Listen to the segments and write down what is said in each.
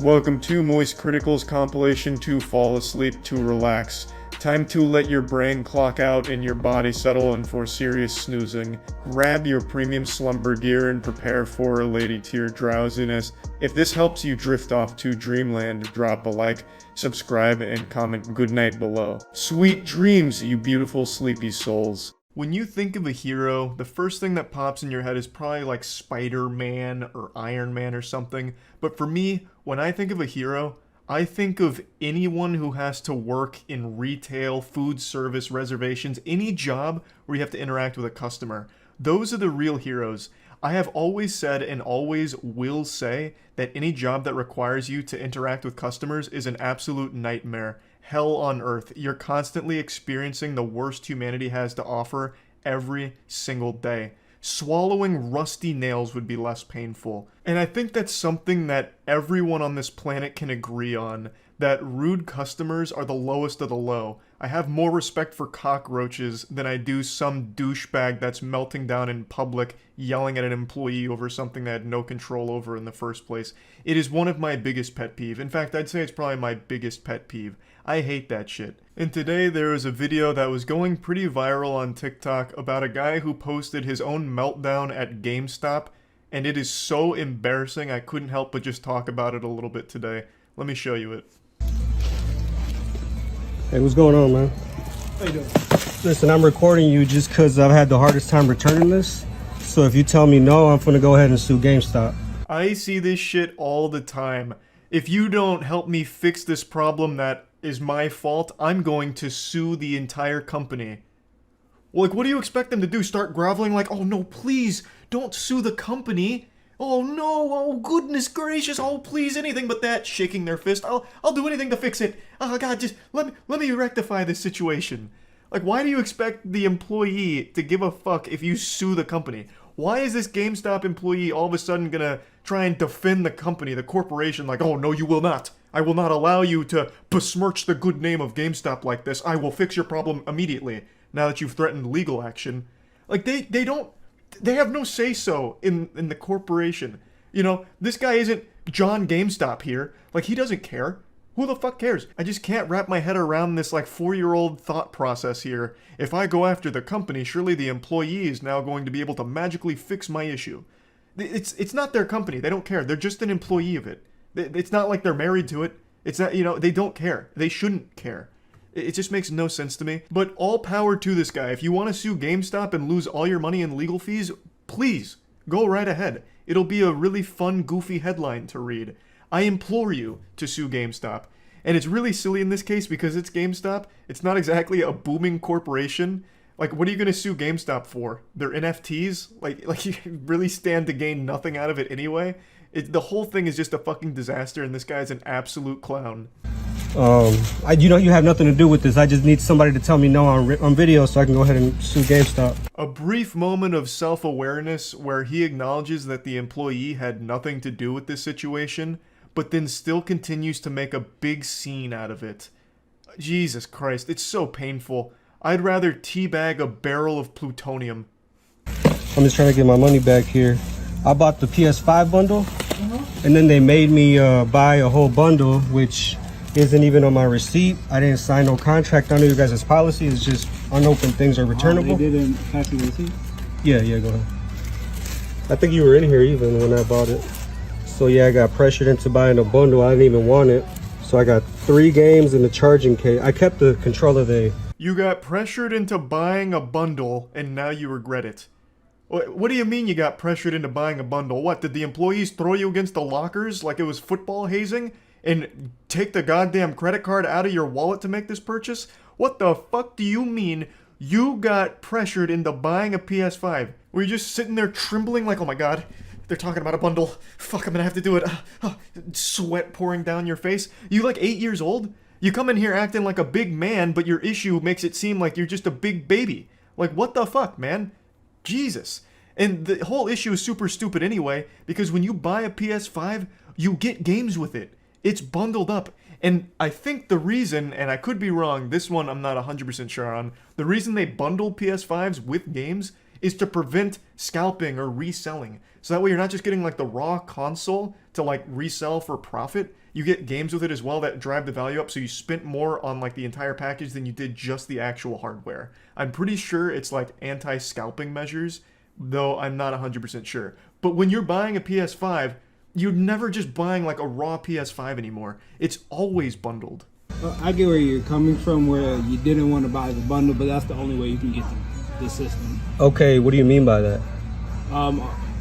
Welcome to moistcritikal's compilation to fall asleep to relax. Time to let your brain clock out and your body settle in for serious snoozing. Grab your premium slumber gear and prepare for a lady tier drowsiness. If this helps you drift off to dreamland, drop a like, subscribe, and comment goodnight below. Sweet dreams, you beautiful sleepy souls. When you think of a hero, the first thing that pops in your head is probably like Spider-Man or Iron Man or something. But for me, when I think of a hero, I think of anyone who has to work in retail, food service, reservations, any job where you have to interact with a customer. Those are the real heroes. I have always said and always will say that any job that requires you to interact with customers is an absolute nightmare. Hell on earth. You're constantly experiencing the worst humanity has to offer every single day. Swallowing rusty nails would be less painful. And I think that's something that everyone on this planet can agree on, that rude customers are the lowest of the low. I have more respect for cockroaches than I do some douchebag that's melting down in public, yelling at an employee over something they had no control over in the first place. It is one of my biggest pet peeve. In fact, I'd say it's probably my biggest pet peeve. I hate that shit. And today there was a video that was going pretty viral on TikTok about a guy who posted his own meltdown at GameStop, and it is so embarrassing I couldn't help but just talk about it a little bit today. Let me show you it. Hey, what's going on, man? How you doing? Listen, I'm recording you just because I've had the hardest time returning this. So if you tell me no, I'm gonna go ahead and sue GameStop. I see this shit all the time. If you don't help me fix this problem that is my fault, I'm going to sue the entire company. Well, like, what do you expect them to do? Start groveling like, oh no, please, don't sue the company. Oh no, oh goodness gracious, oh please, anything but that, shaking their fist. I'll do anything to fix it. Oh god, just let me rectify this situation. Like, why do you expect the employee to give a fuck if you sue the company? Why is this GameStop employee all of a sudden gonna try and defend the company, the corporation, like, oh no, you will not. I will not allow you to besmirch the good name of GameStop like this. I will fix your problem immediately, now that you've threatened legal action. Like, they have no say-so in the corporation. You know, this guy isn't John GameStop here. Like, he doesn't care. Who the fuck cares? I just can't wrap my head around this, like, 4-year-old thought process here. If I go after the company, surely the employee is now going to be able to magically fix my issue. It's not their company. They don't care. They're just an employee of it. It's not like they're married to it. It's not, you know, they don't care. They shouldn't care. It just makes no sense to me. But all power to this guy. If you want to sue GameStop and lose all your money in legal fees, please, go right ahead. It'll be a really fun, goofy headline to read. I implore you to sue GameStop. And it's really silly in this case because it's GameStop. It's not exactly a booming corporation. Like, what are you going to sue GameStop for? Their NFTs? Like you really stand to gain nothing out of it anyway? The whole thing is just a fucking disaster, and this guy's an absolute clown. You know, you have nothing to do with this. I just need somebody to tell me no on video so I can go ahead and sue GameStop. A brief moment of self-awareness where he acknowledges that the employee had nothing to do with this situation, but then still continues to make a big scene out of it. Jesus Christ, it's so painful. I'd rather teabag a barrel of plutonium. I'm just trying to get my money back here. I bought the PS5 bundle, and then they made me buy a whole bundle, which isn't even on my receipt. I didn't sign no contract under you guys' policy. It's just unopened things are returnable. They didn't pass you the receipt? Yeah, go ahead. I think you were in here even when I bought it. So yeah, I got pressured into buying a bundle. I didn't even want it. So I got 3 games and the charging case. I kept the controller there. You got pressured into buying a bundle, and now you regret it. What do you mean you got pressured into buying a bundle? What, did the employees throw you against the lockers like it was football hazing? And take the goddamn credit card out of your wallet to make this purchase? What the fuck do you mean you got pressured into buying a PS5? Were you just sitting there trembling like, oh my god, they're talking about a bundle. Fuck, I'm gonna have to do it. Sweat pouring down your face. You like 8 years old? You come in here acting like a big man, but your issue makes it seem like you're just a big baby. Like, what the fuck, man? Jesus. And the whole issue is super stupid anyway, because when you buy a PS5, you get games with it. It's bundled up. And I think the reason, and I could be wrong, this one I'm not 100% sure on, the reason they bundle PS5s with games is to prevent scalping or reselling. So that way you're not just getting like the raw console to like resell for profit. You get games with it as well that drive the value up, so you spent more on like the entire package than you did just the actual hardware. I'm pretty sure it's like anti-scalping measures, though I'm not 100% sure. But when you're buying a PS5, you're never just buying like a raw PS5 anymore. It's always bundled. I get where you're coming from, where you didn't want to buy the bundle, but that's the only way you can get the system. Okay, what do you mean by that?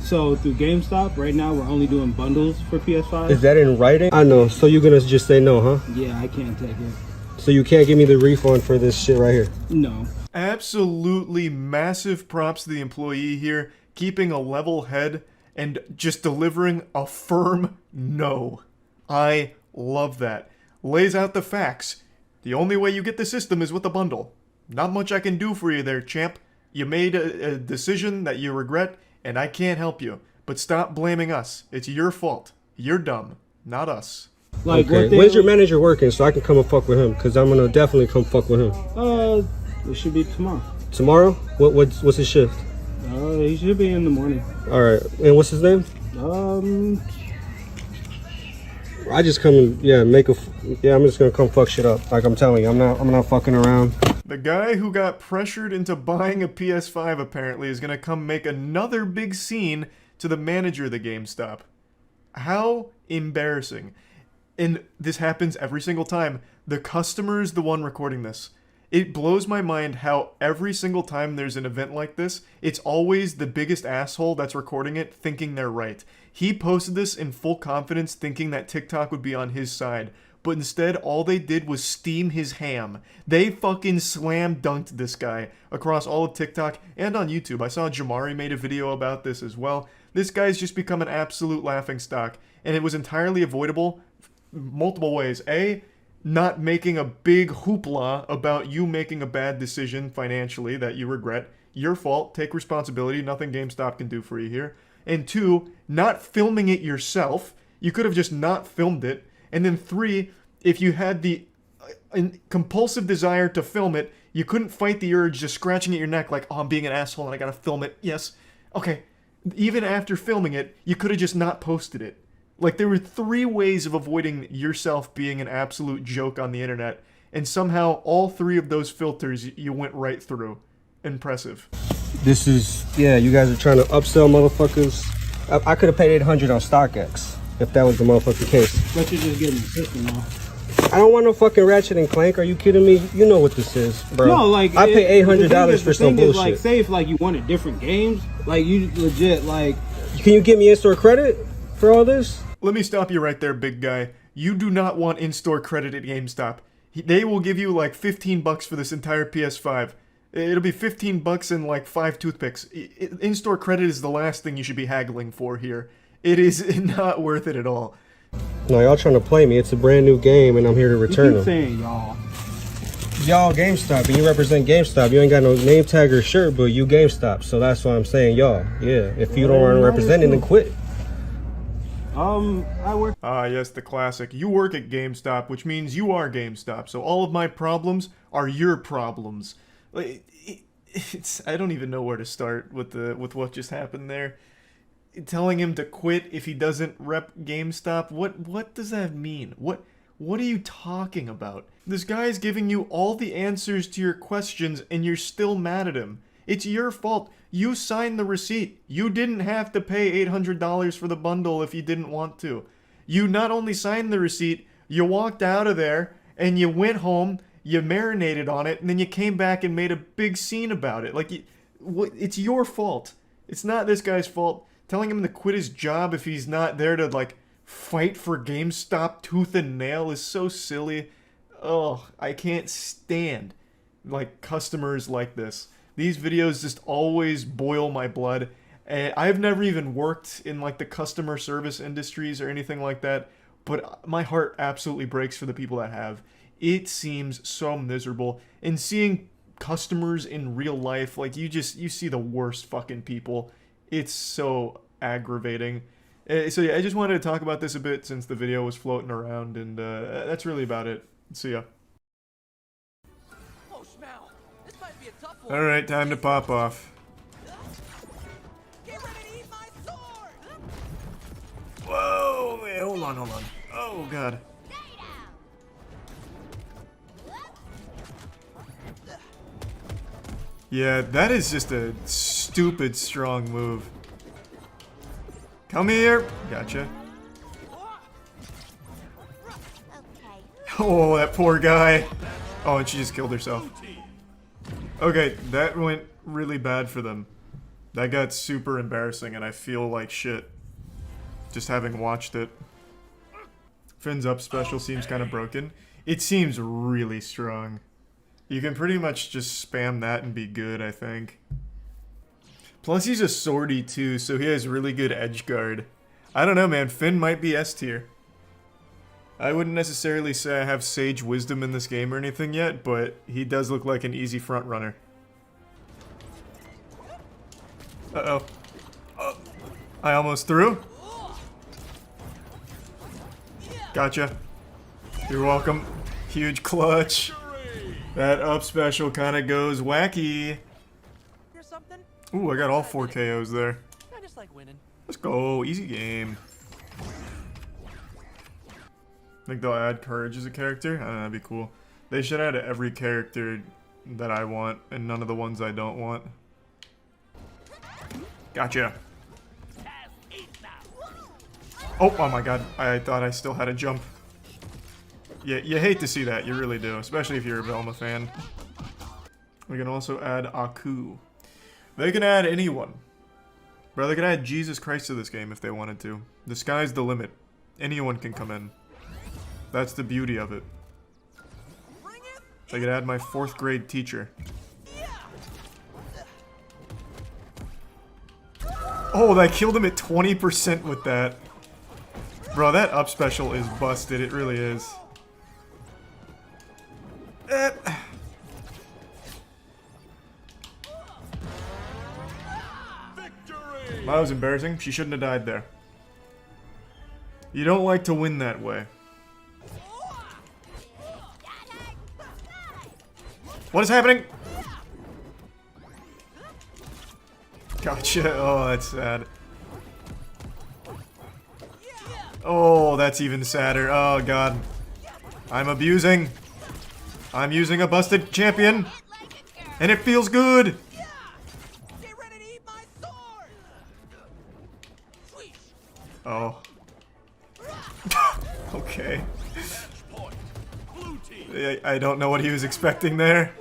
So through GameStop, right now we're only doing bundles for PS5. Is that in writing? I know. So you're gonna just say no, huh? Yeah, I can't take it. So you can't give me the refund for this shit right here? No. Absolutely massive props to the employee here, keeping a level head and just delivering a firm no. I love that. Lays out the facts. The only way you get the system is with a bundle. Not much I can do for you there, champ. You made a decision that you regret, and I can't help you. But stop blaming us. It's your fault. You're dumb, not us. Like, okay. When's your manager working so I can come and fuck with him? Because I'm gonna definitely come fuck with him. It should be tomorrow. Tomorrow? What's his shift? He should be in the morning. All right. And what's his name? I just come and I'm just gonna come fuck shit up. Like I'm telling you, I'm not fucking around. The guy who got pressured into buying a PS5 apparently is gonna come make another big scene to the manager of the GameStop. How embarrassing. And this happens every single time. The customer is the one recording this. It blows my mind how every single time there's an event like this, it's always the biggest asshole that's recording it thinking they're right. He posted this in full confidence thinking that TikTok would be on his side, but instead all they did was steam his ham. They fucking slam dunked this guy across all of TikTok and on YouTube. I saw Jamari made a video about this as well. This guy's just become an absolute laughingstock, and it was entirely avoidable multiple ways. A, not making a big hoopla about you making a bad decision financially that you regret. Your fault. Take responsibility. Nothing GameStop can do for you here. And 2, not filming it yourself. You could have just not filmed it. And then 3, if you had the compulsive desire to film it, you couldn't fight the urge just scratching at your neck like, oh, I'm being an asshole and I gotta film it. Yes. Okay. Even after filming it, you could have just not posted it. Like, there were 3 ways of avoiding yourself being an absolute joke on the internet, and somehow all 3 of those filters you went right through. Impressive. This is, you guys are trying to upsell motherfuckers. I could have paid $800 on StockX if that was the motherfucking case. But you're just getting the system off. I don't want no fucking Ratchet and Clank. Are you kidding me? You know what this is, bro. No, like, I pay $800 for some bullshit. Like, say if like you wanted different games, like you legit like. Can you give me in-store credit for all this? Let me stop you right there, big guy. You do not want in-store credit at GameStop. They will give you like $15 for this entire PS5. It'll be $15 and like 5 toothpicks. In-store credit is the last thing you should be haggling for here. It is not worth it at all. No, y'all trying to play me. It's a brand new game and I'm here to return them. Saying y'all. Y'all GameStop and you represent GameStop. You ain't got no name tag or shirt, but you GameStop. So that's why I'm saying y'all. Yeah, if you don't want to represent it, then quit. I work. Ah, yes, the classic. You work at GameStop, which means you are GameStop. So all of my problems are your problems. I don't even know where to start with what just happened there. Telling him to quit if he doesn't rep GameStop. What does that mean? What are you talking about? This guy's giving you all the answers to your questions and you're still mad at him. It's your fault. You signed the receipt. You didn't have to pay $800 for the bundle if you didn't want to. You not only signed the receipt, you walked out of there and you went home, you marinated on it, and then you came back and made a big scene about it. Like, it's your fault. It's not this guy's fault. Telling him to quit his job if he's not there to, like, fight for GameStop tooth and nail is so silly. Oh, I can't stand, like, customers like this. These videos just always boil my blood. And I've never even worked in like the customer service industries or anything like that, but my heart absolutely breaks for the people that have. It seems so miserable. And seeing customers in real life, like you see the worst fucking people. It's so aggravating. So yeah, I just wanted to talk about this a bit since the video was floating around, and that's really about it. See ya. Alright, time to pop off. Whoa, wait, hold on. Oh, God. Yeah, that is just a stupid strong move. Come here. Gotcha. Oh, that poor guy. Oh, and she just killed herself. Okay, that went really bad for them. That got super embarrassing, and I feel like shit. Just having watched it. Finn's up special seems kind of broken. It seems really strong. You can pretty much just spam that and be good, I think. Plus he's a swordy too, so he has really good edge guard. I don't know, man. Finn might be S tier. I wouldn't necessarily say I have Sage Wisdom in this game or anything yet, but he does look like an easy front runner. Uh-oh. I almost threw. Gotcha. You're welcome. Huge clutch. That up special kind of goes wacky. Ooh, I got all 4 KOs there. I just like winning. Let's go. Easy game. Think they'll add Courage as a character? I don't know, that'd be cool. They should add every character that I want and none of the ones I don't want. Gotcha. Oh my god. I thought I still had a jump. Yeah, you hate to see that. You really do. Especially if you're a Velma fan. We can also add Aku. They can add anyone. Bro, they could add Jesus Christ to this game if they wanted to. The sky's the limit. Anyone can come in. That's the beauty of it. They could add my 4th grade teacher. Oh, that killed him at 20% with that. Bro, that up special is busted. It really is. That was embarrassing. She shouldn't have died there. You don't like to win that way. What is happening? Gotcha. Oh, that's sad. Oh, that's even sadder. Oh, God. I'm abusing. I'm using a busted champion. And it feels good. Oh. Okay. I don't know what he was expecting there.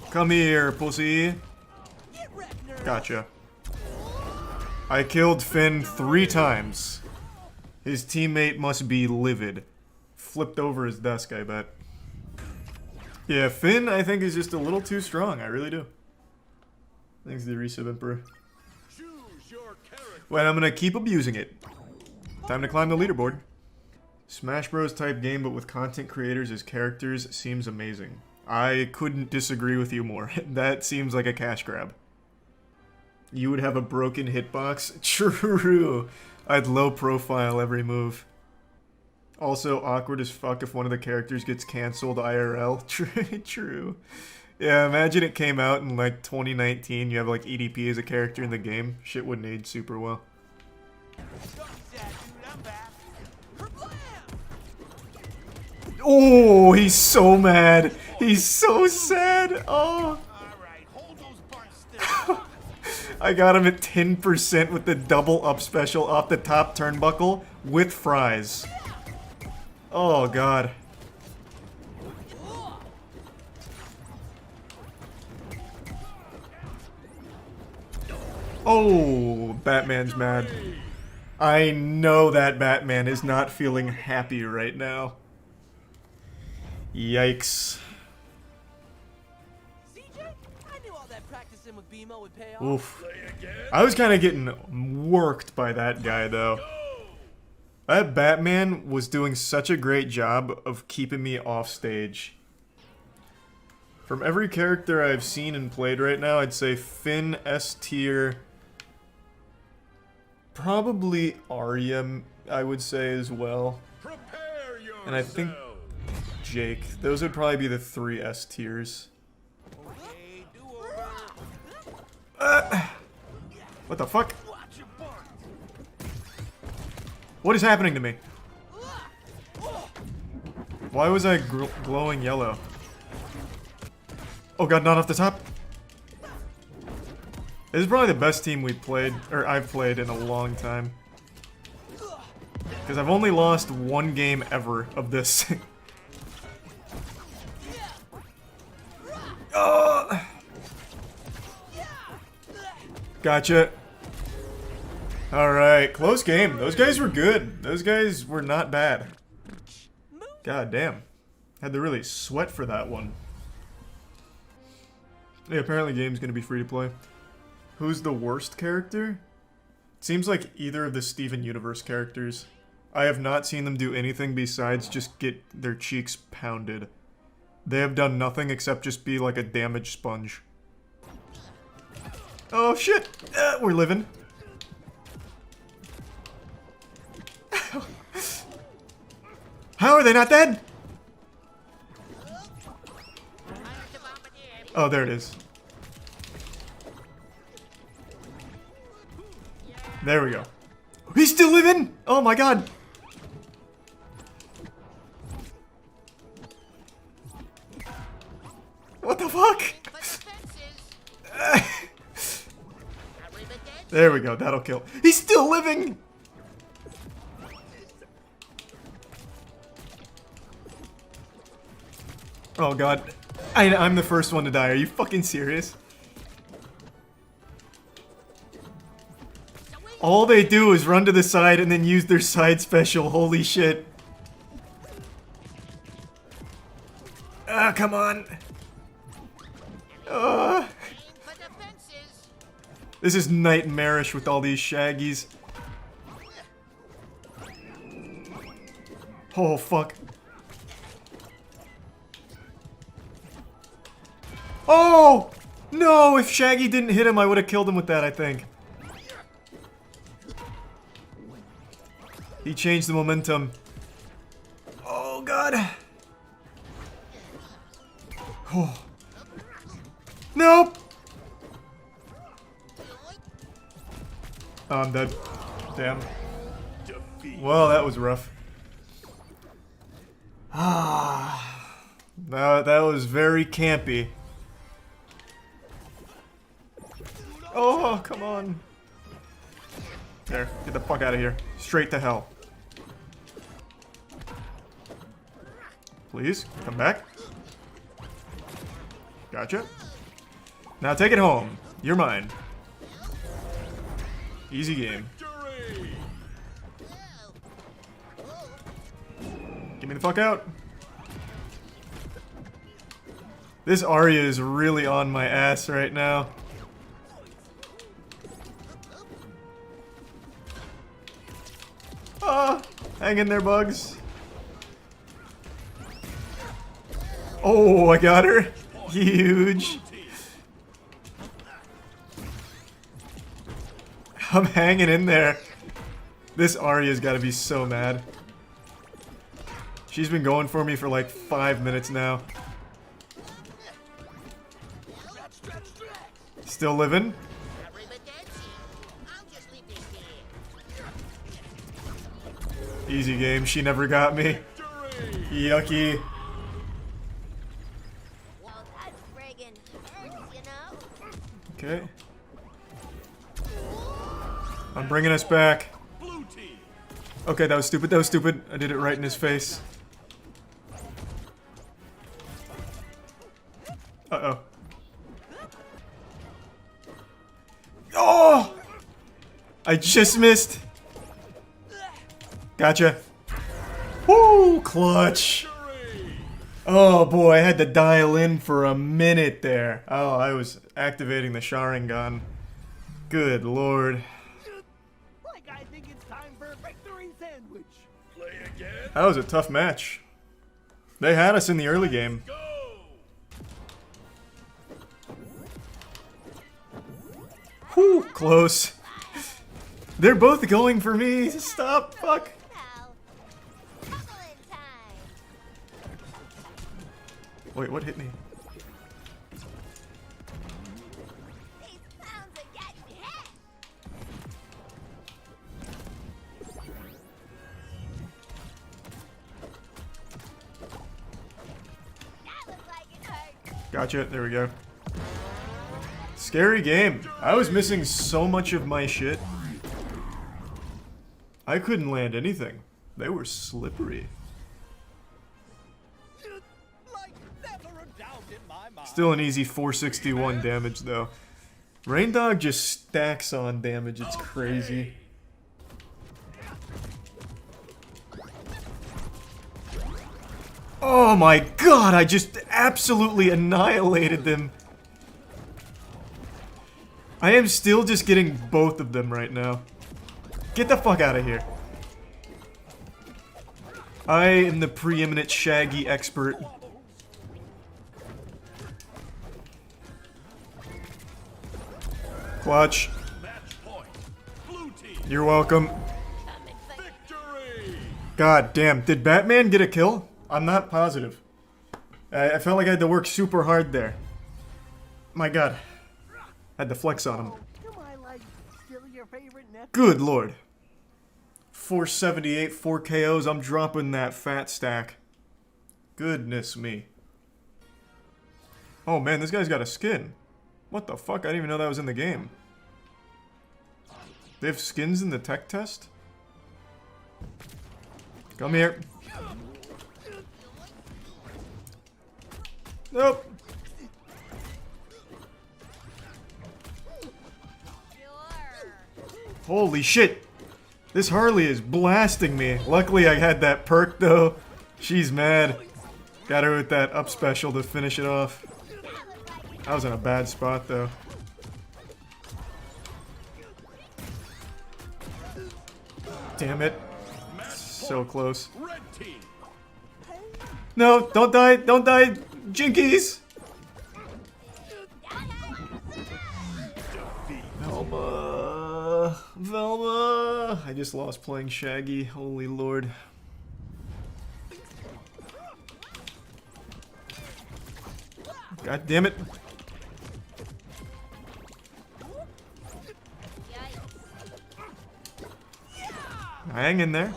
Come here, pussy. Gotcha. I killed Finn 3 times. His teammate must be livid. Flipped over his desk, I bet. Yeah, Finn, I think, is just a little too strong. I really do. Thanks to the resub Emperor. Well, I'm gonna keep abusing it. Time to climb the leaderboard. Smash Bros type game, but with content creators as characters, seems amazing. I couldn't disagree with you more. That seems like a cash grab. You would have a broken hitbox? True. I'd low profile every move. Also, awkward as fuck if one of the characters gets cancelled IRL. True. Yeah, imagine it came out in like 2019, you have like EDP as a character in the game. Shit wouldn't age super well. Oh, he's so mad. He's so sad. Oh. I got him at 10% with the double up special off the top turnbuckle with fries. Oh, God. Oh, Batman's mad. I know that Batman is not feeling happy right now. Yikes. Oof. I was kind of getting worked by that guy, though. That Batman was doing such a great job of keeping me off stage. From every character I've seen and played right now, I'd say Finn, S tier. Probably Arya, I would say as well. And I think Jake. Those would probably be the 3 S tiers. What the fuck? What is happening to me? Why was I glowing yellow? Oh god, not off the top. This is probably the best team we played, or I've played in a long time. Because I've only lost one game ever of this. Oh! Gotcha. Alright, close game. Those guys were good. Those guys were not bad. God damn. Had to really sweat for that one. Yeah, apparently the game's gonna be free to play. Who's the worst character? Seems like either of the Steven Universe characters. I have not seen them do anything besides just get their cheeks pounded. They have done nothing except just be like a damage sponge. Oh shit! We're living. How are they not dead? Oh, there it is. There we go. He's still living! Oh my god! What the fuck? There we go, that'll kill. He's still living! Oh god. I'm the first one to die. Are you fucking serious? All they do is run to the side and then use their side special. Holy shit. Ah, come on. This is nightmarish with all these Shaggies. Oh, fuck. Oh! No! If Shaggy didn't hit him, I would have killed him with that, I think. He changed the momentum. Oh, God. Oh. Nope! Oh, I'm dead. Damn. Well, that was rough. Ah. That was very campy. Oh, come on. There, get the fuck out of here. Straight to hell. Please, come back. Gotcha. Now take it home. You're mine. Easy game. Get me the fuck out. This Arya is really on my ass right now. Ah, hang in there, bugs. Oh, I got her. Huge. I'm hanging in there. This Arya's gotta be so mad. She's been going for me for like 5 minutes now. Still living? Easy game, she never got me. Yucky. Okay. I'm bringing us back. Okay, that was stupid, that was stupid. I did it right in his face. Uh-oh. Oh! I just missed. Gotcha. Woo! Clutch. Oh boy, I had to dial in for a minute there. Oh, I was activating the Sharingan. Good lord. Like I think it's time for a victory sandwich. Play again. That was a tough match. They had us in the early game. Whew, close. They're both going for me. Stop, fuck. Wait, what hit me? Gotcha. There we go. Scary game. I was missing so much of my shit. I couldn't land anything. They were slippery. Like never a doubt in my mind. Still an easy 461 damage though. Rain Dog just stacks on damage. It's crazy. Oh my god, I just absolutely annihilated them. I am still just getting both of them right now. Get the fuck out of here. I am the preeminent Shaggy expert. Clutch. You're welcome. God damn, did Batman get a kill? I'm not positive. I felt like I had to work super hard there. My god. Had to flex on him. Do I like still your favorite nephew? Good lord. 478, 4 KOs, I'm dropping that fat stack. Goodness me. Oh man, this guy's got a skin. What the fuck? I didn't even know that was in the game. They have skins in the tech test? Come here. Nope. Holy shit. This Harley is blasting me. Luckily I had that perk though. She's mad. Got her with that up special to finish it off. I was in a bad spot though. Damn it. So close. No, don't die, don't die, Jinkies! Velma. Velma. I just lost playing Shaggy, holy lord. God damn it. Hang in there.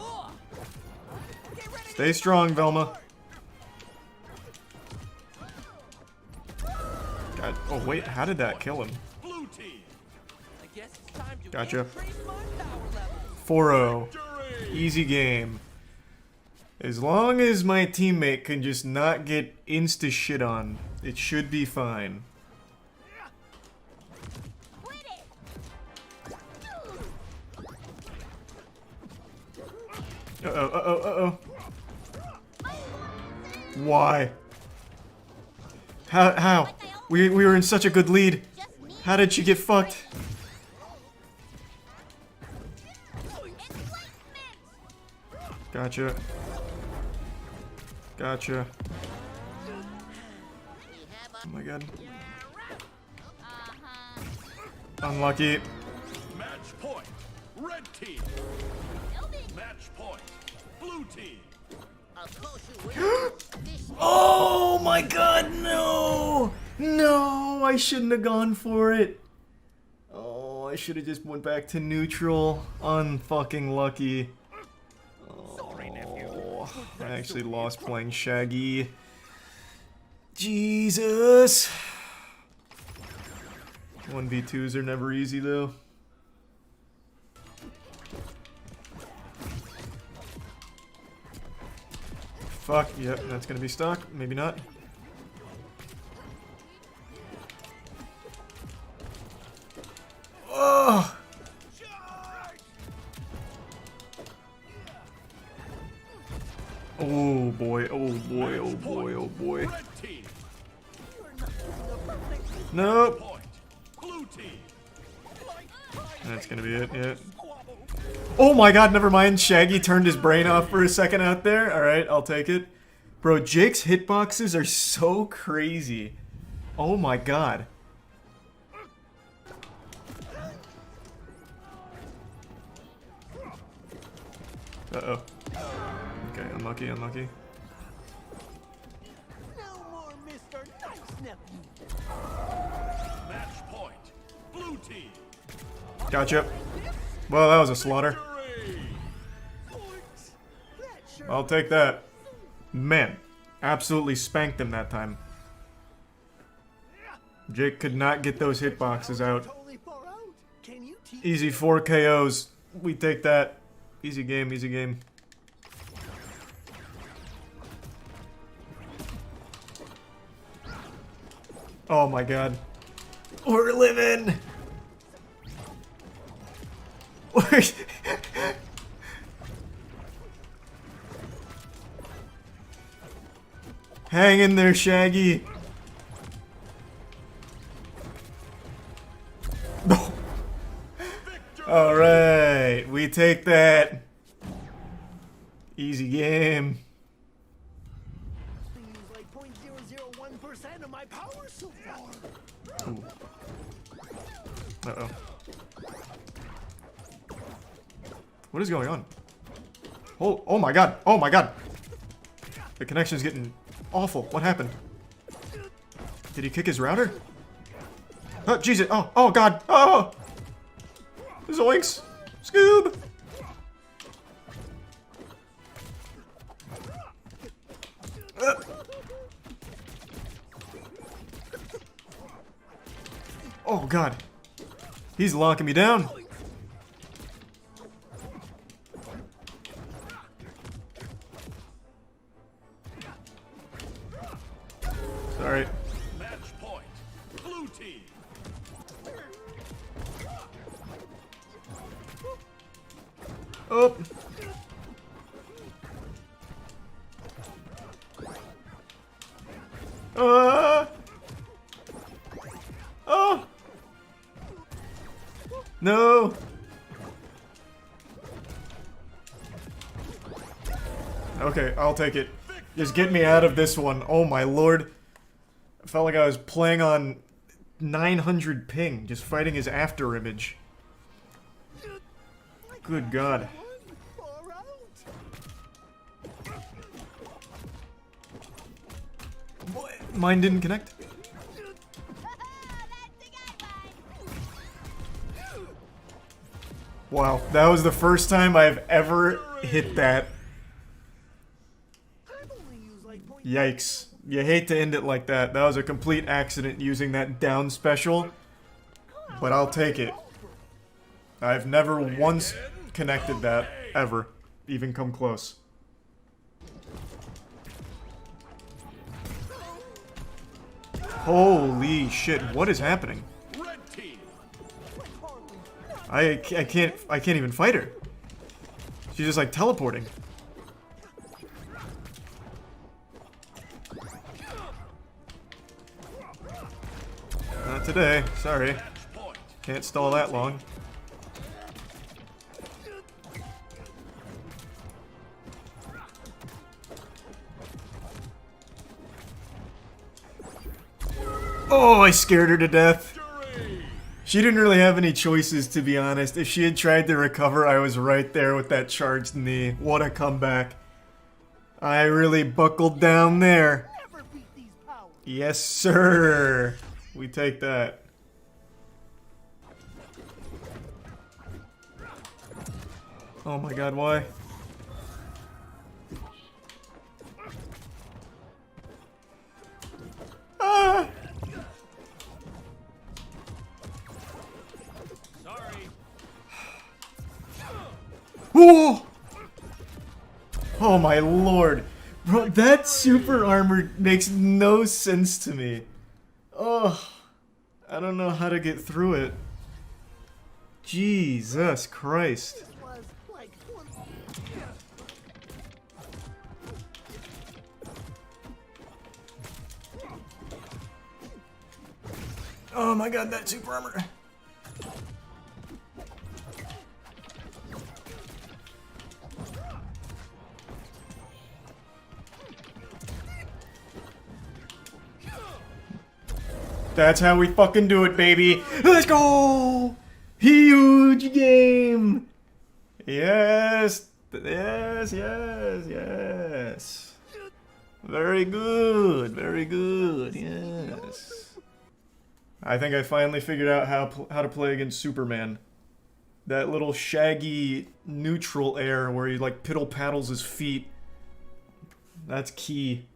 Stay strong, Velma. God, oh wait, how did that kill him? Gotcha. 4-0. Easy game. As long as my teammate can just not get insta shit on, it should be fine. Uh-oh, uh-oh, uh-oh. Why? How? We were in such a good lead. How did she get fucked? Gotcha. Gotcha. Oh my god. Unlucky. Match point. Red team. Match point. Blue team. Oh my god, no! No, I shouldn't have gone for it. Oh, I should have just went back to neutral. Unfucking lucky. Oh, I actually lost playing Shaggy. Jesus. 1v2s are never easy though. Fuck, yep, that's gonna be stuck. Maybe not. Oh! Oh boy, oh boy, oh boy, oh boy. Nope. That's gonna be it, yeah. Oh my god, never mind. Shaggy turned his brain off for a second out there. Alright, I'll take it. Bro, Jake's hitboxes are so crazy. Oh my god. Uh-oh. Okay, unlucky, unlucky. No more Mr. Nice Nephew. Match point. Blue team. Gotcha. Well, that was a slaughter. I'll take that. Man, absolutely spanked him that time. Jake could not get those hitboxes out. Totally far out. Can you teach Easy 4 KOs. We take that. Easy game, easy game. Oh my god. We're living! Hang in there, Shaggy. No. Alright, we take that. Easy game. use like 0.001% of my power so far? Ooh. Uh-oh. What is going on? Oh my god. Oh my god. The connection's getting awful. What happened? Did he kick his router? Oh, Jesus. Oh god. Oh! Zoinks. Scoob! Oh god. He's locking me down. Sorry. Match point. Blue team. Oh. Oh. No. Okay, I'll take it. Just get me out of this one. Oh my lord. I felt like I was playing on 900 ping, just fighting his after image. Good god. Far out. What? Mine didn't connect? Wow, that was the first time I've ever hit that. I've only used like Yikes. You hate to end it like that. That was a complete accident using that down special. But I'll take it. I've never once connected that, ever. Even come close. Holy shit, what is happening? Red team. I can't even fight her. She's just like teleporting. Not today, sorry. Match point. Can't stall that long. Oh, I scared her to death. Victory. She didn't really have any choices, to be honest. If she had tried to recover, I was right there with that charged knee. What a comeback. I really buckled down there. never beat these powers. Yes, sir. We take that. Oh my god, why? Ah! Sorry. Whoa! Oh my lord. Bro, that super armor makes no sense to me. Oh, I don't know how to get through it. Jesus Christ. This was like one. Oh my god, that super armor. That's how we fucking do it, baby. Let's go! Huge game! Yes! Yes, yes, yes. Very good, yes. I think I finally figured out how to play against Superman. That little Shaggy neutral air where he like piddle paddles his feet. That's key.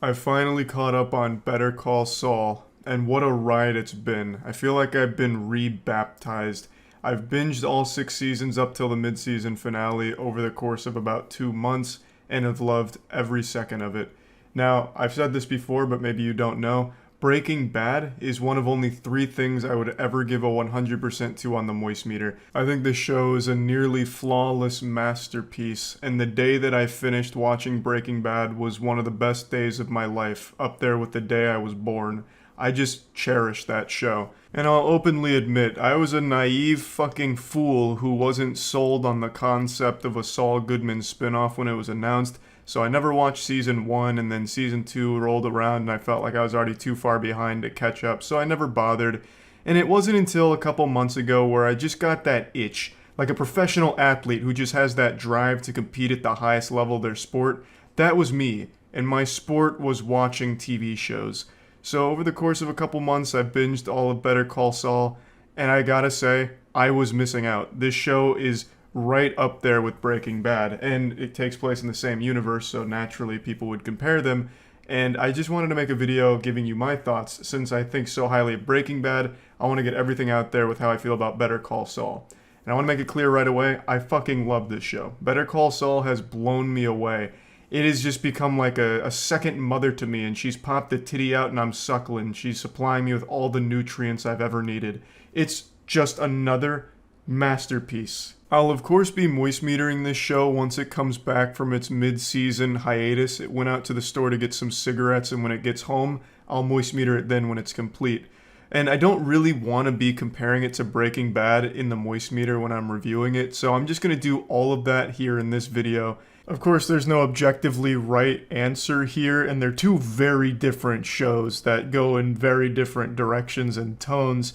I finally caught up on Better Call Saul, and what a ride it's been. I feel like I've been re-baptized. I've binged all 6 seasons up till the mid-season finale over the course of about 2 months, and have loved every second of it. Now, I've said this before, but maybe you don't know, Breaking Bad is one of only 3 things I would ever give a 100% to on the Moist meter. I think the show is a nearly flawless masterpiece, and the day that I finished watching Breaking Bad was one of the best days of my life, up there with the day I was born. I just cherish that show. And I'll openly admit, I was a naive fucking fool who wasn't sold on the concept of a Saul Goodman spinoff when it was announced, so I never watched season 1, and then season 2 rolled around and I felt like I was already too far behind to catch up, so I never bothered. And it wasn't until a couple months ago where I just got that itch, like a professional athlete who just has that drive to compete at the highest level of their sport. That was me, and my sport was watching TV shows. So over the course of a couple months, I binged all of Better Call Saul, and I gotta say, I was missing out. This show is right up there with Breaking Bad, and it takes place in the same universe, so naturally people would compare them. And I just wanted to make a video giving you my thoughts. Since I think so highly of Breaking Bad, I want to get everything out there with how I feel about Better Call Saul. And I want to make it clear right away, I fucking love this show. Better Call Saul has blown me away. It has just become like a second mother to me, and she's popped the titty out and I'm suckling. She's supplying me with all the nutrients I've ever needed. It's just another masterpiece. I'll of course be moist metering this show once it comes back from its mid-season hiatus. It went out to the store to get some cigarettes, and when it gets home, I'll moist meter it then when it's complete. And I don't really want to be comparing it to Breaking Bad in the moist meter when I'm reviewing it, so I'm just going to do all of that here in this video. Of course, there's no objectively right answer here, and they're 2 very different shows that go in very different directions and tones.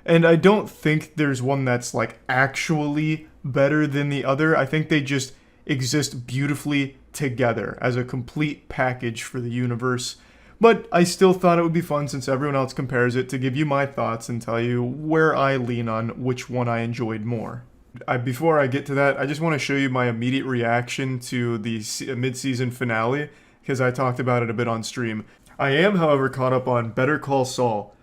And I don't think there's one that's like actually better than the other. I think they just exist beautifully together as a complete package for the universe. But I still thought it would be fun, since everyone else compares it, to give you my thoughts and tell you where I lean on which one I enjoyed more. Before I get to that, I just want to show you my immediate reaction to the mid-season finale, because I talked about it a bit on stream. I am, however, caught up on Better Call Saul.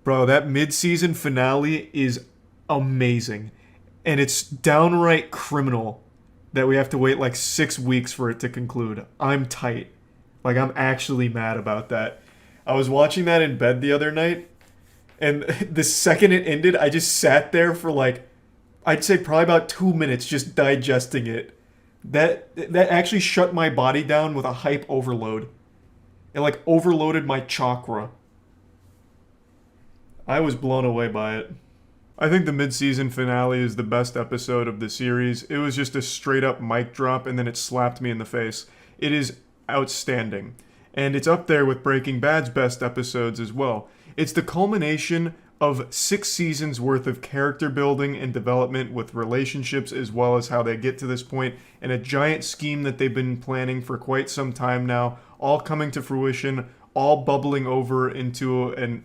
Bro, that mid-season finale is amazing. And it's downright criminal that we have to wait like 6 weeks for it to conclude. I'm tight. Like, I'm actually mad about that. I was watching that in bed the other night, and the second it ended, I just sat there for like, I'd say probably about 2 minutes just digesting it. That actually shut my body down with a hype overload. It like overloaded my chakra. I was blown away by it. I think the mid-season finale is the best episode of the series. It was just a straight up mic drop, and then it slapped me in the face. It is outstanding. And it's up there with Breaking Bad's best episodes as well. It's the culmination of 6 seasons worth of character building and development with relationships, as well as how they get to this point, and a giant scheme that they've been planning for quite some time now, all coming to fruition, all bubbling over into an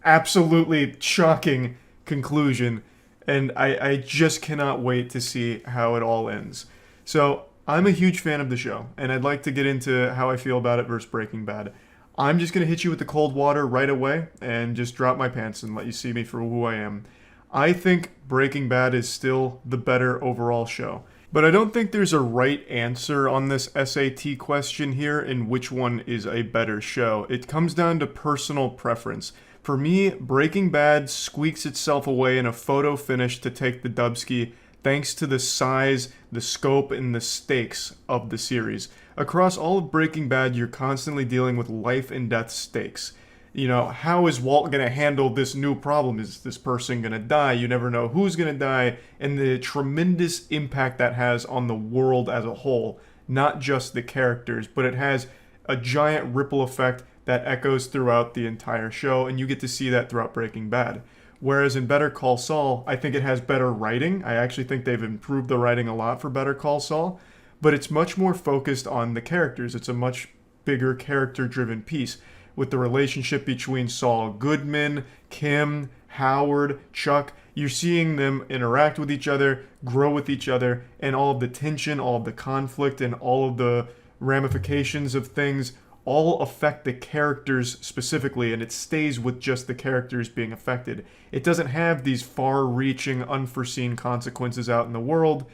absolutely shocking conclusion, and I just cannot wait to see how it all ends. So I'm a huge fan of the show, and I'd like to get into how I feel about it versus Breaking Bad. I'm just going to hit you with the cold water right away and just drop my pants and let you see me for who I am. I think Breaking Bad is still the better overall show. But I don't think there's a right answer on this SAT question here in which one is a better show. It comes down to personal preference. For me, Breaking Bad squeaks itself away in a photo finish to take the dubski, thanks to the size, the scope, and the stakes of the series. Across all of Breaking Bad, you're constantly dealing with life and death stakes. You know, how is Walt going to handle this new problem? Is this person going to die? You never know who's going to die, and the tremendous impact that has on the world as a whole. Not just the characters, but it has a giant ripple effect that echoes throughout the entire show, and you get to see that throughout Breaking Bad. Whereas in Better Call Saul, I think it has better writing. I actually think they've improved the writing a lot for Better Call Saul, but it's much more focused on the characters. It's a much bigger character-driven piece, with the relationship between Saul Goodman, Kim, Howard, Chuck. You're seeing them interact with each other, grow with each other, and all of the tension, all of the conflict, and all of the ramifications of things all affect the characters specifically, and it stays with just the characters being affected. It doesn't have these far-reaching, unforeseen consequences out in the world,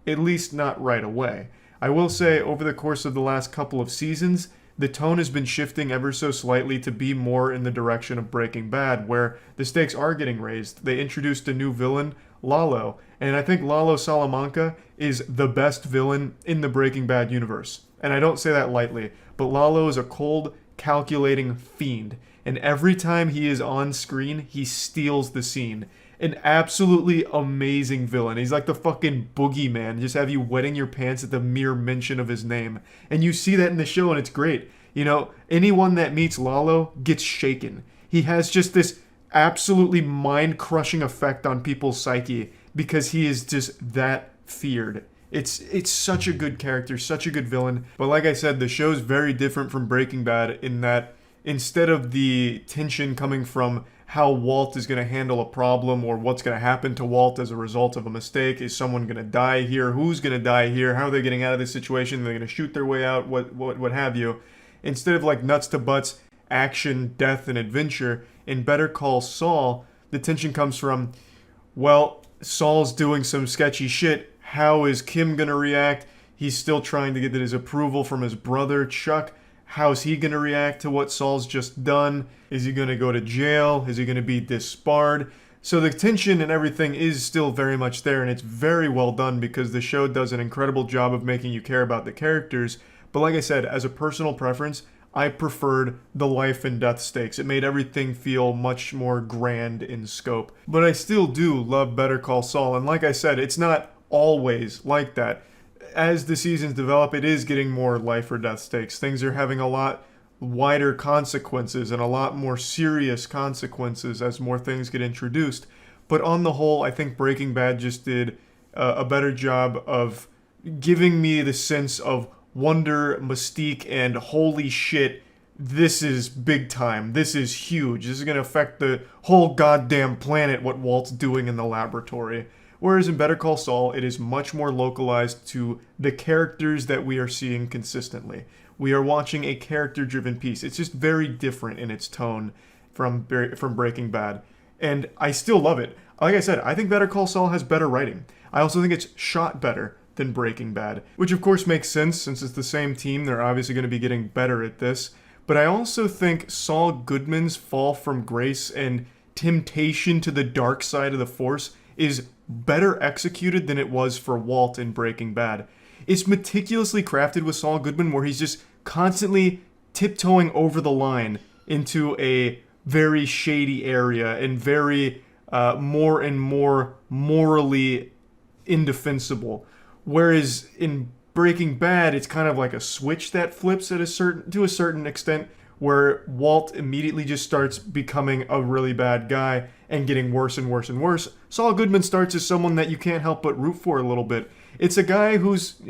at least not right away. I will say, over the course of the last couple of seasons, the tone has been shifting ever so slightly to be more in the direction of Breaking Bad, where the stakes are getting raised. They introduced a new villain, Lalo, and I think Lalo Salamanca is the best villain in the Breaking Bad universe. And I don't say that lightly, but Lalo is a cold, calculating fiend, and every time he is on screen, he steals the scene. An absolutely amazing villain. He's like the fucking boogeyman. Just have you wetting your pants at the mere mention of his name. And you see that in the show, and it's great. You know, anyone that meets Lalo gets shaken. He has just this absolutely mind-crushing effect on people's psyche because he is just that feared. It's such a good character, such a good villain. But like I said, the show's very different from Breaking Bad in that instead of the tension coming from how Walt is going to handle a problem or what's going to happen to Walt as a result of a mistake, is someone going to die here, who's going to die here, how are they getting out of this situation, are they going to shoot their way out, what have you. Instead of like nuts to butts, action, death, and adventure, in Better Call Saul, the tension comes from, well, Saul's doing some sketchy shit. How is Kim going to react? He's still trying to get his approval from his brother, Chuck. How's he going to react to what Saul's just done? Is he going to go to jail? Is he going to be disbarred? So the tension and everything is still very much there, and it's very well done because the show does an incredible job of making you care about the characters. But like I said, as a personal preference, I preferred the life and death stakes. It made everything feel much more grand in scope. But I still do love Better Call Saul, and like I said, it's not always like that. As the seasons develop, it is getting more life or death stakes. Things are having a lot wider consequences and a lot more serious consequences as more things get introduced. But on the whole, I think Breaking Bad just did a better job of giving me the sense of wonder, mystique, and holy shit, this is big time. This is huge. This is going to affect the whole goddamn planet, what Walt's doing in the laboratory. Whereas in Better Call Saul, it is much more localized to the characters that we are seeing consistently. We are watching a character-driven piece. It's just very different in its tone from Breaking Bad. And I still love it. Like I said, I think Better Call Saul has better writing. I also think it's shot better than Breaking Bad, which of course makes sense since it's the same team. They're obviously going to be getting better at this. But I also think Saul Goodman's fall from grace and temptation to the dark side of the Force is better executed than it was for Walt in Breaking Bad. It's meticulously crafted with Saul Goodman where he's just constantly tiptoeing over the line into a very shady area and very more and more morally indefensible. Whereas in Breaking Bad, it's kind of like a switch that flips to a certain extent, where Walt immediately just starts becoming a really bad guy and getting worse and worse and worse. Saul Goodman starts as someone that you can't help but root for a little bit. It's a guy who's,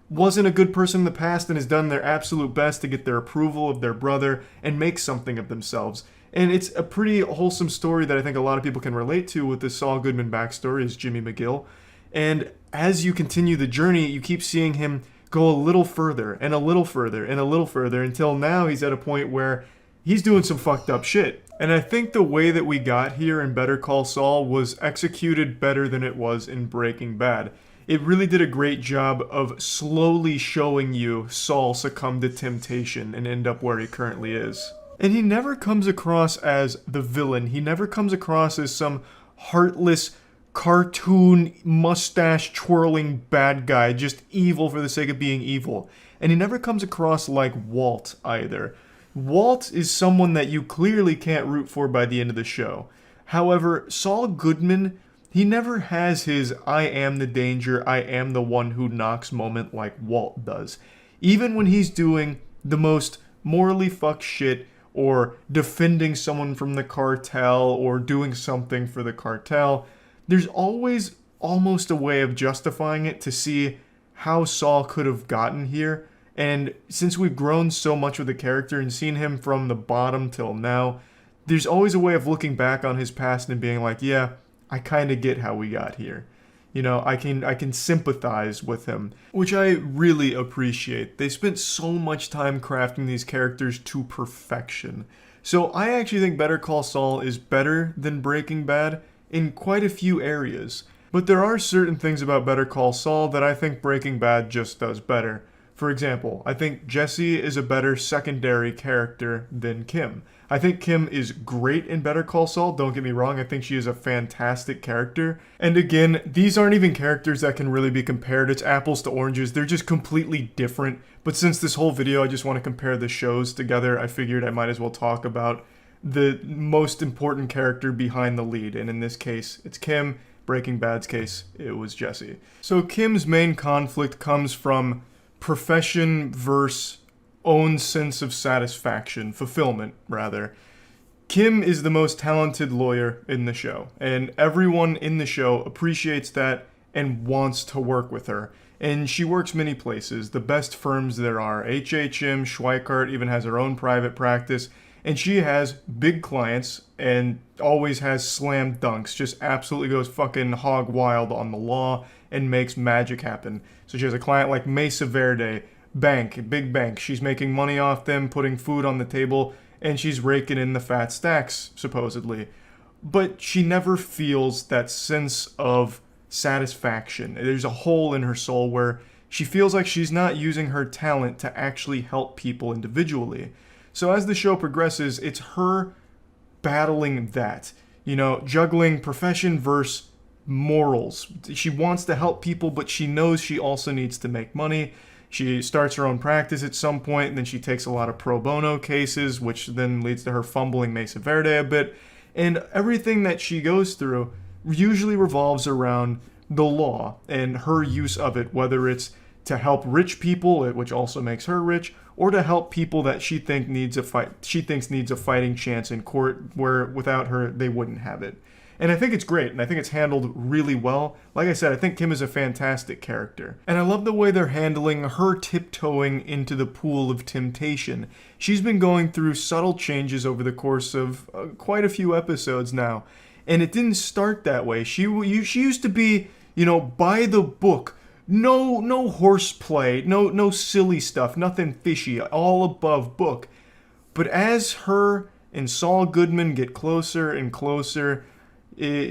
wasn't a good person in the past and has done their absolute best to get their approval of their brother and make something of themselves. And it's a pretty wholesome story that I think a lot of people can relate to with the Saul Goodman backstory as Jimmy McGill. And as you continue the journey, you keep seeing him go a little further and a little further and a little further until now he's at a point where he's doing some fucked up shit. And I think the way that we got here in Better Call Saul was executed better than it was in Breaking Bad. It really did a great job of slowly showing you Saul succumb to temptation and end up where he currently is. And he never comes across as the villain. He never comes across as some heartless, cartoon, mustache twirling bad guy, just evil for the sake of being evil. And he never comes across like Walt either. Walt is someone that you clearly can't root for by the end of the show. However, Saul Goodman, he never has his I am the danger, I am the one who knocks moment like Walt does. Even when he's doing the most morally fucked shit or defending someone from the cartel or doing something for the cartel, there's always almost a way of justifying it to see how Saul could have gotten here. And since we've grown so much with the character and seen him from the bottom till now, there's always a way of looking back on his past and being like, yeah, I kind of get how we got here. You know, I can sympathize with him, which I really appreciate. They spent so much time crafting these characters to perfection. So I actually think Better Call Saul is better than Breaking Bad in quite a few areas. But there are certain things about Better Call Saul that I think Breaking Bad just does better. For example, I think Jesse is a better secondary character than Kim. I think Kim is great in Better Call Saul, don't get me wrong, I think she is a fantastic character. And again, these aren't even characters that can really be compared, it's apples to oranges, they're just completely different. But since this whole video I just want to compare the shows together, I figured I might as well talk about the most important character behind the lead, and in this case, it's Kim. Breaking Bad's case, it was Jesse. So Kim's main conflict comes from profession versus own sense of satisfaction, fulfillment, rather. Kim is the most talented lawyer in the show, and everyone in the show appreciates that and wants to work with her. And she works many places, the best firms there are. HHM, Schweikart even has her own private practice, and she has big clients and always has slam dunks, just absolutely goes fucking hog wild on the law and makes magic happen. So she has a client like Mesa Verde, big bank. She's making money off them, putting food on the table, and she's raking in the fat stacks, supposedly. But she never feels that sense of satisfaction. There's a hole in her soul where she feels like she's not using her talent to actually help people individually. So as the show progresses, it's her battling that, you know, juggling profession versus morals. She wants to help people, but she knows she also needs to make money. She starts her own practice at some point, and then she takes a lot of pro bono cases, which then leads to her fumbling Mesa Verde a bit. And everything that she goes through usually revolves around the law and her use of it, whether it's to help rich people, which also makes her rich, or to help people that she thinks needs a fighting chance in court, where without her they wouldn't have it. And I think it's great, and I think it's handled really well. Like I said, I think Kim is a fantastic character. And I love the way they're handling her tiptoeing into the pool of temptation. She's been going through subtle changes over the course of quite a few episodes now. And it didn't start that way. She used to be, you know, by the book. No horseplay, no silly stuff, nothing fishy, all above book. But as her and Saul Goodman get closer and closer,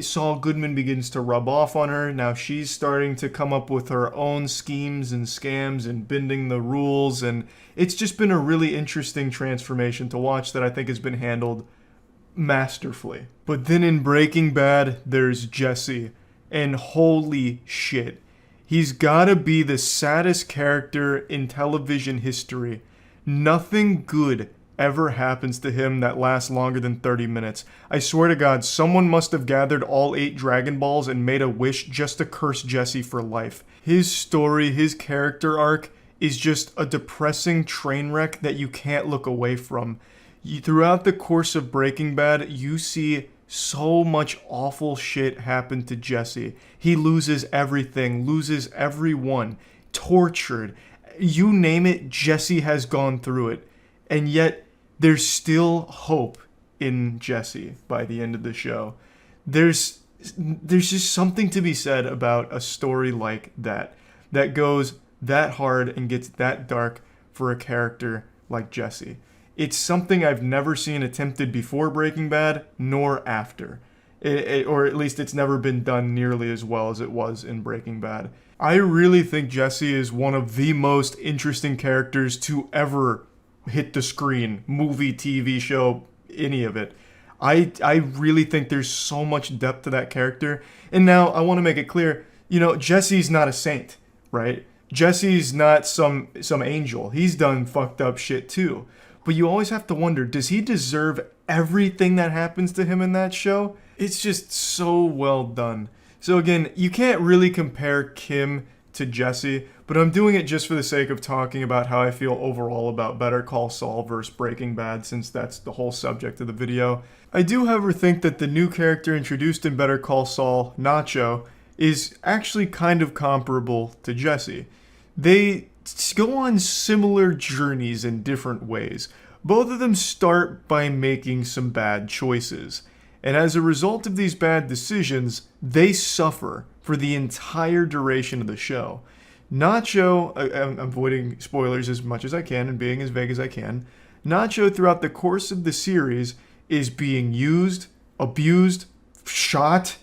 Saul Goodman begins to rub off on her. Now she's starting to come up with her own schemes and scams and bending the rules, and it's just been a really interesting transformation to watch that I think has been handled masterfully. But then in Breaking Bad, there's Jesse, and holy shit, he's gotta be the saddest character in television history. Nothing good ever happens to him that lasts longer than 30 minutes. I swear to God, someone must have gathered all 8 Dragon Balls and made a wish just to curse Jesse for life. His story, his character arc, is just a depressing train wreck that you can't look away from. Throughout the course of Breaking Bad, you see so much awful shit happen to Jesse. He loses everything, loses everyone, tortured. You name it, Jesse has gone through it. And yet, there's still hope in Jesse by the end of the show. There's just something to be said about a story like that goes that hard and gets that dark for a character like Jesse. It's something I've never seen attempted before Breaking Bad, nor after. Or at least it's never been done nearly as well as it was in Breaking Bad. I really think Jesse is one of the most interesting characters to ever hit the screen, movie, TV show, any of it. I really think there's so much depth to that character. And now I want to make it clear, you know, Jesse's not a saint, right? Jesse's not some angel. He's done fucked up shit too. But you always have to wonder, does he deserve everything that happens to him in that show? It's just so well done. So again, you can't really compare Kim to Jesse, but I'm doing it just for the sake of talking about how I feel overall about Better Call Saul versus Breaking Bad, since that's the whole subject of the video. I do, however, think that the new character introduced in Better Call Saul, Nacho, is actually kind of comparable to Jesse. They go on similar journeys in different ways. Both of them start by making some bad choices. And as a result of these bad decisions, they suffer for the entire duration of the show. Nacho, I'm avoiding spoilers as much as I can and being as vague as I can. Nacho, throughout the course of the series, is being used, abused, shot,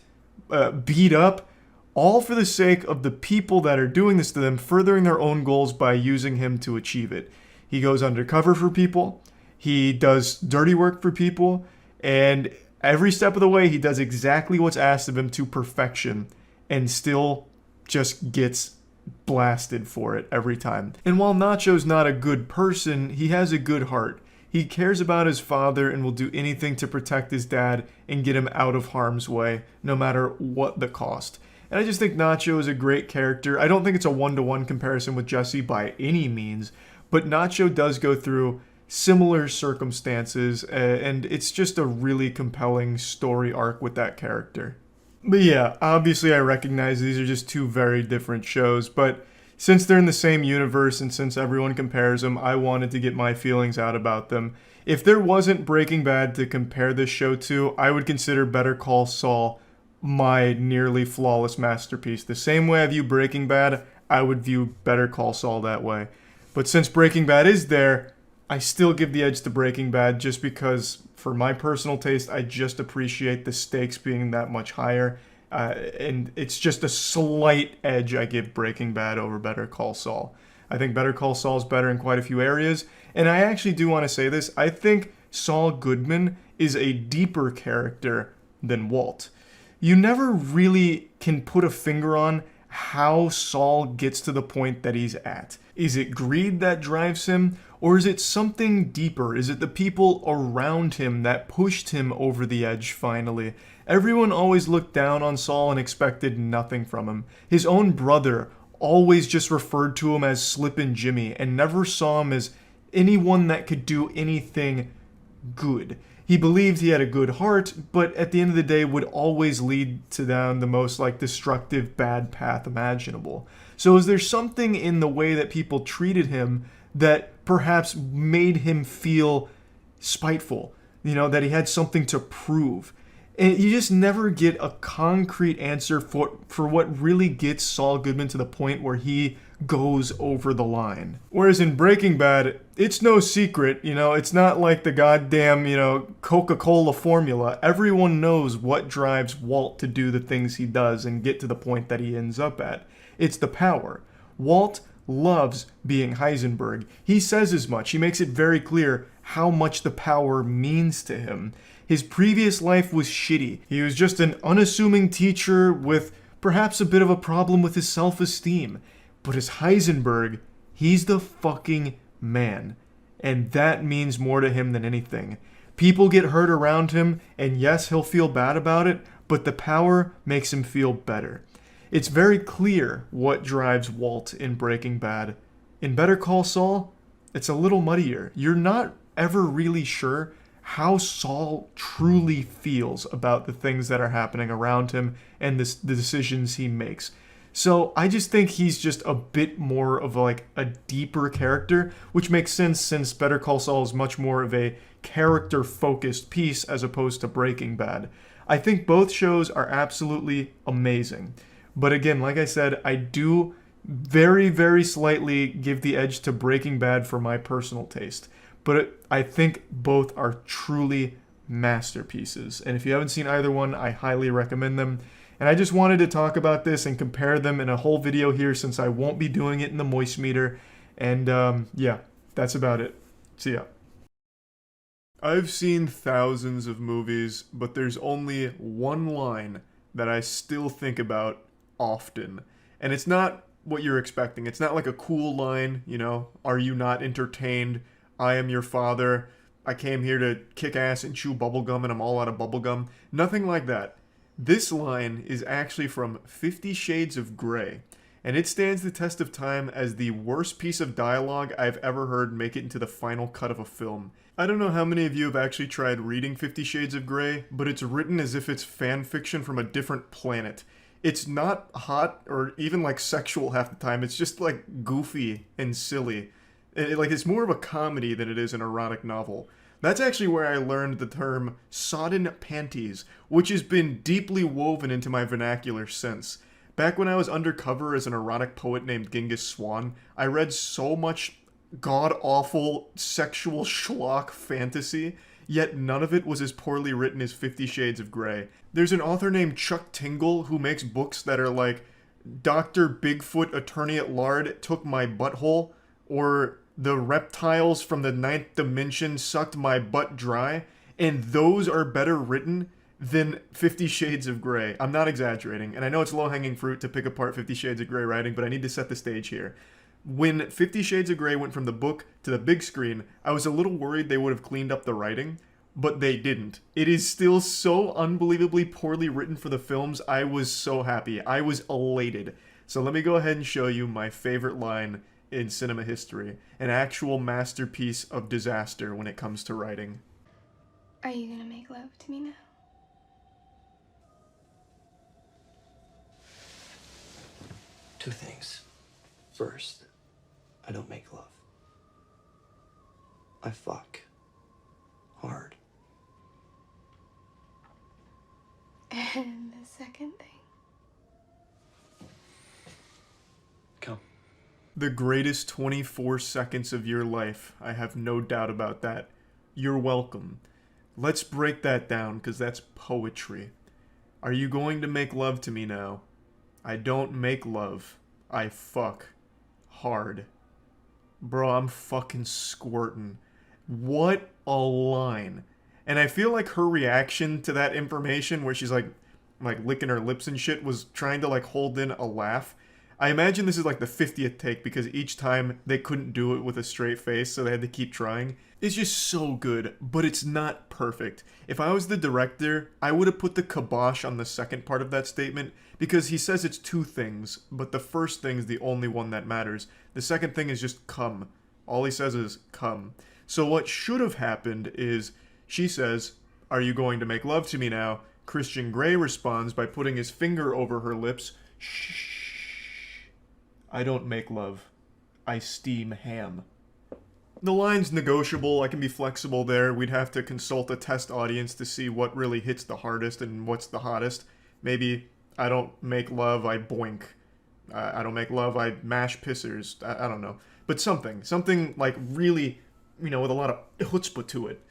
beat up, all for the sake of the people that are doing this to them, furthering their own goals by using him to achieve it. He goes undercover for people, he does dirty work for people, and every step of the way he does exactly what's asked of him to perfection, and still just gets blasted for it every time. And while Nacho's not a good person, he has a good heart. He cares about his father and will do anything to protect his dad and get him out of harm's way, no matter what the cost. And I just think Nacho is a great character. I don't think it's a one-to-one comparison with Jesse by any means, but Nacho does go through similar circumstances, and it's just a really compelling story arc with that character. But yeah, obviously I recognize these are just two very different shows, but since they're in the same universe and since everyone compares them, I wanted to get my feelings out about them. If there wasn't Breaking Bad to compare this show to, I would consider Better Call Saul my nearly flawless masterpiece. The same way I view Breaking Bad, I would view Better Call Saul that way. But since Breaking Bad is there, I still give the edge to Breaking Bad just because, for my personal taste, I just appreciate the stakes being that much higher. And it's just a slight edge I give Breaking Bad over Better Call Saul. I think Better Call Saul is better in quite a few areas. And I actually do want to say this. I think Saul Goodman is a deeper character than Walt. You never really can put a finger on how Saul gets to the point that he's at. Is it greed that drives him? Or is it something deeper? Is it the people around him that pushed him over the edge finally? Everyone always looked down on Saul and expected nothing from him. His own brother always just referred to him as Slippin' Jimmy and never saw him as anyone that could do anything good. He believed he had a good heart, but at the end of the day would always lead to down the most destructive bad path imaginable. So is there something in the way that people treated him that perhaps made him feel spiteful? That he had something to prove. And you just never get a concrete answer for what really gets Saul Goodman to the point where he goes over the line. Whereas in Breaking Bad, it's no secret, it's not like the goddamn, Coca-Cola formula. Everyone knows what drives Walt to do the things he does and get to the point that he ends up at. It's the power. Walt loves being Heisenberg. He says as much. He makes it very clear how much the power means to him. His previous life was shitty. He was just an unassuming teacher with perhaps a bit of a problem with his self-esteem. But as Heisenberg, he's the fucking man. And that means more to him than anything. People get hurt around him, and yes, he'll feel bad about it, but the power makes him feel better. It's very clear what drives Walt in Breaking Bad. In Better Call Saul, it's a little muddier. You're not ever really sure how Saul truly feels about the things that are happening around him and the decisions he makes. So I just think he's just a bit more of a deeper character, which makes sense since Better Call Saul is much more of a character-focused piece as opposed to Breaking Bad. I think both shows are absolutely amazing. But again, like I said, I do very, very slightly give the edge to Breaking Bad for my personal taste. But I think both are truly masterpieces. And if you haven't seen either one, I highly recommend them. And I just wanted to talk about this and compare them in a whole video here since I won't be doing it in the moist meter. And yeah, that's about it. See ya. I've seen thousands of movies, but there's only one line that I still think about often. And it's not what you're expecting. It's not like a cool line, are you not entertained? I am your father. I came here to kick ass and chew bubblegum and I'm all out of bubblegum. Nothing like that. This line is actually from 50 Shades of Grey, and it stands the test of time as the worst piece of dialogue I've ever heard make it into the final cut of a film. I don't know how many of you have actually tried reading 50 Shades of Grey, but it's written as if it's fan fiction from a different planet. It's not hot or even sexual half the time. It's just goofy and silly. It's more of a comedy than it is an erotic novel. That's actually where I learned the term sodden panties, which has been deeply woven into my vernacular since. Back when I was undercover as an erotic poet named Genghis Swan, I read so much god-awful sexual schlock fantasy, yet none of it was as poorly written as 50 Shades of Grey. There's an author named Chuck Tingle who makes books that are like Dr. Bigfoot Attorney at Lard took my butthole, or the reptiles from the 9th dimension sucked my butt dry, and those are better written than 50 Shades of Grey. I'm not exaggerating, and I know it's low-hanging fruit to pick apart 50 Shades of Grey writing, but I need to set the stage here. When 50 Shades of Grey went from the book to the big screen, I was a little worried they would have cleaned up the writing, but they didn't. It is still so unbelievably poorly written for the films. I was so happy. I was elated. So let me go ahead and show you my favorite line in cinema history. An actual masterpiece of disaster when it comes to writing. Are you gonna make love to me now? Two things. First, I don't make love. I fuck. Hard. And the second thing? Come. The greatest 24 seconds of your life. I have no doubt about that. You're welcome. Let's break that down, because that's poetry. Are you going to make love to me now? I don't make love. I fuck. Hard. Bro, I'm fucking squirting. What a line. And I feel like her reaction to that information, where she's like licking her lips and shit, was trying to like hold in a laugh. I imagine this is like the 50th take, because each time they couldn't do it with a straight face, so they had to keep trying. It's just so good, but it's not perfect. If I was the director, I would have put the kibosh on the second part of that statement, because he says it's two things, but the first thing is the only one that matters. The second thing is just come. All he says is come. So what should have happened is, she says, "Are you going to make love to me now?" Christian Grey responds by putting his finger over her lips. Shh. I don't make love. I steam ham. The line's negotiable. I can be flexible there. We'd have to consult a test audience to see what really hits the hardest and what's the hottest. Maybe I don't make love, I boink. I don't make love, I mash pissers. I don't know. But something like really, with a lot of chutzpah to it.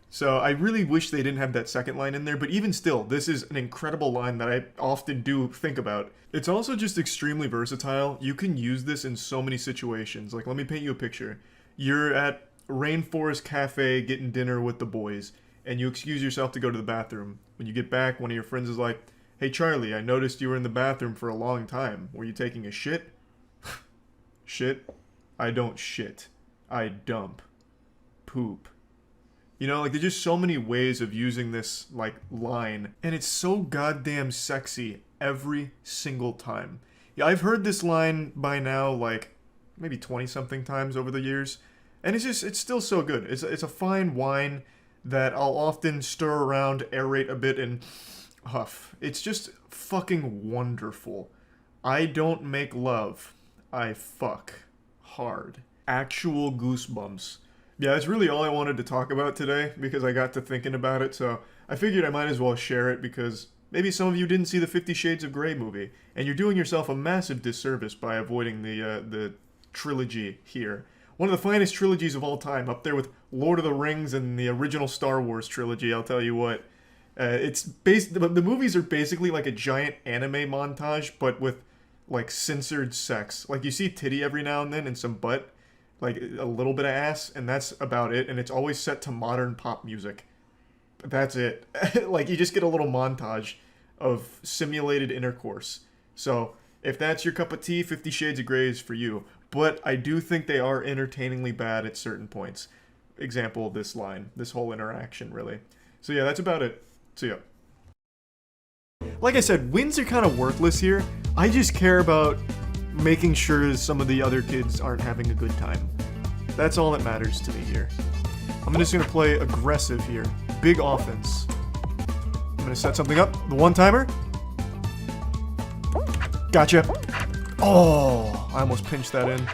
So I really wish they didn't have that second line in there, but even still, this is an incredible line that I often do think about. It's also just extremely versatile. You can use this in so many situations. Like, let me paint you a picture. You're at Rainforest Cafe getting dinner with the boys, and you excuse yourself to go to the bathroom. When you get back, one of your friends is like, "Hey Charlie, I noticed you were in the bathroom for a long time. Were you taking a shit?" Shit? I don't shit. I dump. Poop. There's just so many ways of using this, line. And it's so goddamn sexy every single time. Yeah, I've heard this line by now, maybe 20-something times over the years. And it's still so good. It's a fine wine that I'll often stir around, aerate a bit, and huff. It's just fucking wonderful. I don't make love. I fuck. Hard. Actual goosebumps. Yeah, that's really all I wanted to talk about today, because I got to thinking about it, so I figured I might as well share it, because maybe some of you didn't see the 50 Shades of Grey movie, and you're doing yourself a massive disservice by avoiding the trilogy here. One of the finest trilogies of all time, up there with Lord of the Rings and the original Star Wars trilogy, I'll tell you what. The movies are basically like a giant anime montage, but with, censored sex. You see titty every now and then and some butt, a little bit of ass, and that's about it, and it's always set to modern pop music. That's it. You just get a little montage of simulated intercourse. So, if that's your cup of tea, 50 Shades of Grey is for you. But I do think they are entertainingly bad at certain points. Example of this line, this whole interaction, really. So yeah, that's about it. See ya. Like I said, wins are kind of worthless here. I just care about making sure some of the other kids aren't having a good time. That's all that matters to me here. I'm just going to play aggressive here. Big offense. I'm going to set something up. The one-timer. Gotcha. Oh, I almost pinched that in.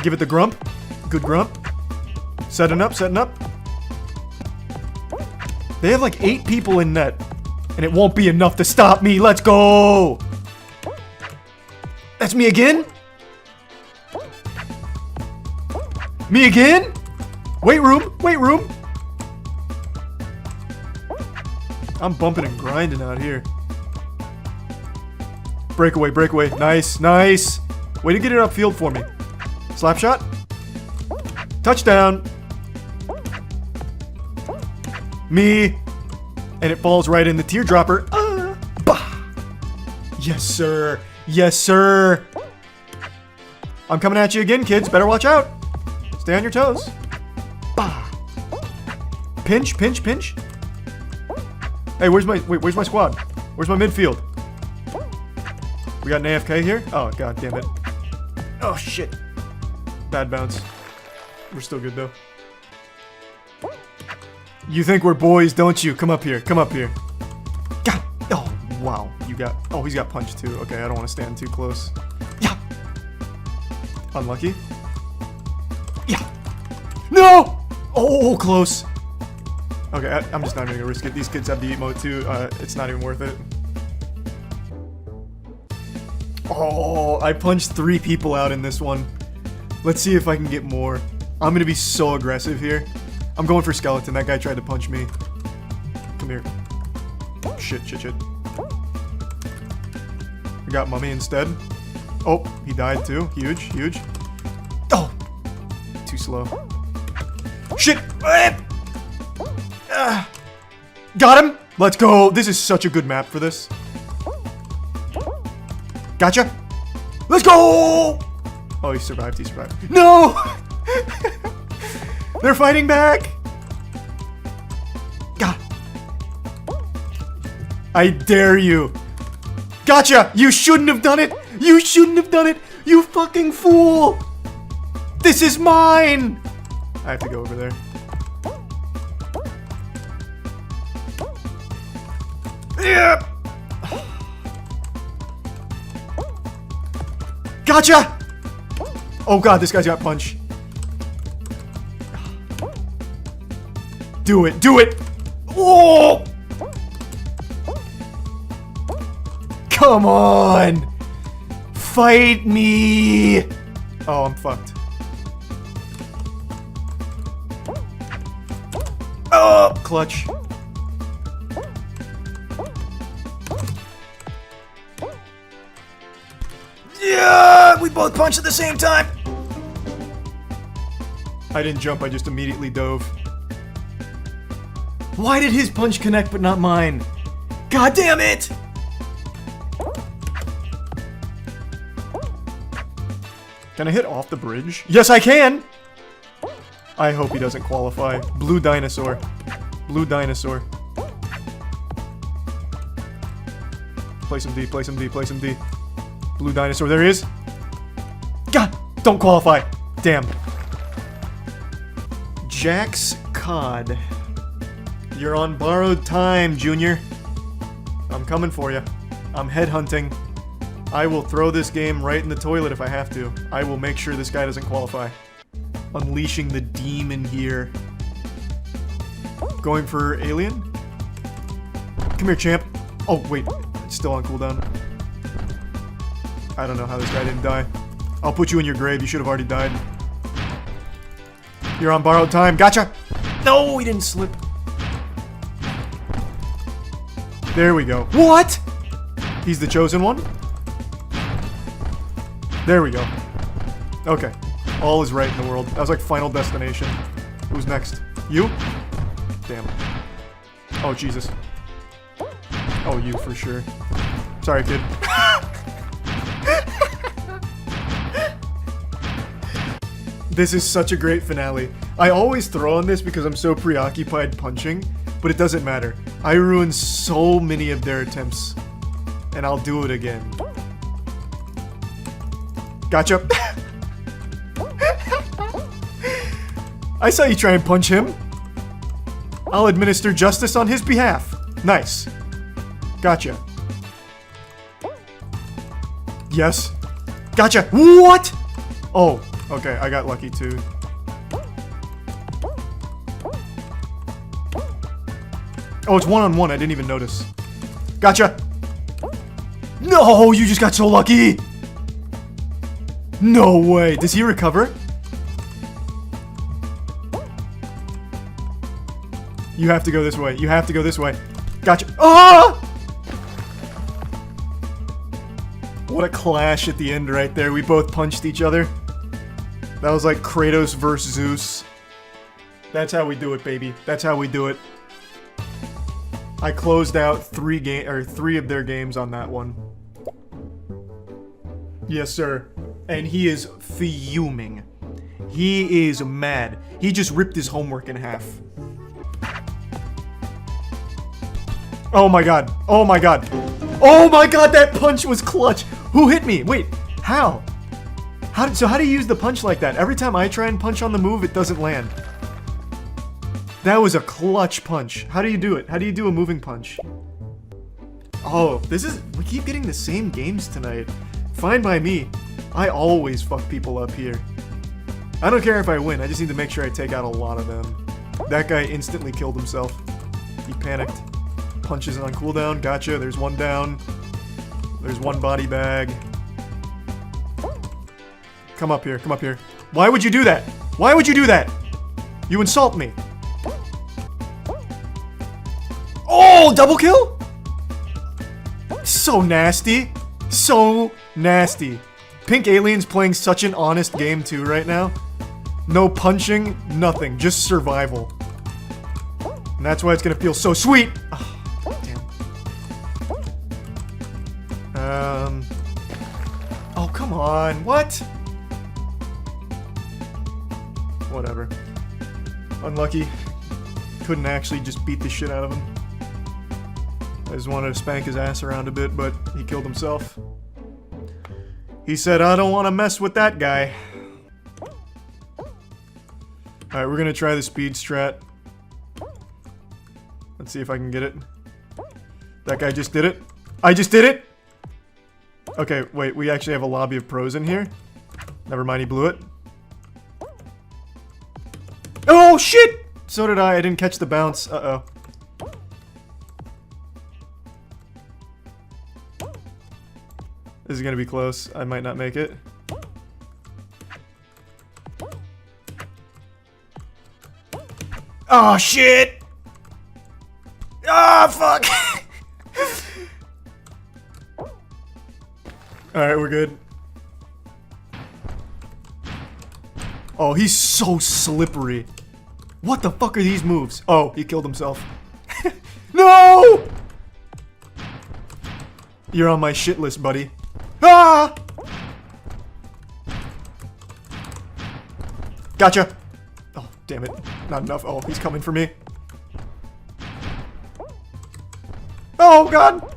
Give it the grump. Good grump. Setting up. They have 8 people in net. And it won't be enough to stop me. Let's go! That's me again? Me again? Weight room, weight room. I'm bumping and grinding out here. Breakaway, breakaway. Nice, nice. Way to get it upfield for me. Slap shot. Touchdown. Me. And it falls right in the teardropper. Bah. Yes, sir. Yes, sir. I'm coming at you again, kids. Better watch out. Stay on your toes. Bah. Pinch, pinch, pinch. Hey, where's my squad? Where's my midfield? We got an AFK here? Oh, god damn it. Oh, shit. Bad bounce. We're still good, though. You think we're boys, don't you? Come up here. Come up here. God. Oh, wow. You got... Oh, he's got punch, too. Okay, I don't want to stand too close. Yeah. Unlucky. Yeah. No! Oh, close. Okay, I'm just not even gonna risk it. These kids have the emote, too. It's not even worth it. Oh, I punched 3 people out in this one. Let's see if I can get more. I'm gonna be so aggressive here. I'm going for skeleton. That guy tried to punch me. Come here. Shit, shit, shit. We got mummy instead. Oh, he died too. Huge, huge. Oh! Too slow. Shit! Got him! Let's go! This is such a good map for this. Gotcha! Let's go! Oh, he survived, he survived. No! They're fighting back! God. I dare you. Gotcha! You shouldn't have done it! You shouldn't have done it! You fucking fool! This is mine! I have to go over there. Yeah! Gotcha! Oh god, this guy's got punch. Do it, do it! Oh! Come on! Fight me! Oh, I'm fucked. Oh, clutch. Yeah! We both punched at the same time! I didn't jump, I just immediately dove. Why did his punch connect but not mine? God damn it! Can I hit off the bridge? Yes, I can! I hope he doesn't qualify. Blue dinosaur. Blue dinosaur. Play some D, play some D, play some D. Blue dinosaur, there he is. God! Don't qualify! Damn. Jack's Cod. You're on borrowed time, Junior. I'm coming for you. I'm headhunting. I will throw this game right in the toilet if I have to. I will make sure this guy doesn't qualify. Unleashing the demon here. Going for alien? Come here, champ. Oh, wait. It's still on cooldown. I don't know how this guy didn't die. I'll put you in your grave. You should have already died. You're on borrowed time. Gotcha! No, he didn't slip. There we go. What? He's the chosen one? There we go. Okay. All is right in the world. That was like Final Destination. Who's next? You? Damn. Oh, Jesus. Oh, you for sure. Sorry, kid. This is such a great finale. I always throw on this because I'm so preoccupied punching, but it doesn't matter. I ruined so many of their attempts, and I'll do it again. Gotcha. I saw you try and punch him. I'll administer justice on his behalf. Nice. Gotcha. Yes. Gotcha. What? Oh, okay. I got lucky too. Oh, it's one-on-one. I didn't even notice. Gotcha. No, you just got so lucky. No way. Does he recover? You have to go this way. You have to go this way. Gotcha. Ah! What a clash at the end right there. We both punched each other. That was like Kratos versus Zeus. That's how we do it, baby. That's how we do it. I closed out 3 of their games on that one. Yes, sir. And he is fuming. He is mad. He just ripped his homework in half. Oh my god. Oh my god. Oh my god, that punch was clutch. Who hit me? Wait, how? How do you use the punch like that? Every time I try and punch on the move, it doesn't land. That was a clutch punch. How do you do it? How do you do a moving punch? Oh, we keep getting the same games tonight. Fine by me. I always fuck people up here. I don't care if I win, I just need to make sure I take out a lot of them. That guy instantly killed himself. He panicked. Punches on cooldown, gotcha, there's one down. There's one body bag. Come up here, come up here. Why would you do that? Why would you do that? You insult me. Oh, double kill? So nasty. So nasty. Pink Alien's playing such an honest game too right now. No punching, nothing, just survival. And that's why it's gonna feel so sweet. Oh, damn. Oh, come on. What? Whatever. Unlucky. Couldn't actually just beat the shit out of him. I just wanted to spank his ass around a bit, but he killed himself. He said, I don't want to mess with that guy. Alright, we're gonna try the speed strat. Let's see if I can get it. That guy just did it. I just did it! Okay, wait, we actually have a lobby of pros in here. Never mind, he blew it. Oh, shit! So did I didn't catch the bounce. Uh-oh. This is gonna be close. I might not make it. Oh, shit! Ah, fuck! Alright, we're good. Oh, he's so slippery. What the fuck are these moves? Oh, he killed himself. No! You're on my shit list, buddy. Ah! Gotcha! Oh, damn it. Not enough. Oh, he's coming for me. Oh, God!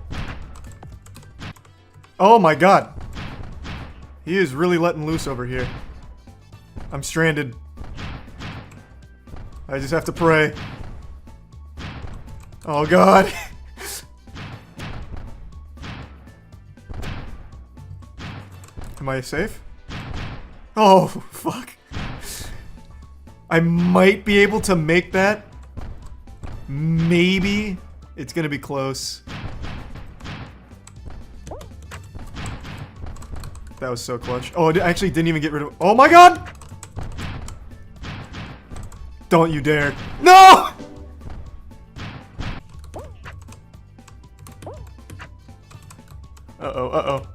Oh, my God. He is really letting loose over here. I'm stranded. I just have to pray. Oh, God. Am I safe? Oh, fuck. I might be able to make that. Maybe. It's gonna be close. That was so clutch. Oh, I actually didn't even get rid of... Oh my god! Don't you dare. No! Uh-oh, uh-oh.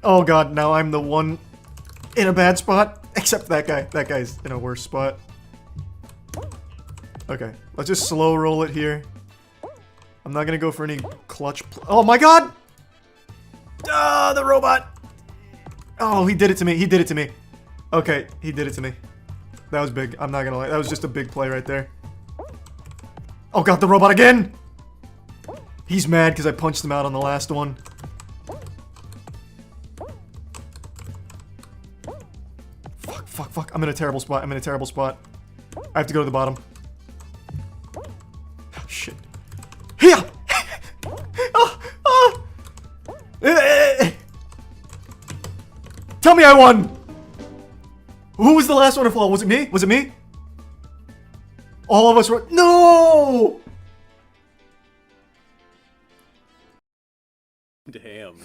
Oh god, now I'm the one in a bad spot. Except that guy. That guy's in a worse spot. Okay, let's just slow roll it here. I'm not gonna go for any clutch oh my god! Ah, the robot! Oh, he did it to me. He did it to me. Okay, he did it to me. That was big. I'm not gonna lie. That was just a big play right there. Oh god, the robot again! He's mad because I punched him out on the last one. Fuck, fuck, fuck. I'm in a terrible spot. I'm in a terrible spot. I have to go to the bottom. Oh, shit. Here! Oh, oh. Tell me I won! Who was the last one to fall? Was it me? Was it me? All of us were- No! Damn.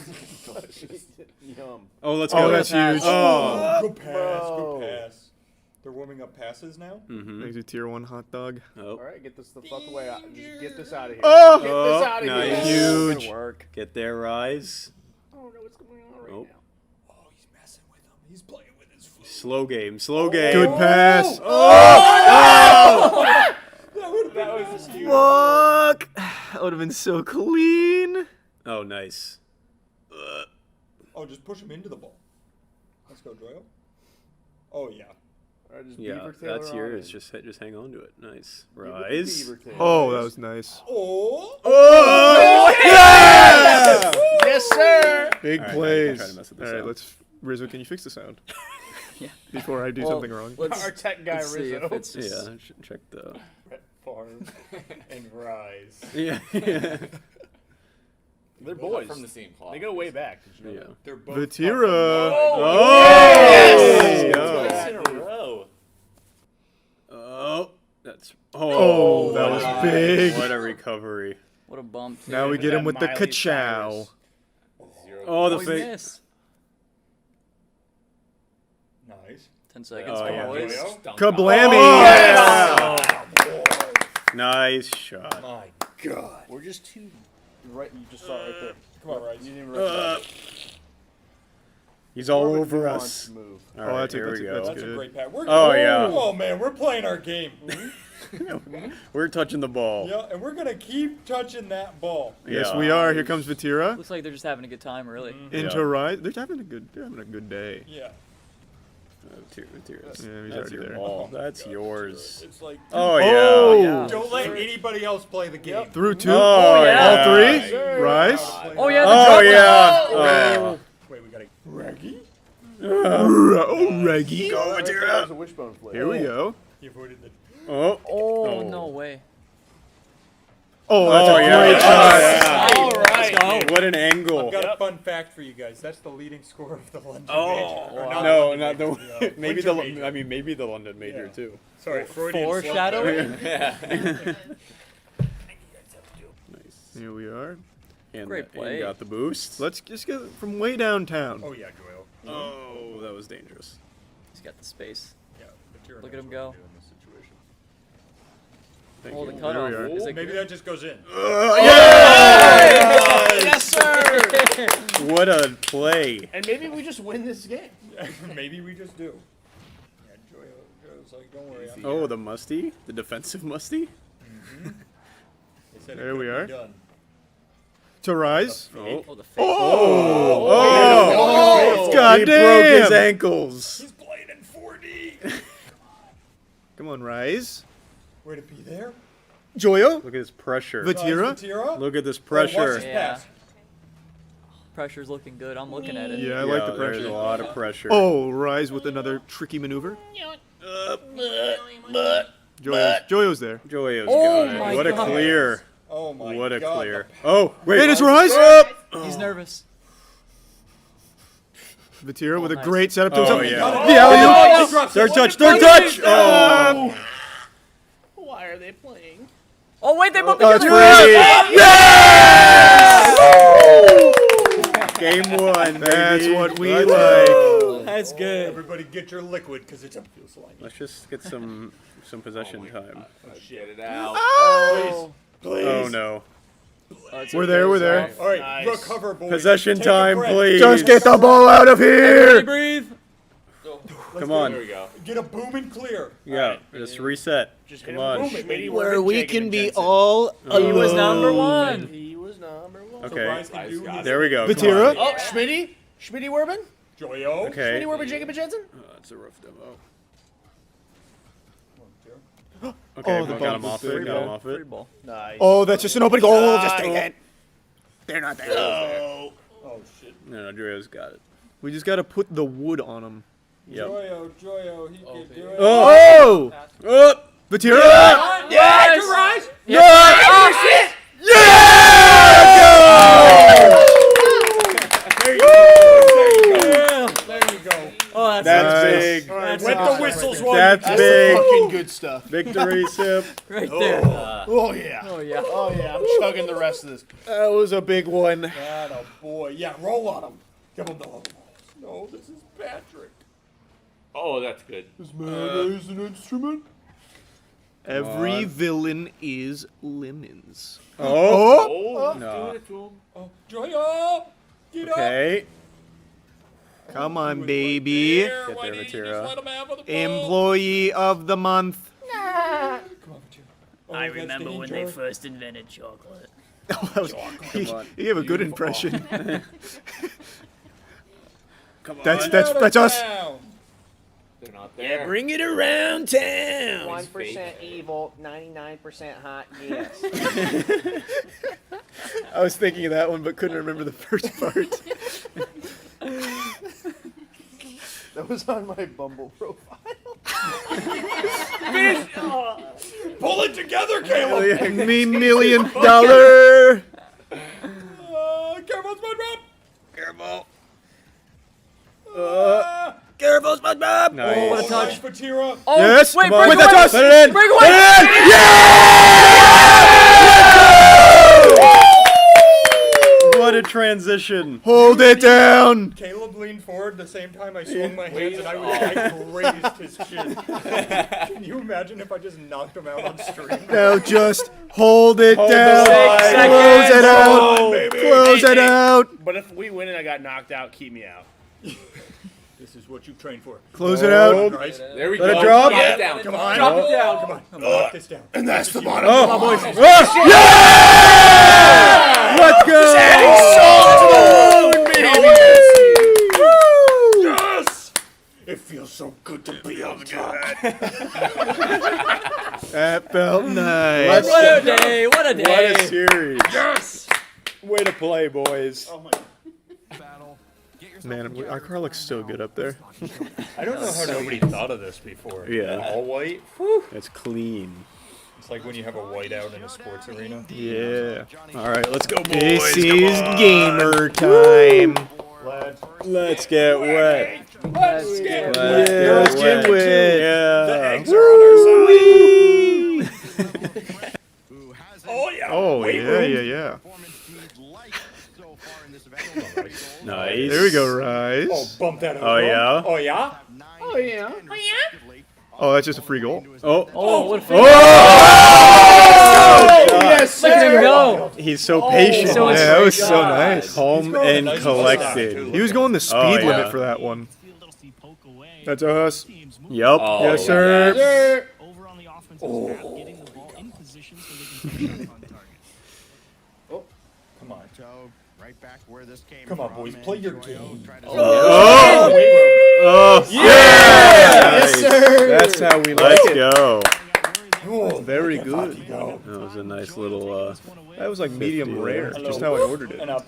Yum. Oh, let's Oh, go. that's huge. Oh. Good pass. Good pass. They're warming up passes now. Mm-hmm. Makes a tier 1 hot dog. Oh. All right, get this the fuck away. Just get this out of here. Oh! Get this out of nice. here. Huge. It's gonna work. Get there, Rise. I don't know what's going on right Nope. now. Oh, he's messing with him. He's playing with his foot. Slow game. Slow game. Good pass. That was just huge. Fuck! That would have been so clean. Oh, nice. Oh, just push him into the ball. Let's go, Joyo. Oh yeah. All right, just Yeah, Beaver Taylor that's on yours. it. Just hang on to it. Nice. Beaver Rise. Taylor. Oh, that was nice. Oh. Oh! Yeah! Yes, sir. Big All right, plays. try to mess with this All right, out. let's. Rizzo, can you fix the sound? Yeah. Before I do Well, something wrong. Our tech guy let's see Rizzo. if it's just... Yeah, check the. Brett Farm and Rise. Yeah. Yeah. They're boys. From the same cloth. They go way back. Did you know Yeah. that? They're both. Vatira. Oh! Yes! Let's Twice go. in a row. Oh, that's. Oh, that was wow. big. What a recovery. What a bump. Too. Now we get him with the Miley ka-chow. Cyrus. Oh, the he fake. missed. Nice. 10 seconds, Oh, yeah. boys. Kablammy! Oh, Nice shot. My God. We're just too. Right, you just saw it right there. Come on, Rise. You didn't even recognize it. He's all Whoever over wants us. to move. All Oh, right, that's a- here that's we a- go. that's That's good. a great pass. We're, Oh, yeah. Oh man, we're playing our game. We're touching the ball. Yeah, and we're gonna keep touching that ball. Yes, Yeah. we are. Here comes Vatira. Looks like they're just having a good time, really. Into Yeah. Rise. They're having a good day. Yeah. Tears. Yeah, he's That's already your there. ball. Oh, That's God. yours. It's like. Oh, yeah. Oh! Yeah. Don't let anybody else play the game. Through 2. Oh, yeah. All 3. Sure. Rise. Oh, yeah, the Oh, drop yeah. down. Oh. Wait, we gotta. Reggie? Oh, Reggie. Go, That Vatira. was a wishbone flip. Here we go. You avoided the. Oh. Oh, Oh. no way. Oh, that's Oh, a yeah. great shot. Yeah. All right. What an angle. I've got a fun fact for you guys. That's the leading score of the London Oh, Major. Or no, London not the. Major, Maybe Winter the. Major. I mean, maybe the London Major Yeah. too. Sorry, Freudian slip. Foreshadowing? Nice. Here we are. And, Great play. And got the boost. Let's just get from way downtown. Oh yeah, Joel. Oh, that was dangerous. He's got the space. Yeah, Vatira Look at knows him what go. to do in this situation. Thank Oh, the you. cutoff. There we are. Is it Maybe good? that just goes in. Yes, sir. What a play. And maybe we just win this game. Maybe we just do. Yeah, Joel's like, don't worry. I'm Oh, the musty, the defensive musty. They said it There we couldn't be are. done. To Rise. Oh, Oh, the fake. oh, God he broke his damn. ankles. He's playing in 4D. Come on, Rise. Way to be there. Joyo. Look at this pressure. Vatira. Vatira. Look at this Oh, watch pressure. this Yeah. pass. Pressure's looking good. I'm looking at it. Yeah, I like the There's a pressure. lot of pressure. Oh, Rise with another tricky maneuver. Joyo's there. Joyo's Oh got it. my What a God. clear. Oh my What a God. clear. Oh, wait. Hey, it's Rise. He's nervous. Vatira with a nice. great setup to Oh, himself. yeah. The alley-oop. He drops Third it. touch, third touch. Oh, Why are they playing? Oh, wait, they both Oh, it's pretty. Game one. That's baby. what we Let's like. go. That's good. Everybody get your liquid because it's a feel slimy. Let's just get some possession time. Get it out. Oh. Oh no. We're there. We're there. All right, Nice. recover, boys. Possession Take a time, breath. please. Just get the ball out of here. Breathe. Come There on. we go. Get a boom and clear. Yeah, just reset. Just Come hit him on. boom, Schmitty, Where Werbin, we Jacob, can and be Jensen. all He was number one. He was number one. Okay. Rise can do his- There we go. Come Vatira. on. Oh, Schmitty, Werbin, Joyo. Okay. Schmitty, Werbin, Jacob, and Jensen. Oh, that's a rough demo. Vatira. Okay, Oh, we the got bump him was off there, it. Got him yeah. off Free it. ball. Nice. Oh, that's just an open goal. Just take it. They're not there. Oh shit. No, Joyo's got it. We just gotta put the wood on him. Yep. Joyo, he can do it. Oh! Oh! Vatira. Yes. Rise. Yes. There you go. There you go. Oh, That's Nice. big. All right, That's Wet the awesome. whistles while That's That's big. the fucking good stuff. Victory sip. Right there. Oh yeah. Oh yeah. Oh yeah. I'm chugging the rest of this. That was a big one. That a boy. Yeah, roll on him. Give him the whole. No, this is Patrick. Oh, that's good. Is mayonnaise an instrument? Every villain is Lemons. Oh. Do it to him. Oh, Joya! Get up! Okay. Come on, baby. Get there, Vatira. Employee of the month. Come on, Vatira. Oh, I that's remember the when intro. they first invented chocolate. Oh, that was, he gave a good impression. Come on. That's us. Down. They're not there. Bring it around town. 1% evil, 99% hot. Yes. I was thinking of that one, but couldn't remember the first part. That was on my Bumble profile. Pull it together, Caleb! $1 million. Careful, SpongeBob! Careful. Careful, SpongeBob. Nice. Oh, what a touch. Vatira. Oh, Yes, wait, come on. break Wait, that's away. us. Put it in. Break away. Put it in. Yeah! What a transition. Hold it down. Caleb leaned forward the same time I swung my hands and I grazed his chin. Can you imagine if I just knocked him out on stream? Now just hold it Hold down. the line. Close it Come out. on, baby. Close it out. But if we win and I got knocked out, keep me out. This is what you trained for. Close it out. Right? There we Let go. it drop. Drop it down. Come on. Drop it down. Come on. I'm gonna lock this down. And that's the bottom. Oh. Come on, boys. Yeah! Let's go. Yes! It feels so good to be on top. That felt nice. What a day! What a What day! a series. Yes! Way to play, boys. Oh my. Man, our car looks so good up there. I don't know how nobody thought of this before. Yeah. All white. It's clean. It's like when you have a whiteout in a sports arena. Yeah. All right, let's go, boys. This Come is on. gamer time. Let's get wet. Let's get Yeah, let's get wet. The Yeah. eggs are on our side. Oh yeah. Oh, Weight yeah, room. yeah. Nice. There we go, Rise. Oh, bump that over. Oh, yeah? Oh yeah. Oh yeah. Oh, that's just a free goal. Oh. Oh, what a Oh! finish! Yes, Look at him go! He's so patient. so yeah, that was sweet. so nice. Calm going and nice collected. He was going the speed Oh, yeah. limit for that one. That's us. Yup. Oh, Yes, sir. Over on the offensive half, getting the ball in position so they can finish on target. Come on. Right back where this came Come on, boys. Play your game. Oh! Weight room. Oh! Yeah! Yes, sir. That's how we like Let's it. go. Oh, Very good. go. That was a nice little. That was like medium 50. rare, just how I ordered it. And up.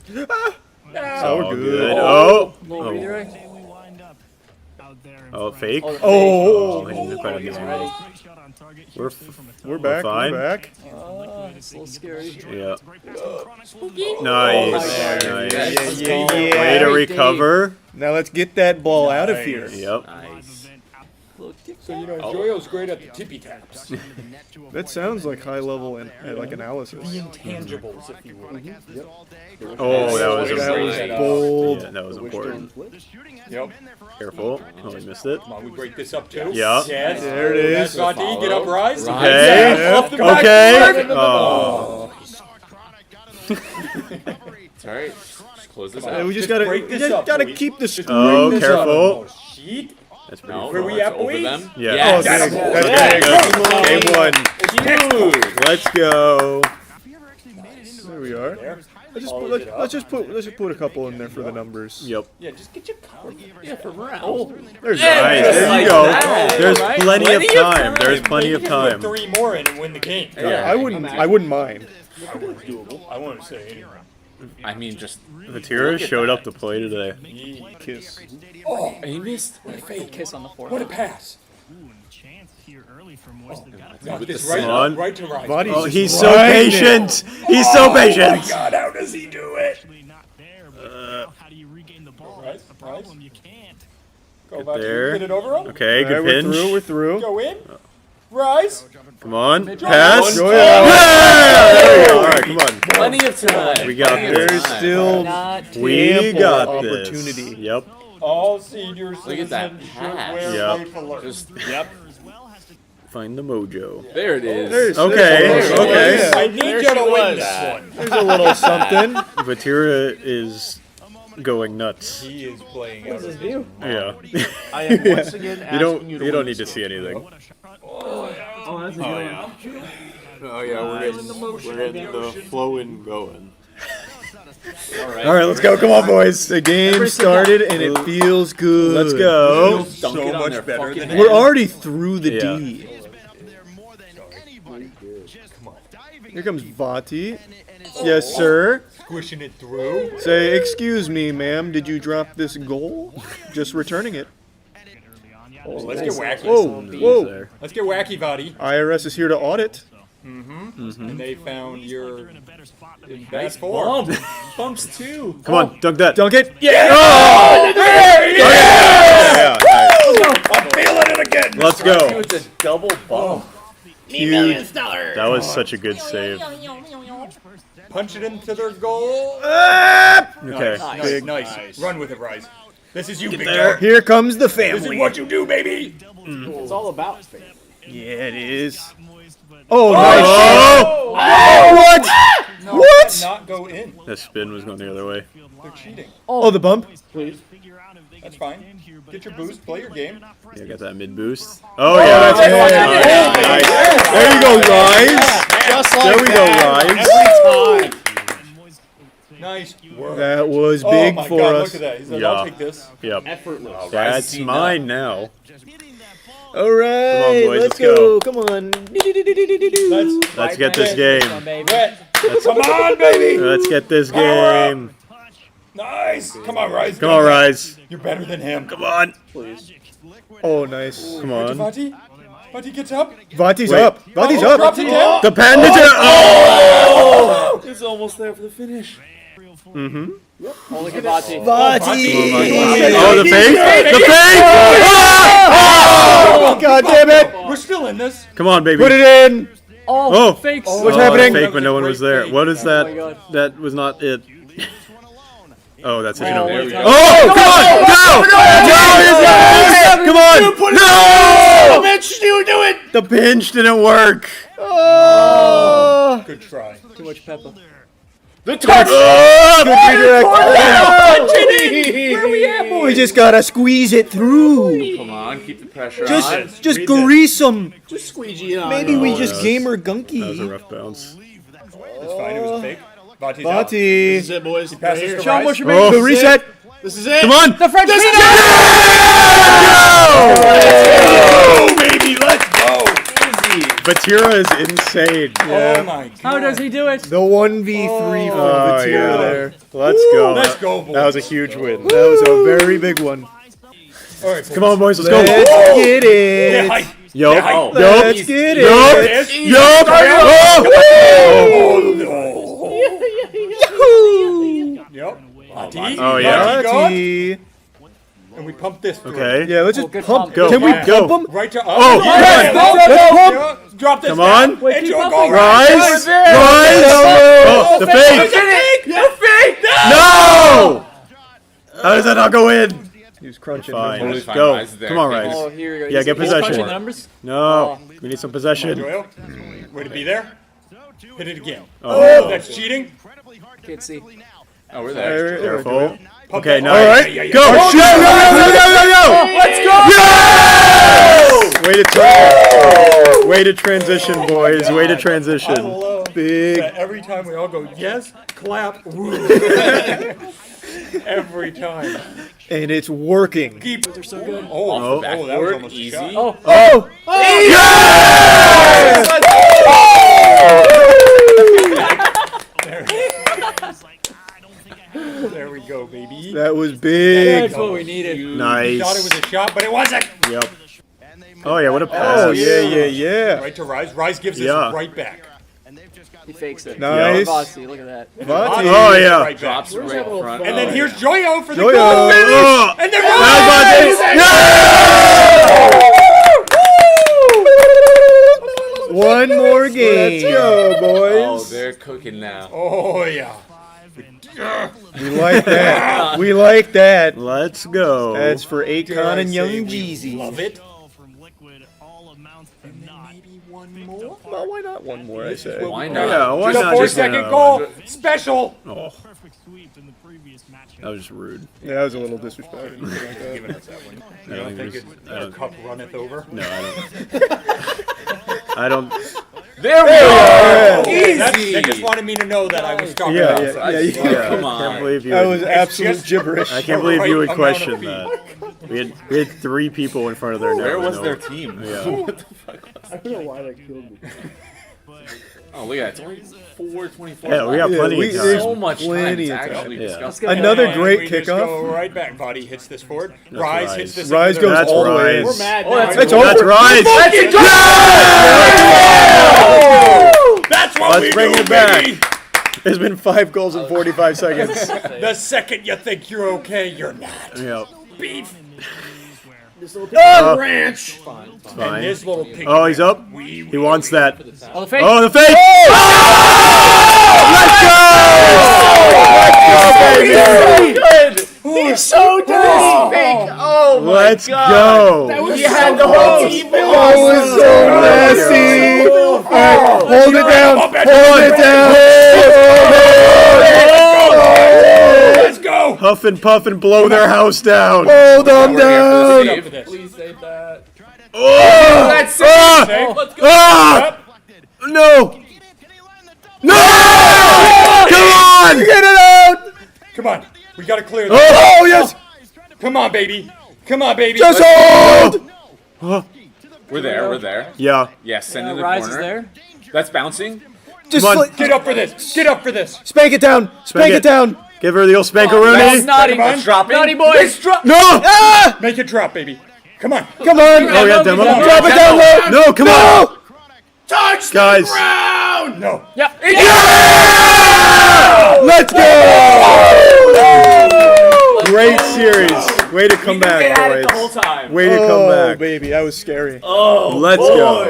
So we're good. Oh. Little breather right? We wind up out there. Oh, fake. Oh! He didn't quite get ready. Great shot on target. We're We're back. fine. We're back. It's a little scary. Yeah. Oh Nice. my God. Nice. Yeah. Way to Great day. recover. Now let's get that ball out of here. Yep. Little tick So you know, Joyo's great at the tippy taps. That sounds like high level and like analysis. The intangibles, if you will. Oh, that was That was important. bold. Yeah, that was important. Yep. Careful. Oh, we missed it. Come on, we break this up too. Yeah. Yes. There it is. That's Santi, get up, rise. Okay. Yeah, off the back. Okay. Oh. It's alright. Just close this Yeah, out. we just Just gotta, break we this just up, gotta boys. keep the Just screen. Oh, break this up. careful. Oh, sheet. That's No, pretty Where we it's at, over boys? them. Yeah. Yes. That's That's good. good. Game one. Huge. Let's go. There we are. There. Let's just put a couple in there for the numbers. Yep. Yeah, just get your card. Yeah, for round. There's Nice. nice. There like you go. that. There's Right? plenty of Plenty of time. There's plenty of Put time. 3 more in and win the game. I wouldn't mind. I wouldn't doable. I wouldn't say anything. I mean, just. Vatira showed up to play today. Kiss. Oh, He missed. what a fake. kiss on the What a forehead. pass. Chance here early for Moist. They've got Knock With this the right, sun. right to rise. Body's Oh, just he's so riding it. patient. He's so Oh my patient. God, how does he do it? not there, but now how do you regain the ball? Right, That's the problem. You can't. Go back. there. Get it over him. Okay, good Alright, pinch. we're through. Go in. Rise. Come on. Pass. Go Yeah! ahead. There we go. Alright, come on. Plenty of time. We got There's this. still Not We ample got opportunity. this. Yep. All senior Look at that citizens should pass. wear Yep. life alert. Just Yep. Find the mojo. there it is. Okay. There it Okay. is. I need you to win this one. There's a little something. Vatira is going nuts. He is playing What out does of this do? Yeah. I am once again You asking don't. you to You don't win need to this see anything. Oh, that's a good one. Oh yeah, we're getting the flowing going. Alright. All right, let's go. Come on, boys. The game started and it feels good. Let's go. so much better than We're already through the Yeah. D. Here comes Vati. Yes, sir. squishing it through. Say, excuse me, ma'am. Did you drop this goal? Just returning it. Let's get wacky. Whoa, whoa. Let's get wacky, Vati. IRS is here to audit. And they found your in Nice bad form. bump. Bumps too. Come on, dunk that. Dunk it. Yeah! Oh! Yeah. I'm feeling it again. Let's go. It's a double bump. Huge. That was such a good save. Punch it into their goal. Okay. Nice, nice. Run with it, Rise. This is you, big There. dog. Here comes the This is family. what you do, baby. It's all about fame. Yeah, it is. Oh, nice. Oh! What? No, What? Not go in. That spin was going the other way. They're cheating. Oh, the bump. That's fine. Get your boost. Play your game. Yeah, got that mid boost. Oh yeah, that's good. nice. There you go, Rise. Just There we go, Rise. Every time. Nice work. That was Oh big my for God! us. Look at that. He said, Yeah. "I'll take this." Yep. Effortless. That's mine now. All right, Come on, boys, let's let's go. Come on. Let's get this game. Brett, come on, baby. Let's get this game. Nice. Come on, Rise. Come on, Rise. You're better than him. Come on. Oh, nice. Come on. Vati, Vati gets up. Vati's Wait. up. Vati's Oh, up. dropped it down. The bandage. Oh! It's almost there for the finish. Mm-hmm. Only get Vati. Oh, the fake. The fake. Oh, God damn it. We're still in this. Come on, baby. Put it in. Oh. Fakes. What's Oh, happening? Fake, but no one was there. What is my that? God. That was not it. Oh, that's it. Oh, there we go. Oh, come on! No! No! Come on! No! You do it. The pinch didn't work. Oh. Good try. Too much pepper. The touch! Where we at, boys? We just gotta squeeze it through. Come on, keep the pressure on. Just grease them. Just squeegee it on. Maybe we Oh, just that gamer That was a gunky. rough bounce. It's fine. It was a fake. Vati's out. This Vati. is it, boys. Passes to Show 'em Rise. what you're Oh. making. The reset. This is it. Come on! The French peanut. Oh, baby, let's go. Vatira is insane. Oh my God. How does he do it? The 1v3 from Oh, Vatira yeah. there. Let's go. Let's go, boys. That was a huge win. That was a very big one. All right, Come on, boys, let's Let's go. get Get it. hype. Yup. Yeah, Yup. Let's get Yup. it. Yup. Yep. Oh, yeah. Vati. And we pump this through. Okay. Yeah, let's just good pump. pump. Go. Can we Go. pump them? Right to Oh, yeah, come on. Let's pump. yeah. Drop this Come down. on. Into a keep goal. Rise. Rise. Oh, the fake. You fake. No! How does that not go in? He was crunching. Fine. Totally Let's fine, go. Rise there. Come on, Oh, Rise. here we go. Yeah, get He's possession. crunching the numbers. No. We need some possession. Joel, way to be there. Hit it again. Oh. That's cheating. Can't see. Oh, we're there. Careful. Pump Okay, that- nice. All right. Yeah, yeah, Go! yeah. Let's go! Yes! Way to transition, boys. Way to I transition. love Big. that every time we all go, yes, clap, woo. Every time. And it's working. Keep. They're so good. Oh, Backward, that was almost easy. a shot. Oh. Oh! There we go, baby. That was big. That's what we needed. Thought it Nice. was a shot, but it wasn't. Yep. Oh, yeah, what a pass. Oh, yeah, yeah, yeah. Right to Rise. Rise gives Yeah. us right back. He fakes it. Nice. Bossy, look at that. Vati. Oh, yeah. Right back. Drops right in front. And then here's Joyo for the Joyo. goal finish. Oh. And then One more game. Let's go, boys. Oh, they're cooking now. Oh yeah. We like that. We like that. Let's go. That's for Akon and Young Jeezy. Love it. Well, why not one more, I say? Why not? Yeah, why The not? 4-second goal special. Oh, that was just rude. Yeah, that was a little disrespectful. Giving us that one. You don't think our cup runneth over? No, I don't. I don't. There we go! They just wanted me to know that I was talking about. Yeah, come on. I can't believe you. That was would, absolute gibberish. I can't believe you would right question amount of that. We had 3 people in front of their net. Where was no- their team? Yeah. What the fuck was I don't know why that killed me. Oh, look at that. It's only 4:24. Yeah, we got plenty of time. So much time Plenty to of time. actually Yeah. discuss. Another And great we just kickoff. Go right back. Body hits this forward. Rise hits this. Rise into the- goes That's all the way Rise. in. We're mad. Oh, that's now. It's over. That's over. right. That's what Let's we bring do, it back. baby. There's been 5 goals in 45 seconds. The second you think you're okay, you're not. Yep. Beef. This little pig ranch. And Fine. this little pig. Oh, he's up. He wants that. Oh, the fake. Oh, the fake. He's so dirty. Fake. Oh my Let's go. He had the whole team. Oh, it's so messy. Hold it down. Hold it down. Let's go. Huff and puff and blow their house down. Hold them down. Please save that. Oh, That's it. Let's go. No. No. Come on. Get it out. Come on. We gotta clear this. Oh, yes. Come on, baby. Come on, baby. Just hold. We're there. We're there. Yeah. Yes, send in the Rise corner. is there. That's bouncing. Just Come on. Get up for this. Get up for this. spank it down. Spank it down. Give her the old That's spankaroonie. naughty. Let's drop it. Naughty boy. No. Make it drop, baby. Come on. Come on. Oh, yeah, demo. Drop it down low. No, come on. Touch Guys. the ground. No. Yep. Let's go. Great series. Way to come back, They had it the whole boys. time. Way to come Oh, back. baby, that was scary. Oh, Let's go.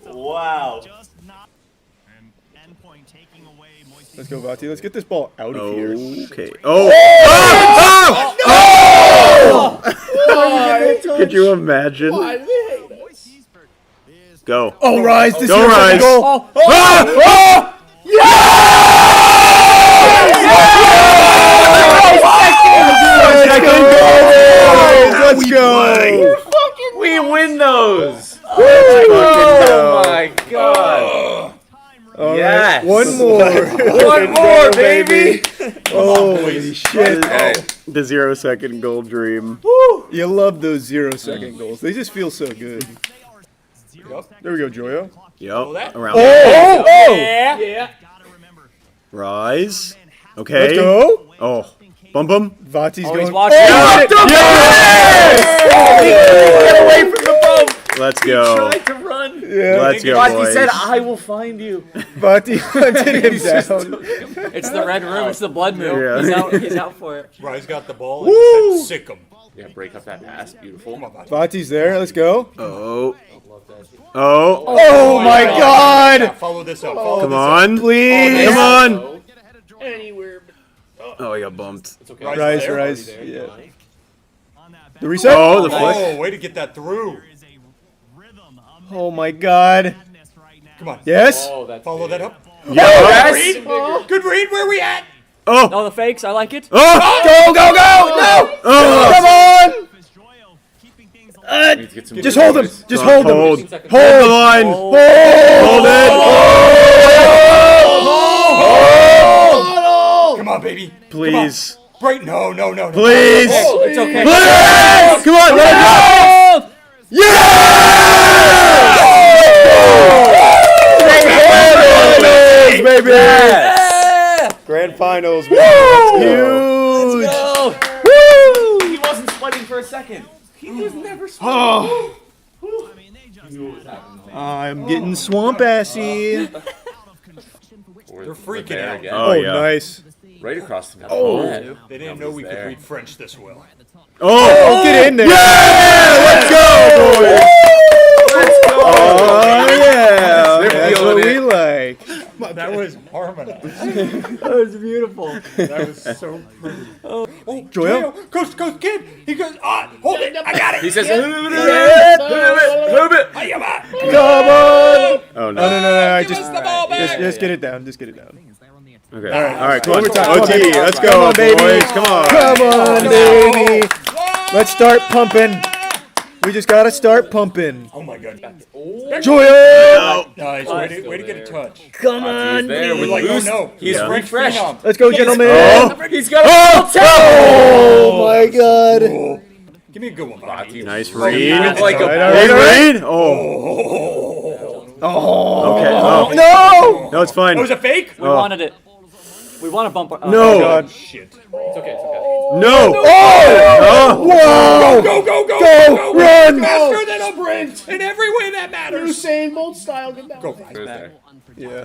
Wow. Let's go, Vati. Let's get this ball out of here. Okay. Oh. Could you imagine? Go. Oh, Rise. This Go, is your Rise. second goal. Let's go. We win those. Fucking Oh my god. All right, Yes. one more. One more, baby. Holy shit. The 0-second goal dream. You love those 0-second goals. They just feel so good. There we go, Joyo. Yep. Around. Oh! Yeah. Rise. Okay. Let's go. Oh. Bum bum. Vati's Oh, he's going. watching. Get away from the bump. Let's go. Tried to run. Yeah. Let's go, Vati boys. said, "I will find you." Vati hunted him down. It's the red room. It's the blood moon. Yeah. He's out for it. Rise got the ball and just said, sick him. Yeah, break up that pass. Beautiful. Vati's there. Let's go. Oh. Oh. Oh my God! Yeah, follow this up. Follow Come this on. Please. Come on. Anywhere. Oh, he got bumped. Up. Rise, there. Rise. Yeah. The reset. Oh, the flick. Oh, way to get that through. Oh my God. Come on. Yes. Oh, that's Follow that up. Yes. Read. Good read. Where we at? Oh. No, the fakes. I like it. Oh. Go, go, go! No! Oh. Come on! We need to get some Just good hold him. players. Just hold him. Hold. Hold. Hold the line. Hold it. Come on, baby. Please. Right. No, no, no. Please. It's okay. Please. Come on. Let it go. Yes! Baby. Grand finals, man. That's huge. He wasn't sweating for a second. He was never sweating. Oh. I'm getting swamp assy. They're freaking out. Again. Oh, nice. Right across the middle. Oh. They didn't know we could read French this well. Oh, get in there. Yeah! Let's go, boys. Let's go. Oh, yeah. They're That's feeling what it. we like. That was harmonized. That was beautiful. That was so pretty. Oh, Joel? Coast to coast kid. He goes, hold it. I got it. He says, Come on. Oh, no. Just get it down. Just get it down. Okay. All right. Come on. OT. Let's go, Come on, baby. boys. Come on. Come on, baby. Let's start pumping. We just gotta start pumping. Oh my god. Joel! Nice. Way to get a touch. Come on, there with Like, boost. no. He's refreshed. Let's go, gentlemen. He's got a Oh my god. Give me a good one, Bobby. Nice read. It's like a Big read. Oh. Okay. Oh. No! No, it's fine. That was a fake? We wanted it. We want to bump our... No. God. Shit. It's okay, it's okay. No. Oh! Whoa! Go, Run! Faster than a sprint! In every way that matters. Usain Bolt style. Get down. Go. Yeah.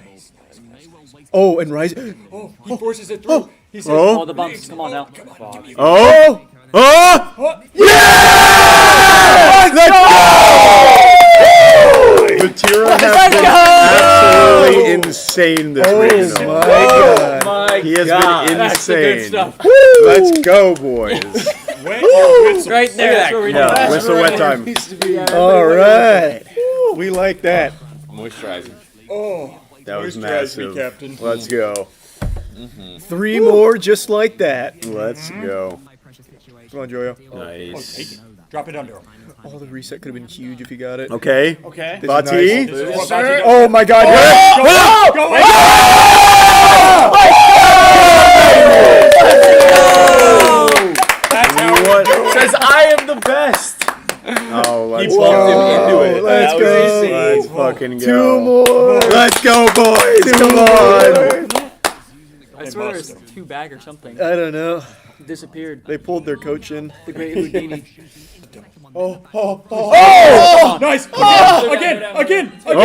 Oh, and Rise. Oh, he forces it through. He says, Oh, the bumps. Come on now. Oh. Oh. Yeah! Let's go! Matira has been absolutely insane this week. Oh my god. He has been That's the good insane. stuff. Let's go, boys. Right there, that's what we do. Yeah, whistle wet time. All right. We like that. Moisturizing. oh. That was Moisturize me, massive. Captain. Let's go. 3 more just like that. Let's go. Come on, Joyo. Take Nice. it. Drop it under him. Oh, the reset could have been huge if you got it. Okay. Okay. This is Bati. nice. This is what Bobby does. Oh my god. Go. What? Says I am the best. Oh, let's He bumped him go. into it. Let's That go. was insane. Let's fucking go. 2 more. Let's go, boys. Come on. I swear there's 2 bag or something. I don't know. Disappeared. They pulled their coach in. The great Houdini. Oh! Nice! Again! Oh,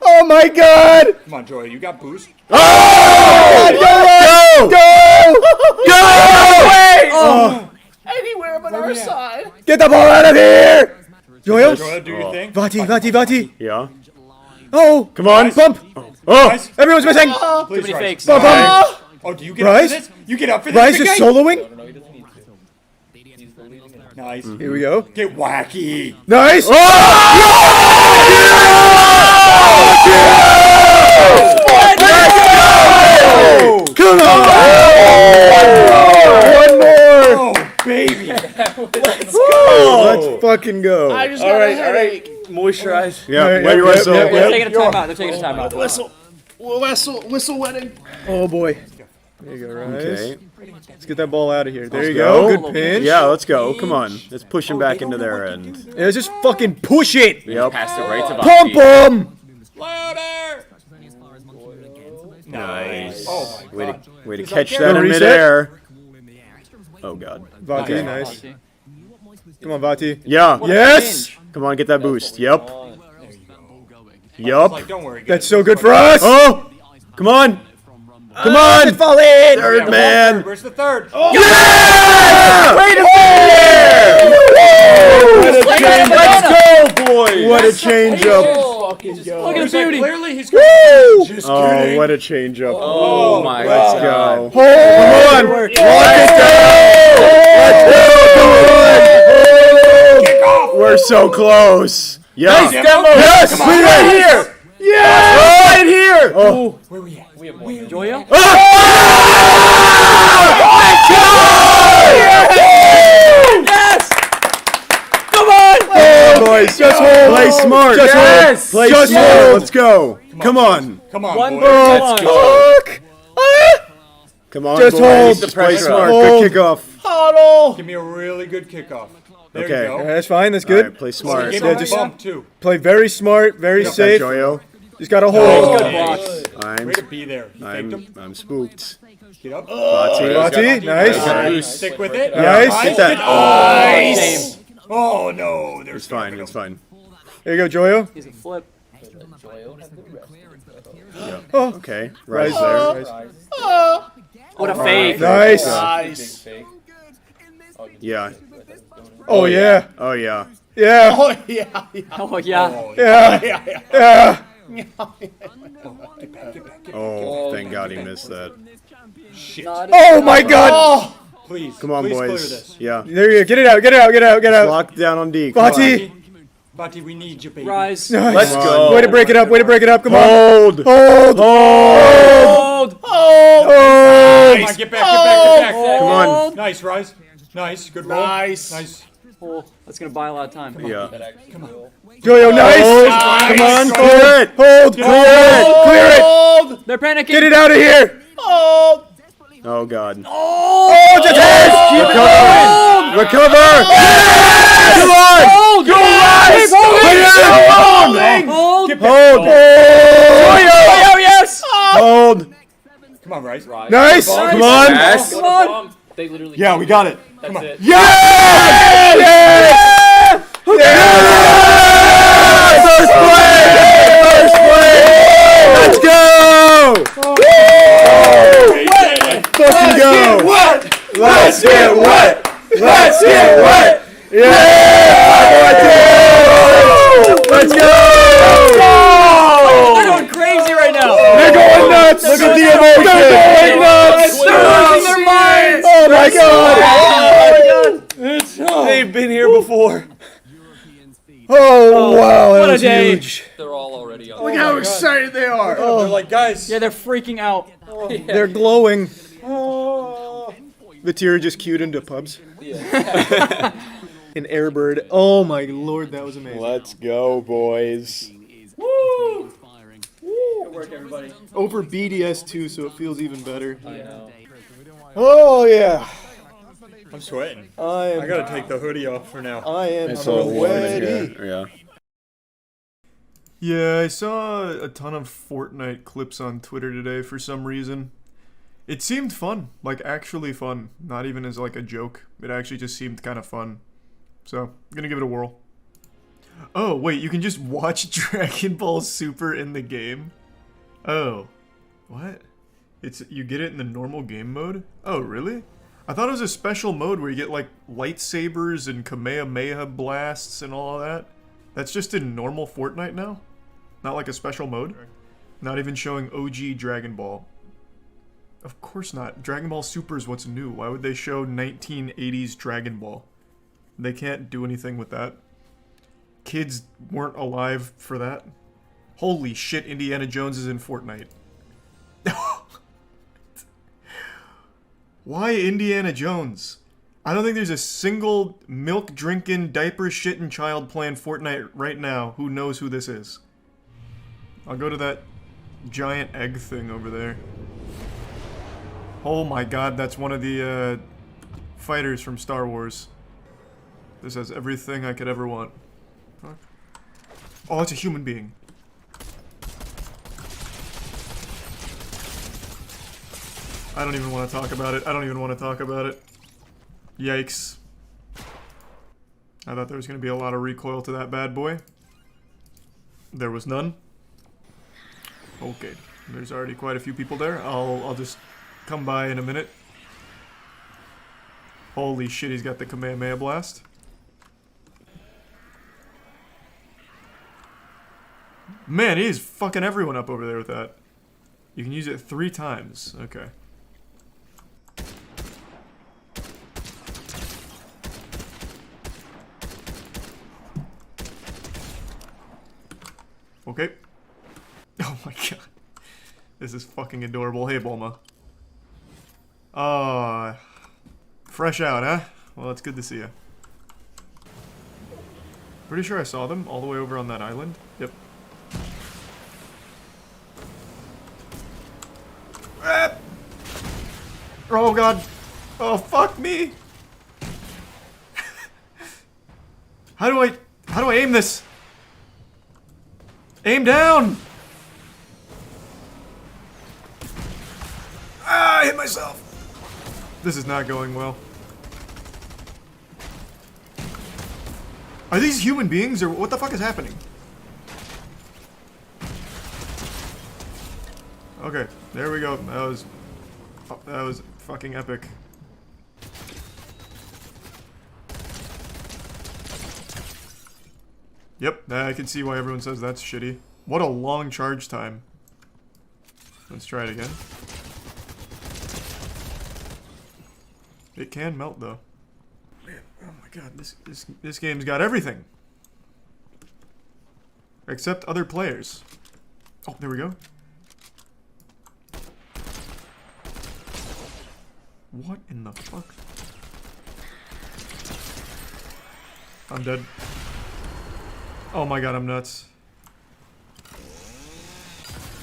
Oh my god. Come on, Joy, you got boost? Go! Anywhere but our side. Get the ball out of here. Joyo. Joy, do your thing. Vati. Yeah. Oh. Come on. Nice. Bump. Oh. Nice. Everyone's missing. Too Please, many Rice. fakes. Bump, bump. Oh, do you get Rice? up for this? You get up for this? Rise big is guy? soloing. Nice. Here we go. Get wacky. Nice. Come on. One more. Oh, baby. Let's fucking go. I just got a headache. Moisturize. Yeah. Where you Yep, whistle. yep, They're taking a timeout. They're taking a timeout. Whistle wedding. Oh boy. There you go, Rise. Okay. Let's get that ball out of here. There you go. go. Good pinch. Yeah, let's go. Come on. Let's push him back into their end. Yeah, let's just fucking push it. Yep. Passed it right to Pump Bobby. them. Louder. Nice. Oh, my God. Way to catch like that in reset? midair. Oh god. Vati, nice. Come on, Vati. Yeah. Yes. Come on, get that boost. Yep. Like, Yup. don't worry. That's so good for us. Oh! Come on! Come on! Fall in. Third man! Where's the third? Yeah! Wait a minute! Let's go, boys! What a change up! Look at the beauty. Clearly he's Woo! just Oh, kidding. what a change up! Oh my Let's god. go! Come on! Lock it down! Let's go! We're so close! Yeah! Nice demo! Yes! Come on, We right here! Yeah! Right here! Oh! Where we at? Joyo? Yes! Come on! Oh, boys, just hold. Play smart. Just hold. Play Just smart. hold. Let's go. Come on. Come on, One boy. let's go. Come on, Just boys. hold. Play pressure smart. up. Good kickoff. Huddle. Give me a really good kickoff. There Okay. you go. That's fine. That's All good. right, play smart. Give Yeah, him a just- bump, too. Play very smart, very Got that, safe. Joyo. Just gotta Oh, hold. Good blocks. Way to be there. You faked him. I'm spooked. Get up. Vati, nice. Nice. Stick with it. Nice. Get that. Nice. Oh, no. There's It's fine. It's fine. There you go, Joyo. He's a flip. Oh, okay. Rise there. What a fake. Nice. Nice. Yeah. Oh yeah. Oh yeah. Yeah. Oh yeah. Oh, yeah. Yeah. Yeah. Oh, thank God he missed that. Oh my God. Please. Come on, please boys. Clear this. Yeah. There you go. Get it out. Get it out. Get it out. Get it out. Locked down on D. Come on. Bati. Bati, we need you, baby. Rise. Nice. Let's go. Way to break it up. Way to break it up. Come on. Hold. Hold. Hold. Come on, Hold. get back, get back. Come on. Nice, Rise. Nice, good roll. Nice. Nice. Oh, that's gonna buy a lot of time. Yeah. Joyo, nice. Come on. Clear it. Hold. Clear it. Clear it. They're panicking. Get it out of here. Oh God. Oh, just Recover. Come on. Hold. Go Rise. Hold. Hold. Oh, yes. Hold. Come on, Rise. Nice. Come on. Yes. Come on. They literally. Yeah, we got it. That's it. Yes. Yes. Yes. First place. First place. Let's go. Fucking go. Let's get wet. Let's get wet. Yeah. Let's go. They're going crazy right now. They're going nuts. Look at the emotion. They're going nuts. They're losing their minds. Oh my God. They've been here before. Oh wow. That What a was day. huge. They're all already on. Look how excited they are. They're like, guys. Yeah, they're freaking out. They're glowing. Vatira just queued into pubs. An airbird. Oh my Lord, that was amazing. Let's go, boys. Woo! Good work, everybody. Over BDS too, so it feels even better. I know. Oh yeah. I'm sweating. I I gotta take the hoodie off for now. I am It's all warm in ready. here. Yeah. Yeah, I saw a ton of Fortnite clips on Twitter today for some reason. It seemed fun, like actually fun, not even as like a joke. It actually just seemed kind of fun. So, I'm gonna give it a whirl. Oh, wait, you can just watch Dragon Ball Super in the game? Oh. What? You get it in the normal game mode? Oh, really? I thought it was a special mode where you get like lightsabers and Kamehameha blasts and all of that. That's just in normal Fortnite now? Not like a special mode? Not even showing OG Dragon Ball. Of course not. Dragon Ball Super is what's new. Why would they show 1980s Dragon Ball? They can't do anything with that. Kids weren't alive for that. Holy shit, Indiana Jones is in Fortnite. Why Indiana Jones? I don't think there's a single milk-drinking, diaper-shitting child playing Fortnite right now who knows who this is. I'll go to that giant egg thing over there. Oh my god, that's one of the fighters from Star Wars. This has everything I could ever want. Fuck. Oh, it's a human being. I don't even want to talk about it. I don't even want to talk about it. Yikes. I thought there was going to be a lot of recoil to that bad boy. There was none. Okay. There's already quite a few people there. I'll just come by in a minute. Holy shit, he's got the Kamehameha blast. Man, he's fucking everyone up over there with that. You can use it 3 times. Okay. Okay. Oh my god. This is fucking adorable. Hey, Bulma. Fresh out, huh? Well, it's good to see you. Pretty sure I saw them all the way over on that island. Yep. Ah! Oh god. Oh, fuck me. How do I aim this? Aim down! Ah, I hit myself! This is not going well. Are these human beings or what the fuck is happening? Okay, there we go. That was fucking epic. Yep, I can see why everyone says that's shitty. What a long charge time. Let's try it again. It can melt though. Man, oh my god, this game's got everything. Except other players. Oh, there we go. What in the fuck? I'm dead. Oh my god, I'm nuts.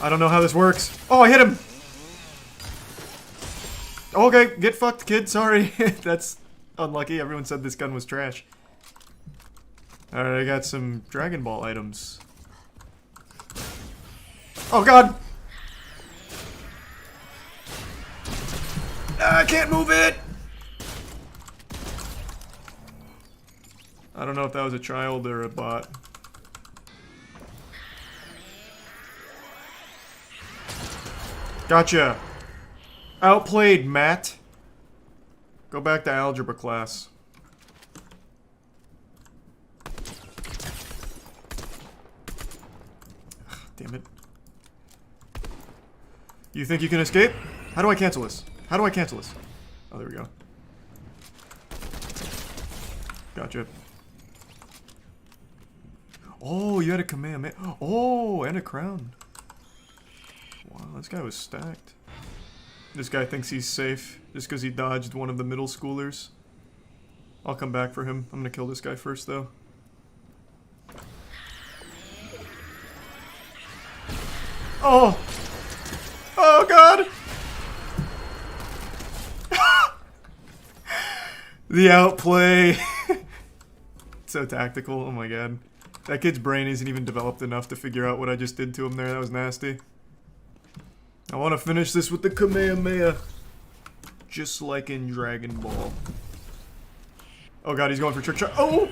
I don't know how this works. Oh, I hit him! Okay, get fucked, kid. Sorry. That's unlucky. Everyone said this gun was trash. Alright, I got some Dragon Ball items. Oh god! I can't move it! I don't know if that was a child or a bot. Gotcha! Outplayed, Matt. Go back to algebra class. Damn it. You think you can escape? How do I cancel this? How do I cancel this? Oh, there we go. Gotcha. Oh, you had a command. Oh, and a crown. Wow, this guy was stacked. This guy thinks he's safe just because he dodged one of the middle schoolers. I'll come back for him. I'm gonna kill this guy first, though. Oh! Oh, God! The outplay! So tactical. Oh, my God. That kid's brain isn't even developed enough to figure out what I just did to him there. That was nasty. I want to finish this with the Kamehameha. Just like in Dragon Ball. Oh god, he's going for trick shot. Oh!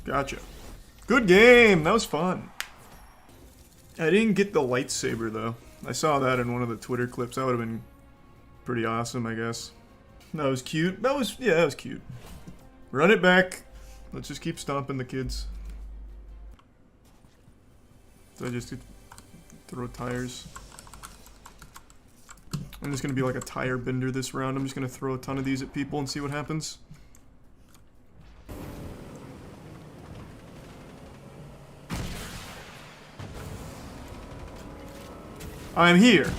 Gotcha. Good game! That was fun. I didn't get the lightsaber though. I saw that in one of the Twitter clips. That would have been pretty awesome, I guess. That was cute. That was cute. Run it back. Let's just keep stomping the kids. So I just throw tires. I'm just gonna be like a tire bender this round. I'm just gonna throw a ton of these at people and see what happens. I'm here.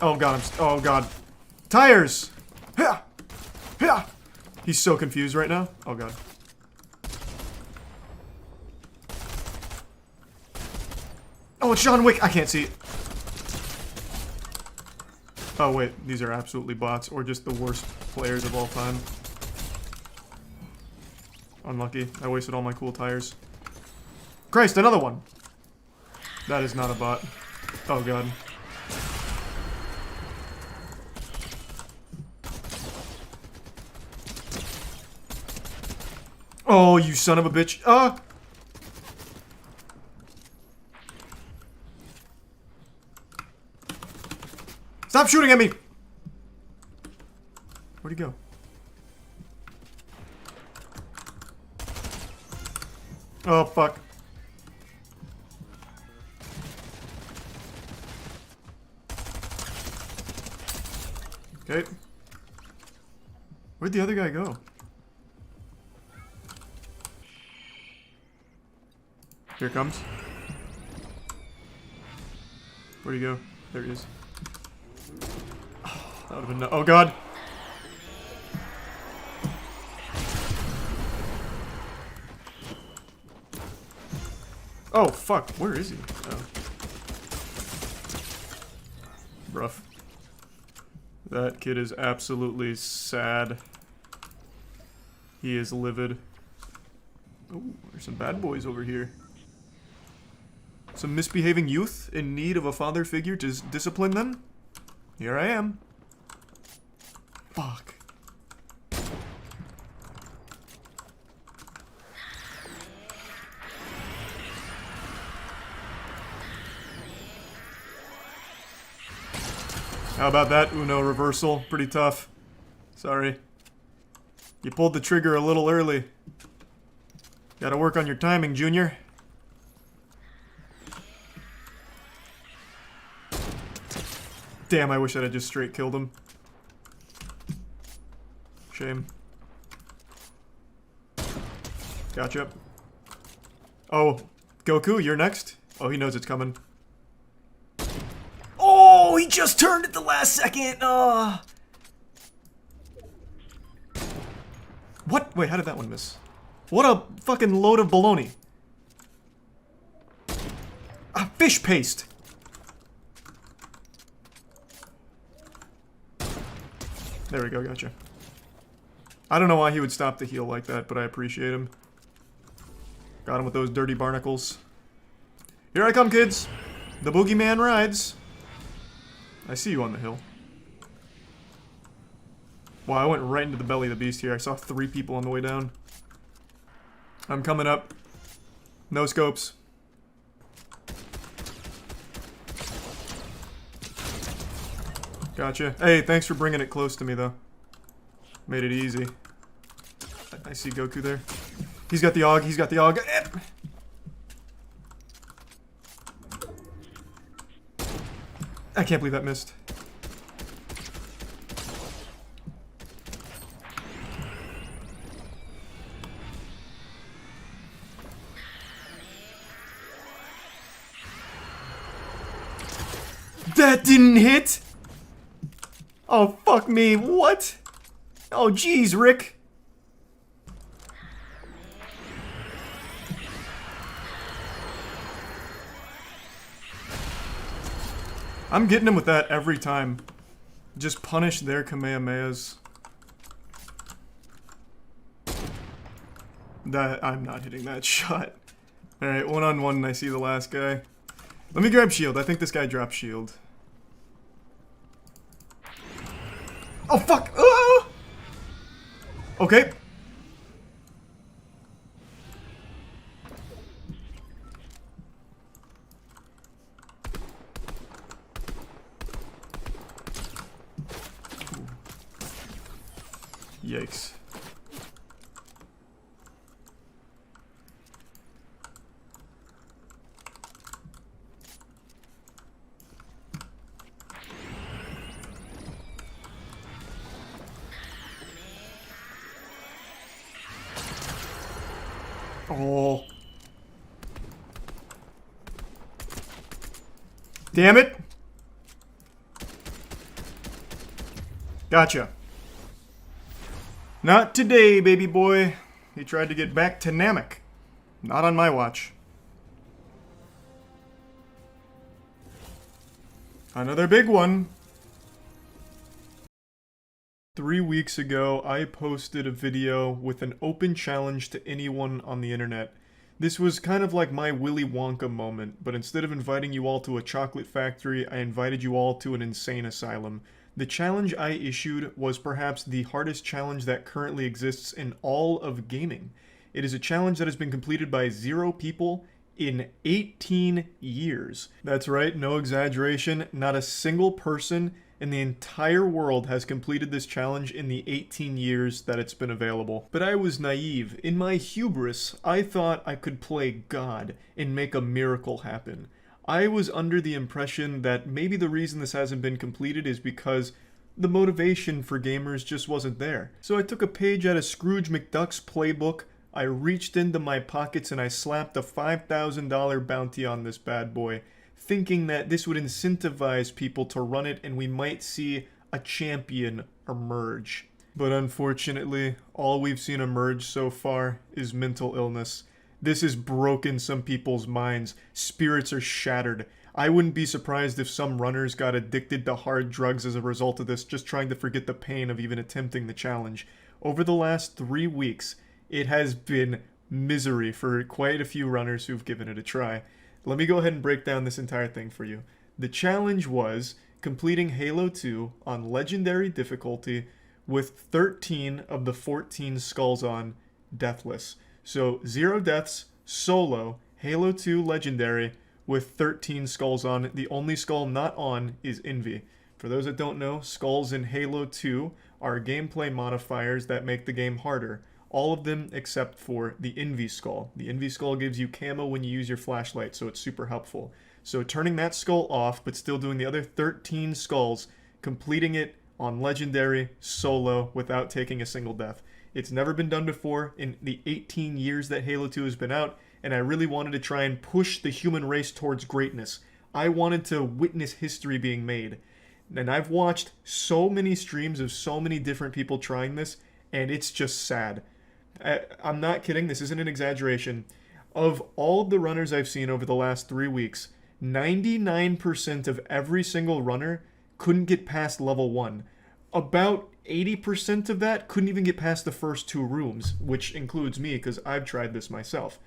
Oh god, oh god. Tires! Yeah! Yeah! He's so confused right now. Oh god. Oh, it's John Wick! I can't see it. Oh wait, these are absolutely bots, or just the worst players of all time. Unlucky. I wasted all my cool tires. Christ, another one! That is not a bot. Oh god. Oh, you son of a bitch. Stop shooting at me! Where'd he go? Oh, fuck. Okay. Where'd the other guy go? Here it comes. Where'd he go? There he is. Oh, that would've been oh god! Oh fuck, where is he? Oh. Rough. That kid is absolutely sad. He is livid. Oh, there's some bad boys over here. Some misbehaving youth in need of a father figure to discipline them? Here I am. Fuck. How about that Uno reversal? Pretty tough. Sorry. You pulled the trigger a little early. Gotta work on your timing, Junior. Damn, I wish I'd have just straight killed him. Shame. Gotcha. Oh, Goku, you're next? Oh, he knows it's coming. Oh, he just turned at the last second! What? Wait, how did that one miss? What a fucking load of baloney. Ah, fish paste! There we go, gotcha. I don't know why he would stop the heal like that, but I appreciate him. Got him with those dirty barnacles. Here I come, kids! The boogeyman rides. I see you on the hill. Wow, I went right into the belly of the beast here. I saw 3 people on the way down. I'm coming up. No scopes. Gotcha. Hey, thanks for bringing it close to me, though. Made it easy. I see Goku there. He's got the AUG, he's got the AUG. I can't believe that missed. That didn't hit? Oh, fuck me. What? Oh, jeez, Rick. I'm getting him with that every time. Just punish their Kamehamehas. I'm not hitting that shot. Alright, 1-on-1 and I see the last guy. Let me grab shield. I think this guy dropped shield. Oh, fuck! Oh! Okay. Yikes. Oh. Damn it. Gotcha. Not today, baby boy. He tried to get back to Namek. Not on my watch. Another big one. 3 weeks ago, I posted a video with an open challenge to anyone on the internet. This was kind of like my Willy Wonka moment, but instead of inviting you all to a chocolate factory, I invited you all to an insane asylum. The challenge I issued was perhaps the hardest challenge that currently exists in all of gaming. It is a challenge that has been completed by 0 people in 18 years. That's right, no exaggeration, not a single person in the entire world has completed this challenge in the 18 years that it's been available. But I was naive. In my hubris, I thought I could play God and make a miracle happen. I was under the impression that maybe the reason this hasn't been completed is because the motivation for gamers just wasn't there. So I took a page out of Scrooge McDuck's playbook, I reached into my pockets and I slapped a $5,000 bounty on this bad boy, thinking that this would incentivize people to run it and we might see a champion emerge. But unfortunately, all we've seen emerge so far is mental illness. This has broken some people's minds. Spirits are shattered. I wouldn't be surprised if some runners got addicted to hard drugs as a result of this, just trying to forget the pain of even attempting the challenge. Over the last 3 weeks, it has been misery for quite a few runners who've given it a try. Let me go ahead and break down this entire thing for you. The challenge was completing Halo 2 on Legendary difficulty with 13 of the 14 skulls on deathless. So 0 deaths, solo, Halo 2 Legendary with 13 skulls on. The only skull not on is Envy. For those that don't know, skulls in Halo 2 are gameplay modifiers that make the game harder. All of them except for the Envy Skull. The Envy Skull gives you camo when you use your flashlight, so it's super helpful. So turning that skull off, but still doing the other 13 skulls, completing it on Legendary, solo, without taking a single death. It's never been done before in the 18 years that Halo 2 has been out, and I really wanted to try and push the human race towards greatness. I wanted to witness history being made. And I've watched so many streams of so many different people trying this, and it's just sad. I'm not kidding, this isn't an exaggeration. Of all of the runners I've seen over the last 3 weeks, 99% of every single runner couldn't get past level 1. About 80% of that couldn't even get past the first 2 rooms, which includes me because I've tried this myself.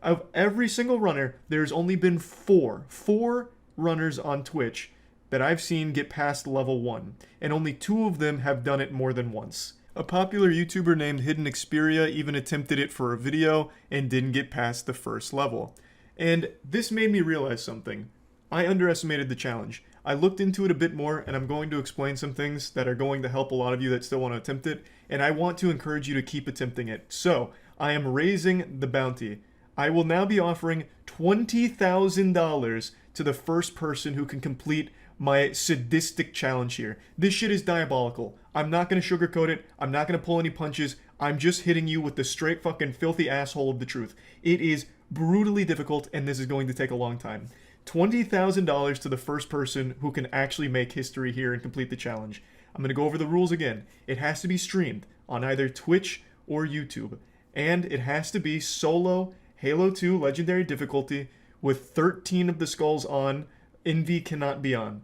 Of every single runner, there's only been 4 runners on Twitch that I've seen get past level 1, and only 2 of them have done it more than once. A popular YouTuber named Hidden Xperia even attempted it for a video and didn't get past the first level. And this made me realize something. I underestimated the challenge. I looked into it a bit more, and I'm going to explain some things that are going to help a lot of you that still want to attempt it, and I want to encourage you to keep attempting it. So, I am raising the bounty. I will now be offering $20,000 to the first person who can complete my sadistic challenge here. This shit is diabolical. I'm not going to sugarcoat it. I'm not going to pull any punches. I'm just hitting you with the straight fucking filthy asshole of the truth. It is brutally difficult, and this is going to take a long time. $20,000 to the first person who can actually make history here and complete the challenge. I'm going to go over the rules again. It has to be streamed on either Twitch or YouTube. And it has to be solo Halo 2 Legendary difficulty with 13 of the skulls on. Envy cannot be on.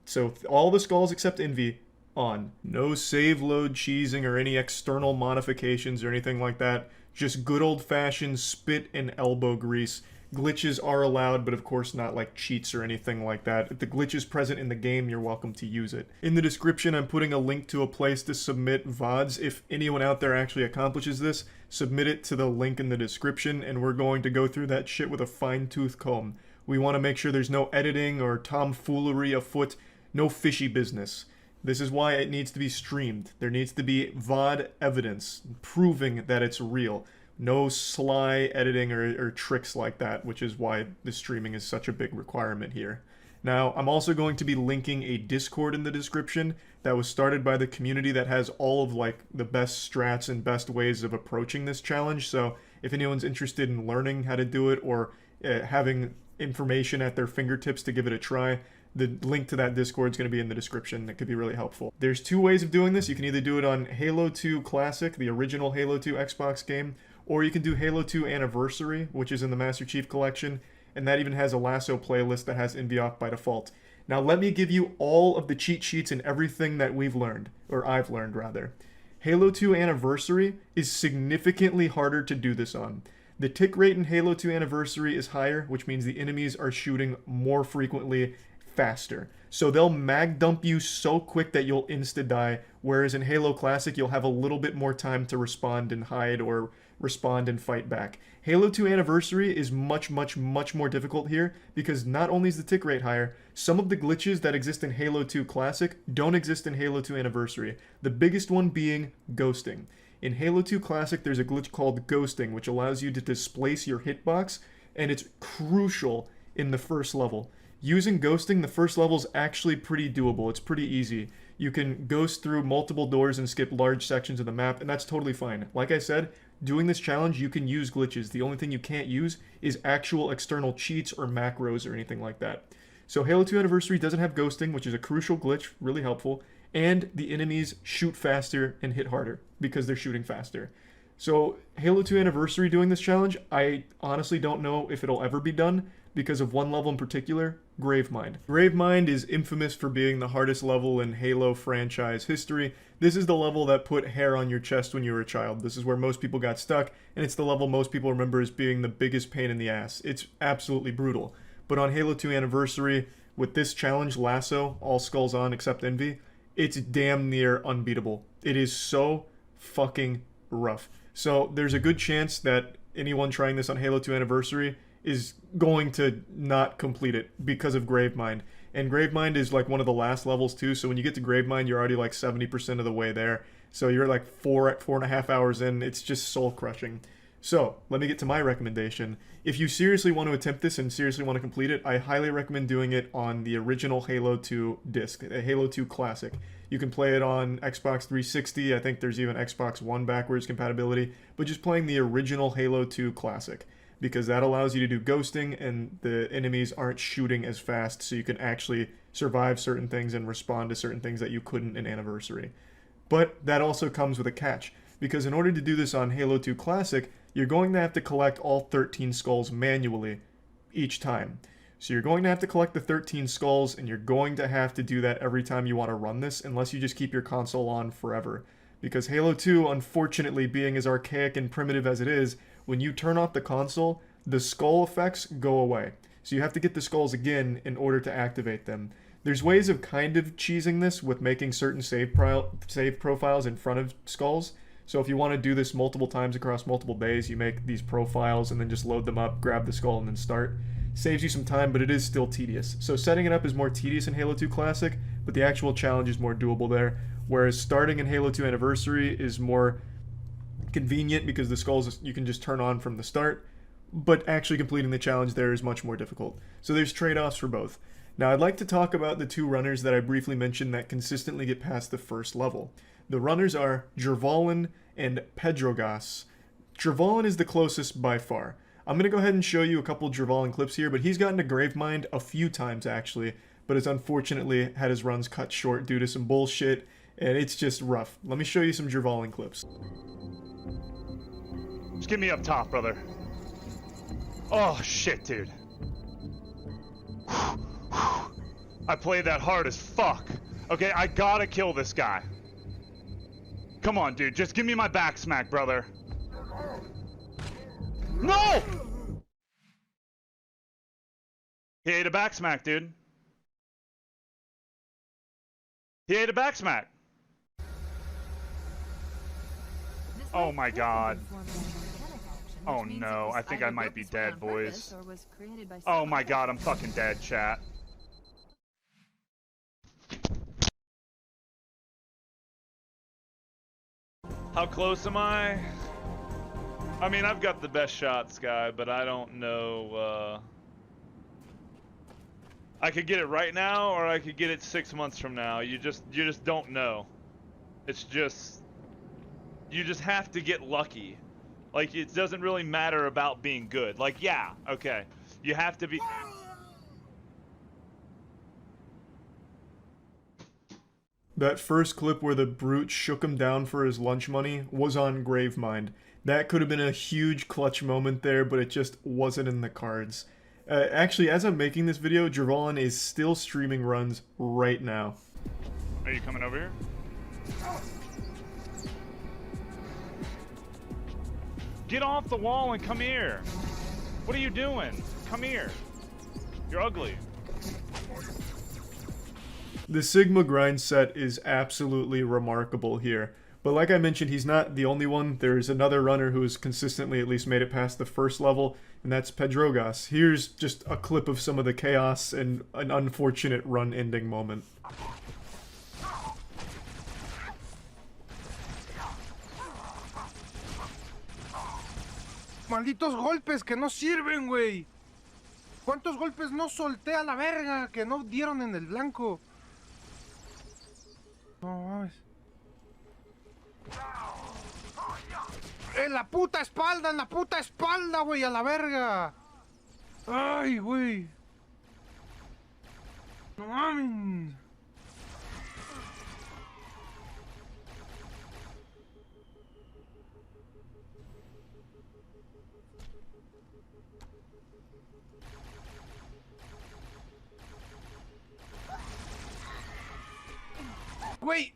So all the skulls except Envy on. No save load cheesing or any external modifications or anything like that. Just good old-fashioned spit and elbow grease. Glitches are allowed, but of course not like cheats or anything like that. If the glitch is present in the game, you're welcome to use it. In the description, I'm putting a link to a place to submit VODs. If anyone out there actually accomplishes this, submit it to the link in the description, and we're going to go through that shit with a fine-tooth comb. We want to make sure there's no editing or tomfoolery afoot, no fishy business. This is why it needs to be streamed. There needs to be VOD evidence proving that it's real. No sly editing or tricks like that, which is why the streaming is such a big requirement here. Now, I'm also going to be linking a Discord in the description that was started by the community that has all of like the best strats and best ways of approaching this challenge. So if anyone's interested in learning how to do it or having information at their fingertips to give it a try, the link to that Discord is going to be in the description. That could be really helpful. There's 2 ways of doing this. You can either do it on Halo 2 Classic, the original Halo 2 Xbox game, or you can do Halo 2 Anniversary, which is in the Master Chief Collection, and that even has a lasso playlist that has Envy off by default. Now let me give you all of the cheat sheets and everything that we've learned, or I've learned rather. Halo 2 Anniversary is significantly harder to do this on. The tick rate in Halo 2 Anniversary is higher, which means the enemies are shooting more frequently, faster. So they'll mag dump you so quick that you'll insta-die, whereas in Halo Classic you'll have a little bit more time to respond and hide or respond and fight back. Halo 2 Anniversary is much more difficult here because not only is the tick rate higher, some of the glitches that exist in Halo 2 Classic don't exist in Halo 2 Anniversary. The biggest one being ghosting. In Halo 2 Classic, there's a glitch called ghosting, which allows you to displace your hitbox, and it's crucial in the first level. Using ghosting, the first level is actually pretty doable. It's pretty easy. You can ghost through multiple doors and skip large sections of the map, and that's totally fine. Like I said, doing this challenge, you can use glitches. The only thing you can't use is actual external cheats or macros or anything like that. So Halo 2 Anniversary doesn't have ghosting, which is a crucial glitch, really helpful, and the enemies shoot faster and hit harder because they're shooting faster. So Halo 2 Anniversary doing this challenge, I honestly don't know if it'll ever be done because of one level in particular, Gravemind. Gravemind is infamous for being the hardest level in Halo franchise history. This is the level that put hair on your chest when you were a child. This is where most people got stuck, and it's the level most people remember as being the biggest pain in the ass. It's absolutely brutal. But on Halo 2 Anniversary, with this challenge, Lasso, all skulls on except Envy, it's damn near unbeatable. It is so fucking rough. So there's a good chance that anyone trying this on Halo 2 Anniversary is going to not complete it because of Gravemind. And Gravemind is like one of the last levels too, so when you get to Gravemind, you're already like 70% of the way there. So you're like 4.5 hours in. It's just soul crushing. So let me get to my recommendation. If you seriously want to attempt this and seriously want to complete it, I highly recommend doing it on the original Halo 2 disc, Halo 2 Classic. You can play it on Xbox 360. I think there's even Xbox One backwards compatibility, but just playing the original Halo 2 Classic, because that allows you to do ghosting and the enemies aren't shooting as fast, so you can actually survive certain things and respond to certain things that you couldn't in Anniversary. But that also comes with a catch, because in order to do this on Halo 2 Classic, you're going to have to collect all 13 skulls manually each time. So you're going to have to collect the 13 skulls, and you're going to have to do that every time you want to run this, unless you just keep your console on forever. Because Halo 2, unfortunately, being as archaic and primitive as it is, when you turn off the console, the skull effects go away. So you have to get the skulls again in order to activate them. There's ways of kind of cheesing this with making certain save profiles in front of skulls. So if you want to do this multiple times across multiple days, you make these profiles and then just load them up, grab the skull, and then start. Saves you some time, but it is still tedious. So setting it up is more tedious in Halo 2 Classic, but the actual challenge is more doable there. Whereas starting in Halo 2 Anniversary is more convenient because the skulls you can just turn on from the start, but actually completing the challenge there is much more difficult. So there's trade-offs for both. Now I'd like to talk about the two runners that I briefly mentioned that consistently get past the first level. The runners are Jervalin and Pedrogas. Jervalin is the closest by far. I'm going to go ahead and show you a couple Jervalin clips here, but he's gotten to Gravemind a few times actually, but has unfortunately had his runs cut short due to some bullshit, and it's just rough. Let me show you some Jervalin clips. Just get me up top, brother. Oh, shit, dude. I played that hard as fuck. Okay, I gotta kill this guy. Come on, dude. Just give me my back smack, brother. No! He ate a back smack, dude. He ate a back smack. Oh my god. Oh no, I think I might be dead, boys. Oh my god, I'm fucking dead, chat. How close am I? I mean, I've got the best shots, guy, but I don't know, I could get it right now, or I could get it 6 months from now. You just don't know. It's just... You just have to get lucky. Like, it doesn't really matter about being good. Like, yeah, okay. You have to be... That first clip where the brute shook him down for his lunch money was on Gravemind. That could have been a huge clutch moment there, but it just wasn't in the cards. Actually, as I'm making this video, Jervalin is still streaming runs right now. Are you coming over here? Get off the wall and come here. What are you doing? Come here. You're ugly. The Sigma grind set is absolutely remarkable here. But like I mentioned, he's not the only one. There's another runner who has consistently at least made it past the first level, and that's Pedrogas. Here's just a clip of some of the chaos and an unfortunate run ending moment. Malditos golpes que no sirven, güey. ¿Cuántos golpes no solté a la verga que no dieron en el blanco? No mames. En la puta espalda, güey, a la verga. Ay, güey. No mames. Wait,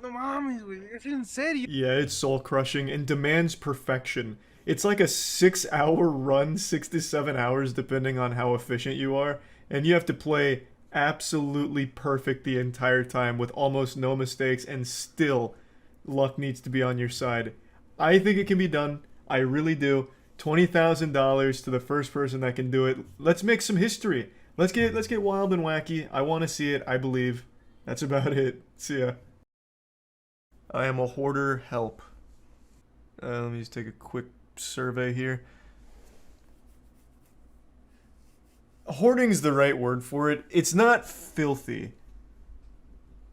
no mames, güey, es en serio. Yeah, it's soul crushing and demands perfection. It's like a 6-hour run, 6 to 7 hours depending on how efficient you are, and you have to play absolutely perfect the entire time with almost no mistakes, and still luck needs to be on your side. I think it can be done. I really do. $20,000 to the first person that can do it. Let's make some history. Let's get wild and wacky. I want to see it. I believe. That's about it. See ya. I am a hoarder. Help. Let me just take a quick survey here. Hoarding's the right word for it. It's not filthy.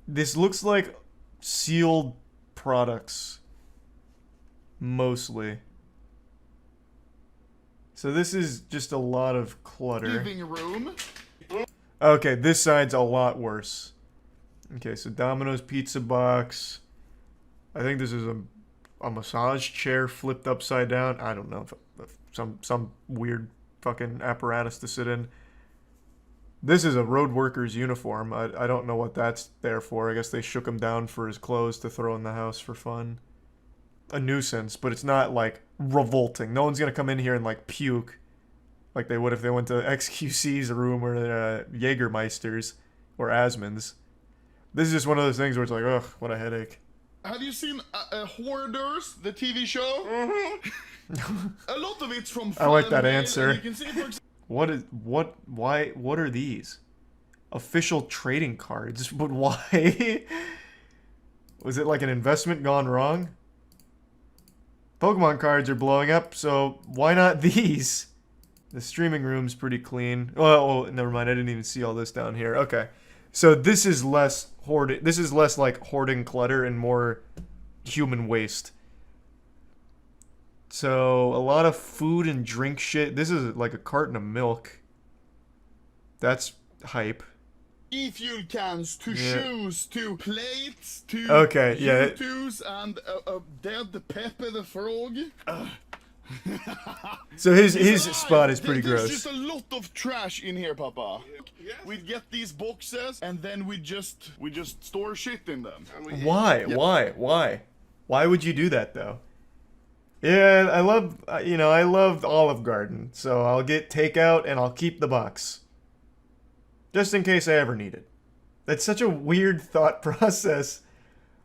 This looks like sealed products. Mostly. So this is just a lot of clutter. Living room. Okay, this side's a lot worse. Okay, so Domino's pizza box. I think this is a massage chair flipped upside down. I don't know, if some weird fucking apparatus to sit in. This is a road worker's uniform. I don't know what that's there for. I guess they shook him down for his clothes to throw in the house for fun. A nuisance, but it's not like revolting. No one's gonna come in here and like puke like they would if they went to XQC's room or Jägermeister's or Asmund's. This is just one of those things where it's like, ugh, what a headache. Have you seen Hoarders, the TV show? Mm-hmm. A lot of it's from. I like that Mail, answer. You can see, what are these? Official trading cards, but why? Was it like an investment gone wrong? Pokemon cards are blowing up, so why not these? The streaming room's pretty clean. Oh, never mind. I didn't even see all this down here. Okay. So this is less hoarding. This is less like hoarding clutter and more human waste. So a lot of food and drink shit. This is like a carton of milk. That's hype. E-fuel cans, to Yeah. shoes, to plates, to Okay, yeah. U-2s, and a dead Pepe the Frog. So his spot is pretty There's gross. just a lot of trash in here, Papa. We'd get these boxes, and then we just store shit in them. Why? Yeah. Why? Why would you do that though? Yeah, I love I love Olive Garden, so I'll get takeout and I'll keep the box. Just in case I ever need it. That's such a weird thought process.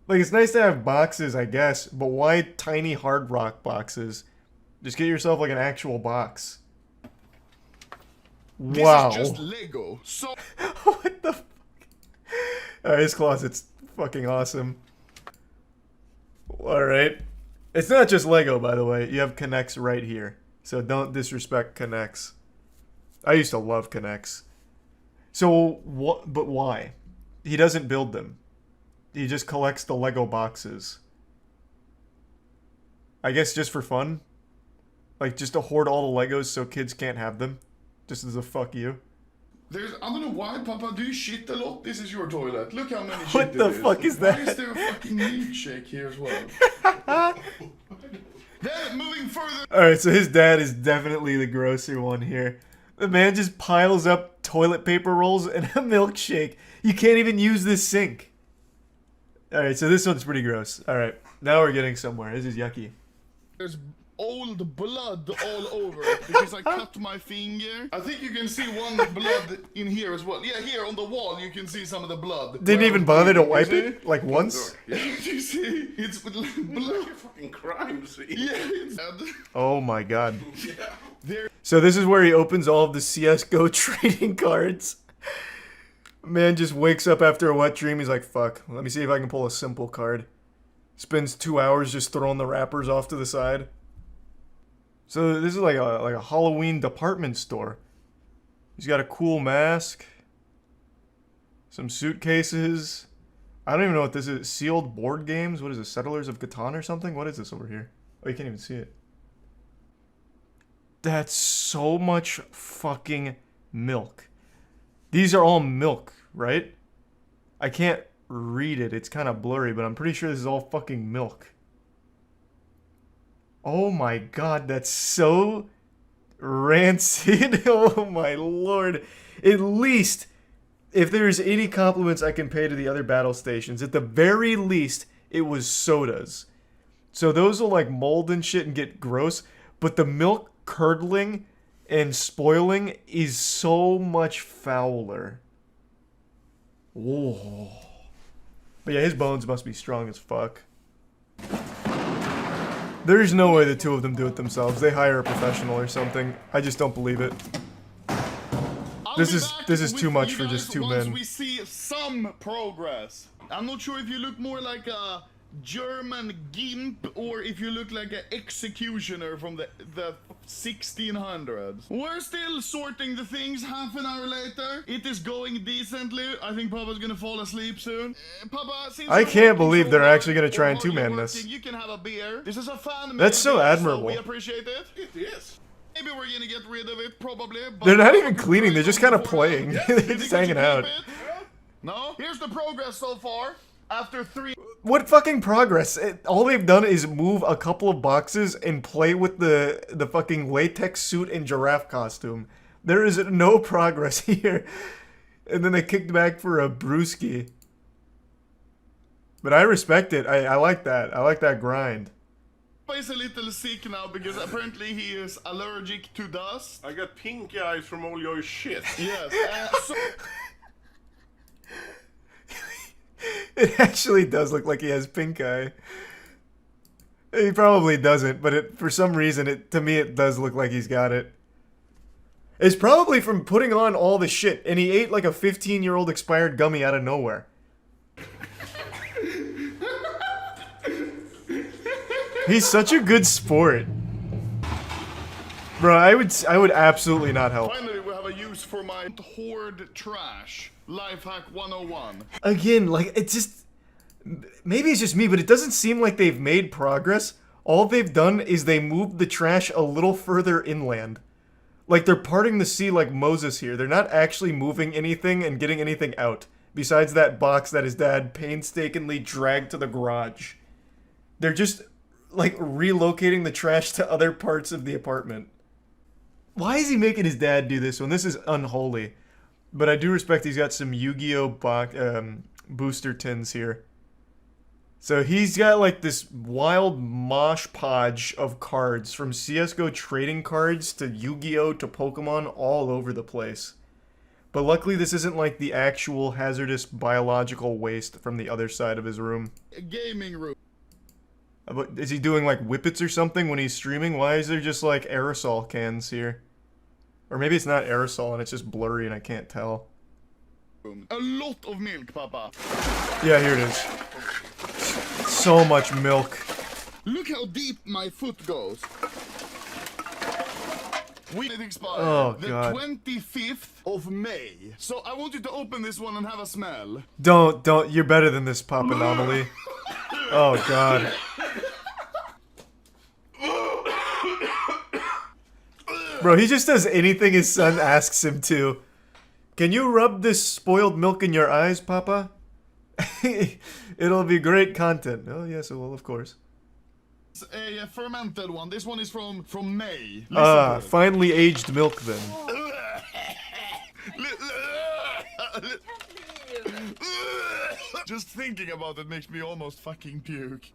Like, it's nice to have boxes, I guess, but why tiny Hard Rock boxes? Just get yourself like an actual box. Wow. This is just Lego. So what the fuck? Alright, this closet's fucking awesome. Alright. It's not just Lego, by the way. You have Connects right here. So don't disrespect Connects. I used to love Connects. So, what? But why? He doesn't build them. He just collects the Lego boxes. I guess just for fun? Like, just to hoard all the Legos so kids can't have them? Just as a fuck you? I don't know why, Papa, do you shit a lot? This is your toilet. Look how many shit What the fuck is that? Why is there a fucking milkshake here as well? Then, moving further... Alright, so his dad is definitely the grosser one here. The man just piles up toilet paper rolls and a milkshake. You can't even use this sink. Alright, so this one's pretty gross. Alright, now we're getting somewhere. This is yucky. There's old blood all over it because I cut my finger. I think you can see one blood in here as well. Yeah, here on the wall you can see some of the blood. Didn't even bother to wipe it? Like once? Yeah. You see? It's blood. Fucking crime scene. Yeah, it's blood. Oh my god. There. So this is where he opens all of the CSGO trading cards. Man just wakes up after a wet dream. He's like, fuck, let me see if I can pull a simple card. Spends 2 hours just throwing the wrappers off to the side. So this is like a Halloween department store. He's got a cool mask. Some suitcases. I don't even know what this is. Sealed board games? What is this? Settlers of Catan or something? What is this over here? Oh, you can't even see it. That's so much fucking milk. These are all milk, right? I can't read it. It's kind of blurry, but I'm pretty sure this is all fucking milk. Oh my god, that's so rancid. Oh my lord. At least, if there's any compliments I can pay to the other battle stations, at the very least, it was sodas. So those will like mold and shit and get gross, but the milk curdling and spoiling is so much fouler. Whoa. But yeah, his bones must be strong as fuck. There's no way the two of them do it themselves. They hire a professional or something. I just don't believe it. This be is back this is with too much you for guys just two once men. we see some progress. I'm not sure if you look more like a German gimp or if you look like an executioner from the 1600s. We're still sorting the things half an hour later. It is going decently. I think Papa's gonna fall asleep soon. Papa, since I you're can't working believe so they're hard actually gonna try or and hardly two-man working, this. You can have a beer. This is a fan. That's so beer, admirable. we appreciate it. It is. Maybe we're gonna get rid of it, probably. But They're not even cleaning, they're just kind of before that. playing. Yeah, They're you think just we hanging should out. keep it? No? Here's the progress so far. After 3... What fucking progress? All they've done is move a couple of boxes and play with the fucking latex suit and giraffe costume. There is no progress here. And then they kicked back for a brewski. But I respect it. I like that. I like that grind. He's a little sick now because apparently he is allergic to dust. I got pink eyes from all your shit. Yes. So It actually does look like he has pink eye. He probably doesn't, but for some reason, to me, it does look like he's got it. It's probably from putting on all the shit, and he ate like a 15-year-old expired gummy out of nowhere. He's such a good sport. Bro, I would absolutely not help. finally we have a use for my hoard trash. Life hack 101. Again, like, it just... Maybe it's just me, but it doesn't seem like they've made progress. All they've done is they moved the trash a little further inland. Like, they're parting the sea like Moses here. They're not actually moving anything and getting anything out. Besides that box that his dad painstakingly dragged to the garage. They're just, like, relocating the trash to other parts of the apartment. Why is he making his dad do this when this is unholy? But I do respect he's got some Yu-Gi-Oh! Booster tins here. So he's got like this wild mosh podge of cards from CSGO trading cards to Yu-Gi-Oh! To Pokemon all over the place. But luckily this isn't like the actual hazardous biological waste from the other side of his room. A gaming room. Is he doing like whippets or something when he's streaming? Why is there just like aerosol cans here? Or maybe it's not aerosol and it's just blurry and I can't tell. A lot of milk, Papa. Yeah, here it is. So much milk. Look how deep my foot goes. It expired Oh, the God. 25th of May. So I want you to open this one and have a smell. Don't. You're better than this, Pop Anomaly. Oh, God. Bro, he just does anything his son asks him to. Can you rub this spoiled milk in your eyes, Papa? It'll be great content. Oh, yes, it will, of course. It's a fermented one. This one is from May. Finely aged milk, then. Just thinking about it makes me almost fucking puke.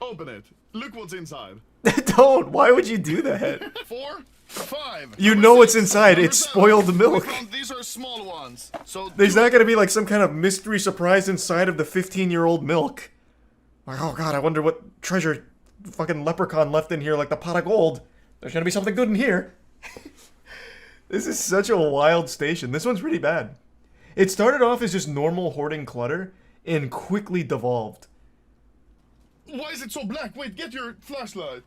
Open it. Look what's inside. Don't. Why would you do that? 4, 5. You know what's inside. It's spoiled milk. These are small ones. So There's not going to be like some kind of mystery surprise inside of the 15-year-old milk. Like, oh god, I wonder what treasure fucking leprechaun left in here, like the pot of gold. There's going to be something good in here. This is such a wild station. This one's pretty bad. It started off as just normal hoarding clutter and quickly devolved. why is it so black? Wait, get your flashlight.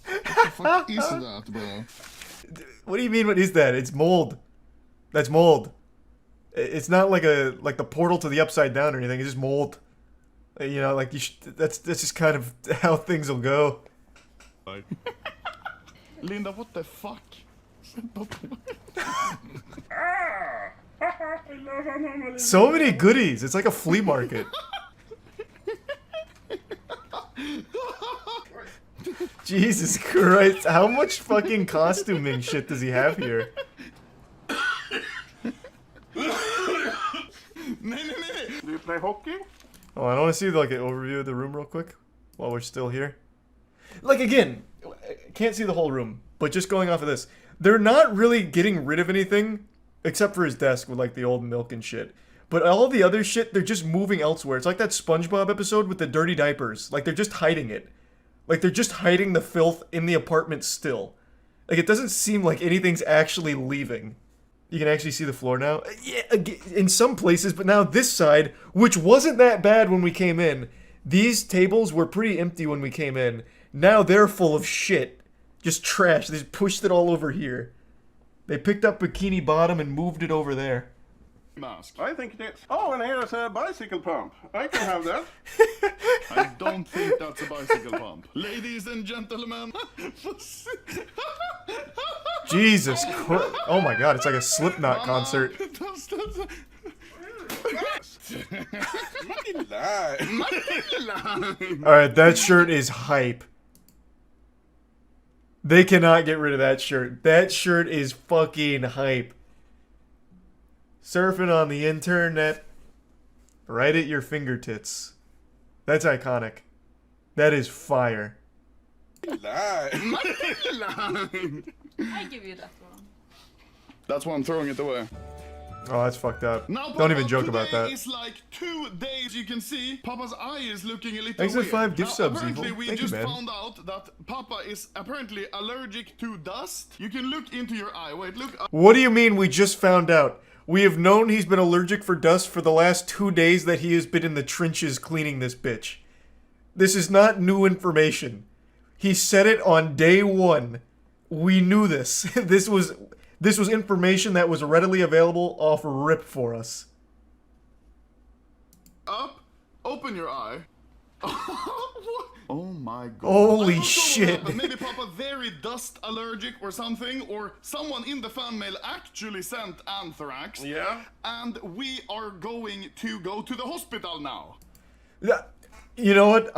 What the fuck is that, bro? What do you mean, what is that? It's mold. That's mold. It's not like the portal to the upside down or anything. It's just mold. You know, like that's just kind of how things will go. Linda, what the fuck? So many goodies. It's like a flea market. Jesus Christ. How much fucking costuming shit does he have here? Do you play hockey? Oh, I want to see like an overview of the room real quick while we're still here. Like again, I can't see the whole room, but just going off of this, they're not really getting rid of anything except for his desk with like the old milk and shit. But all the other shit, they're just moving elsewhere. It's like that SpongeBob episode with the dirty diapers. Like they're just hiding it. Like they're just hiding the filth in the apartment still. Like it doesn't seem like anything's actually leaving. You can actually see the floor now. Yeah, in some places, but now this side, which wasn't that bad when we came in. These tables were pretty empty when we came in. Now they're full of shit. Just trash. They just pushed it all over here. They picked up Bikini Bottom and moved it over there. Mask. I think that's... Oh, and here's a bicycle pump. I can have that. I don't think that's a bicycle pump. Ladies and gentlemen. Jesus Christ. Oh my god, it's like a Slipknot concert. Alright, that shirt is hype. They cannot get rid of that shirt. That shirt is fucking hype. Surfing on the internet. Right at your fingertips. That's iconic. That is fire. I give you that one. That's why I'm throwing it away. Oh, that's fucked up. Now, Don't even joke about today that. It's like 2 days. You can see Papa's eye is looking a little Thanks for weird. 5 gift Now, subs, apparently Evil. we Thank you, just man. found out that Papa is apparently allergic to dust. You can look into your eye. Wait, look. What do you mean we just found out? We have known he's been allergic for dust for the last 2 days that he has been in the trenches cleaning this bitch. This is not new information. He said it on day 1. We knew this. This was information that was readily available off rip for us. Up, open your eye. Oh my god. Holy I don't know what shit. happened. Maybe Papa very dust allergic or something, or someone in the fan mail actually sent anthrax. Yeah. And we are going to go to the hospital now. You know what?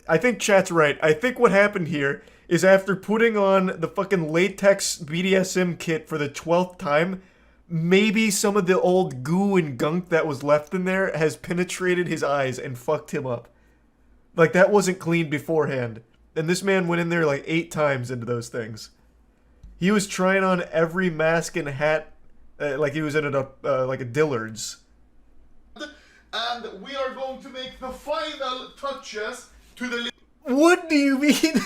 I think chat's right. I think what happened here is after putting on the fucking latex BDSM kit for the 12th time, maybe some of the old goo and gunk that was left in there has penetrated his eyes and fucked him up. Like, that wasn't cleaned beforehand. And this man went in there like 8 times into those things. He was trying on every mask and hat like he was in like a Dillard's. And we are going to make the final touches to the... What do you mean?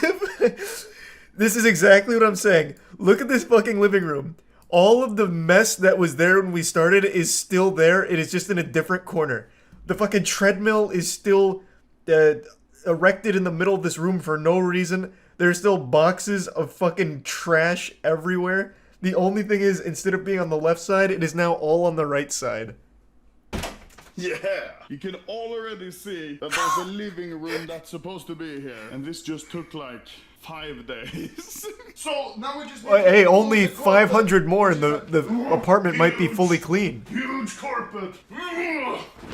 This is exactly what I'm saying. Look at this fucking living room. All of the mess that was there when we started is still there. It is just in a different corner. The fucking treadmill is still erected in the middle of this room for no reason. There's still boxes of fucking trash everywhere. The only thing is, instead of being on the left side, it is now all on the right side. Yeah! You can already see that there's a living room that's supposed to be here. And this just took like 5 days. So now we just... Hey, only 500 more and the apartment might be fully clean. Huge carpet.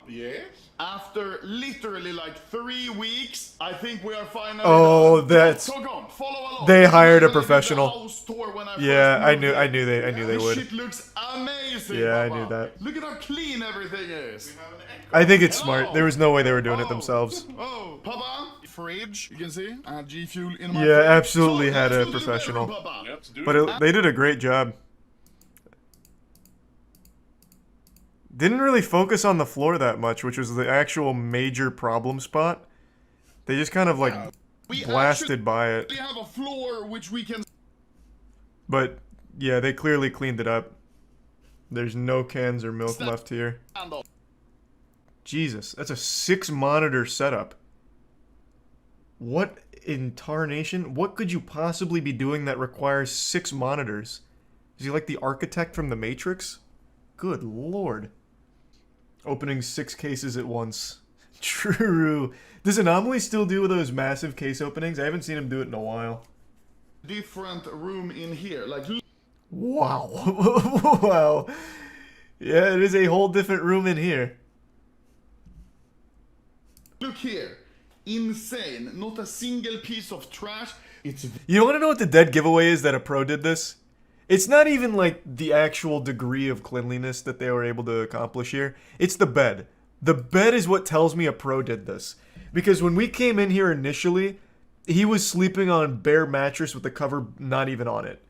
Yes? After literally like 3 weeks, I think we are finally... Oh, that's... So go on, follow along. They hired a professional. House tour when I Yeah, first moved I knew they This would. shit looks amazing. Yeah, I Papa. knew that. Look at how clean everything is. I think it's smart. There was no way they were doing it themselves. Oh, Papa, fridge, you can see. G Fuel in my Yeah, fridge. absolutely So, had a let's do the professional. bedroom, Papa. But they did a great job. Didn't really focus on the floor that much, which was the actual major problem spot. They just kind of like We blasted by it. We have a floor which we can... But yeah, they clearly cleaned it up. There's no cans or milk Step left here. handle. Jesus, that's a 6-monitor setup. What in tarnation? What could you possibly be doing that requires 6 monitors? Is he like the architect from The Matrix? Good lord. Opening 6 cases at once. True. Does Anomaly still do those massive case openings? I haven't seen him do it in a while. Different room in here. Like... Wow. Wow. Yeah, it is a whole different room in here. Look here. Insane. Not a single piece of trash. It's... You want to know what the dead giveaway is that a pro did this? It's not even like the actual degree of cleanliness that they were able to accomplish here. It's the bed. The bed is what tells me a pro did this. Because when we came in here initially, he was sleeping on a bare mattress with the cover not even on it.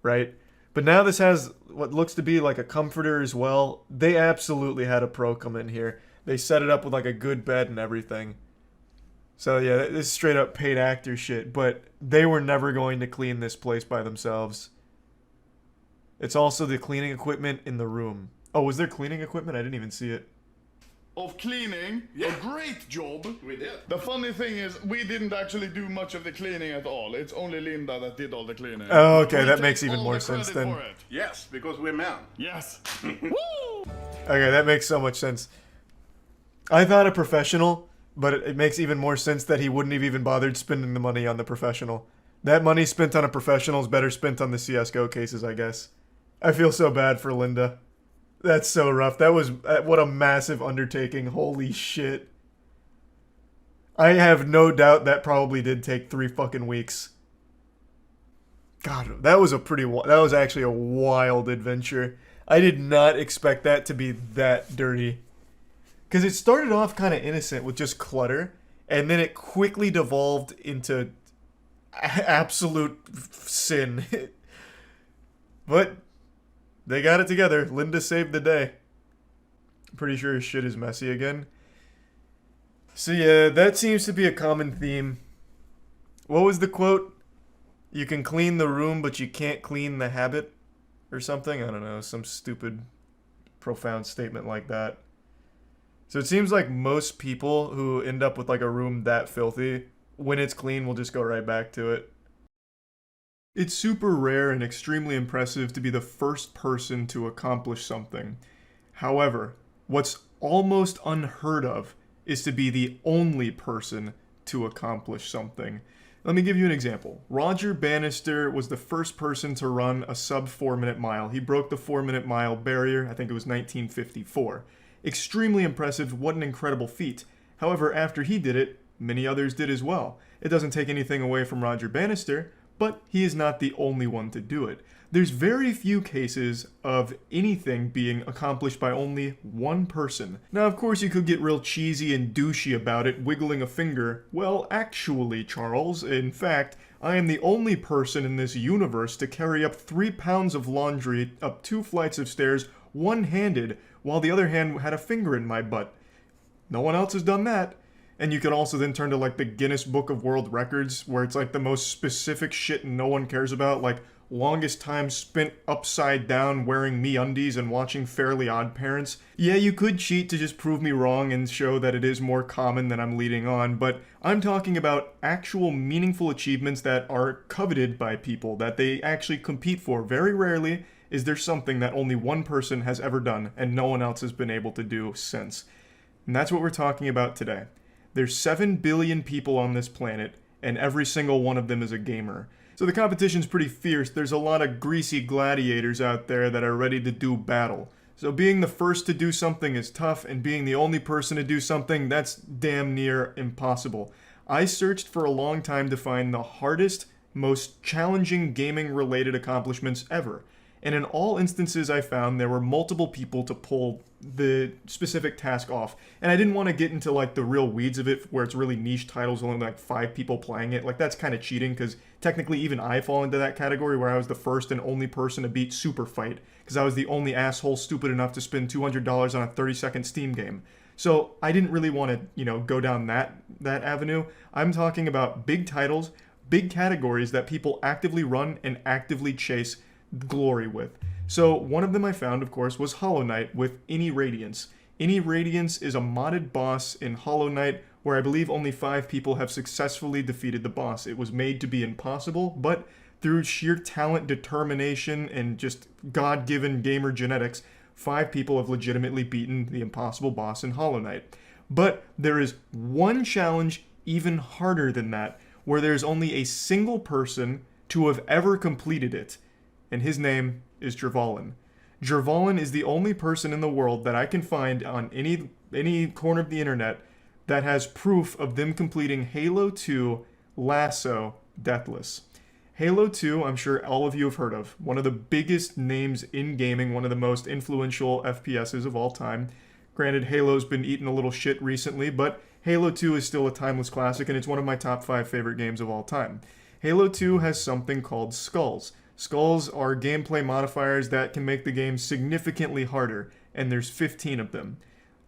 Right? But now this has what looks to be like a comforter as well. They absolutely had a pro come in here. They set it up with like a good bed and everything. So yeah, this is straight up paid actor shit. But they were never going to clean this place by themselves. It's also the cleaning equipment in the room. Oh, was there cleaning equipment? I didn't even see it. Of cleaning, a great job. We did. The funny thing is, we didn't actually do much of the cleaning at all. It's only Linda that did all the cleaning. Oh, okay, We that take makes even all more the sense credit then. for it. Yes, because we're men. Yes. Okay, that makes so much sense. I thought a professional, but it makes even more sense that he wouldn't have even bothered spending the money on the professional. That money spent on a professional is better spent on the CSGO cases, I guess. I feel so bad for Linda. That's so rough. That was, what a massive undertaking. Holy shit. I have no doubt that probably did take 3 fucking weeks. God, that was actually a wild adventure. I did not expect that to be that dirty. Because it started off kind of innocent with just clutter, and then it quickly devolved into absolute sin. But they got it together. Linda saved the day. I'm pretty sure his shit is messy again. So yeah, that seems to be a common theme. What was the quote? You can clean the room, but you can't clean the habit? Or something? I don't know. Some stupid, profound statement like that. So it seems like most people who end up with like a room that filthy, when it's clean, will just go right back to it. It's super rare and extremely impressive to be the first person to accomplish something. However, what's almost unheard of is to be the only person to accomplish something. Let me give you an example. Roger Bannister was the first person to run a sub 4-minute mile. He broke the 4-minute mile barrier, I think it was 1954. Extremely impressive, what an incredible feat. However, after he did it, many others did as well. It doesn't take anything away from Roger Bannister, but he is not the only one to do it. There's very few cases of anything being accomplished by only one person. Now, of course, you could get real cheesy and douchey about it, wiggling a finger. Well, actually, Charles, in fact, I am the only person in this universe to carry up 3 pounds of laundry up 2 flights of stairs one-handed, while the other hand had a finger in my butt. No one else has done that. And you could also then turn to like the Guinness Book of World Records, where it's like the most specific shit no one cares about, like longest time spent upside down wearing MeUndies and watching Fairly Odd Parents. Yeah, you could cheat to just prove me wrong and show that it is more common than I'm leading on, but I'm talking about actual meaningful achievements that are coveted by people, that they actually compete for. Very rarely is there something that only one person has ever done and no one else has been able to do since. And that's what we're talking about today. There's 7 billion people on this planet, and every single one of them is a gamer. So the competition's pretty fierce. There's a lot of greasy gladiators out there that are ready to do battle. So being the first to do something is tough, and being the only person to do something, that's damn near impossible. I searched for a long time to find the hardest, most challenging gaming-related accomplishments ever. And in all instances I found there were multiple people to pull the specific task off. And I didn't want to get into like the real weeds of it where it's really niche titles, only like 5 people playing it. Like that's kind of cheating because technically even I fall into that category where I was the first and only person to beat Super Fight because I was the only asshole stupid enough to spend $200 on a 30-second Steam game. So I didn't really want to, go down that avenue. I'm talking about big titles, big categories that people actively run and actively chase glory with. So one of them I found, of course, was Hollow Knight with Any Radiance. Any Radiance is a modded boss in Hollow Knight where I believe only 5 people have successfully defeated the boss. It was made to be impossible, but through sheer talent, determination, and just God-given gamer genetics, 5 people have legitimately beaten the impossible boss in Hollow Knight. But there is one challenge even harder than that, where there's only a single person to have ever completed it, and his name is Jervalin. Jervalin is the only person in the world that I can find on any corner of the internet that has proof of them completing Halo 2 Lasso Deathless. Halo 2, I'm sure all of you have heard of. One of the biggest names in gaming, one of the most influential FPSs of all time. Granted, Halo's been eating a little shit recently, but Halo 2 is still a timeless classic, and it's one of my top 5 favorite games of all time. Halo 2 has something called skulls. Skulls are gameplay modifiers that can make the game significantly harder, and there's 15 of them.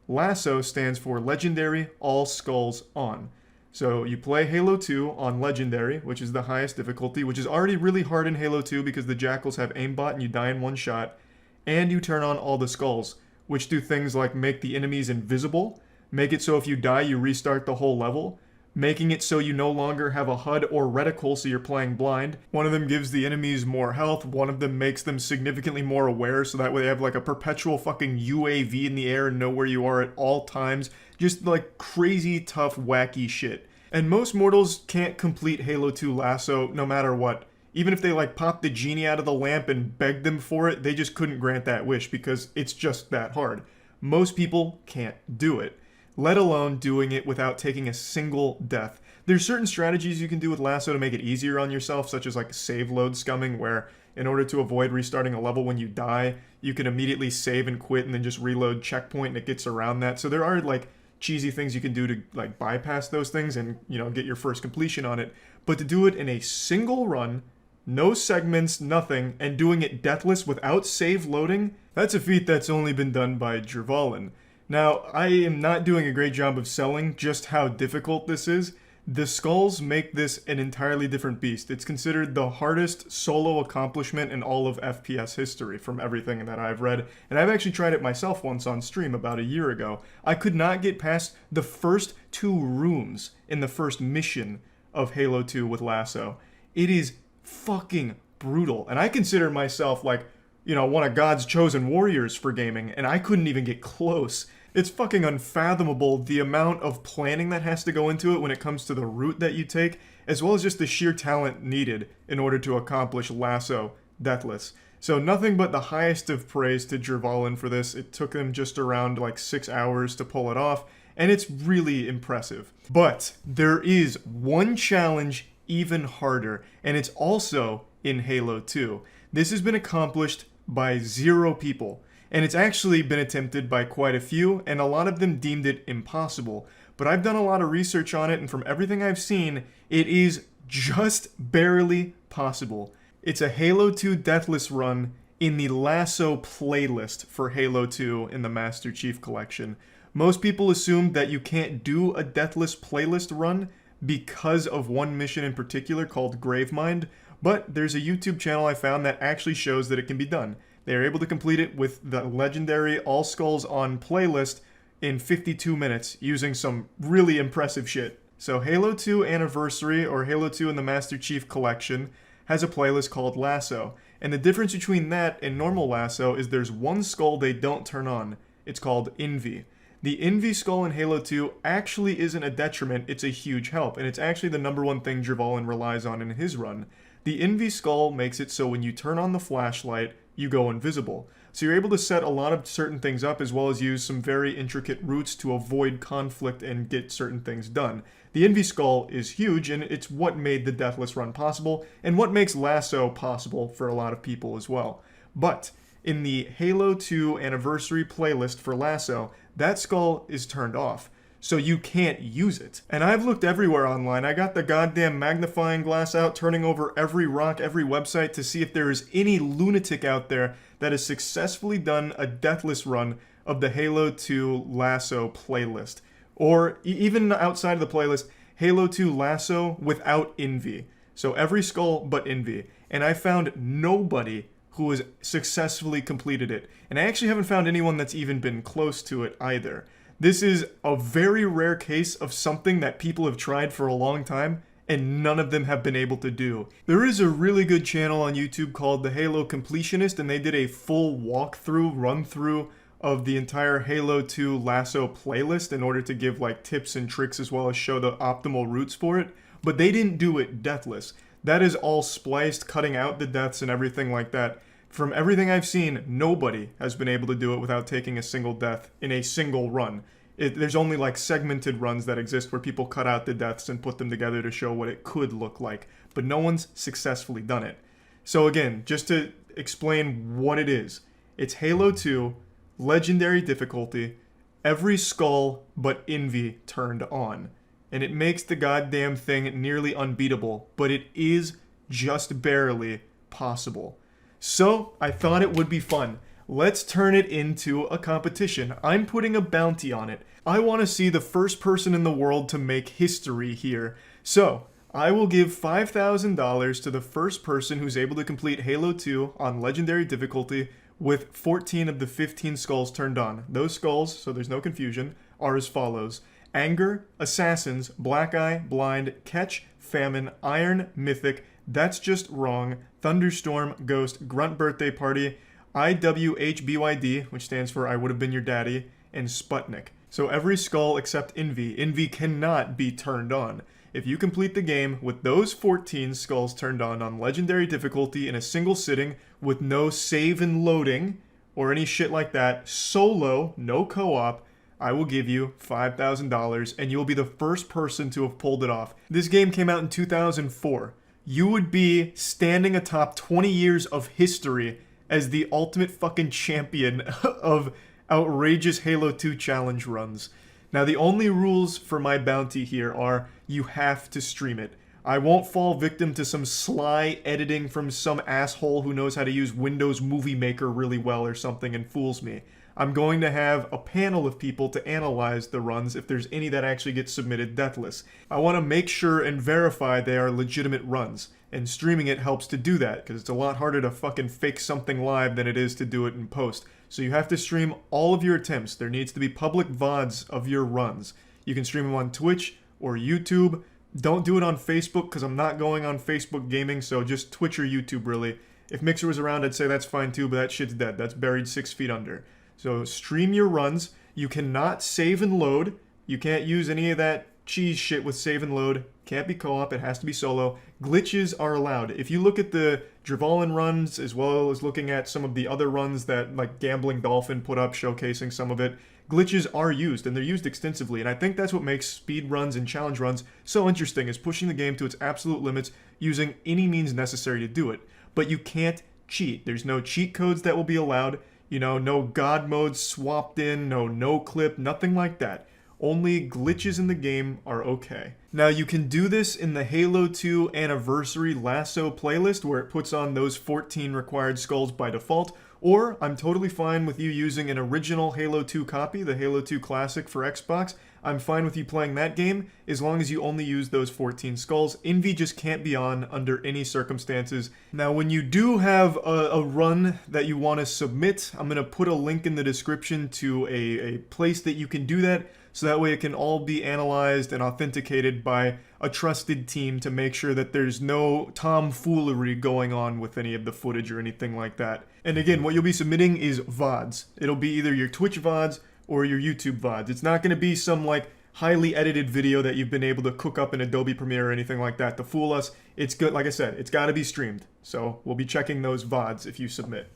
Lasso stands for Legendary All Skulls On. So you play Halo 2 on Legendary, which is the highest difficulty, which is already really hard in Halo 2 because the Jackals have aimbot and you die in one shot. And you turn on all the skulls, which do things like make the enemies invisible, make it so if you die you restart the whole level, making it so you no longer have a HUD or reticle so you're playing blind. One of them gives the enemies more health, one of them makes them significantly more aware so that way they have like a perpetual fucking UAV in the air and know where you are at all times. Just like crazy tough wacky shit. And most mortals can't complete Halo 2 Lasso no matter what. Even if they like popped the genie out of the lamp and begged them for it, they just couldn't grant that wish because it's just that hard. Most people can't do it, let alone doing it without taking a single death. There's certain strategies you can do with Lasso to make it easier on yourself, such as like save load scumming, where in order to avoid restarting a level when you die, you can immediately save and quit and then just reload checkpoint and it gets around that. So there are like cheesy things you can do to like bypass those things and, you know, get your first completion on it. But to do it in a single run, no segments, nothing, and doing it deathless without save loading, that's a feat that's only been done by Jervalin. Now, I am not doing a great job of selling just how difficult this is. The skulls make this an entirely different beast. It's considered the hardest solo accomplishment in all of FPS history from everything that I've read, and I've actually tried it myself once on stream about a year ago. I could not get past the first 2 rooms in the first mission of Halo 2 with Lasso. It is fucking brutal, and I consider myself like, you know, one of God's chosen warriors for gaming, and I couldn't even get close. It's fucking unfathomable the amount of planning that has to go into it when it comes to the route that you take, as well as just the sheer talent needed in order to accomplish Lasso deathless. So nothing but the highest of praise to Jervalin for this. It took them just around like 6 hours to pull it off, and it's really impressive. But there is one challenge even harder, and it's also in Halo 2. This has been accomplished by 0 people, and it's actually been attempted by quite a few, and a lot of them deemed it impossible. But I've done a lot of research on it, and from everything I've seen, it is just barely possible. It's a Halo 2 Deathless run in the Lasso playlist for Halo 2 in the Master Chief Collection. Most people assumed that you can't do a Deathless playlist run because of one mission in particular called Gravemind, but there's a YouTube channel I found that actually shows that it can be done. They are able to complete it with the legendary All Skulls On playlist in 52 minutes using some really impressive shit. So Halo 2 Anniversary, or Halo 2 in the Master Chief Collection, has a playlist called Lasso, and the difference between that and normal Lasso is there's one skull they don't turn on. It's called Envy. The Envy skull in Halo 2 actually isn't a detriment, it's a huge help, and it's actually the #1 thing Jervalin relies on in his run. The Envy skull makes it so when you turn on the flashlight, you go invisible. So you're able to set a lot of certain things up as well as use some very intricate routes to avoid conflict and get certain things done. The Envy skull is huge, and it's what made the Deathless run possible, and what makes Lasso possible for a lot of people as well. But in the Halo 2 Anniversary playlist for Lasso, that skull is turned off, so you can't use it. And I've looked everywhere online. I got the goddamn magnifying glass out, turning over every rock, every website to see if there is any lunatic out there that has successfully done a Deathless run of the Halo 2 Lasso playlist. Or even outside of the playlist, Halo 2 Lasso without Envy. So every skull but Envy. And I found nobody who has successfully completed it. And I actually haven't found anyone that's even been close to it either. This is a very rare case of something that people have tried for a long time, and none of them have been able to do. There is a really good channel on YouTube called The Halo Completionist, and they did a full walkthrough, run-through of the entire Halo 2 Lasso playlist in order to give like tips and tricks as well as show the optimal routes for it. But they didn't do it deathless. That is all spliced, cutting out the deaths and everything like that. From everything I've seen, nobody has been able to do it without taking a single death in a single run. There's only like segmented runs that exist where people cut out the deaths and put them together to show what it could look like, but no one's successfully done it. So again, just to explain what it is, it's Halo 2, Legendary difficulty, every skull but Envy turned on. And it makes the goddamn thing nearly unbeatable, but it is just barely possible. So, I thought it would be fun. let's turn it into a competition. I'm putting a bounty on it. I want to see the first person in the world to make history here. So, I will give $5,000 to the first person who's able to complete Halo 2 on Legendary difficulty with 14 of the 15 skulls turned on. Those skulls, so there's no confusion, are as follows: Anger, Assassins, Black Eye, Blind, Catch, Famine, Iron, Mythic, That's Just Wrong, Thunderstorm, Ghost, Grunt Birthday Party, IWHBYD, which stands for I Would Have Been Your Daddy, and Sputnik. So every skull except Envy. Envy cannot be turned on. If you complete the game with those 14 skulls turned on Legendary difficulty in a single sitting with no save and loading or any shit like that, solo, no co-op, I will give you $5,000 and you'll be the first person to have pulled it off. This game came out in 2004. You would be standing atop 20 years of history as the ultimate fucking champion of outrageous Halo 2 challenge runs. Now, the only rules for my bounty here are you have to stream it. I won't fall victim to some sly editing from some asshole who knows how to use Windows Movie Maker really well or something and fools me. I'm going to have a panel of people to analyze the runs if there's any that actually get submitted deathless. I want to make sure and verify they are legitimate runs, and streaming it helps to do that, because it's a lot harder to fucking fake something live than it is to do it in post. So you have to stream all of your attempts. There needs to be public VODs of your runs. You can stream them on Twitch or YouTube. Don't do it on Facebook, because I'm not going on Facebook gaming, so just Twitch or YouTube, really. If Mixer was around, I'd say that's fine too, but that shit's dead. That's buried 6 feet under. So stream your runs. You cannot save and load. You can't use any of that cheese shit with save and load. Can't be co-op. It has to be solo. Glitches are allowed. If you look at the Drvalin runs, as well as looking at some of the other runs that, like, Gambling Dolphin put up showcasing some of it, glitches are used, and they're used extensively. And I think that's what makes speed runs and challenge runs so interesting, is pushing the game to its absolute limits using any means necessary to do it. But you can't cheat. There's no cheat codes that will be allowed. You know, no God mode swapped in, no clip, nothing like that. Only glitches in the game are okay. Now, you can do this in the Halo 2 Anniversary Lasso playlist, where it puts on those 14 required skulls by default, or I'm totally fine with you using an original Halo 2 copy, the Halo 2 Classic for Xbox. I'm fine with you playing that game, as long as you only use those 14 skulls. Envy just can't be on under any circumstances. Now, when you do have a run that you want to submit, I'm going to put a link in the description to a place that you can do that, so that way it can all be analyzed and authenticated by a trusted team to make sure that there's no tomfoolery going on with any of the footage or anything like that. And again, what you'll be submitting is VODs. It'll be either your Twitch VODs or your YouTube VODs. It's not going to be some, like, highly edited video that you've been able to cook up in Adobe Premiere or anything like that to fool us. It's good, like I said, it's got to be streamed. So we'll be checking those VODs if you submit.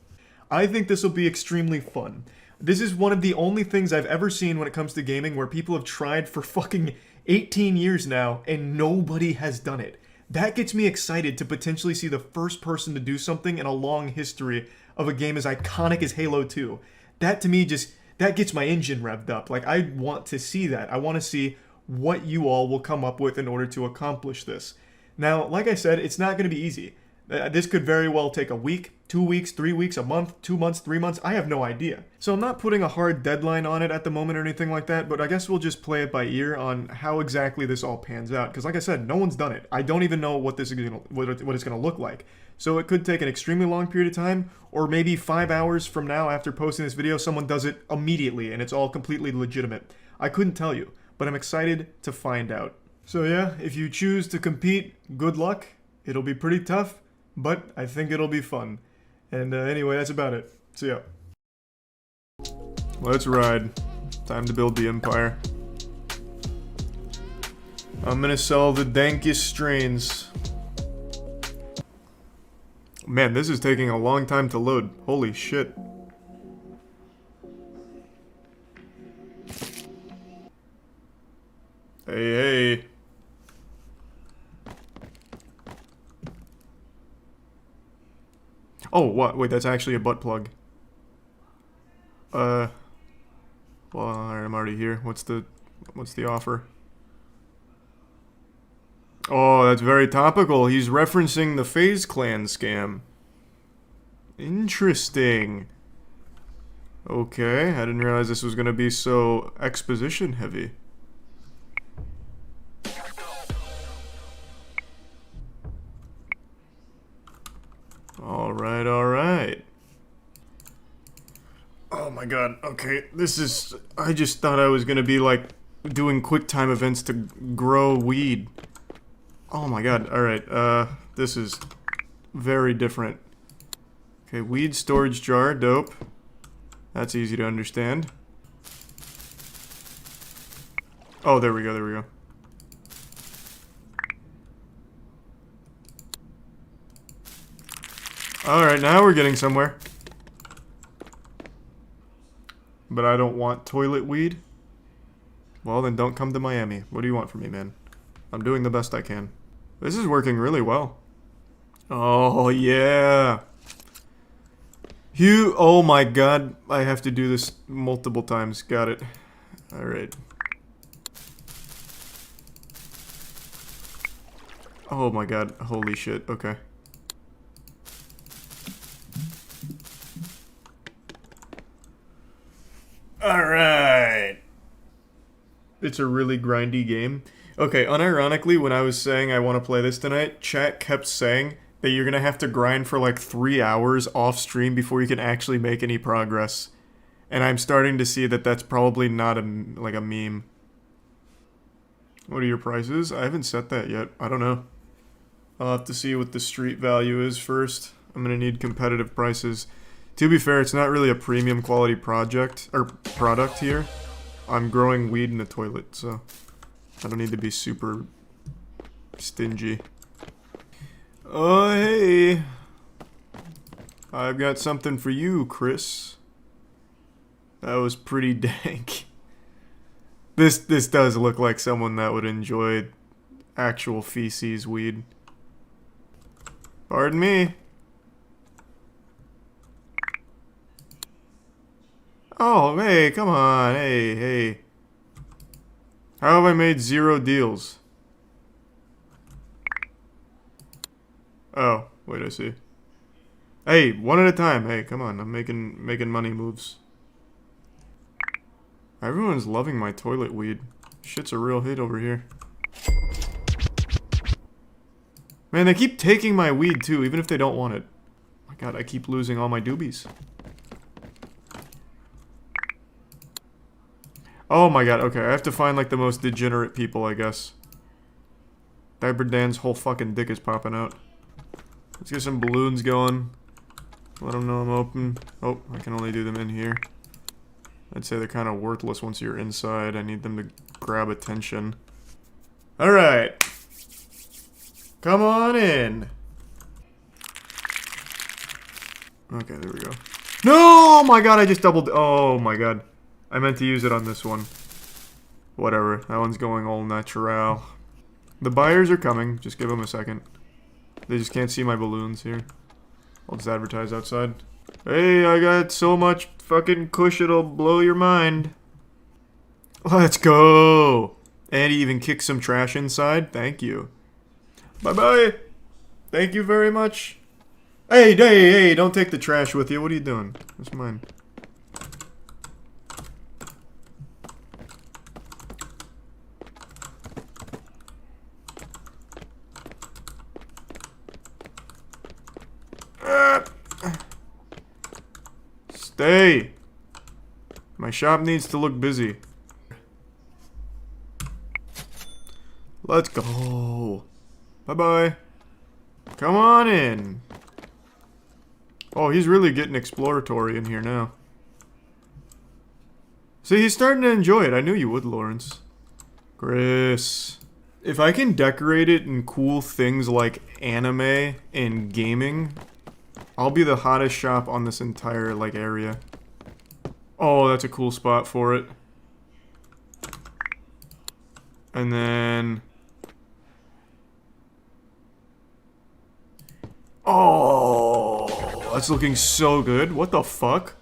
I think this will be extremely fun. This is one of the only things I've ever seen when it comes to gaming where people have tried for fucking 18 years now and nobody has done it. That gets me excited to potentially see the first person to do something in a long history of a game as iconic as Halo 2. That to me just, that gets my engine revved up. Like, I want to see that. I want to see what you all will come up with in order to accomplish this. Now, like I said, it's not going to be easy. This could very well take a week, 2 weeks, 3 weeks, a month, 2 months, 3 months. I have no idea. So I'm not putting a hard deadline on it at the moment or anything like that, but I guess we'll just play it by ear on how exactly this all pans out. Because like I said, no one's done it. I don't even know what this is what it's going to look like. So it could take an extremely long period of time, or maybe 5 hours from now after posting this video, someone does it immediately and it's all completely legitimate. I couldn't tell you, but I'm excited to find out. So yeah, if you choose to compete, good luck. It'll be pretty tough, but I think it'll be fun. And anyway, that's about it. See ya. Let's ride. Time to build the empire. I'm gonna sell the dankest strains. Man, this is taking a long time to load. Holy shit. Hey, hey. Oh, what? Wait, that's actually a butt plug. Well, alright, I'm already here. What's the offer? Oh, that's very topical. He's referencing the FaZe Clan scam. Interesting. Okay, I didn't realize this was gonna be so exposition heavy. Alright, alright. Oh my god, okay, this is... I just thought I was gonna be, like, doing quick time events to grow weed. Oh my god, alright, this is very different. Okay, weed storage jar, dope. That's easy to understand. Oh, there we go, there we go. Alright, now we're getting somewhere. But I don't want toilet weed. Well, then don't come to Miami. What do you want from me, man? I'm doing the best I can. This is working really well. Oh, yeah. Oh my god. I have to do this multiple times. Got it. Alright. Oh my god. Holy shit. Okay. Alright. It's a really grindy game. Okay, unironically, when I was saying I want to play this tonight, chat kept saying that you're gonna have to grind for like 3 hours off stream before you can actually make any progress. And I'm starting to see that that's probably not like a meme. What are your prices? I haven't set that yet. I don't know. I'll have to see what the street value is first. I'm gonna need competitive prices. To be fair, it's not really a premium quality product here. I'm growing weed in the toilet, so I don't need to be super stingy. Oh, hey. I've got something for you, Chris. That was pretty dank. This does look like someone that would enjoy actual feces weed. Pardon me. Oh, hey, come on. Hey, hey. How have I made 0 deals? Oh, wait, I see. Hey, one at a time. Hey, come on. I'm making money moves. Everyone's loving my toilet weed. Shit's a real hit over here. Man, they keep taking my weed too, even if they don't want it. Oh my god, I keep losing all my doobies. Oh my god, okay, I have to find like the most degenerate people, I guess. Diaper Dan's whole fucking dick is popping out. Let's get some balloons going. Let them know I'm open. Oh, I can only do them in here. I'd say they're kind of worthless once you're inside. I need them to grab attention. Alright. Come on in. Okay, there we go. No! Oh my god, I just doubled. Oh my god. I meant to use it on this one. Whatever. That one's going all natural. The buyers are coming. Just give them a second. They just can't see my balloons here. I'll just advertise outside. Hey, I got so much fucking kush it'll blow your mind. Let's go. And he even kicked some trash inside. Thank you. Bye-bye. Thank you very much. Hey, hey, hey, don't take the trash with you. What are you doing? That's mine. Stay. My shop needs to look busy. Let's go. Bye-bye. Come on in. Oh, he's really getting exploratory in here now. See, he's starting to enjoy it. I knew you would, Lawrence. Chris. If I can decorate it in cool things like anime and gaming, I'll be the hottest shop on this entire, like, area. Oh, that's a cool spot for it. And then... Oh, that's looking so good. What the fuck?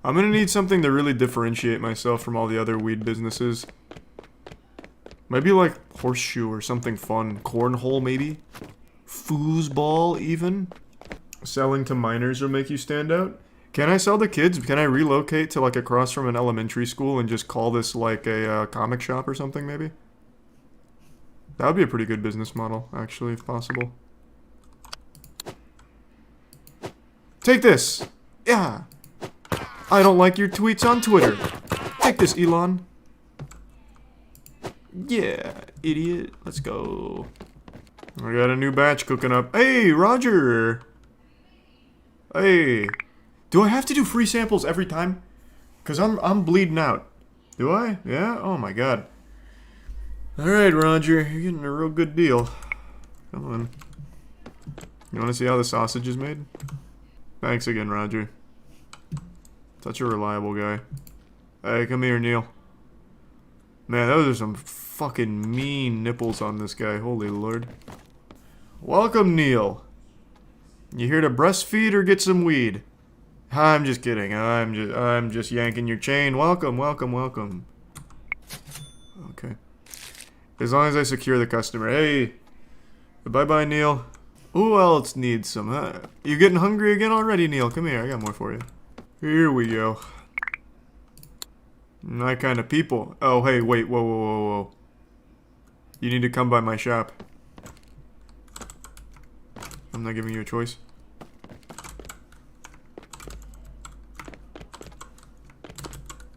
I'm gonna need something to really differentiate myself from all the other weed businesses. Maybe like horseshoe or something fun. Cornhole, maybe? Foosball, even? Selling to minors will make you stand out? Can I sell to kids? Can I relocate to like across from an elementary school and just call this like a comic shop or something maybe? That would be a pretty good business model, actually, if possible. Take this! Yeah! I don't like your tweets on Twitter. Take this, Elon. Yeah, idiot. Let's go. I got a new batch cooking up. Hey, Roger! Hey. Do I have to do free samples every time? Because I'm bleeding out. Do I? Yeah? Oh my god. Alright, Roger. You're getting a real good deal. Come on. You want to see how the sausage is made? Thanks again, Roger. Such a reliable guy. Hey, come here, Neil. Man, those are some fucking mean nipples on this guy. Holy lord. Welcome, Neil. You here to breastfeed or get some weed? I'm just kidding. I'm just yanking your chain. Welcome, welcome, welcome. Okay. As long as I secure the customer. Hey. Bye-bye, Neil. Who else needs some, huh? You getting hungry again already, Neil? Come here, I got more for you. Here we go. My kind of people. Oh, hey, wait, whoa, whoa, whoa, whoa. You need to come by my shop. I'm not giving you a choice.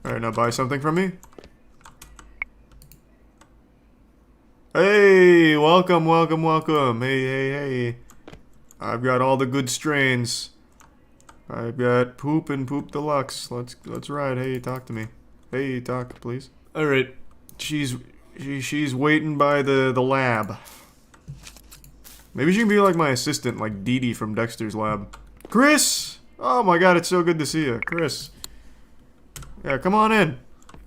Alright, now buy something from me. Hey, welcome, welcome, welcome. Hey, hey, hey. I've got all the good strains. I've got Poop and Poop Deluxe. Let's ride. Hey, talk to me. Hey, talk, please. Alright. She's waiting by the lab. Maybe she can be like my assistant, like Dee Dee from Dexter's Lab. Chris! Oh my god, it's so good to see you. Chris. Yeah, come on in.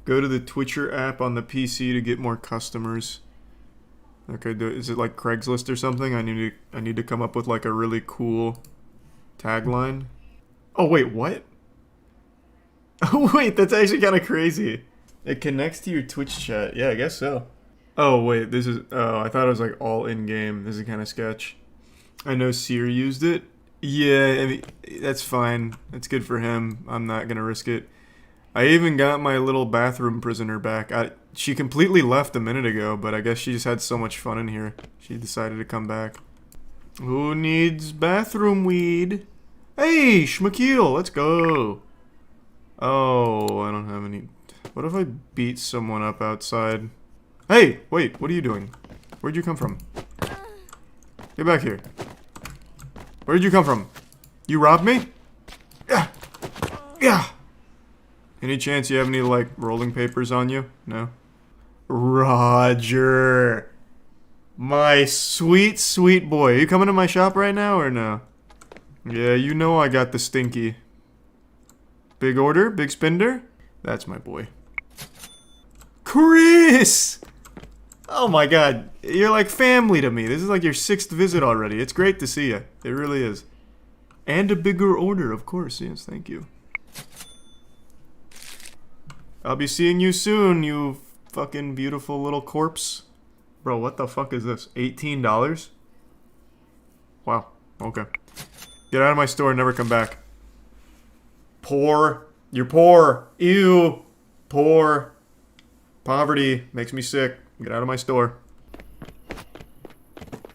Go to the Twitcher app on the PC to get more customers. Okay, is it like Craigslist or something? I need to come up with like a really cool tagline. Oh wait, what? Oh wait, that's actually kind of crazy. It connects to your Twitch chat. Yeah, I guess so. Oh wait, this is... Oh, I thought it was like all in-game. This is kind of sketch. I know Seer used it. Yeah, I mean, that's fine. That's good for him. I'm not gonna risk it. I even got my little bathroom prisoner back. She completely left a minute ago, but I guess she just had so much fun in here. She decided to come back. Who needs bathroom weed? Hey, Schmakeel, let's go. Oh, I don't have any... What if I beat someone up outside? Hey, wait, what are you doing? Where'd you come from? Get back here. Where'd you come from? You robbed me? Yeah. Yeah. Any chance you have any, like, rolling papers on you? No? Roger. My sweet, sweet boy. Are you coming to my shop right now or no? Yeah, you know I got the stinky. Big order? Big spender? That's my boy. Chris! Oh my god. You're like family to me. This is like your 6th visit already. It's great to see you. It really is. And a bigger order, of course. Yes, thank you. I'll be seeing you soon, you fucking beautiful little corpse. Bro, what the fuck is this? $18? Wow. Okay. Get out of my store and never come back. Poor. You're poor. Ew. Poor. Poverty. Makes me sick. Get out of my store.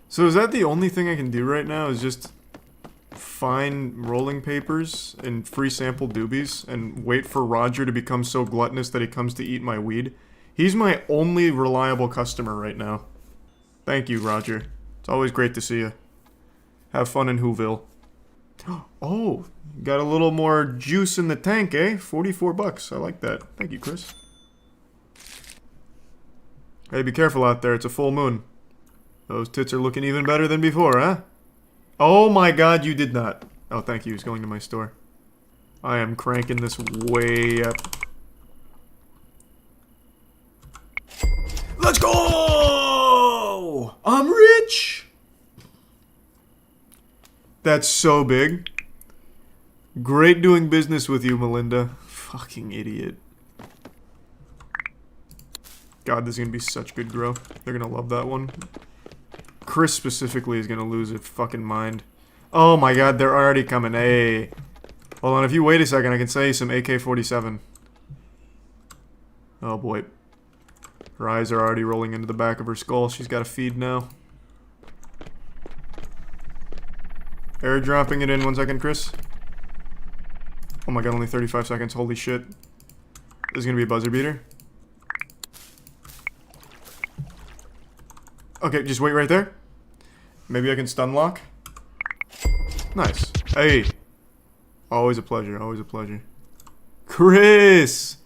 So is that the only thing I can do right now? Is just find rolling papers and free sample doobies and wait for Roger to become so gluttonous that he comes to eat my weed? He's my only reliable customer right now. Thank you, Roger. It's always great to see you. Have fun in Whoville. Oh, got a little more juice in the tank, eh? 44 bucks. I like that. Thank you, Chris. Hey, be careful out there. It's a full moon. Those tits are looking even better than before, huh? Oh my god, you did not. Oh, thank you. He's going to my store. I am cranking this way up. Let's go! I'm rich! That's so big. Great doing business with you, Melinda. Fucking idiot. God, this is gonna be such good growth. They're gonna love that one. Chris specifically is gonna lose his fucking mind. Oh my god, they're already coming. Hey. Hold on, if you wait a second, I can sell you some AK-47. Oh boy. Her eyes are already rolling into the back of her skull. She's got a feed now. Airdropping it in 1 second, Chris. Oh my god, only 35 seconds. Holy shit. This is gonna be a buzzer beater. Okay, just wait right there. Maybe I can stun lock. Nice. Hey. Always a pleasure, always a pleasure. Chris!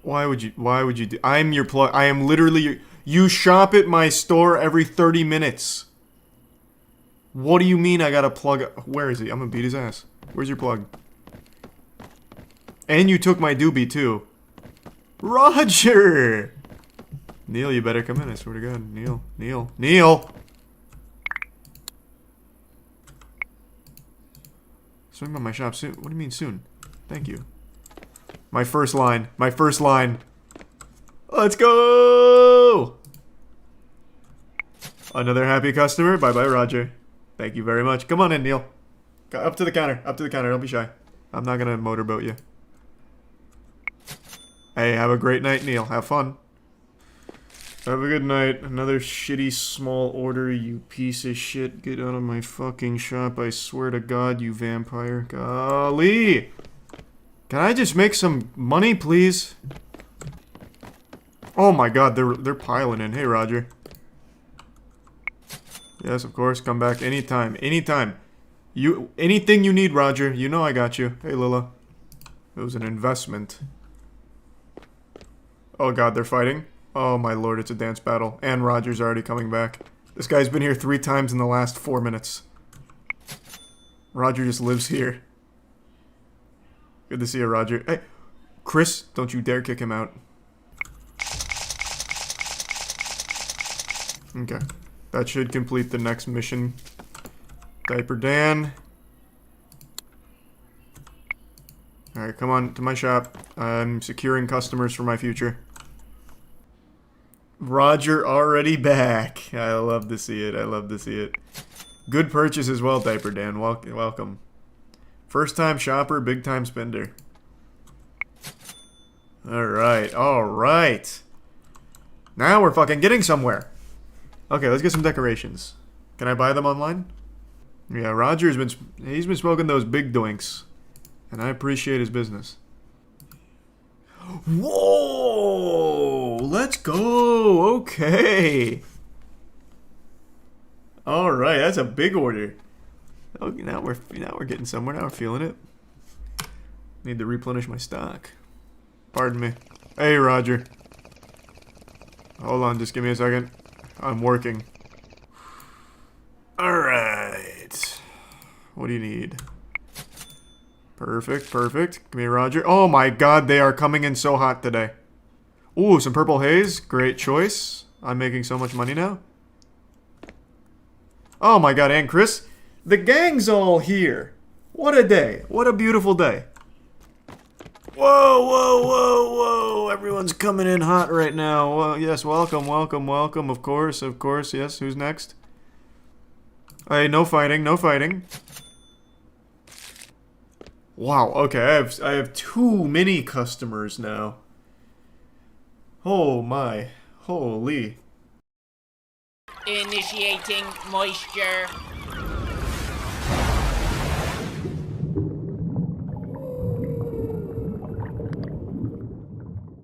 Why would you do... I'm your plug... I am literally your... You shop at my store every 30 minutes. What do you mean I gotta plug... Where is he? I'm gonna beat his ass. Where's your plug? And you took my doobie, too. Roger! Neil, you better come in, I swear to God. Neil! Swing by my shop soon. What do you mean soon? Thank you. My first line. Let's go! Another happy customer. Bye-bye, Roger. Thank you very much. Come on in, Neil. Up to the counter. Don't be shy. I'm not gonna motorboat you. Hey, have a great night, Neil. Have fun. Have a good night. Another shitty small order, you piece of shit. Get out of my fucking shop, I swear to God, you vampire. Golly! Can I just make some money, please? Oh my God, they're piling in. Hey, Roger. Yes, of course. Come back anytime. Anything you need, Roger. You know I got you. Hey, Lila. It was an investment. Oh God, they're fighting. Oh my lord, it's a dance battle. And Roger's already coming back. This guy's been here 3 times in the last 4 minutes. Roger just lives here. Good to see you, Roger. Hey, Chris, don't you dare kick him out. Okay. That should complete the next mission. Diaper Dan. Alright, come on to my shop. I'm securing customers for my future. Roger already back. I love to see it. Good purchase as well, Diaper Dan. Welcome. First time shopper, big time spender. Alright. Now we're fucking getting somewhere. Okay, let's get some decorations. Can I buy them online? Yeah, Roger's been smoking those big doinks. And I appreciate his business. Whoa! Let's go! Okay. Alright, that's a big order. Oh, now we're getting somewhere. Now we're feeling it. Need to replenish my stock. Pardon me. Hey, Roger. Hold on, just give me a second. I'm working. Alright. What do you need? Perfect. Come here, Roger. Oh my God, they are coming in so hot today. Ooh, some purple haze. Great choice. I'm making so much money now. Oh my God, and Chris, the gang's all here. What a day. What a beautiful day. Whoa. Everyone's coming in hot right now. Well, yes, welcome. Of course. Yes, who's next? Hey, no fighting. Wow, okay, I have too many customers now. Oh my, holy. Initiating moisture.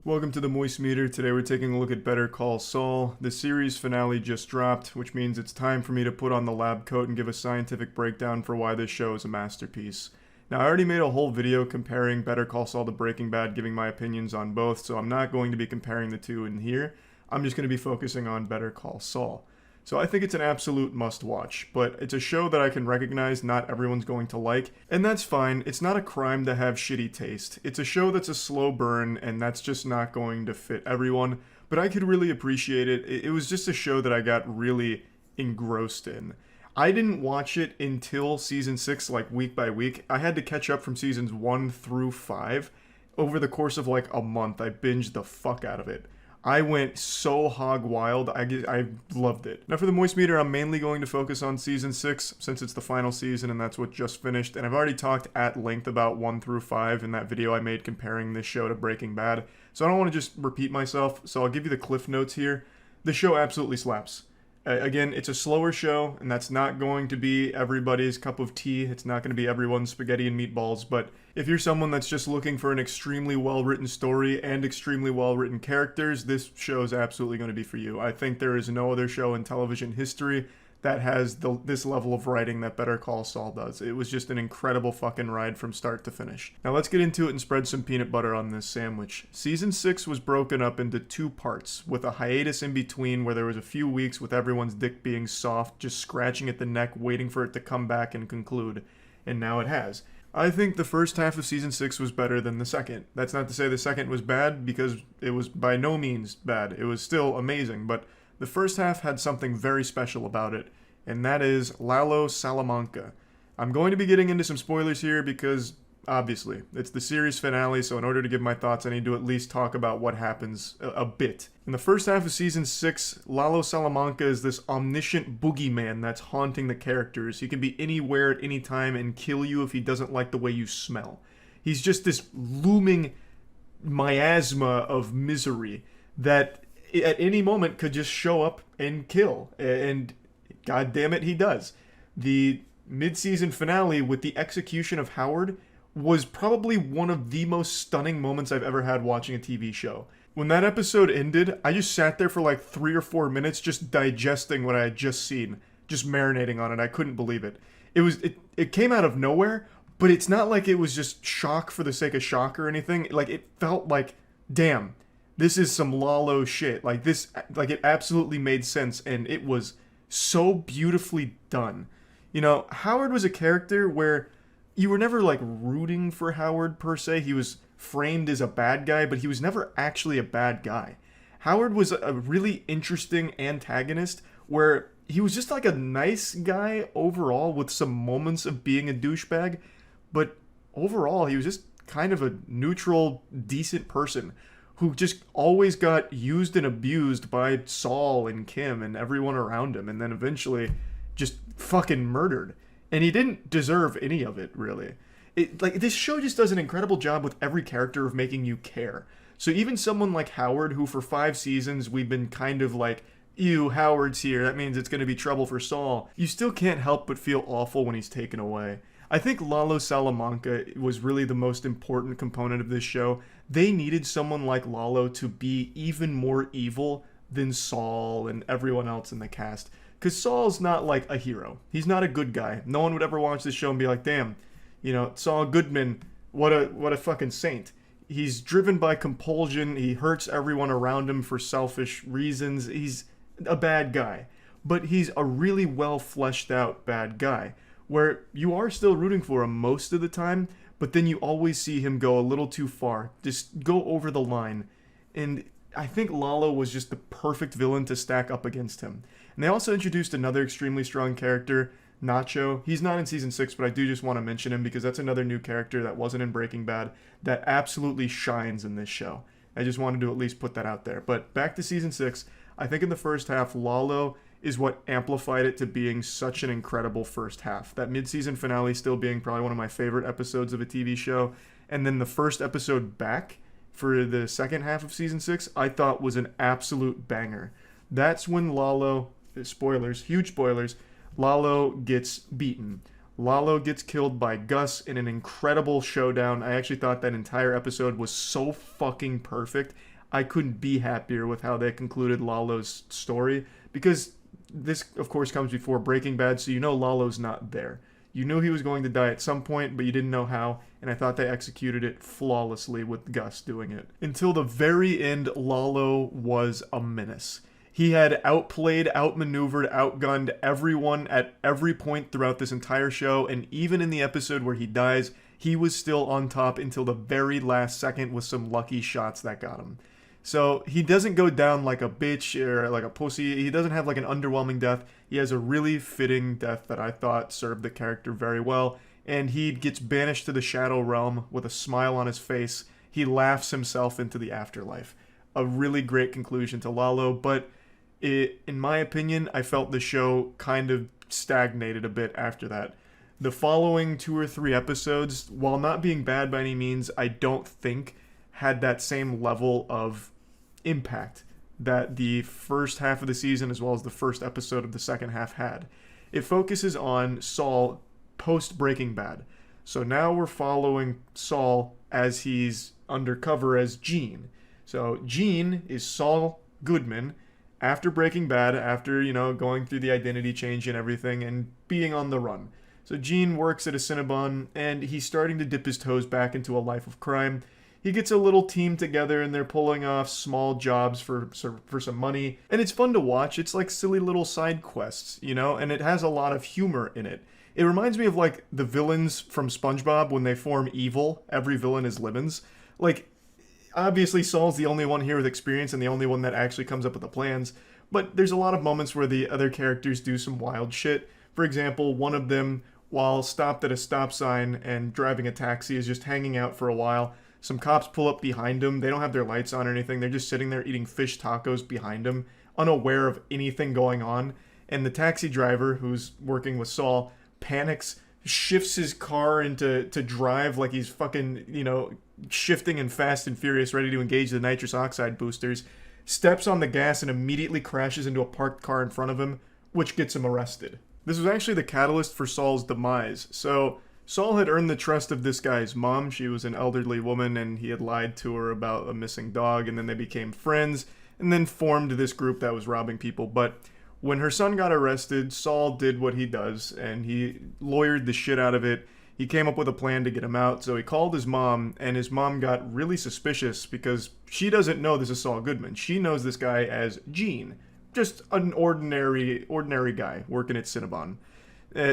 Welcome to the Moist Meter. Today we're taking a look at Better Call Saul. The series finale just dropped, which means it's time for me to put on the lab coat and give a scientific breakdown for why this show is a masterpiece. Now, I already made a whole video comparing Better Call Saul to Breaking Bad, giving my opinions on both, so I'm not going to be comparing the two in here. I'm just going to be focusing on Better Call Saul. So I think it's an absolute must-watch, but it's a show that I can recognize not everyone's going to like, and that's fine. It's not a crime to have shitty taste. It's a show that's a slow burn, and that's just not going to fit everyone, but I could really appreciate it. It was just a show that I got really engrossed in. I didn't watch it until season 6, like week by week. I had to catch up from seasons 1 through 5. Over the course of like a month, I binged the fuck out of it. I went so hog wild. I loved it. Now for the moist meter, I'm mainly going to focus on season 6 since it's the final season and that's what just finished. And I've already talked at length about 1 through 5 in that video I made comparing this show to Breaking Bad. So I don't want to just repeat myself. So I'll give you the cliff notes here. The show absolutely slaps. Again, it's a slower show, and that's not going to be everybody's cup of tea. It's not going to be everyone's spaghetti and meatballs, but if you're someone that's just looking for an extremely well-written story and extremely well-written characters, this show is absolutely going to be for you. I think there is no other show in television history that has this level of writing that Better Call Saul does. It was just an incredible fucking ride from start to finish. Now let's get into it and spread some peanut butter on this sandwich. Season 6 was broken up into 2 parts, with a hiatus in between where there was a few weeks with everyone's dick being soft, just scratching at the neck, waiting for it to come back and conclude. And now it has. I think the first half of Season 6 was better than the second. That's not to say the second was bad, because it was by no means bad. It was still amazing, but the first half had something very special about it, and that is Lalo Salamanca. I'm going to be getting into some spoilers here because, obviously, it's the series finale, so in order to give my thoughts, I need to at least talk about what happens a bit. In the first half of Season 6, Lalo Salamanca is this omniscient boogeyman that's haunting the characters. He can be anywhere at any time and kill you if he doesn't like the way you smell. He's just this looming miasma of misery that at any moment could just show up and kill, and god damn it, he does. The mid-season finale with the execution of Howard was probably one of the most stunning moments I've ever had watching a TV show. When that episode ended, I just sat there for like 3 or 4 minutes just digesting what I had just seen, just marinating on it. I couldn't believe it. It came out of nowhere, but it's not like it was just shock for the sake of shock or anything. Like, it felt like, damn, this is some Lalo shit. Like, it absolutely made sense, and it was so beautifully done. You know, Howard was a character where you were never, like, rooting for Howard, per se. He was framed as a bad guy, but he was never actually a bad guy. Howard was a really interesting antagonist where he was just, like, a nice guy overall with some moments of being a douchebag, but overall he was just kind of a neutral, decent person who just always got used and abused by Saul and Kim and everyone around him, and then eventually just fucking murdered. And he didn't deserve any of it, really. This show just does an incredible job with every character of making you care. So even someone like Howard, who for 5 seasons we've been kind of like, ew, Howard's here, that means it's going to be trouble for Saul, you still can't help but feel awful when he's taken away. I think Lalo Salamanca was really the most important component of this show. They needed someone like Lalo to be even more evil than Saul and everyone else in the cast. Because Saul's not like a hero. He's not a good guy. No one would ever watch this show and be like, damn, you know, Saul Goodman, what a fucking saint. He's driven by compulsion. He hurts everyone around him for selfish reasons. He's a bad guy. But he's a really well fleshed out bad guy, where you are still rooting for him most of the time, but then you always see him go a little too far, just go over the line. And I think Lalo was just the perfect villain to stack up against him. And they also introduced another extremely strong character, Nacho. He's not in Season 6, but I do just want to mention him because that's another new character that wasn't in Breaking Bad that absolutely shines in this show. I just wanted to at least put that out there. But back to Season 6, I think in the first half, Lalo is what amplified it to being such an incredible first half. That mid-season finale still being probably one of my favorite episodes of a TV show. And then the first episode back for the second half of Season 6, I thought was an absolute banger. That's when Lalo, spoilers, huge spoilers, Lalo gets beaten. Lalo gets killed by Gus in an incredible showdown. I actually thought that entire episode was so fucking perfect. I couldn't be happier with how they concluded Lalo's story, because this, of course, comes before Breaking Bad, so you know Lalo's not there. You knew he was going to die at some point, but you didn't know how, and I thought they executed it flawlessly with Gus doing it. Until the very end, Lalo was a menace. He had outplayed, outmaneuvered, outgunned everyone at every point throughout this entire show, and even in the episode where he dies, he was still on top until the very last second with some lucky shots that got him. So he doesn't go down like a bitch or like a pussy. He doesn't have like an underwhelming death. He has a really fitting death that I thought served the character very well. And he gets banished to the Shadow Realm with a smile on his face. He laughs himself into the afterlife. a really great conclusion to Lalo, but in my opinion, I felt the show kind of stagnated a bit after that. The following 2 or 3 episodes, while not being bad by any means, I don't think had that same level of impact that the first half of the season as well as the first episode of the second half had. It focuses on Saul post Breaking Bad. So now we're following Saul as he's undercover as Gene. So Gene is Saul Goodman after Breaking Bad, after, going through the identity change and everything and being on the run. So Gene works at a Cinnabon and he's starting to dip his toes back into a life of crime. He gets a little team together and they're pulling off small jobs for some money. And it's fun to watch. It's like silly little side quests, and it has a lot of humor in it. It reminds me of like the villains from SpongeBob when they form evil. Every villain is Libbins. Like, obviously Saul's the only one here with experience and the only one that actually comes up with the plans. But there's a lot of moments where the other characters do some wild shit. For example, one of them, while stopped at a stop sign and driving a taxi, is just hanging out for a while. Some cops pull up behind him. They don't have their lights on or anything. They're just sitting there eating fish tacos behind him, unaware of anything going on. And the taxi driver, who's working with Saul, panics, shifts his car to drive like he's fucking, shifting and fast and furious, ready to engage the nitrous oxide boosters, steps on the gas and immediately crashes into a parked car in front of him, which gets him arrested. This was actually the catalyst for Saul's demise. So Saul had earned the trust of this guy's mom. She was an elderly woman and he had lied to her about a missing dog, and then they became friends and then formed this group that was robbing people. But when her son got arrested, Saul did what he does and he lawyered the shit out of it. He came up with a plan to get him out, so he called his mom, and his mom got really suspicious because she doesn't know this is Saul Goodman. She knows this guy as Gene, just an ordinary guy working at Cinnabon.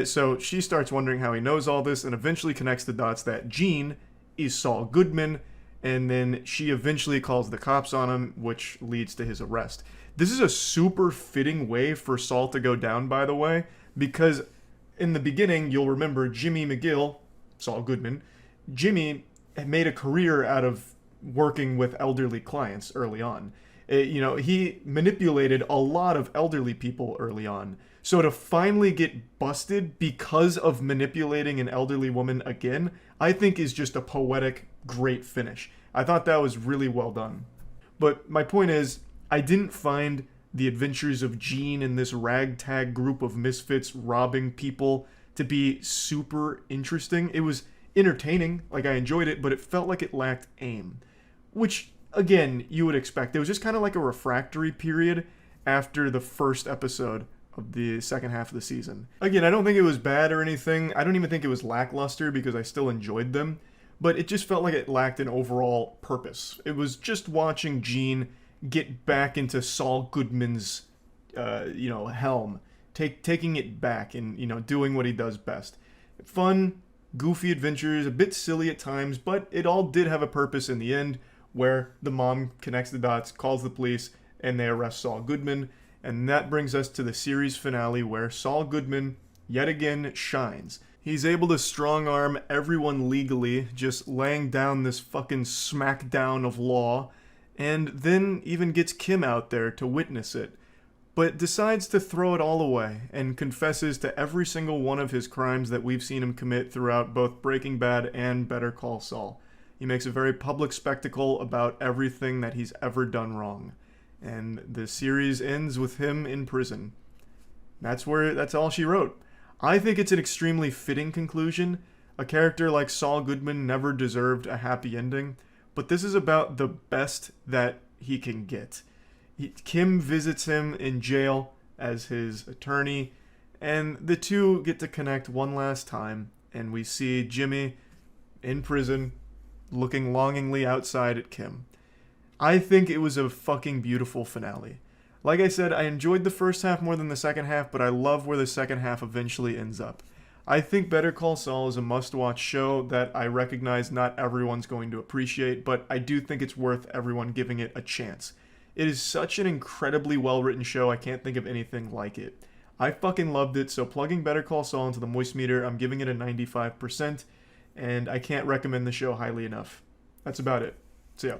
So she starts wondering how he knows all this and eventually connects the dots that Gene is Saul Goodman, and then she eventually calls the cops on him, which leads to his arrest. This is a super fitting way for Saul to go down, by the way, because in the beginning, you'll remember Jimmy McGill, Saul Goodman, Jimmy had made a career out of working with elderly clients early on. He manipulated a lot of elderly people early on. So to finally get busted because of manipulating an elderly woman again, I think is just a poetic, great finish. I thought that was really well done. But my point is, I didn't find the adventures of Gene and this ragtag group of misfits robbing people to be super interesting. It was entertaining, like I enjoyed it, but it felt like it lacked aim. Which, again, you would expect. It was just kind of like a refractory period after the first episode of the second half of the season. Again, I don't think it was bad or anything. I don't even think it was lackluster because I still enjoyed them. But it just felt like it lacked an overall purpose. It was just watching Gene get back into Saul Goodman's, helm, taking it back and, doing what he does best. Fun, goofy adventures, a bit silly at times, but it all did have a purpose in the end, where the mom connects the dots, calls the police, and they arrest Saul Goodman. And that brings us to the series finale, where Saul Goodman, yet again, shines. He's able to strong-arm everyone legally, just laying down this fucking smackdown of law, and then even gets Kim out there to witness it, but decides to throw it all away and confesses to every single one of his crimes that we've seen him commit throughout both Breaking Bad and Better Call Saul. He makes a very public spectacle about everything that he's ever done wrong, and the series ends with him in prison. That's all she wrote. I think it's an extremely fitting conclusion. A character like Saul Goodman never deserved a happy ending, but this is about the best that he can get. Kim visits him in jail as his attorney, and the two get to connect one last time, and we see Jimmy in prison looking longingly outside at Kim. I think it was a fucking beautiful finale. Like I said, I enjoyed the first half more than the second half, but I love where the second half eventually ends up. I think Better Call Saul is a must-watch show that I recognize not everyone's going to appreciate, but I do think it's worth everyone giving it a chance. It is such an incredibly well-written show, I can't think of anything like it. I fucking loved it, so plugging Better Call Saul into the Moist Meter, I'm giving it a 95%, and I can't recommend the show highly enough. That's about it. See ya.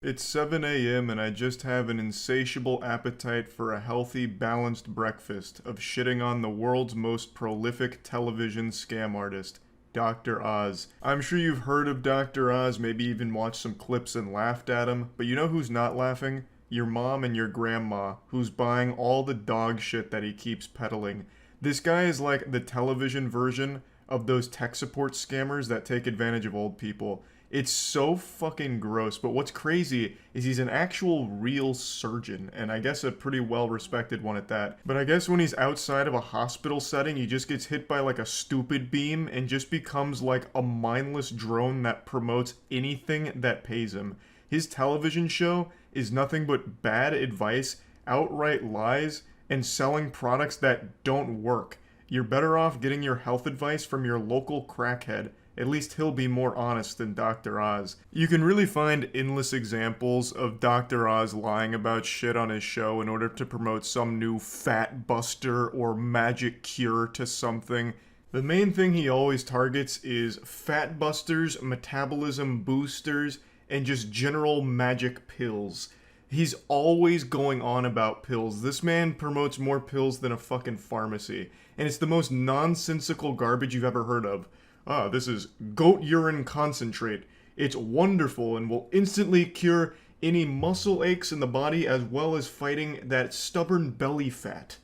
It's 7 a.m. and I just have an insatiable appetite for a healthy, balanced breakfast of shitting on the world's most prolific television scam artist, Dr. Oz. I'm sure you've heard of Dr. Oz, maybe even watched some clips and laughed at him, but you know who's not laughing? Your mom and your grandma, who's buying all the dog shit that he keeps peddling. This guy is like the television version of those tech support scammers that take advantage of old people. It's so fucking gross, but what's crazy is he's an actual real surgeon, and I guess a pretty well-respected one at that. But I guess when he's outside of a hospital setting, he just gets hit by like a stupid beam and just becomes like a mindless drone that promotes anything that pays him. His television show is nothing but bad advice, outright lies, and selling products that don't work. You're better off getting your health advice from your local crackhead. At least he'll be more honest than Dr. Oz. You can really find endless examples of Dr. Oz lying about shit on his show in order to promote some new fat buster or magic cure to something. The main thing he always targets is fat busters, metabolism boosters, and just general magic pills. He's always going on about pills. This man promotes more pills than a fucking pharmacy. And it's the most nonsensical garbage you've ever heard of. Ah, this is goat urine concentrate. It's wonderful and will instantly cure any muscle aches in the body as well as fighting that stubborn belly fat.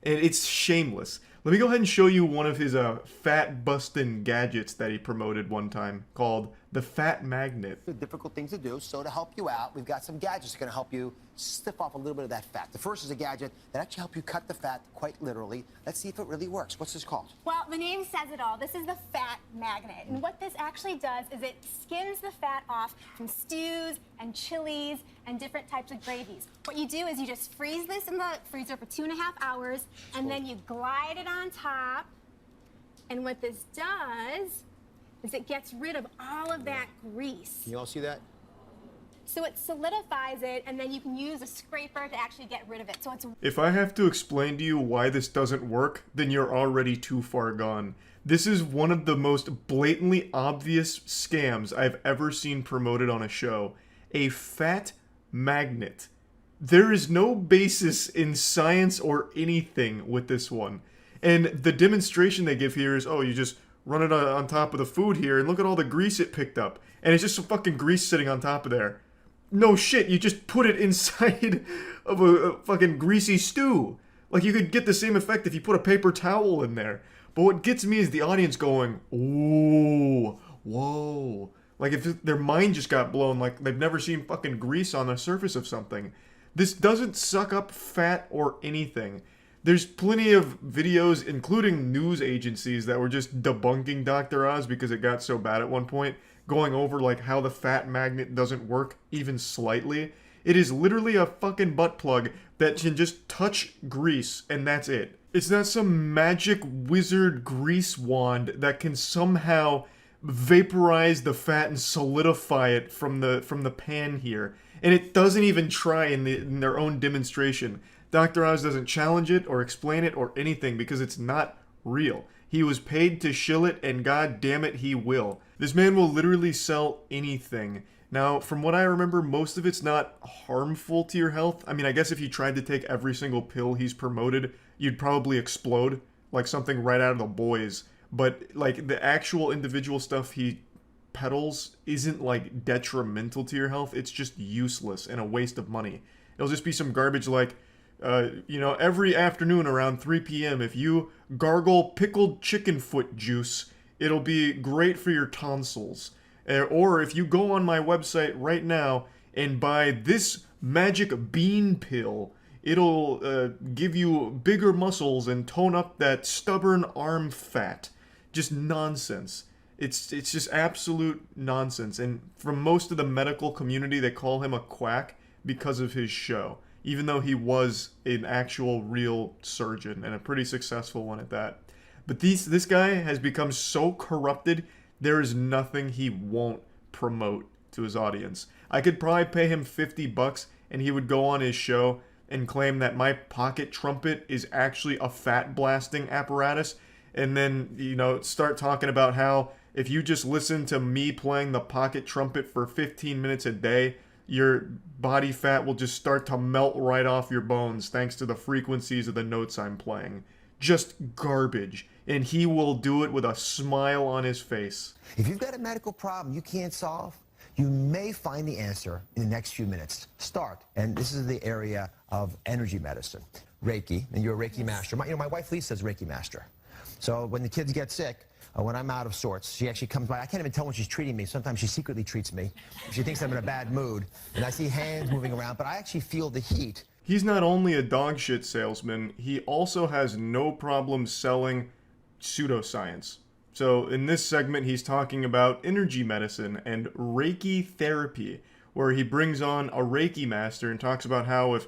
And it's shameless. Let me go ahead and show you one of his fat bustin' gadgets that he promoted one time called the Fat Magnet. The difficult things to do, so to help you out, we've got some gadgets that are going to help you stiff off a little bit of that fat. The first is a gadget that actually helps you cut the fat quite literally. Let's see if it really works. What's this called? Well, the name says it all. This is the Fat Magnet. And what this actually does is it skims the fat off from stews and chilies and different types of gravies. What you do is you just freeze this in the freezer for 2.5 hours, and then you glide it on top. And what this does is it gets rid of all of that grease. Can you all see that? So it solidifies it, and then you can use a scraper to actually get rid of it. So it's... If I have to explain to you why this doesn't work, then you're already too far gone. This is one of the most blatantly obvious scams I've ever seen promoted on a show. A fat magnet. There is no basis in science or anything with this one. And the demonstration they give here is, oh, you just run it on top of the food here, and look at all the grease it picked up. And it's just some fucking grease sitting on top of there. No shit, you just put it inside of a fucking greasy stew. Like, you could get the same effect if you put a paper towel in there. But what gets me is the audience going, ooh, whoa. Like, if their mind just got blown, like they've never seen fucking grease on the surface of something. This doesn't suck up fat or anything. There's plenty of videos, including news agencies, that were just debunking Dr. Oz because it got so bad at one point, going over like how the fat magnet doesn't work even slightly. It is literally a fucking butt plug that can just touch grease and that's it. It's not some magic wizard grease wand that can somehow vaporize the fat and solidify it from the pan here. And it doesn't even try in their own demonstration. Dr. Oz doesn't challenge it or explain it or anything because it's not real. He was paid to shill it, and god damn it, he will. This man will literally sell anything. Now, from what I remember, most of it's not harmful to your health. I mean, I guess if you tried to take every single pill he's promoted, you'd probably explode, like something right out of The Boys. But, like, the actual individual stuff he peddles isn't, like, detrimental to your health. It's just useless and a waste of money. It'll just be some garbage like, you know, every afternoon around 3 p.m., if you gargle pickled chicken foot juice, it'll be great for your tonsils. Or if you go on my website right now and buy this magic bean pill, it'll give you bigger muscles and tone up that stubborn arm fat. Just nonsense. It's just absolute nonsense. And from most of the medical community, they call him a quack because of his show. Even though he was an actual real surgeon, and a pretty successful one at that. But this guy has become so corrupted, there is nothing he won't promote to his audience. I could probably pay him $50 and he would go on his show and claim that my pocket trumpet is actually a fat blasting apparatus, and then, you know, start talking about how if you just listen to me playing the pocket trumpet for 15 minutes a day, your body fat will just start to melt right off your bones thanks to the frequencies of the notes I'm playing. Just garbage. And he will do it with a smile on his face. If you've got a medical problem you can't solve, you may find the answer in the next few minutes. Start, and this is the area of energy medicine. Reiki, and you're a Reiki master. My wife Lisa is a Reiki master. So when the kids get sick, when I'm out of sorts, she actually comes by. I can't even tell when she's treating me. Sometimes she secretly treats me. She thinks I'm in a bad mood, and I see hands moving around, but I actually feel the heat. He's not only a dog shit salesman, he also has no problem selling pseudoscience. So in this segment, he's talking about energy medicine and Reiki therapy, where he brings on a Reiki master and talks about how if,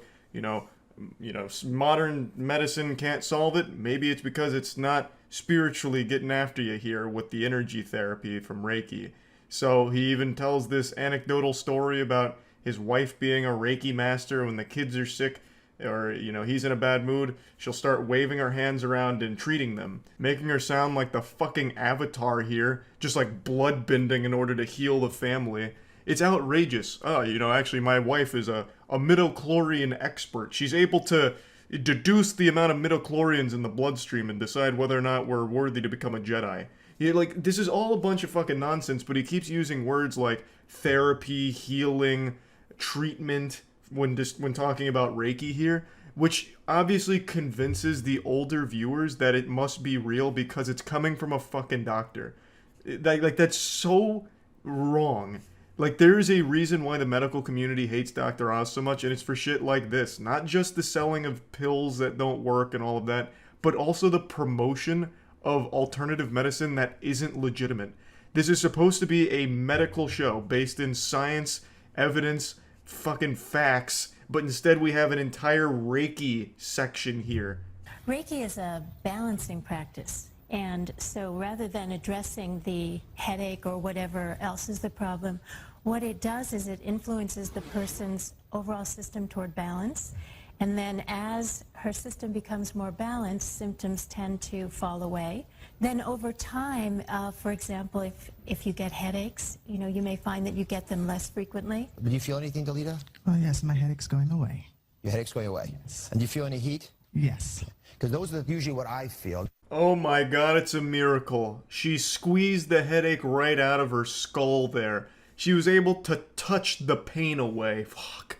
modern medicine can't solve it, maybe it's because it's not spiritually getting after you here with the energy therapy from Reiki. So he even tells this anecdotal story about his wife being a Reiki master. When the kids are sick or, he's in a bad mood, she'll start waving her hands around and treating them, making her sound like the fucking Avatar here, just like blood bending in order to heal the family. It's outrageous. Actually my wife is a midichlorian expert. She's able to deduce the amount of midichlorians in the bloodstream and decide whether or not we're worthy to become a Jedi. This is all a bunch of fucking nonsense, but he keeps using words like therapy, healing, treatment when talking about Reiki here, which obviously convinces the older viewers that it must be real because it's coming from a fucking doctor. That's so wrong. There is a reason why the medical community hates Dr. Oz so much, and it's for shit like this. Not just the selling of pills that don't work and all of that, but also the promotion of alternative medicine that isn't legitimate. This is supposed to be a medical show based in science, evidence, fucking facts, but instead we have an entire Reiki section here. Reiki is a balancing practice. And so rather than addressing the headache or whatever else is the problem, what it does is it influences the person's overall system toward balance. And then as her system becomes more balanced, symptoms tend to fall away. Then over time, for example, if you get headaches, you may find that you get them less frequently. Do you feel anything, Dalita? Well, yes, my headache's going away. Your headache's going away? Yes. And do you feel any heat? Yes. Because those are usually what I feel. Oh my god, it's a miracle. She squeezed the headache right out of her skull there. She was able to touch the pain away. Fuck.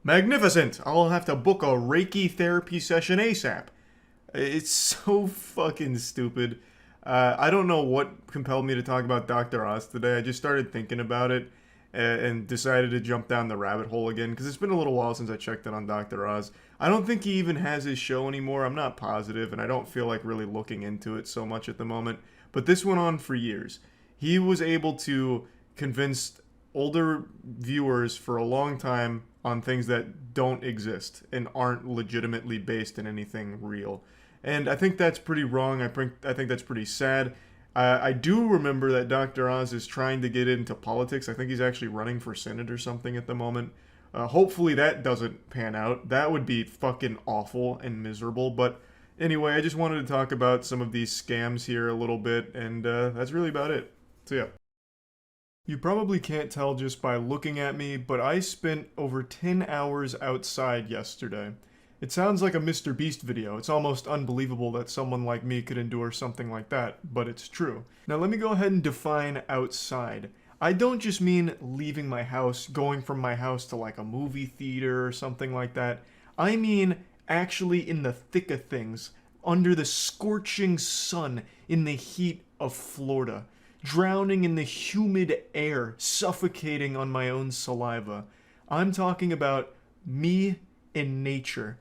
Magnificent! I'll have to book a Reiki therapy session ASAP. It's so fucking stupid. I don't know what compelled me to talk about Dr. Oz today. I just started thinking about it and decided to jump down the rabbit hole again because it's been a little while since I checked in on Dr. Oz. I don't think he even has his show anymore. I'm not positive, and I don't feel like really looking into it so much at the moment. But this went on for years. He was able to convince older viewers for a long time on things that don't exist and aren't legitimately based in anything real. And I think that's pretty wrong. I think that's pretty sad. I do remember that Dr. Oz is trying to get into politics. I think he's actually running for Senate or something at the moment. Hopefully that doesn't pan out. That would be fucking awful and miserable. But anyway, I just wanted to talk about some of these scams here a little bit, and that's really about it. So yeah. You probably can't tell just by looking at me, but I spent over 10 hours outside yesterday. It sounds like a Mr. Beast video. It's almost unbelievable that someone like me could endure something like that, but it's true. Now let me go ahead and define outside. I don't just mean leaving my house, going from my house to like a movie theater or something like that. I mean actually in the thick of things, under the scorching sun in the heat of Florida, drowning in the humid air, suffocating on my own saliva. I'm talking about me in nature.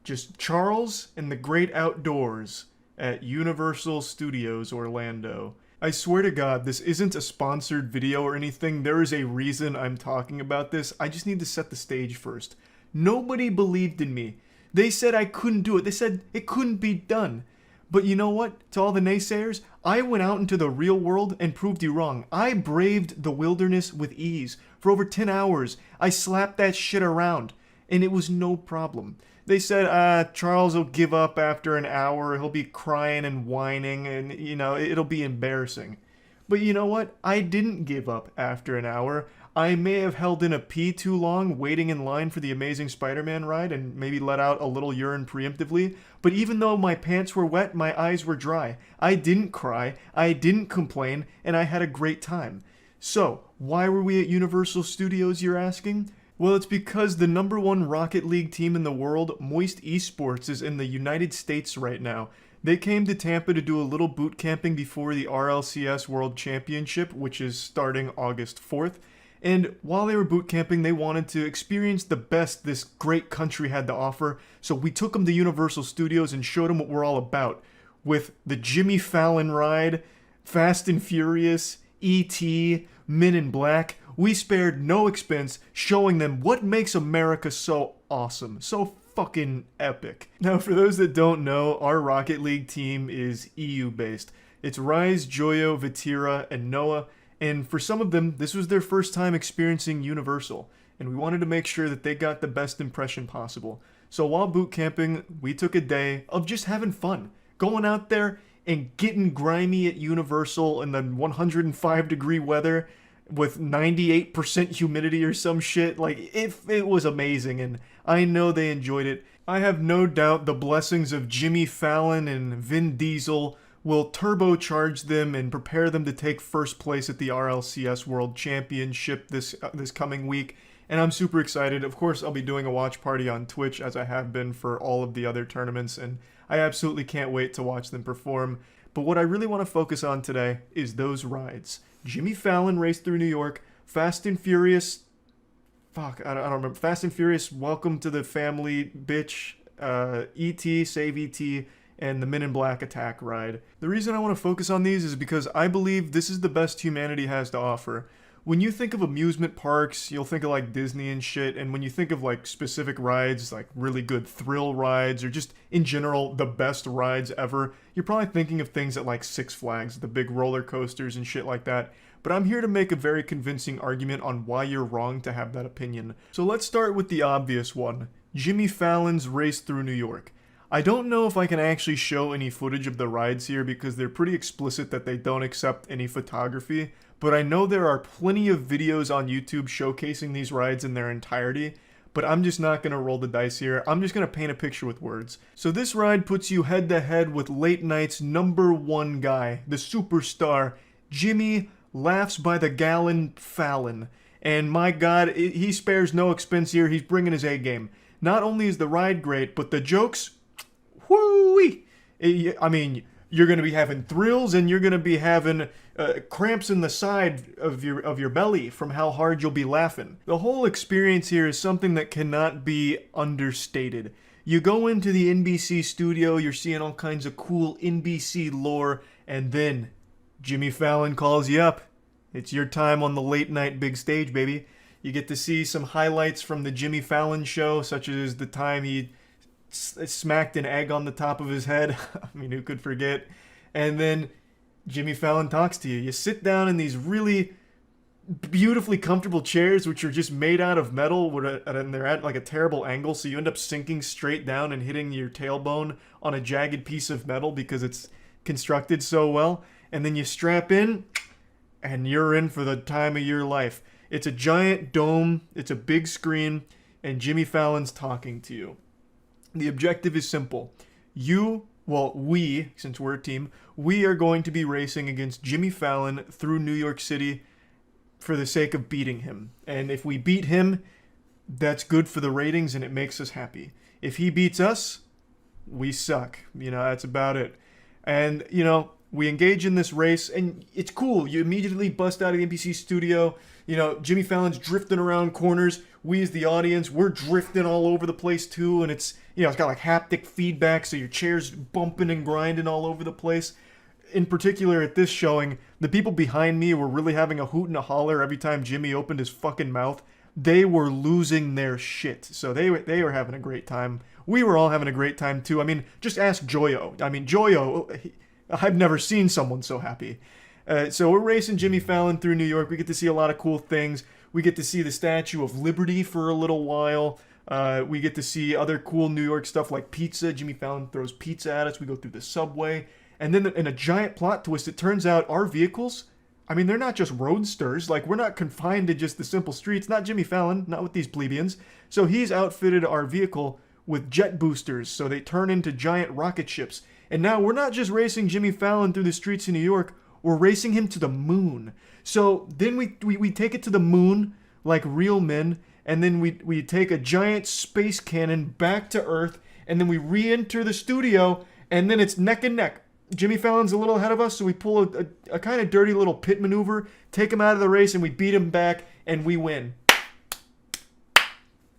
Just Charles and the great outdoors at Universal Studios Orlando. I swear to God, this isn't a sponsored video or anything. There is a reason I'm talking about this. I just need to set the stage first. Nobody believed in me. They said I couldn't do it. They said it couldn't be done. But you know what? To all the naysayers, I went out into the real world and proved you wrong. I braved the wilderness with ease. For over 10 hours, I slapped that shit around, and it was no problem. They said, Charles will give up after an hour, he'll be crying and whining, and, it'll be embarrassing. But you know what? I didn't give up after an hour. I may have held in a pee too long waiting in line for the Amazing Spider-Man ride and maybe let out a little urine preemptively, but even though my pants were wet, my eyes were dry. I didn't cry, I didn't complain, and I had a great time. So, why were we at Universal Studios, you're asking? Well, it's because the #1 Rocket League team in the world, Moist Esports, is in the United States right now. They came to Tampa to do a little boot camping before the RLCS World Championship, which is starting August 4th. And while they were boot camping, they wanted to experience the best this great country had to offer. So we took them to Universal Studios and showed them what we're all about. With the Jimmy Fallon ride, Fast and Furious, E.T., Men in Black, we spared no expense showing them what makes America so awesome, so fucking epic. Now, for those that don't know, our Rocket League team is EU-based. It's Rise, Joyo, Vatira, and Noah, and for some of them, this was their first time experiencing Universal, and we wanted to make sure that they got the best impression possible. So while boot camping, we took a day of just having fun, going out there and getting grimy at Universal in the 105-degree weather, with 98% humidity or some shit. Like, it was amazing, and I know they enjoyed it. I have no doubt the blessings of Jimmy Fallon and Vin Diesel will turbocharge them and prepare them to take first place at the RLCS World Championship this coming week, and I'm super excited. Of course, I'll be doing a watch party on Twitch, as I have been for all of the other tournaments, and I absolutely can't wait to watch them perform. But what I really want to focus on today is those rides. Jimmy Fallon raced through New York, Fast and Furious, I don't remember, Fast and Furious, Welcome to the Family, bitch, E.T., Save E.T., and the Men in Black Attack ride. The reason I want to focus on these is because I believe this is the best humanity has to offer. When you think of amusement parks, you'll think of like Disney and shit, and when you think of like specific rides, like really good thrill rides, or just in general the best rides ever, you're probably thinking of things at like Six Flags, the big roller coasters and shit like that. But I'm here to make a very convincing argument on why you're wrong to have that opinion. So let's start with the obvious one, Jimmy Fallon's race through New York. I don't know if I can actually show any footage of the rides here because they're pretty explicit that they don't accept any photography, but I know there are plenty of videos on YouTube showcasing these rides in their entirety, but I'm just not going to roll the dice here. I'm just going to paint a picture with words. So this ride puts you head to head with late night's #1 guy, the superstar, Jimmy Laughs by the Gallon Fallon. And my god, he spares no expense here. He's bringing his A game. Not only is the ride great, but the jokes, whoo-wee! I mean, you're going to be having thrills and you're going to be having cramps in the side of your belly from how hard you'll be laughing. The whole experience here is something that cannot be understated. You go into the NBC studio, you're seeing all kinds of cool NBC lore, and then Jimmy Fallon calls you up. It's your time on the late night big stage, baby. You get to see some highlights from the Jimmy Fallon show, such as the time he smacked an egg on the top of his head. I mean, who could forget? And then Jimmy Fallon talks to you. You sit down in these really beautifully comfortable chairs, which are just made out of metal, and they're at like a terrible angle, so you end up sinking straight down and hitting your tailbone on a jagged piece of metal because it's constructed so well. And then you strap in, and you're in for the time of your life. It's a giant dome, it's a big screen, and Jimmy Fallon's talking to you. The objective is simple. We, since we're a team, we are going to be racing against Jimmy Fallon through New York City for the sake of beating him. And if we beat him, that's good for the ratings and it makes us happy. If he beats us, we suck. That's about it. And, we engage in this race, and it's cool. You immediately bust out of the NBC studio. Jimmy Fallon's drifting around corners. We, as the audience, we're drifting all over the place, too. And it's got like haptic feedback, so your chair's bumping and grinding all over the place. In particular, at this showing, the people behind me were really having a hoot and a holler every time Jimmy opened his fucking mouth. They were losing their shit. So they were having a great time. We were all having a great time, too. I mean, just ask Joyo. I mean, Joyo... I've never seen someone so happy. So we're racing Jimmy Fallon through New York. We get to see a lot of cool things. We get to see the Statue of Liberty for a little while. We get to see other cool New York stuff like pizza. Jimmy Fallon throws pizza at us. We go through the subway. And then in a giant plot twist, it turns out our vehicles I mean, they're not just roadsters. Like, we're not confined to just the simple streets. Not Jimmy Fallon, not with these plebeians. So he's outfitted our vehicle with jet boosters, so they turn into giant rocket ships. And now we're not just racing Jimmy Fallon through the streets of New York, we're racing him to the moon. So then we take it to the moon like real men, and then we take a giant space cannon back to Earth, and then we re-enter the studio, and then it's neck and neck. Jimmy Fallon's a little ahead of us, so we pull a kind of dirty little pit maneuver, take him out of the race, and we beat him back, and we win.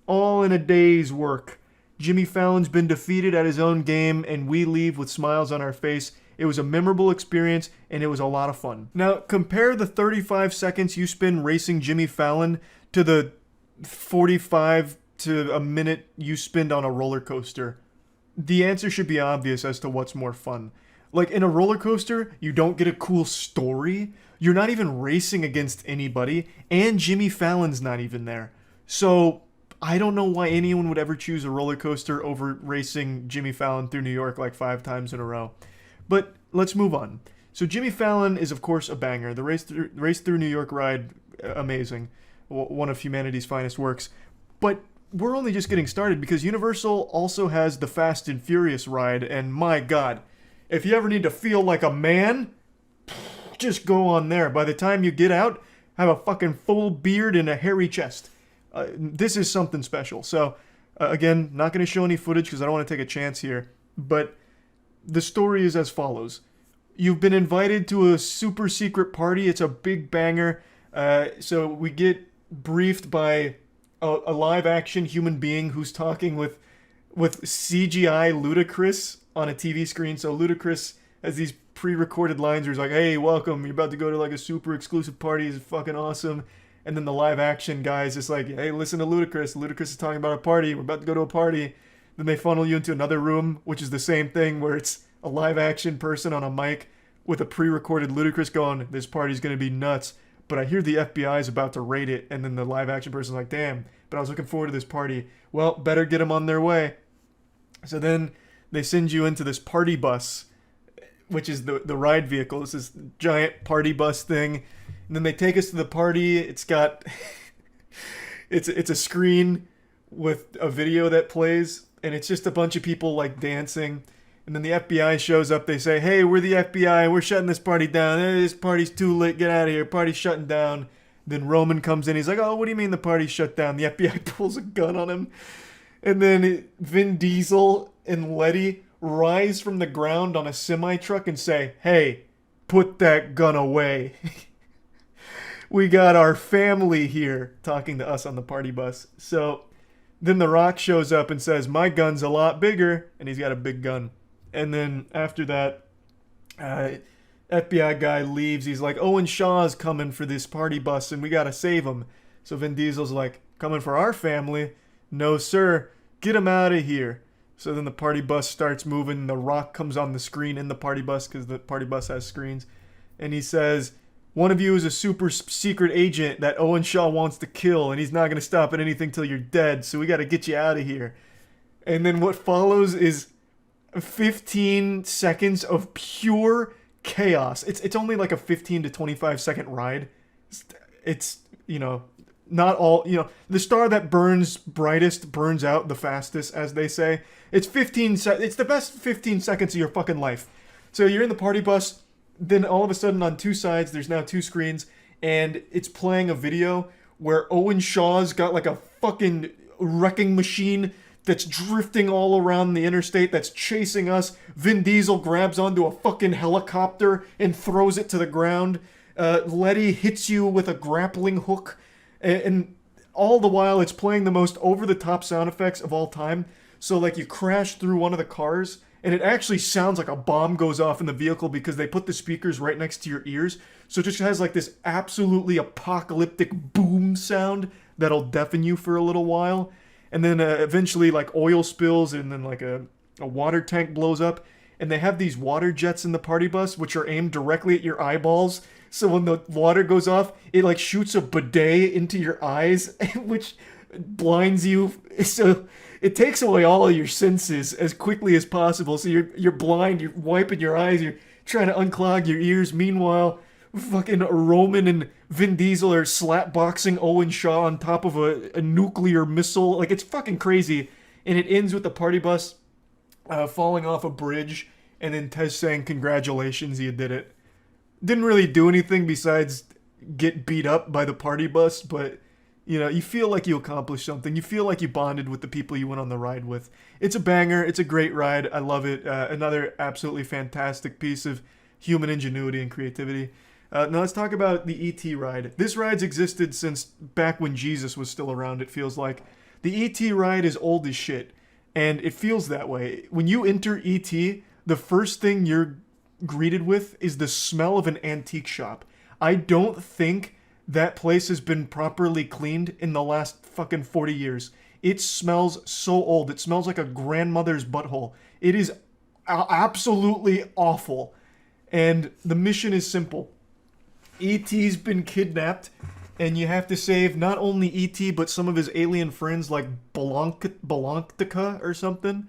All in a day's work. Jimmy Fallon's been defeated at his own game, and we leave with smiles on our face. It was a memorable experience, and it was a lot of fun. Now, compare the 35 seconds you spend racing Jimmy Fallon to the 45 to a minute you spend on a roller coaster. The answer should be obvious as to what's more fun. Like, in a roller coaster, you don't get a cool story. You're not even racing against anybody, and Jimmy Fallon's not even there. So I don't know why anyone would ever choose a roller coaster over racing Jimmy Fallon through New York like 5 times in a row. But let's move on. So Jimmy Fallon is, of course, a banger. The race through New York ride, amazing. One of humanity's finest works. But we're only just getting started because Universal also has the Fast and Furious ride, and my God, if you ever need to feel like a man, just go on there. By the time you get out, have a fucking full beard and a hairy chest. This is something special. So, again, not going to show any footage because I don't want to take a chance here. But the story is as follows. You've been invited to a super secret party. It's a big banger. So we get briefed by a live action human being who's talking with CGI Ludacris on a TV screen. So Ludacris has these pre-recorded lines where he's like, hey, welcome, you're about to go to like a super exclusive party, it's fucking awesome. And then the live action guy is just like, hey, listen to Ludacris. Ludacris is talking about a party, we're about to go to a party. Then they funnel you into another room, which is the same thing, where it's a live action person on a mic with a pre-recorded Ludacris going, this party's gonna be nuts, but I hear the FBI is about to raid it. And then the live action person's like, damn, but I was looking forward to this party. Well, better get them on their way. So then they send you into this party bus, which is the ride vehicle. It's this giant party bus thing. And then they take us to the party. It's got it's a screen with a video that plays, and it's just a bunch of people like dancing. And then the FBI shows up. They say, hey, we're the FBI. We're shutting this party down. This party's too lit. Get out of here. Party's shutting down. Then Roman comes in. He's like, oh, what do you mean the party's shut down? The FBI pulls a gun on him. And then Vin Diesel and Letty rise from the ground on a semi-truck and say, hey, put that gun away. We got our family here, talking to us on the party bus. So then The Rock shows up and says, my gun's a lot bigger. And he's got a big gun. And then after that, FBI guy leaves. He's like, Owen Shaw's coming for this party bus and we gotta save him. So Vin Diesel's like, coming for our family? No, sir. Get him out of here. So then the party bus starts moving. The Rock comes on the screen in the party bus because the party bus has screens. And he says, one of you is a super secret agent that Owen Shaw wants to kill, and he's not going to stop at anything till you're dead, so we got to get you out of here. And then what follows is 15 seconds of pure chaos. It's only like a 15 to 25 second ride. It's, you know, not all, you know, the star that burns brightest burns out the fastest, as they say. It's it's the best 15 seconds of your fucking life. So you're in the party bus, then all of a sudden on two sides, there's now two screens, and it's playing a video where Owen Shaw's got like a fucking wrecking machine that's drifting all around the interstate, that's chasing us. Vin Diesel grabs onto a fucking helicopter and throws it to the ground. Letty hits you with a grappling hook. And all the while, it's playing the most over-the-top sound effects of all time. So, like, you crash through one of the cars, and it actually sounds like a bomb goes off in the vehicle because they put the speakers right next to your ears. So it just has, like, this absolutely apocalyptic boom sound that'll deafen you for a little while. And then eventually, like, oil spills, and then, like, a water tank blows up. And they have these water jets in the party bus, which are aimed directly at your eyeballs. So when the water goes off, it like shoots a bidet into your eyes, which blinds you. So it takes away all of your senses as quickly as possible. So you're blind, you're wiping your eyes, you're trying to unclog your ears. Meanwhile, fucking Roman and Vin Diesel are slapboxing Owen Shaw on top of a nuclear missile. Like, it's fucking crazy. And it ends with the party bus falling off a bridge, and then Tez saying, "Congratulations, you did it." Didn't really do anything besides get beat up by the party bus, but you know, you feel like you accomplished something. You feel like you bonded with the people you went on the ride with. It's a banger. It's a great ride. I love it. Another absolutely fantastic piece of human ingenuity and creativity. Now let's talk about the ET ride. This ride's existed since back when Jesus was still around, it feels like. The ET ride is old as shit, and it feels that way. When you enter ET, the first thing you're greeted with is the smell of an antique shop. I don't think that place has been properly cleaned in the last fucking 40 years. It smells so old. It smells like a grandmother's butthole. It is absolutely awful. And the mission is simple. E.T.'s been kidnapped, and you have to save not only E.T., but some of his alien friends like Balanctica or something.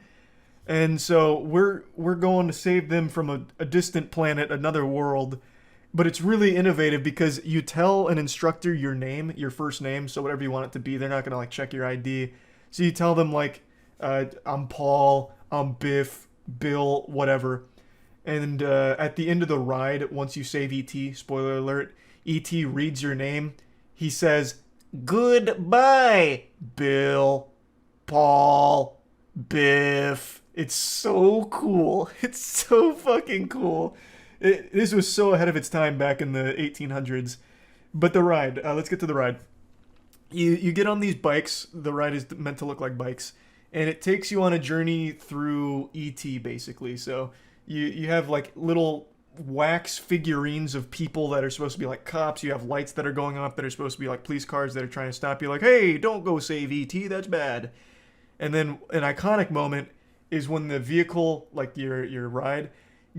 And so we're going to save them from a distant planet, another world. But it's really innovative because you tell an instructor your name, your first name, so whatever you want it to be. They're not going to like check your ID. So you tell them like, I'm Paul, I'm Biff, Bill, whatever. And at the end of the ride, once you save E.T., spoiler alert, E.T. reads your name. He says, "Goodbye, Bill, Paul, Biff." It's so cool. It's so fucking cool. This was so ahead of its time back in the 1800s. But the ride, let's get to the ride. You get on these bikes. The ride is meant to look like bikes. And it takes you on a journey through E.T., basically. So you have like little wax figurines of people that are supposed to be like cops. You have lights that are going off that are supposed to be like police cars that are trying to stop you. Like, hey, don't go save E.T., that's bad. And then an iconic moment is when the vehicle, like your ride,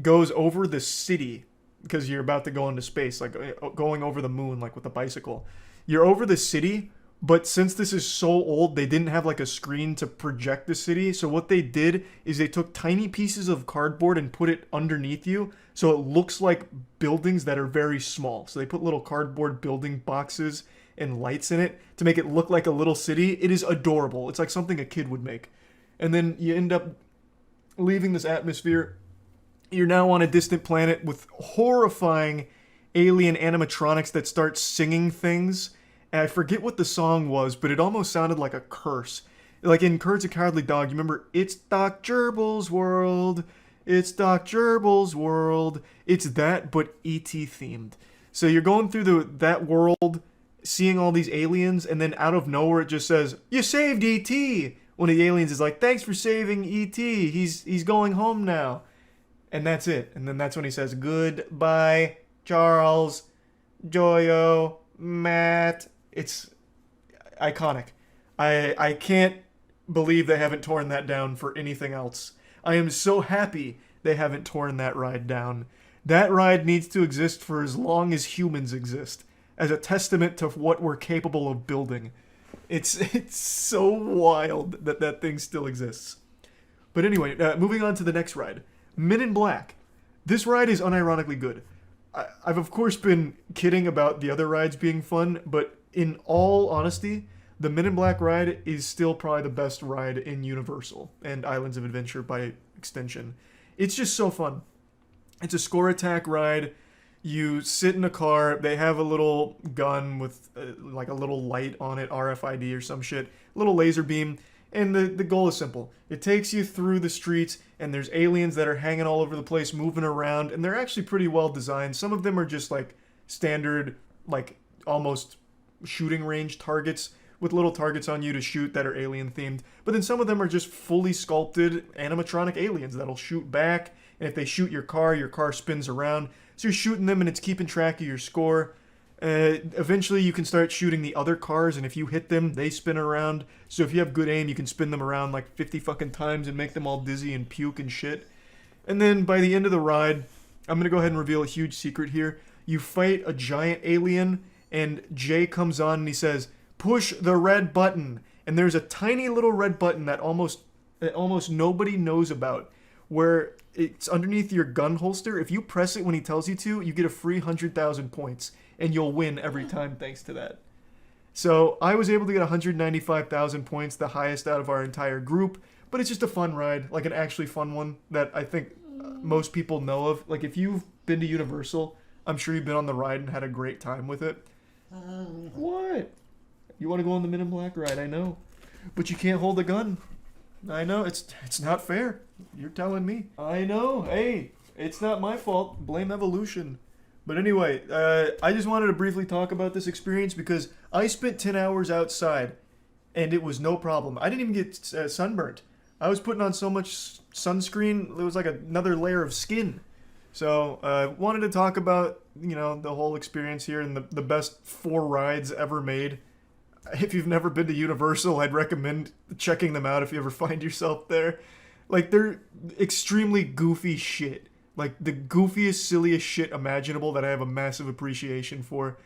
goes over the city, because you're about to go into space, like going over the moon, like with a bicycle. You're over the city, but since this is so old, they didn't have like a screen to project the city. So what they did is they took tiny pieces of cardboard and put it underneath you, so it looks like buildings that are very small. So they put little cardboard building boxes and lights in it to make it look like a little city. It is adorable. It's like something a kid would make. And then you end up leaving this atmosphere. You're now on a distant planet with horrifying alien animatronics that start singing things. And I forget what the song was, but it almost sounded like a curse. Like in Courage the Cowardly Dog, you remember, "It's Doc Gerbil's world, it's Doc Gerbil's world." It's that, but E.T. themed. So you're going through that world, seeing all these aliens, and then out of nowhere it just says, "You saved E.T." One of the aliens is like, "Thanks for saving E.T. He's going home now." And that's it. And then that's when he says, "Goodbye, Charles, Joyo, Matt." It's iconic. I can't believe they haven't torn that down for anything else. I am so happy they haven't torn that ride down. That ride needs to exist for as long as humans exist, as a testament to what we're capable of building. It's so wild that thing still exists. But anyway, moving on to the next ride. Men in Black. This ride is unironically good. I've of course been kidding about the other rides being fun, but in all honesty, the Men in Black ride is still probably the best ride in Universal and Islands of Adventure by extension. It's just so fun. It's a score attack ride. You sit in a car. They have a little gun with like a little light on it, RFID or some shit, a little laser beam. And the goal is simple. It takes you through the streets, and there's aliens that are hanging all over the place, moving around, and they're actually pretty well designed. Some of them are just like standard, like almost shooting range targets with little targets on you to shoot that are alien themed. But then some of them are just fully sculpted animatronic aliens that'll shoot back, and if they shoot your car spins around. So you're shooting them, and it's keeping track of your score. Eventually you can start shooting the other cars, and if you hit them, they spin around. So if you have good aim, you can spin them around like 50 fucking times and make them all dizzy and puke and shit. And then by the end of the ride, I'm gonna go ahead and reveal a huge secret here. You fight a giant alien, and Jay comes on and he says, "Push the red button." And there's a tiny little red button that almost nobody knows about. where it's underneath your gun holster. If you press it when he tells you to, you get a free 100,000 points, and you'll win every time thanks to that. So I was able to get 195,000 points, the highest out of our entire group, but it's just a fun ride, like an actually fun one that I think most people know of. Like if you've been to Universal, I'm sure you've been on the ride and had a great time with it. What? You want to go on the Men in Black ride, I know. But you can't hold a gun. I know, it's not fair. You're telling me. I know, hey, it's not my fault. Blame evolution. But anyway, I just wanted to briefly talk about this experience because I spent 10 hours outside and it was no problem. I didn't even get sunburnt. I was putting on so much sunscreen, it was like another layer of skin. So, wanted to talk about, you know, the whole experience here and the best 4 rides ever made. If you've never been to Universal, I'd recommend checking them out if you ever find yourself there. Like, they're extremely goofy shit. Like, the goofiest, silliest shit imaginable that I have a massive appreciation for.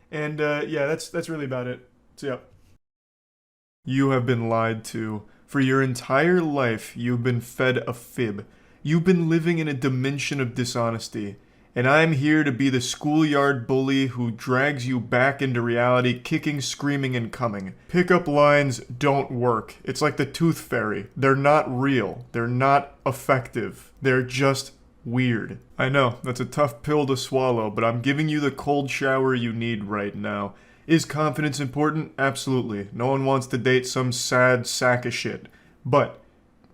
And, yeah, that's really about it. So, yeah. You have been lied to. For your entire life, you've been fed a fib. You've been living in a dimension of dishonesty. And I'm here to be the schoolyard bully who drags you back into reality, kicking, screaming, and coming. Pickup lines don't work. It's like the Tooth Fairy. They're not real. They're not effective. They're just weird. I know, that's a tough pill to swallow, but I'm giving you the cold shower you need right now. Is confidence important? Absolutely. No one wants to date some sad sack of shit. But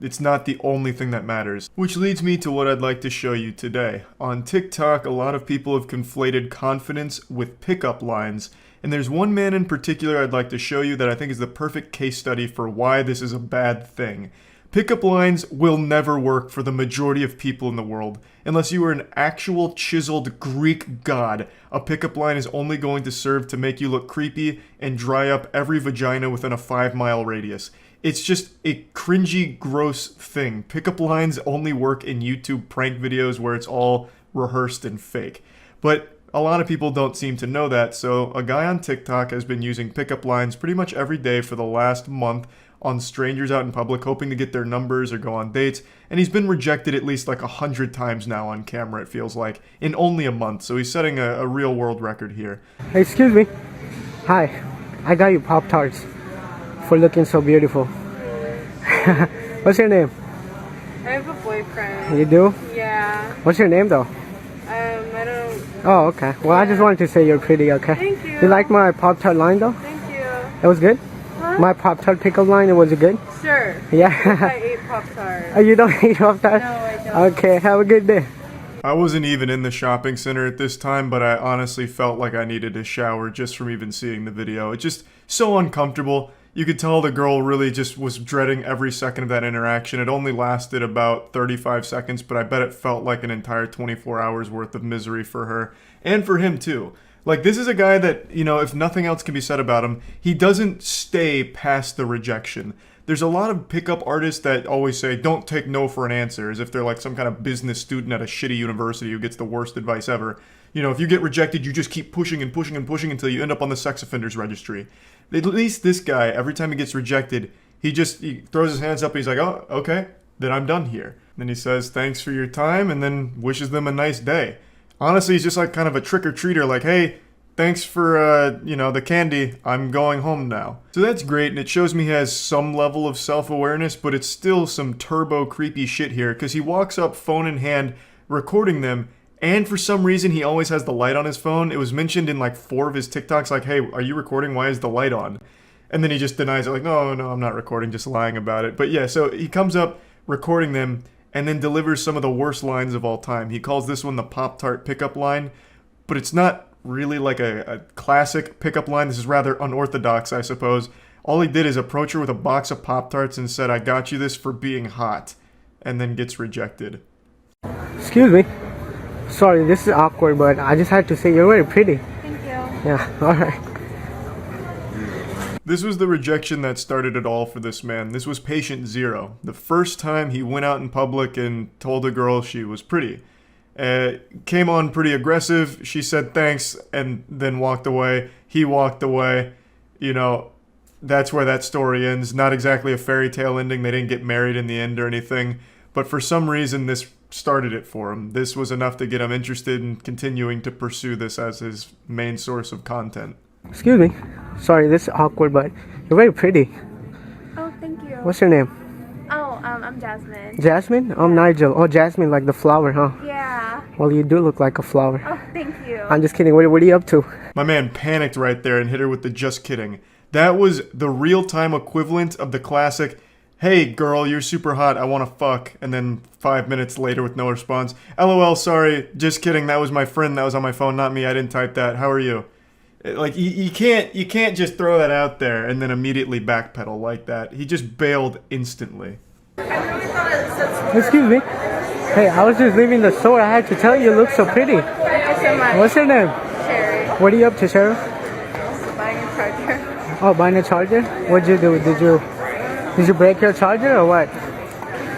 it's not the only thing that matters. Which leads me to what I'd like to show you today. On TikTok, a lot of people have conflated confidence with pickup lines, and there's one man in particular I'd like to show you that I think is the perfect case study for why this is a bad thing. Pickup lines will never work for the majority of people in the world. Unless you are an actual chiseled Greek god, a pickup line is only going to serve to make you look creepy and dry up every vagina within a 5-mile radius. It's just a cringy, gross thing. Pickup lines only work in YouTube prank videos where it's all rehearsed and fake. But a lot of people don't seem to know that, so a guy on TikTok has been using pickup lines pretty much every day for the last month on strangers out in public, hoping to get their numbers or go on dates, and he's been rejected at least like 100 times now on camera, it feels like, in only a month, so he's setting a real world record here. Excuse me. Hi, I got you Pop-Tarts for looking so beautiful. What's your name? I have a boyfriend. You do? Yeah. What's your name though? I don't... Oh, okay. Well, I just wanted to say you're pretty, okay? Thank you. You like my Pop-Tart line though? Thank you. It was good? Huh? My Pop-Tart pickup line, was it good? Sure. Yeah. I ate Pop-Tarts. Oh, you don't eat Pop-Tarts? No, I don't. Okay, have a good day. I wasn't even in the shopping center at this time, but I honestly felt like I needed a shower just from even seeing the video. It's just so uncomfortable. You could tell the girl really just was dreading every second of that interaction. It only lasted about 35 seconds, but I bet it felt like an entire 24 hours worth of misery for her. And for him, too. Like, this is a guy that, you know, if nothing else can be said about him, he doesn't stay past the rejection. There's a lot of pickup artists that always say, don't take no for an answer, as if they're like some kind of business student at a shitty university who gets the worst advice ever. You know, if you get rejected, you just keep pushing and pushing and pushing until you end up on the sex offenders registry. At least this guy, every time he gets rejected, he throws his hands up and he's like, oh, okay, then I'm done here. Then he says, thanks for your time, and then wishes them a nice day. Honestly, he's just like kind of a trick-or-treater, like, hey, thanks for, you know, the candy, I'm going home now. So that's great, and it shows me he has some level of self-awareness, but it's still some turbo creepy shit here, because he walks up phone in hand, recording them, and for some reason, he always has the light on his phone. It was mentioned in like 4 of his TikToks, like, hey, are you recording? Why is the light on? And then he just denies it, like, no, I'm not recording, just lying about it. But yeah, so he comes up recording them and then delivers some of the worst lines of all time. He calls this one the Pop-Tart pickup line, but it's not really like a classic pickup line. This is rather unorthodox, I suppose. All he did is approach her with a box of Pop-Tarts and said, I got you this for being hot, and then gets rejected. Excuse me. Sorry, this is awkward, but I just had to say you're very pretty. Thank you. Yeah, alright. This was the rejection that started it all for this man. This was patient 0. The first time he went out in public and told a girl she was pretty. Came on pretty aggressive. She said thanks and then walked away. He walked away. You know, that's where that story ends. Not exactly a fairy tale ending. They didn't get married in the end or anything. but for some reason this started it for him. This was enough to get him interested in continuing to pursue this as his main source of content. Excuse me. Sorry, this is awkward, but you're very pretty. Oh, thank you. What's your name? Oh, I'm Jasmine. Jasmine? I'm Nigel. Oh, Jasmine, like the flower, huh? Yeah. Well, you do look like a flower. Oh, thank you. I'm just kidding. What are you up to? My man panicked right there and hit her with the just kidding. That was the real-time equivalent of the classic, hey girl, you're super hot, I wanna fuck, and then 5 minutes later with no response, LOL, sorry, just kidding, that was my friend, that was on my phone, not me, I didn't type that, how are you? Like, you can't just throw that out there and then immediately backpedal like that. He just bailed instantly. Excuse me. Hey, I was just leaving the store. I had to tell you, you look so pretty. Thank you so much. What's your name? Sherry. What are you up to, Cheryl? Buying a charger. Oh, buying a charger? What'd you do? Did you break your charger or what?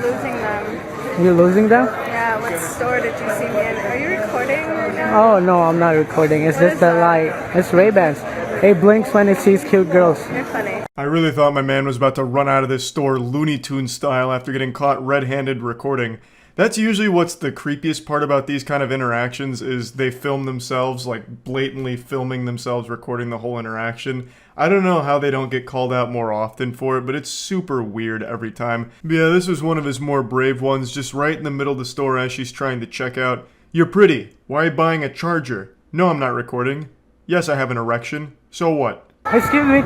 Losing them. You're losing them? Yeah, what store did you see me in? Are you recording right now? Oh, no, I'm not recording. It's just the light. It's Ray-Bans. It blinks when it sees cute girls. You're funny. I really thought my man was about to run out of this store Looney Tunes style after getting caught red-handed recording. That's usually what's the creepiest part about these kind of interactions is they film themselves, like blatantly filming themselves recording the whole interaction. I don't know how they don't get called out more often for it, but it's super weird every time. But yeah, this was one of his more brave ones, just right in the middle of the store as she's trying to check out. You're pretty. Why are you buying a charger? No, I'm not recording. Yes, I have an erection. So what? Excuse me.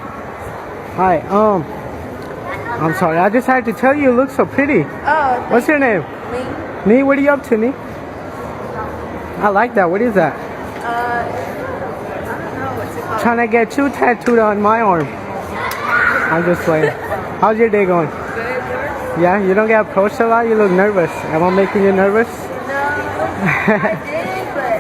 Hi, I'm sorry. I just had to tell you look so pretty. Oh, what's your name? Me. Nee, what are you up to, Nee? I like that. What is that? I don't know. What's it called? Trying to get you tattooed on my arm. I'm just playing. How's your day going? Good. Yeah, you don't get approached a lot? You look nervous. Am I making you nervous? No. I did, but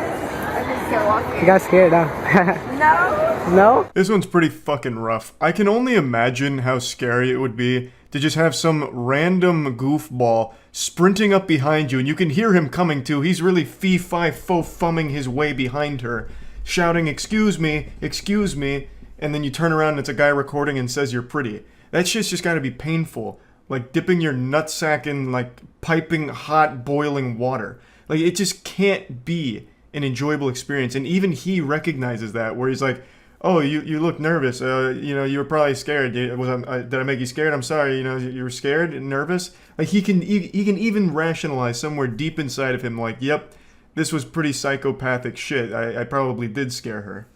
I just kept walking. You got scared, huh? No. No? This one's pretty fucking rough. I can only imagine how scary it would be to just have some random goofball sprinting up behind you and you can hear him coming too. He's really fee-fi-fo-fumming his way behind her, shouting, excuse me, and then you turn around and it's a guy recording and says you're pretty. That shit's just gotta be painful. Like dipping your nutsack in like piping hot boiling water. Like it just can't be an enjoyable experience. And even he recognizes that, where he's like, oh, you look nervous. You were probably scared. Did I make you scared? I'm sorry. You were scared and nervous. Like he can even rationalize somewhere deep inside of him, like, yep, this was pretty psychopathic shit. I probably did scare her.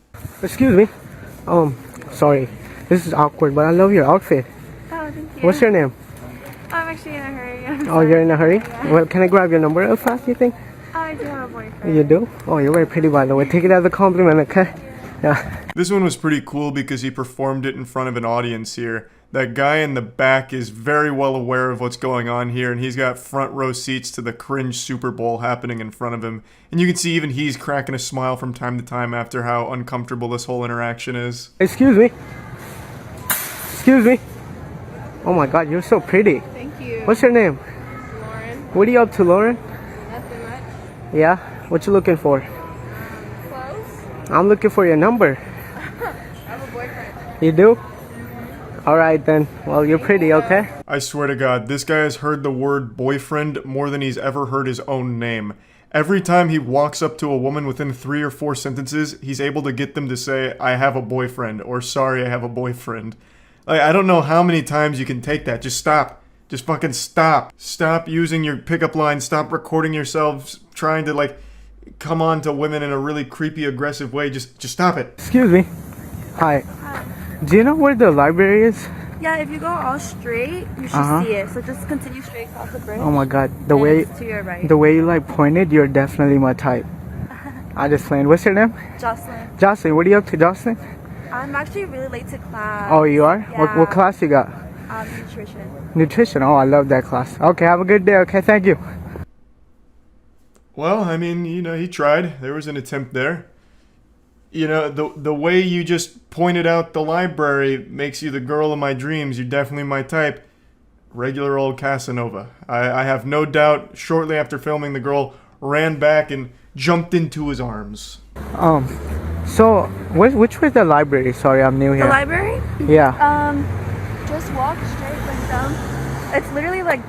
Excuse me. Sorry. This is awkward, but I love your outfit. Oh, thank you. What's your name? I'm actually in a hurry. Oh, you're in a hurry? Yeah. Well, can I grab your number real fast, you think? I do have a boyfriend. You do? Oh, you're very pretty, by the way. Take it as a compliment, okay? Yeah. This one was pretty cool because he performed it in front of an audience here. That guy in the back is very well aware of what's going on here, and he's got front row seats to the cringe Super Bowl happening in front of him. And you can see even he's cracking a smile from time to time after how uncomfortable this whole interaction is. Excuse me. Excuse me. Oh my god, you're so pretty. Thank you. What's your name? Lauren. What are you up to, Lauren? Nothing much. Yeah? What you looking for? Close. I'm looking for your number. I have a boyfriend. You do? Alright then. Well, you're pretty, okay? I swear to God, this guy has heard the word boyfriend more than he's ever heard his own name. Every time he walks up to a woman within 3 or 4 sentences, he's able to get them to say, I have a boyfriend, or sorry, I have a boyfriend. Like, I don't know how many times you can take that. Just stop. Just fucking stop. Stop using your pickup lines. Stop recording yourselves trying to, like, come on to women in a really creepy, aggressive way. Just stop it. Excuse me. Hi. Do you know where the library is? Yeah, if you go all straight, you should see it. So just continue straight across the bridge. Oh my god. To your right. The way you like pointed, you're definitely my type. I just playing. What's your name? Jocelyn. Jocelyn, what are you up to, Jocelyn? I'm actually really late to class. Oh, you are? Yeah. What class you got? Nutrition. Nutrition. Oh, I love that class. Okay, have a good day. Okay, thank you. Well, I mean, he tried. There was an attempt there. The way you just pointed out the library makes you the girl of my dreams. You're definitely my type. Regular old Casanova. I have no doubt shortly after filming, the girl ran back and jumped into his arms. So, which was the library? Sorry, I'm new here. The library? Yeah. Just walk straight like down. It's literally like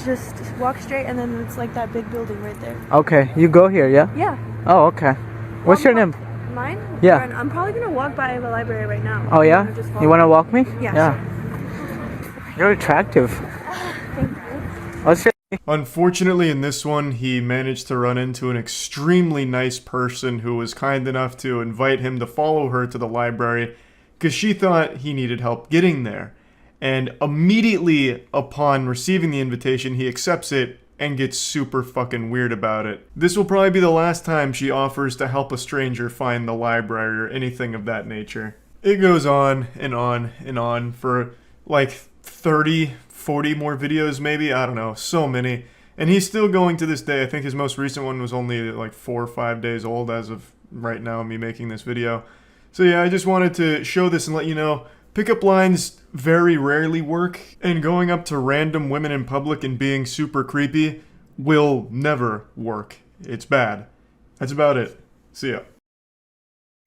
just walk straight and then it's like that big building right there. Okay, you go here, yeah? Yeah. Oh, okay. What's your name? Mine? Yeah. I'm probably gonna walk by the library right now. Oh, yeah? You wanna walk me? Yeah. You're attractive. Thank you. What's your Unfortunately, in this one, he managed to run into an extremely nice person who was kind enough to invite him to follow her to the library because she thought he needed help getting there. And immediately upon receiving the invitation, he accepts it and gets super fucking weird about it. This will probably be the last time she offers to help a stranger find the library or anything of that nature. It goes on and on and on for like 30, 40 more videos maybe, I don't know, so many. And he's still going to this day. I think his most recent one was only like 4 or 5 days old as of right now, me making this video. So yeah, I just wanted to show this and let you know, pickup lines very rarely work, and going up to random women in public and being super creepy will never work. It's bad. That's about it. See ya.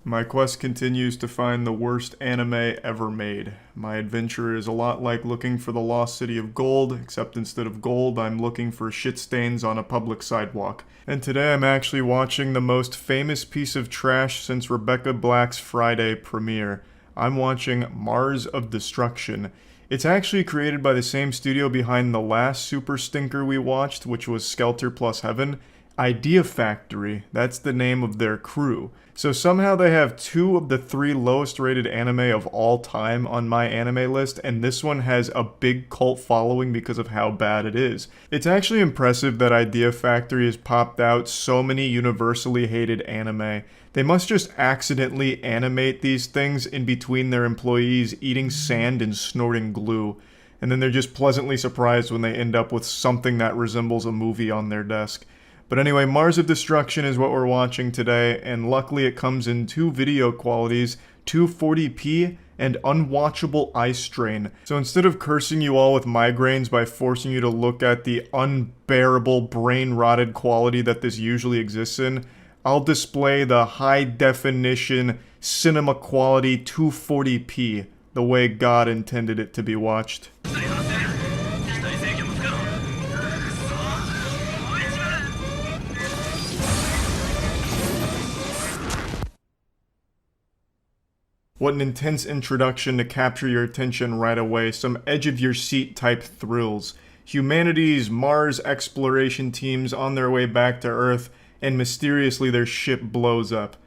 My quest continues to find the worst anime ever made. My adventure is a lot like looking for the lost city of gold, except instead of gold, I'm looking for shit stains on a public sidewalk. And today I'm actually watching the most famous piece of trash since Rebecca Black's Friday premiere. I'm watching Mars of Destruction. It's actually created by the same studio behind the last super stinker we watched, which was Skelter Plus Heaven. Idea Factory, that's the name of their crew. So somehow they have 2 of the 3 lowest rated anime of all time on my anime list, and this one has a big cult following because of how bad it is. It's actually impressive that Idea Factory has popped out so many universally hated anime. They must just accidentally animate these things in between their employees eating sand and snorting glue. And then they're just pleasantly surprised when they end up with something that resembles a movie on their desk. But anyway, Mars of Destruction is what we're watching today, and luckily it comes in 2 video qualities, 240p and unwatchable eye strain. So instead of cursing you all with migraines by forcing you to look at the unbearable brain-rotted quality that this usually exists in, I'll display the high-definition, cinema-quality 240p, the way God intended it to be watched. What an intense introduction to capture your attention right away, some edge-of-your-seat type thrills. Humanity's Mars exploration team's on their way back to Earth, and mysteriously their ship blows up.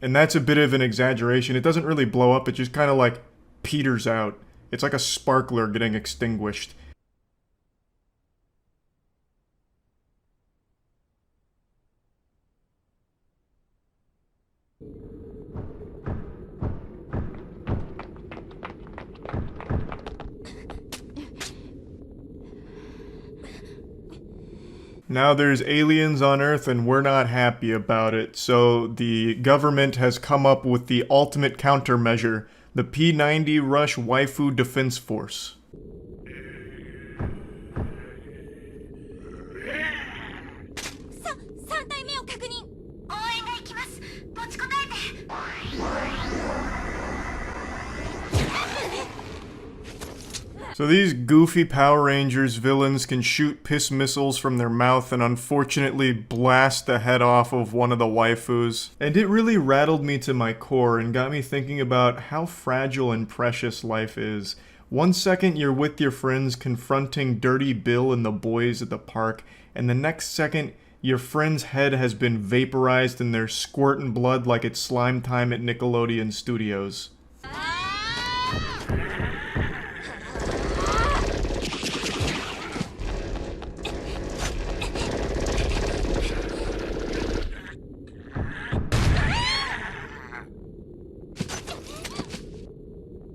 And that's a bit of an exaggeration. It doesn't really blow up, it just kind of like peters out. It's like a sparkler getting extinguished. Now there's aliens on Earth and we're not happy about it, so the government has come up with the ultimate countermeasure, the P-90 Rush Waifu Defense Force. So these goofy Power Rangers villains can shoot piss missiles from their mouth and unfortunately blast the head off of one of the waifus. And it really rattled me to my core and got me thinking about how fragile and precious life is. One second you're with your friends confronting Dirty Bill and the boys at the park, and the next second your friend's head has been vaporized and they're squirting blood like it's slime time at Nickelodeon Studios.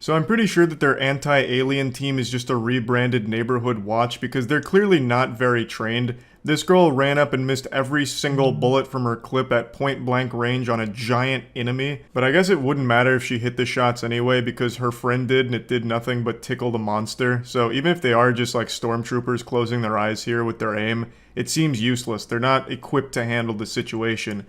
So I'm pretty sure that their anti-alien team is just a rebranded neighborhood watch because they're clearly not very trained. This girl ran up and missed every single bullet from her clip at point blank range on a giant enemy, but I guess it wouldn't matter if she hit the shots anyway because her friend did and it did nothing but tickle the monster. So even if they are just like stormtroopers closing their eyes here with their aim, it seems useless. They're not equipped to handle the situation.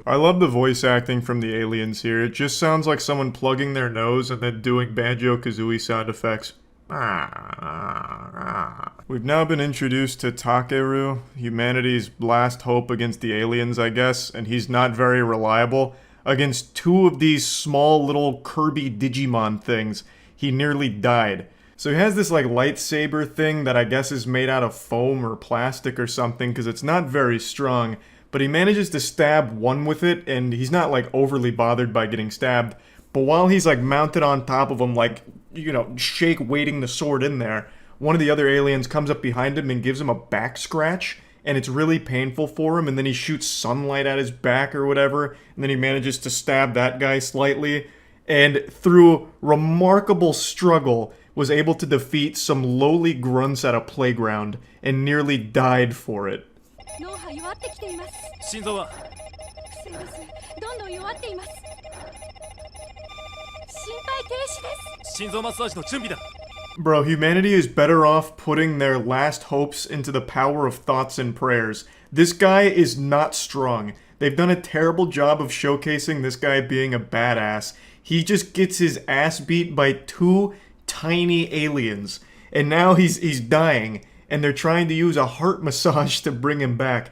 I love the voice acting from the aliens here. It just sounds like someone plugging their nose and then doing Banjo-Kazooie sound effects. We've now been introduced to Takeru, humanity's last hope against the aliens, I guess, and he's not very reliable. Against two of these small little Kirby Digimon things, he nearly died. So he has this like lightsaber thing that I guess is made out of foam or plastic or something, because it's not very strong, but he manages to stab one with it, and he's not like overly bothered by getting stabbed. But while he's like mounted on top of him, like, you know, shake weighting the sword in there, one of the other aliens comes up behind him and gives him a back scratch, and it's really painful for him, and then he shoots sunlight at his back or whatever, and then he manages to stab that guy slightly, and through remarkable struggle was able to defeat some lowly grunts at a playground, and nearly died for it. Bro, humanity is better off putting their last hopes into the power of thoughts and prayers. This guy is not strong. They've done a terrible job of showcasing this guy being a badass. He just gets his ass beat by two tiny aliens. And now he's dying, and they're trying to use a heart massage to bring him back.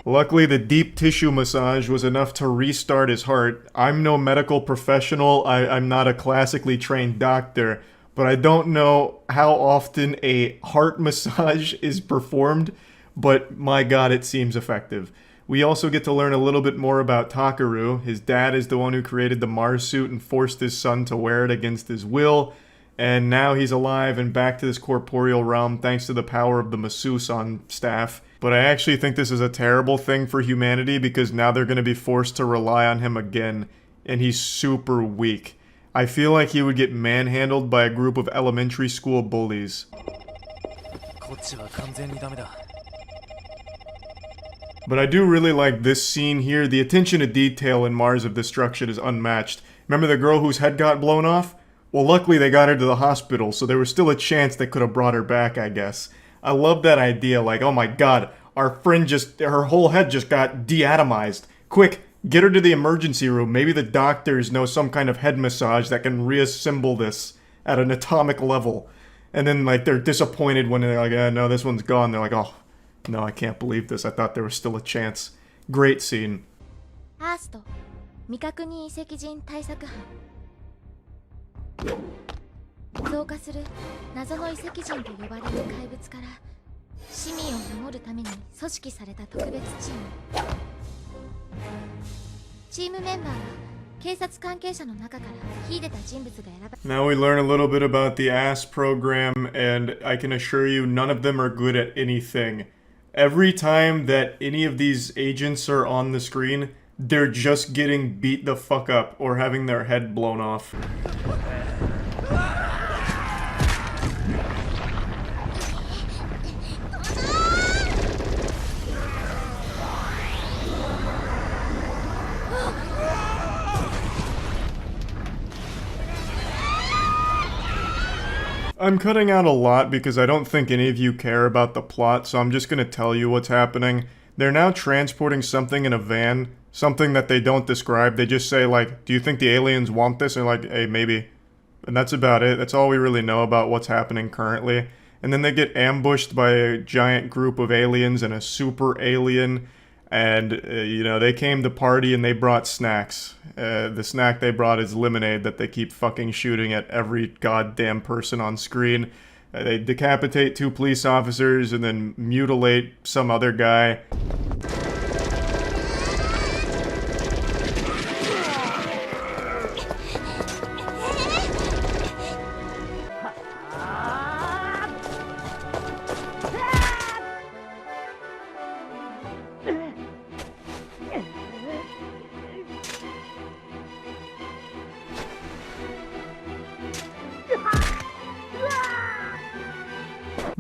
Luckily, the deep tissue massage was enough to restart his heart. I'm no medical professional, I'm not a classically trained doctor, but I don't know how often a heart massage is performed, but my god, it seems effective. We also get to learn a little bit more about Takeru. His dad is the one who created the Mars suit and forced his son to wear it against his will, and now he's alive and back to this corporeal realm thanks to the power of the masseuse on staff. But I actually think this is a terrible thing for humanity because now they're going to be forced to rely on him again, and he's super weak. I feel like he would get manhandled by a group of elementary school bullies. But I do really like this scene here. The attention to detail in Mars of Destruction is unmatched. Remember the girl whose head got blown off? Well, luckily they got her to the hospital, so there was still a chance they could have brought her back, I guess. I love that idea, like, oh my god, our friend her whole head just got deatomized. Quick, get her to the emergency room. Maybe the doctors know some kind of head massage that can reassemble this at an atomic level. And then, like, they're disappointed when they're like, no, this one's gone. They're like, oh, no, I can't believe this. I thought there was still a chance. Great scene. Now we learn a little bit about the ASS program, and I can assure you none of them are good at anything. Every time that any of these agents are on the screen, they're just getting beat the fuck up or having their head blown off. I'm cutting out a lot because I don't think any of you care about the plot, so I'm just gonna tell you what's happening. They're now transporting something in a van, something that they don't describe. They just say, like, do you think the aliens want this? And like, hey, maybe. And that's about it. That's all we really know about what's happening currently. And then they get ambushed by a giant group of aliens and a super alien. And, you know, they came to party and they brought snacks. The snack they brought is lemonade that they keep fucking shooting at every goddamn person on screen. They decapitate 2 police officers and then mutilate some other guy.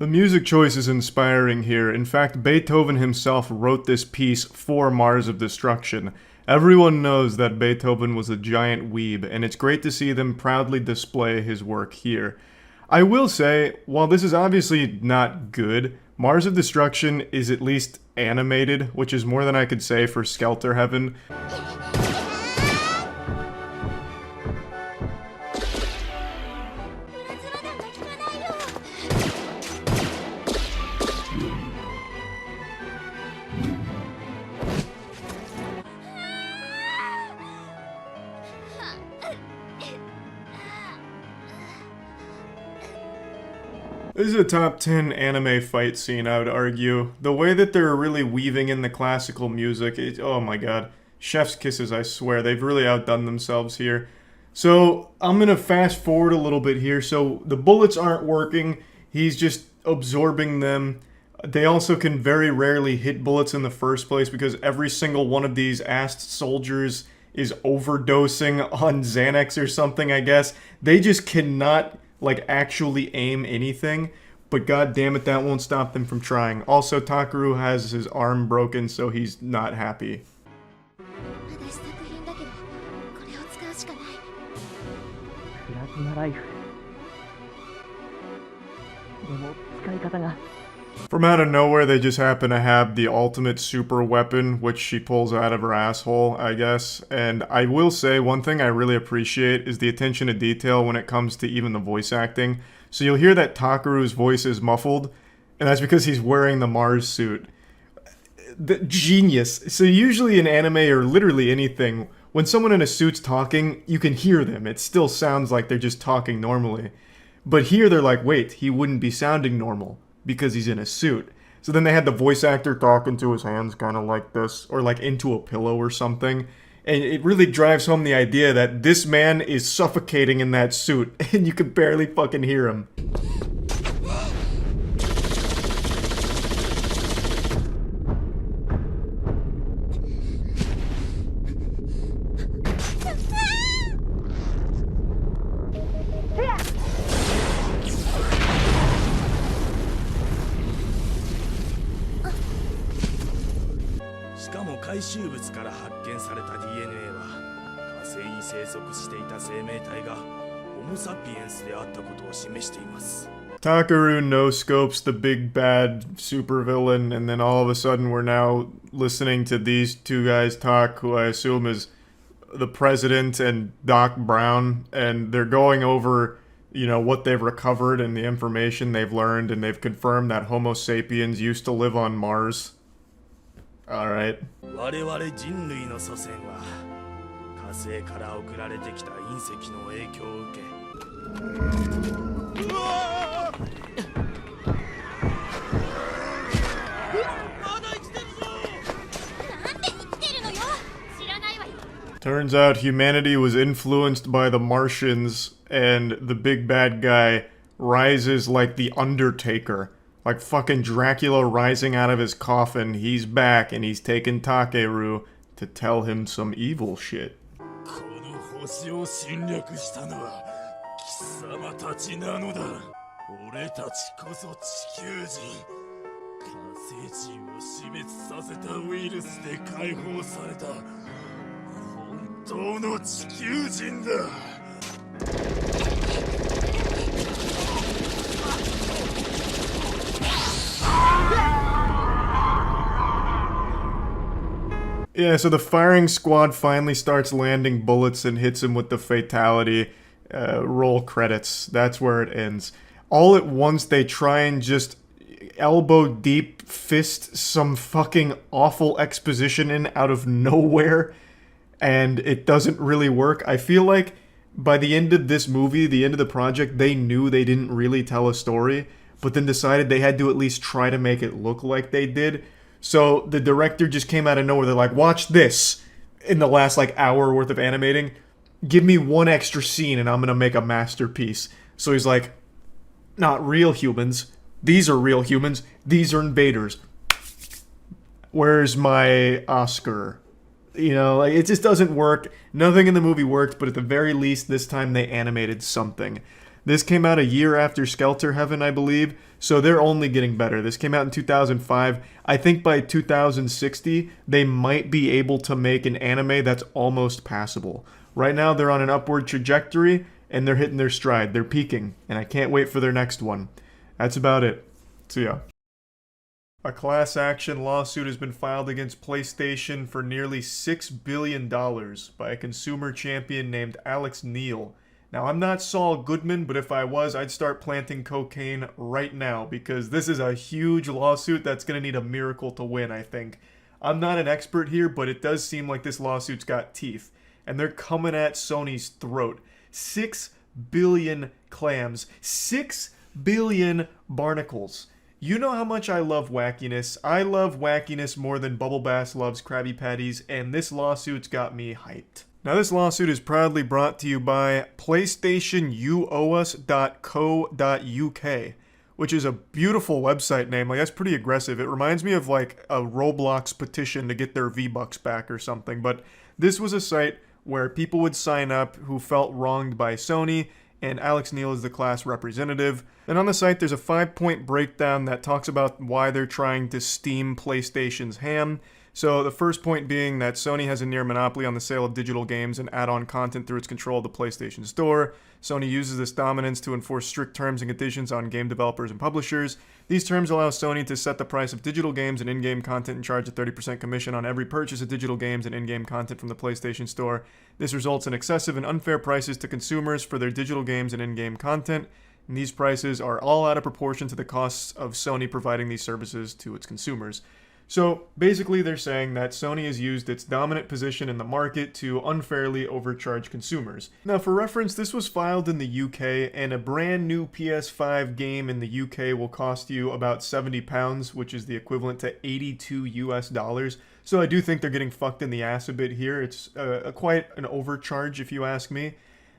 The music choice is inspiring here. In fact, Beethoven himself wrote this piece for Mars of Destruction. Everyone knows that Beethoven was a giant weeb, and it's great to see them proudly display his work here. I will say, while this is obviously not good, Mars of Destruction is at least animated, which is more than I could say for Skelter Heaven. This is a top 10 anime fight scene, I would argue. The way that they're really weaving in the classical music, oh my god. Chef's kisses, I swear. They've really outdone themselves here. So, I'm gonna fast forward a little bit here. So, the bullets aren't working. He's just absorbing them. They also can very rarely hit bullets in the first place because every single one of these assed soldiers is overdosing on Xanax or something, I guess. They just cannot, like, actually aim anything, but god damn it, that won't stop them from trying. Also, Takeru has his arm broken, so he's not happy. From out of nowhere, they just happen to have the ultimate super weapon, which she pulls out of her asshole, I guess. And I will say, one thing I really appreciate is the attention to detail when it comes to even the voice acting. So you'll hear that Takeru's voice is muffled, and that's because he's wearing the Mars suit. Genius. So usually in anime or literally anything, when someone in a suit's talking, you can hear them. It still sounds like they're just talking normally. But here they're like, wait, he wouldn't be sounding normal because he's in a suit. So then they had the voice actor talk into his hands kind of like this, or like into a pillow or something. And it really drives home the idea that this man is suffocating in that suit, and you can barely fucking hear him. Takeru no-scopes the big bad supervillain, and then all of a sudden we're now listening to these two guys talk, who I assume is the President and Doc Brown, and they're going over, you know, what they've recovered and the information they've learned, and they've confirmed that Homo sapiens used to live on Mars. Alright. Turns out humanity was influenced by the Martians, and the big bad guy rises like the Undertaker. Like fucking Dracula rising out of his coffin. He's back, and he's taken Takeru to tell him some evil shit. Yeah, so the firing squad finally starts landing bullets and hits him with the fatality. Roll credits. That's where it ends. All at once, they try and just elbow deep fist some fucking awful exposition in out of nowhere, and it doesn't really work. I feel like by the end of this movie, the end of the project, they knew they didn't really tell a story, but then decided they had to at least try to make it look like they did. So the director just came out of nowhere. They're like, watch this. In the last like hour worth of animating, give me one extra scene and I'm gonna make a masterpiece. So he's like, not real humans. These are real humans. These are invaders. Where's my Oscar? You know, like, it just doesn't work. Nothing in the movie worked, but at the very least, this time they animated something. This came out a year after Skelter Heaven, I believe, so they're only getting better. This came out in 2005. I think by 2060, they might be able to make an anime that's almost passable. Right now, they're on an upward trajectory, and they're hitting their stride. They're peaking, and I can't wait for their next one. That's about it. See ya. A class action lawsuit has been filed against PlayStation for nearly $6 billion by a consumer champion named Alex Neal. Now, I'm not Saul Goodman, but if I was, I'd start planting cocaine right now, because this is a huge lawsuit that's going to need a miracle to win, I think. I'm not an expert here, but it does seem like this lawsuit's got teeth, and they're coming at Sony's throat. 6 billion clams. 6 billion barnacles. You know how much I love wackiness. I love wackiness more than Bubble Bass loves Krabby Patties, and this lawsuit's got me hyped. Now, this lawsuit is proudly brought to you by PlayStationYouOweUs.co.uk, which is a beautiful website name. Like, that's pretty aggressive. It reminds me of like a Roblox petition to get their V-Bucks back or something. But this was a site where people would sign up who felt wronged by Sony, and Alex Neal is the class representative. And on the site, there's a 5-point breakdown that talks about why they're trying to steam PlayStation's ham. So the first point being that Sony has a near monopoly on the sale of digital games and add-on content through its control of the PlayStation Store. Sony uses this dominance to enforce strict terms and conditions on game developers and publishers. These terms allow Sony to set the price of digital games and in-game content and charge a 30% commission on every purchase of digital games and in-game content from the PlayStation Store. This results in excessive and unfair prices to consumers for their digital games and in-game content. And these prices are all out of proportion to the costs of Sony providing these services to its consumers. So basically they're saying that Sony has used its dominant position in the market to unfairly overcharge consumers. Now, for reference, this was filed in the UK, and a brand new PS5 game in the UK will cost you about £70, which is the equivalent to $82 US. So I do think they're getting fucked in the ass a bit here. It's quite an overcharge, if you ask me.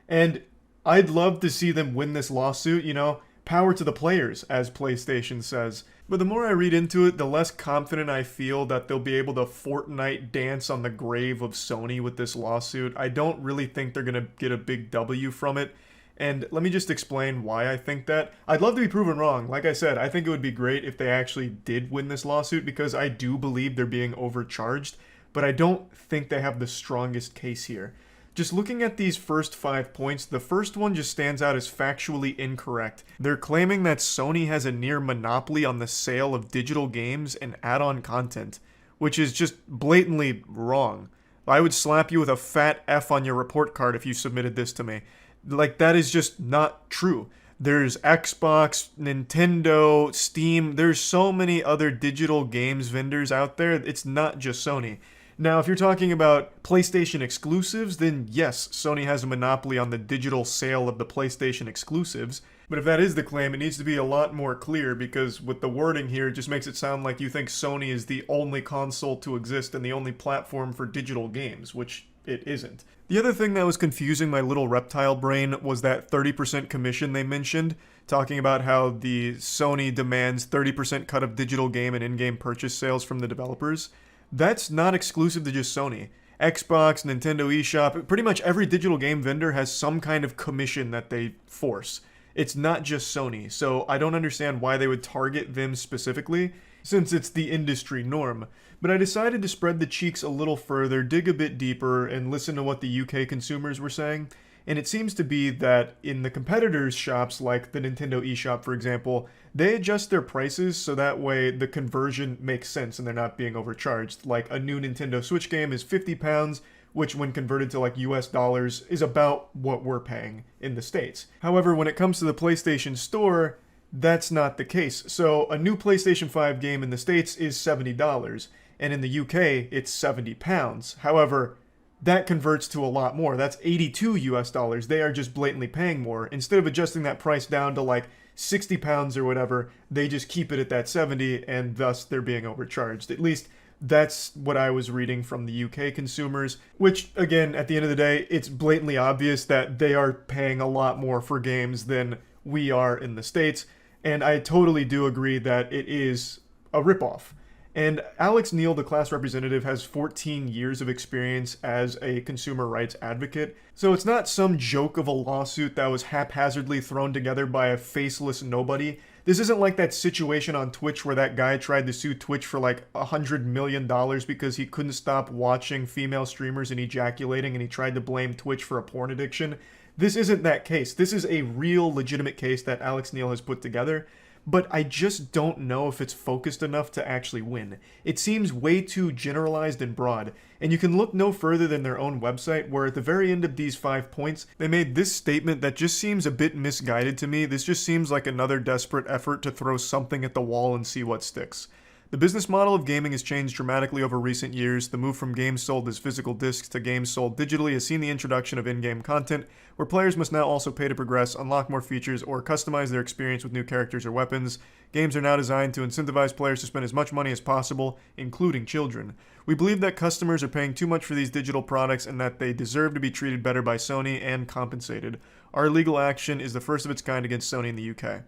And I'd love to see them win this lawsuit, you know, power to the players, as PlayStation says. But the more I read into it, the less confident I feel that they'll be able to Fortnite dance on the grave of Sony with this lawsuit. I don't really think they're going to get a big W from it. And let me just explain why I think that. I'd love to be proven wrong. Like I said, I think it would be great if they actually did win this lawsuit, because I do believe they're being overcharged. But I don't think they have the strongest case here. Just looking at these first 5 points, the first one just stands out as factually incorrect. They're claiming that Sony has a near monopoly on the sale of digital games and add-on content, which is just blatantly wrong. I would slap you with a fat F on your report card if you submitted this to me. Like, that is just not true. There's Xbox, Nintendo, Steam, there's so many other digital games vendors out there. It's not just Sony. Now, if you're talking about PlayStation exclusives, then yes, Sony has a monopoly on the digital sale of the PlayStation exclusives. But if that is the claim, it needs to be a lot more clear, because with the wording here, it just makes it sound like you think Sony is the only console to exist and the only platform for digital games, which it isn't. The other thing that was confusing my little reptile brain was that 30% commission they mentioned, talking about how the Sony demands 30% cut of digital game and in-game purchase sales from the developers. That's not exclusive to just Sony. Xbox, Nintendo eShop, pretty much every digital game vendor has some kind of commission that they force. It's not just Sony, so I don't understand why they would target them specifically, since it's the industry norm. But I decided to spread the cheeks a little further, dig a bit deeper, and listen to what the UK consumers were saying. And it seems to be that in the competitors' shops, like the Nintendo eShop, for example, they adjust their prices so that way the conversion makes sense and they're not being overcharged. Like, a new Nintendo Switch game is £50, which when converted to like US dollars is about what we're paying in the States. However, when it comes to the PlayStation Store, that's not the case. So a new PlayStation 5 game in the States is $70, and in the UK, it's £70. However, that converts to a lot more. That's 82 US dollars. They are just blatantly paying more. Instead of adjusting that price down to like £60 or whatever, they just keep it at that 70, and thus they're being overcharged. At least that's what I was reading from the UK consumers, which, again, at the end of the day, it's blatantly obvious that they are paying a lot more for games than we are in the States, and I totally do agree that it is a ripoff. And Alex Neil, the class representative, has 14 years of experience as a consumer rights advocate. So it's not some joke of a lawsuit that was haphazardly thrown together by a faceless nobody. This isn't like that situation on Twitch where that guy tried to sue Twitch for like $100 million because he couldn't stop watching female streamers and ejaculating, and he tried to blame Twitch for a porn addiction. This isn't that case. This is a real legitimate case that Alex Neil has put together. But I just don't know if it's focused enough to actually win. It seems way too generalized and broad, and you can look no further than their own website, where at the very end of these 5 points, they made this statement that just seems a bit misguided to me. This just seems like another desperate effort to throw something at the wall and see what sticks. The business model of gaming has changed dramatically over recent years. The move from games sold as physical discs to games sold digitally has seen the introduction of in-game content, where players must now also pay to progress, unlock more features, or customize their experience with new characters or weapons. Games are now designed to incentivize players to spend as much money as possible, including children. We believe that customers are paying too much for these digital products and that they deserve to be treated better by Sony and compensated. Our legal action is the first of its kind against Sony in the UK.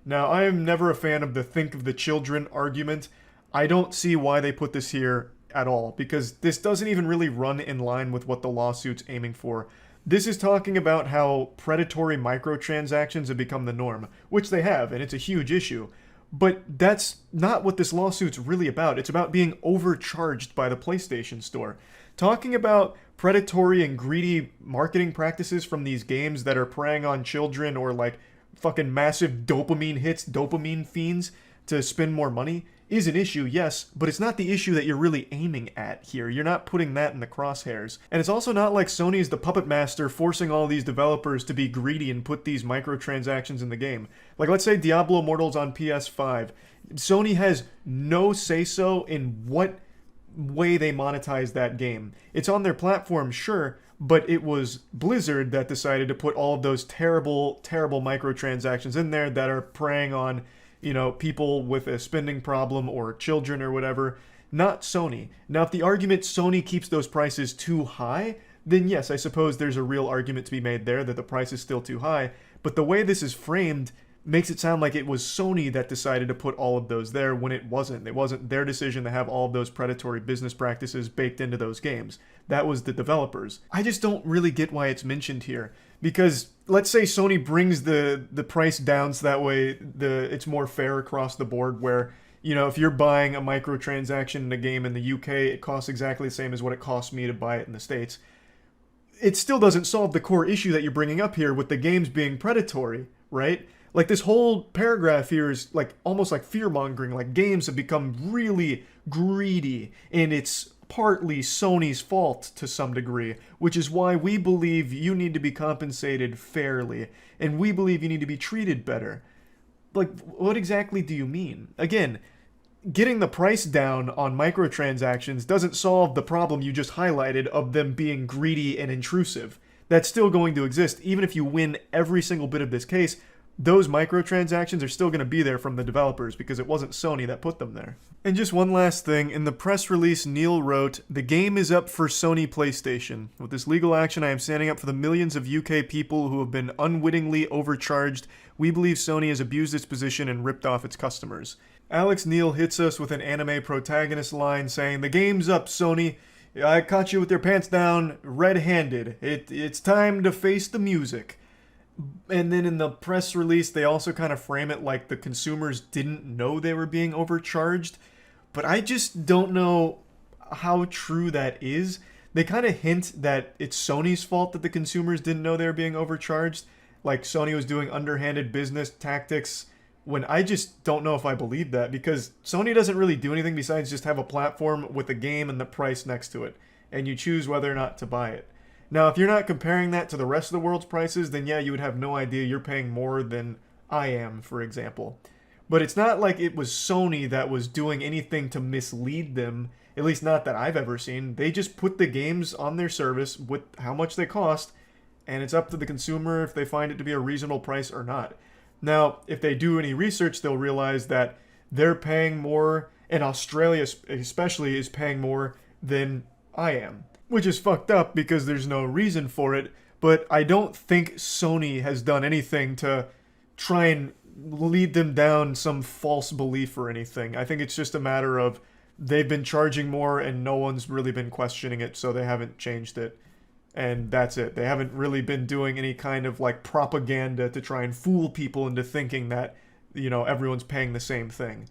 Now, I am never a fan of the think of the children argument. I don't see why they put this here at all, because this doesn't even really run in line with what the lawsuit's aiming for. This is talking about how predatory microtransactions have become the norm, which they have, and it's a huge issue. But that's not what this lawsuit's really about. It's about being overcharged by the PlayStation Store. Talking about predatory and greedy marketing practices from these games that are preying on children, or like fucking massive dopamine hits, dopamine fiends to spend more money, is an issue, yes, but it's not the issue that you're really aiming at here. You're not putting that in the crosshairs. And it's also not like Sony's the puppet master forcing all these developers to be greedy and put these microtransactions in the game. Like, let's say Diablo Immortal's on PS5. Sony has no say-so in what way they monetize that game. It's on their platform, sure, but it was Blizzard that decided to put all of those terrible, terrible microtransactions in there that are preying on, you know, people with a spending problem or children or whatever, not Sony. Now, if the argument Sony keeps those prices too high, then yes, I suppose there's a real argument to be made there that the price is still too high, but the way this is framed makes it sound like it was Sony that decided to put all of those there when it wasn't. It wasn't their decision to have all of those predatory business practices baked into those games. That was the developers. I just don't really get why it's mentioned here, because let's say Sony brings the price down so that way it's more fair across the board, where, you know, if you're buying a microtransaction in a game in the UK, it costs exactly the same as what it costs me to buy it in the States. It still doesn't solve the core issue that you're bringing up here with the games being predatory, right? Like, this whole paragraph here is like almost like fear-mongering, like games have become really greedy, and it's partly Sony's fault to some degree, which is why we believe you need to be compensated fairly, and we believe you need to be treated better. Like, what exactly do you mean? Again, getting the price down on microtransactions doesn't solve the problem you just highlighted of them being greedy and intrusive. That's still going to exist, even if you win every single bit of this case. Those microtransactions are still going to be there from the developers because it wasn't Sony that put them there. And just one last thing, in the press release, Neil wrote, "The game is up for Sony PlayStation. With this legal action, I am standing up for the millions of UK people who have been unwittingly overcharged. We believe Sony has abused its position and ripped off its customers." Alex Neil hits us with an anime protagonist line saying, "The game's up, Sony. I caught you with your pants down red-handed. It's time to face the music." And then in the press release, they also kind of frame it like the consumers didn't know they were being overcharged. But I just don't know how true that is. They kind of hint that it's Sony's fault that the consumers didn't know they were being overcharged. Like Sony was doing underhanded business tactics, when I just don't know if I believe that, because Sony doesn't really do anything besides just have a platform with a game and the price next to it, and you choose whether or not to buy it. Now, if you're not comparing that to the rest of the world's prices, then yeah, you would have no idea you're paying more than I am, for example. But it's not like it was Sony that was doing anything to mislead them, at least not that I've ever seen. They just put the games on their service with how much they cost, and it's up to the consumer if they find it to be a reasonable price or not. Now, if they do any research, they'll realize that they're paying more, and Australia especially is paying more than I am. Which is fucked up because there's no reason for it, but I don't think Sony has done anything to try and lead them down some false belief or anything. I think it's just a matter of they've been charging more and no one's really been questioning it, so they haven't changed it. And that's it. They haven't really been doing any kind of like propaganda to try and fool people into thinking that, you know, everyone's paying the same thing.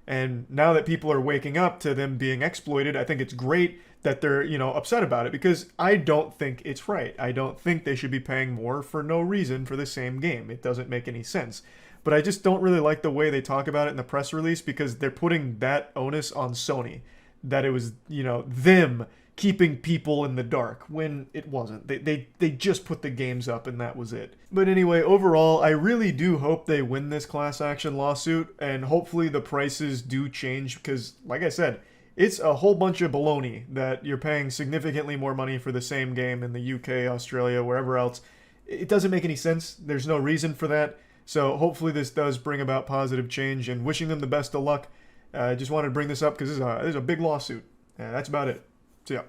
And now that people are waking up to them being exploited, I think it's great that they're, you know, upset about it, because I don't think it's right. I don't think they should be paying more for no reason for the same game. It doesn't make any sense. But I just don't really like the way they talk about it in the press release, because they're putting that onus on Sony. That it was, you know, them keeping people in the dark, when it wasn't. They just put the games up and that was it. But anyway, overall, I really do hope they win this class action lawsuit, and hopefully the prices do change, because, like I said, it's a whole bunch of baloney that you're paying significantly more money for the same game in the UK, Australia, wherever else. It doesn't make any sense. There's no reason for that. So hopefully this does bring about positive change, and wishing them the best of luck. I just wanted to bring this up because this is a big lawsuit. That's about it. So yeah.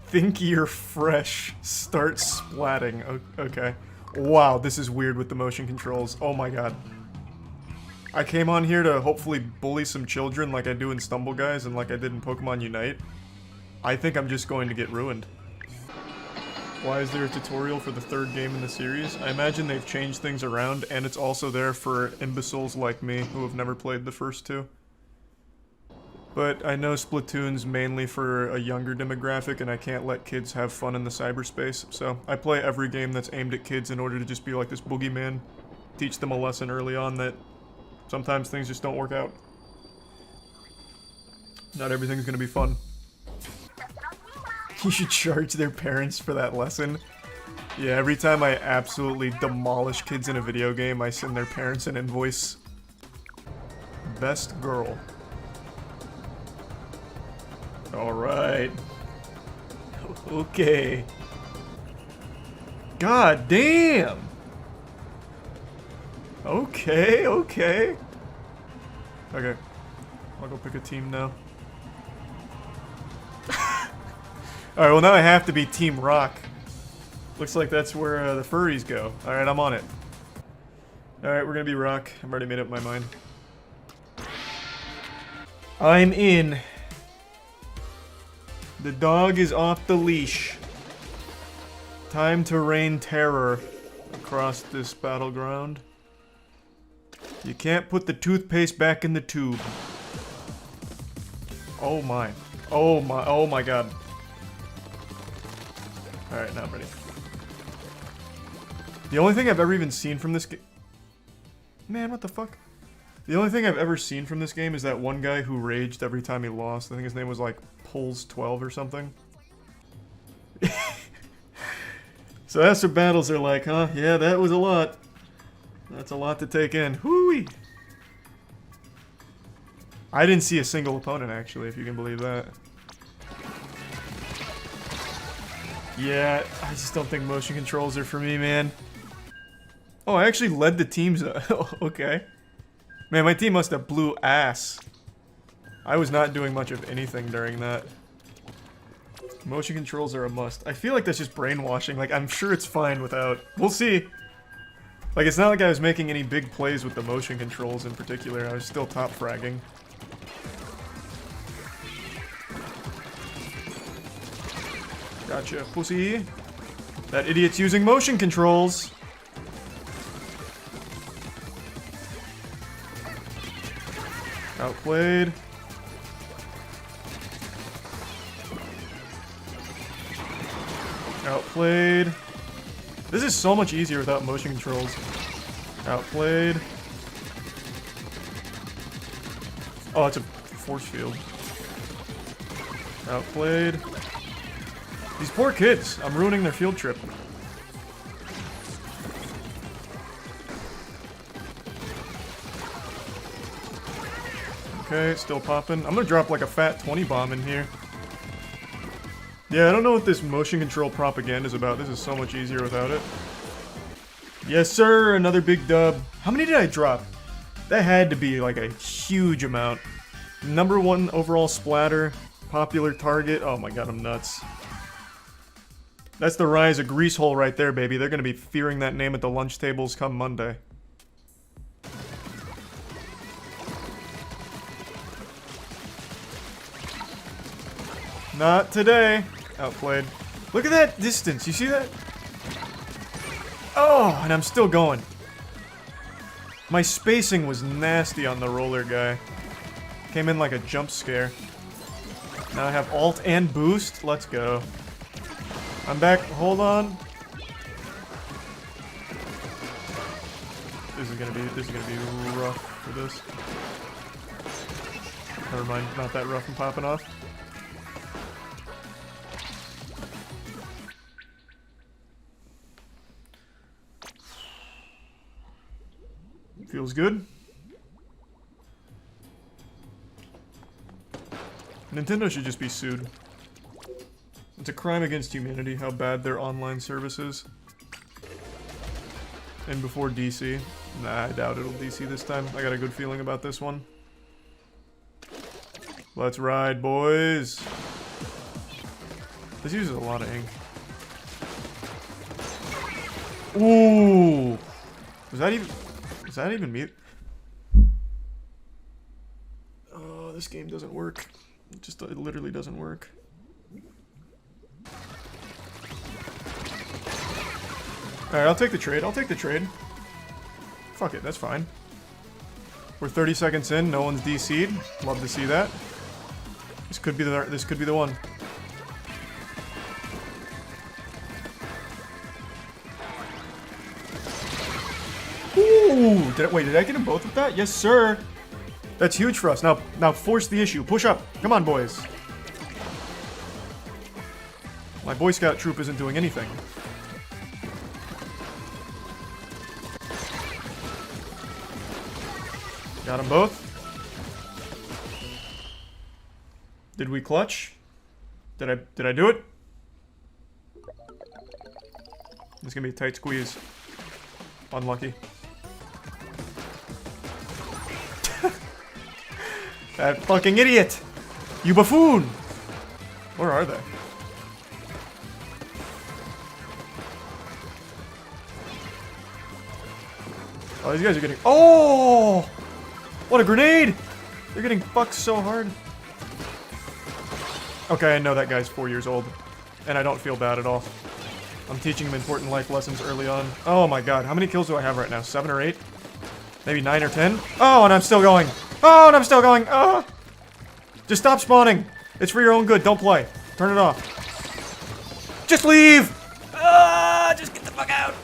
Think you're fresh. Start splatting. Okay. Wow, this is weird with the motion controls. Oh my god. I came on here to hopefully bully some children like I do in Stumble Guys and like I did in Pokemon Unite. I think I'm just going to get ruined. Why is there a tutorial for the third game in the series? I imagine they've changed things around, and it's also there for imbeciles like me who have never played the first two. But I know Splatoon's mainly for a younger demographic, and I can't let kids have fun in the cyberspace, so I play every game that's aimed at kids in order to just be like this boogeyman. Teach them a lesson early on that sometimes things just don't work out. Not everything's gonna be fun. You should charge their parents for that lesson. Yeah, every time I absolutely demolish kids in a video game, I send their parents an invoice. Best girl. Alright. Okay. God damn! Okay, okay. Okay. I'll go pick a team now. Alright, well now I have to be Team Rock. Looks like that's where the furries go. Alright, I'm on it. Alright, we're gonna be Rock. I've already made up my mind. I'm in. The dog is off the leash. Time to rain terror across this battleground. You can't put the toothpaste back in the tube. Oh my. Oh my. Oh my god. Alright, now I'm ready. The only thing I've ever even seen from this game... Man, what the fuck? The only thing I've ever seen from this game is that one guy who raged every time he lost. I think his name was like Pulls12 or something. So that's what battles are like, huh? Yeah, that was a lot. That's a lot to take in. Whoo-wee! I didn't see a single opponent, actually, if you can believe that. Yeah, I just don't think motion controls are for me, man. Oh, I actually led the teams. Okay. Man, my team must have blew ass. I was not doing much of anything during that. Motion controls are a must. I feel like that's just brainwashing. Like, I'm sure it's fine without... We'll see. Like, it's not like I was making any big plays with the motion controls in particular. I was still top fragging. Gotcha, pussy. That idiot's using motion controls. Outplayed. Outplayed. This is so much easier without motion controls. Outplayed. Oh, it's a force field. Outplayed. These poor kids. I'm ruining their field trip. Okay, still popping. I'm gonna drop like a fat 20 bomb in here. Yeah, I don't know what this motion control propaganda is about. This is so much easier without it. Yes, sir. Another big dub. How many did I drop? That had to be like a huge amount. #1 overall splatter. Popular target. Oh my god, I'm nuts. That's the rise of Greasehole right there, baby. They're gonna be fearing that name at the lunch tables come Monday. Not today. Outplayed. Look at that distance. You see that? Oh, and I'm still going. My spacing was nasty on the roller guy. Came in like a jump scare. Now I have alt and boost. Let's go. I'm back. Hold on. This is gonna be rough for this. Never mind, not that rough and popping off. Feels good. Nintendo should just be sued. It's a crime against humanity how bad their online service is. And before DC. Nah, I doubt it'll DC this time. I got a good feeling about this one. Let's ride, boys. This uses a lot of ink. Ooh! Was that even me? Oh, this game doesn't work. It literally doesn't work. Alright, I'll take the trade. I'll take the trade. Fuck it, that's fine. We're 30 seconds in, no one's DC'd. Love to see that. This could be the one. Ooh! Did I get them both with that? Yes, sir! That's huge for us. Now force the issue. Push up. Come on, boys. My Boy Scout troop isn't doing anything. Got them both. Did we clutch? Did I do it? It's gonna be a tight squeeze. Unlucky. That fucking idiot! You buffoon! Where are they? Oh, these guys are getting... Oh! What a grenade! They're getting fucked so hard. Okay, I know that guy's 4 years old. And I don't feel bad at all. I'm teaching him important life lessons early on. Oh my god, how many kills do I have right now? 7 or 8? Maybe 9 or 10? Oh, and I'm still going! Oh, and I'm still going! Oh! Just stop spawning! It's for your own good, don't play. Turn it off. Just leave! Ah! Just get the fuck out!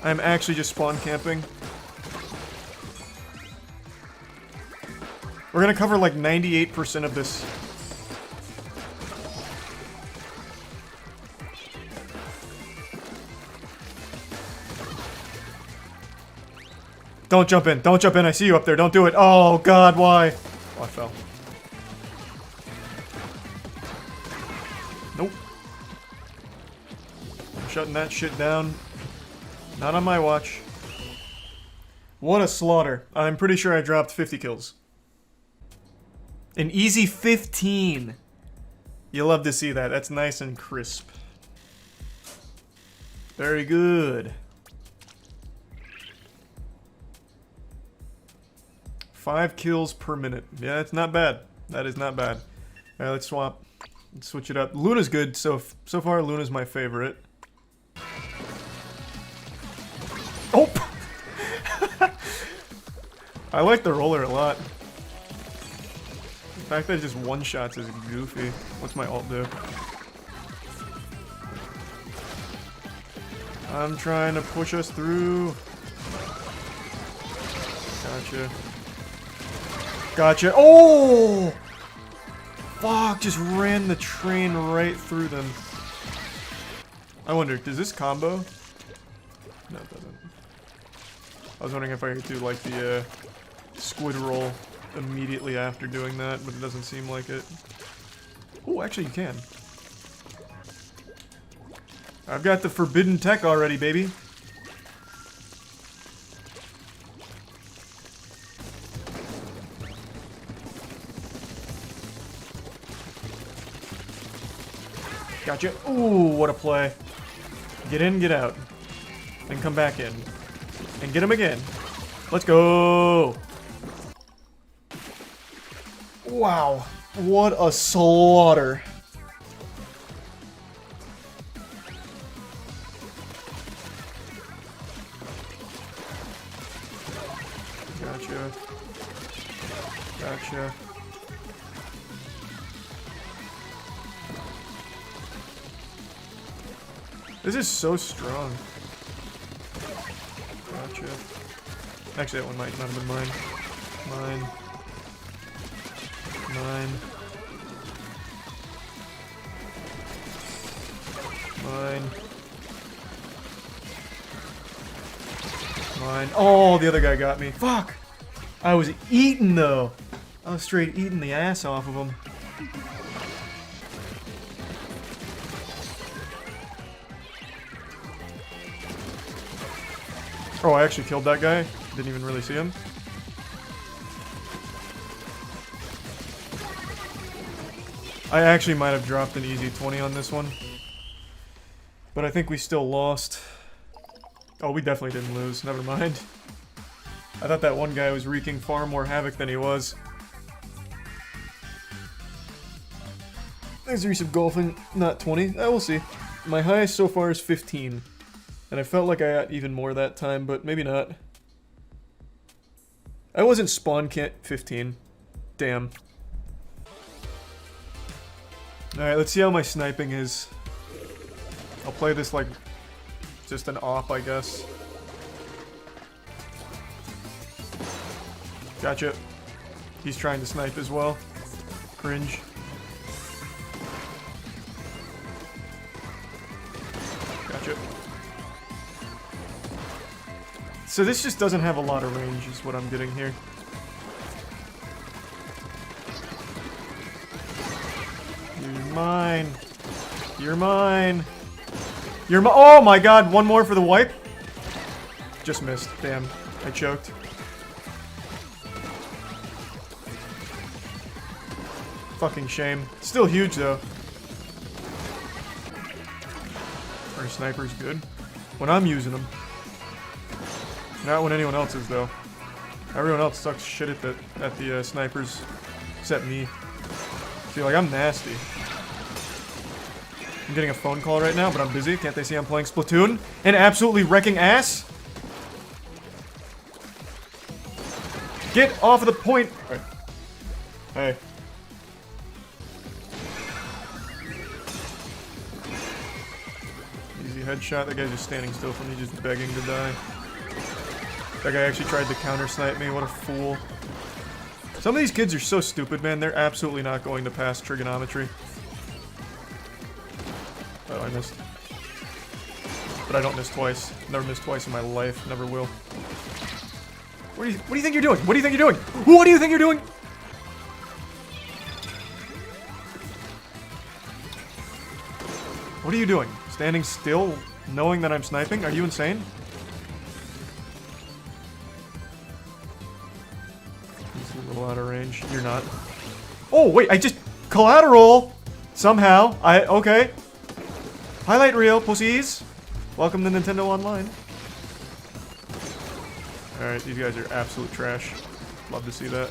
I'm actually just spawn camping. We're gonna cover like 98% of this. Don't jump in. Don't jump in. I see you up there. Don't do it. Oh, God, why? Oh, I fell. Nope. I'm shutting that shit down. Not on my watch. What a slaughter. I'm pretty sure I dropped 50 kills. An easy 15. You love to see that. That's nice and crisp. Very good. 5 kills per minute. Yeah, that's not bad. That is not bad. Alright, let's swap. Let's switch it up. Luna's good. So far, Luna's my favorite. Oh! I like the roller a lot. The fact that it just one-shots is goofy. What's my ult do? I'm trying to push us through. Gotcha. Gotcha. Oh! Fuck, just ran the train right through them. I wonder, does this combo? No, it doesn't. I was wondering if I could do like the squid roll immediately after doing that, but it doesn't seem like it. Oh, actually you can. I've got the forbidden tech already, baby. Gotcha. Ooh, what a play. Get in, get out. And come back in. And get him again. Let's go. Wow. What a slaughter. Gotcha. Gotcha. This is so strong. Gotcha. Actually, that one might not have been mine. Mine. Mine. Mine. Mine. Oh, the other guy got me. Fuck! I was eating, though. I was straight eating the ass off of him. Oh, I actually killed that guy. Didn't even really see him. I actually might have dropped an easy 20 on this one. But I think we still lost. Oh, we definitely didn't lose. Never mind. I thought that one guy was wreaking far more havoc than he was. There's Reese of golfing. Not 20. We'll see. My highest so far is 15. And I felt like I got even more that time, but maybe not. I wasn't spawn can't 15. Damn. Alright, let's see how my sniping is. I'll play this like just an op, I guess. Gotcha. He's trying to snipe as well. Cringe. Gotcha. So this just doesn't have a lot of range is what I'm getting here. You're mine. You're mine. You're mine. Oh my god, one more for the wipe. Just missed. Damn. I choked. Fucking shame. Still huge though. Our sniper's good. When I'm using them. Not when anyone else is, though. Everyone else sucks shit at the snipers, except me. Feel like I'm nasty. I'm getting a phone call right now, but I'm busy. Can't they see I'm playing Splatoon and absolutely wrecking ass? Get off of the point. Right. Hey. Easy headshot. That guy's just standing still for me, just begging to die. That guy actually tried to counter-snipe me. What a fool. Some of these kids are so stupid, man. They're absolutely not going to pass trigonometry. Oh, I missed. But I don't miss twice. Never missed twice in my life. Never will. What do you think you're doing? What do you think you're doing? What do you think you're doing? What are you doing? Standing still, knowing that I'm sniping? Are you insane? He's a little out of range. You're not. Oh, wait, I just... Collateral! Somehow. Okay. Highlight reel, pussies. Welcome to Nintendo Online. Alright, these guys are absolute trash. Love to see that.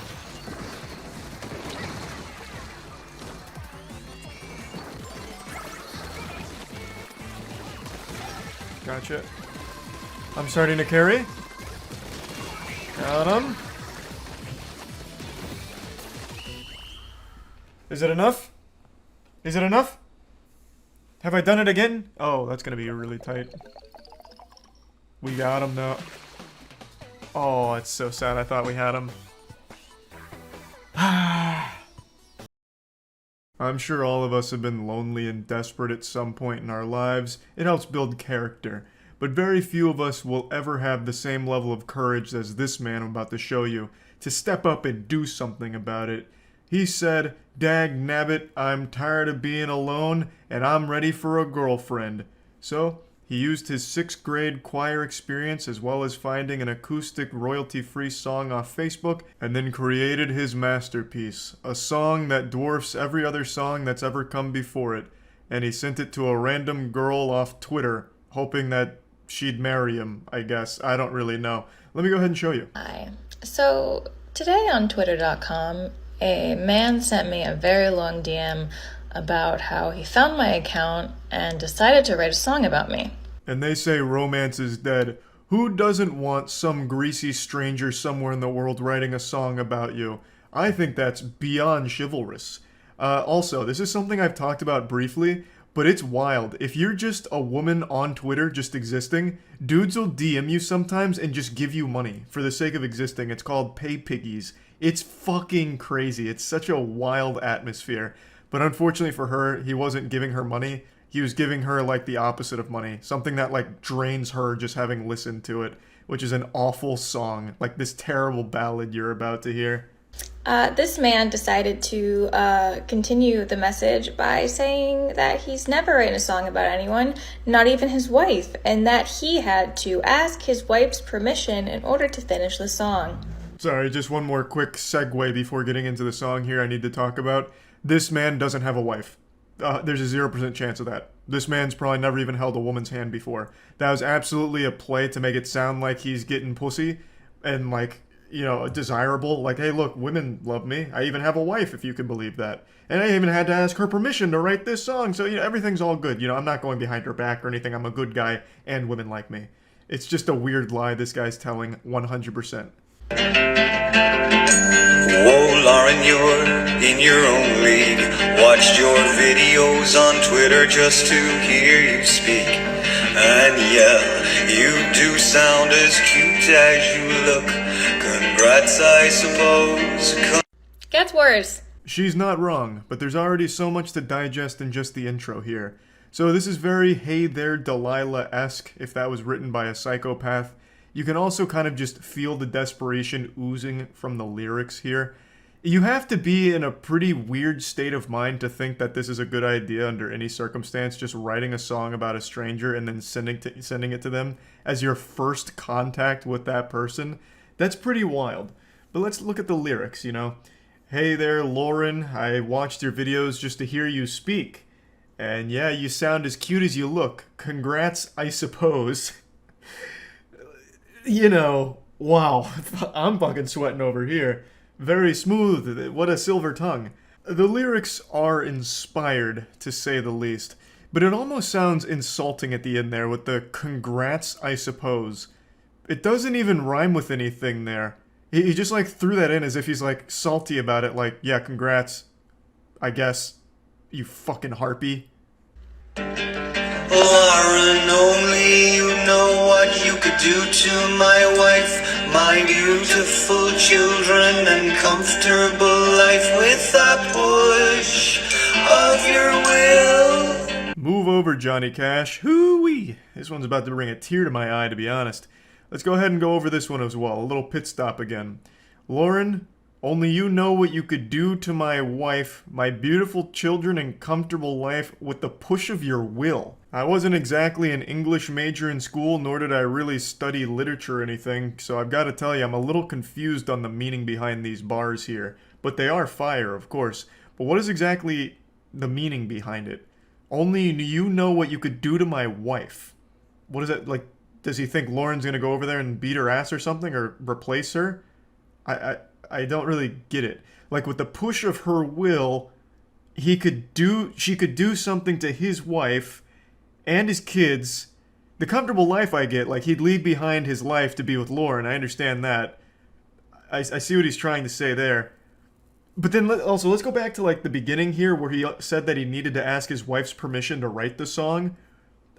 Gotcha. I'm starting to carry. Got him. Is it enough? Is it enough? Have I done it again? Oh, that's gonna be really tight. We got him though. Oh, it's so sad. I thought we had him. I'm sure all of us have been lonely and desperate at some point in our lives. It helps build character. But very few of us will ever have the same level of courage as this man I'm about to show you, to step up and do something about it. He said, "Dag nabbit, I'm tired of being alone, and I'm ready for a girlfriend." So, he used his 6th grade choir experience as well as finding an acoustic royalty-free song off Facebook, and then created his masterpiece, a song that dwarfs every other song that's ever come before it. And he sent it to a random girl off Twitter, hoping that she'd marry him, I guess. I don't really know. Let me go ahead and show you. Hi. So, today on Twitter.com, a man sent me a very long DM about how he found my account and decided to write a song about me. And they say romance is dead. Who doesn't want some greasy stranger somewhere in the world writing a song about you? I think that's beyond chivalrous. Also, this is something I've talked about briefly, but it's wild. If you're just a woman on Twitter just existing, dudes will DM you sometimes and just give you money for the sake of existing. It's called pay piggies. It's fucking crazy. It's such a wild atmosphere. But unfortunately for her, he wasn't giving her money. He was giving her, like, the opposite of money. Something that, like, drains her just having listened to it, which is an awful song. Like this terrible ballad you're about to hear. This man decided to continue the message by saying that he's never written a song about anyone, not even his wife, and that he had to ask his wife's permission in order to finish the song. Sorry, just one more quick segue before getting into the song here I need to talk about. This man doesn't have a wife. There's a 0% chance of that. This man's probably never even held a woman's hand before. That was absolutely a play to make it sound like he's getting pussy and, like, you know, desirable. Like, hey, look, women love me. I even have a wife, if you can believe that. And I even had to ask her permission to write this song. So, you know, everything's all good. You know, I'm not going behind her back or anything. I'm a good guy and women like me. It's just a weird lie this guy's telling 100%. Whoa, Lauren, you're in your own league. Watched your videos on Twitter just to hear you speak. And yeah, you do sound as cute as you look. Congrats, I suppose. Gets worse. She's not wrong, but there's already so much to digest in just the intro here. So this is very Hey There Delilah-esque, if that was written by a psychopath. You can also kind of just feel the desperation oozing from the lyrics here. You have to be in a pretty weird state of mind to think that this is a good idea under any circumstance, just writing a song about a stranger and then sending it to them as your first contact with that person. That's pretty wild. But let's look at the lyrics, you know. Hey there, Lauren, I watched your videos just to hear you speak. And yeah, you sound as cute as you look. Congrats, I suppose. You know, wow, I'm fucking sweating over here. Very smooth, what a silver tongue. The lyrics are inspired, to say the least, but it almost sounds insulting at the end there with the congrats, I suppose. It doesn't even rhyme with anything there. He just like threw that in as if he's like salty about it, like, yeah, congrats, I guess, you fucking harpy. Lauren, only you know what you could do to my wife, my beautiful children and comfortable life with a push of your will. Move over, Johnny Cash. Hoo-wee! This one's about to bring a tear to my eye, to be honest. Let's go ahead and go over this one as well. A little pit stop again. Lauren, only you know what you could do to my wife, my beautiful children and comfortable life with the push of your will. I wasn't exactly an English major in school, nor did I really study literature or anything, so I've got to tell you, I'm a little confused on the meaning behind these bars here. But they are fire, of course. But what is exactly the meaning behind it? Only you know what you could do to my wife. What is that, like, does he think Lauren's gonna go over there and beat her ass or something, or replace her? I don't really get it. Like, with the push of her will, she could do something to his wife and his kids. The comfortable life I get, like, he'd leave behind his life to be with Lauren. I understand that. I see what he's trying to say there. But then also, let's go back to, like, the beginning here where he said that he needed to ask his wife's permission to write the song.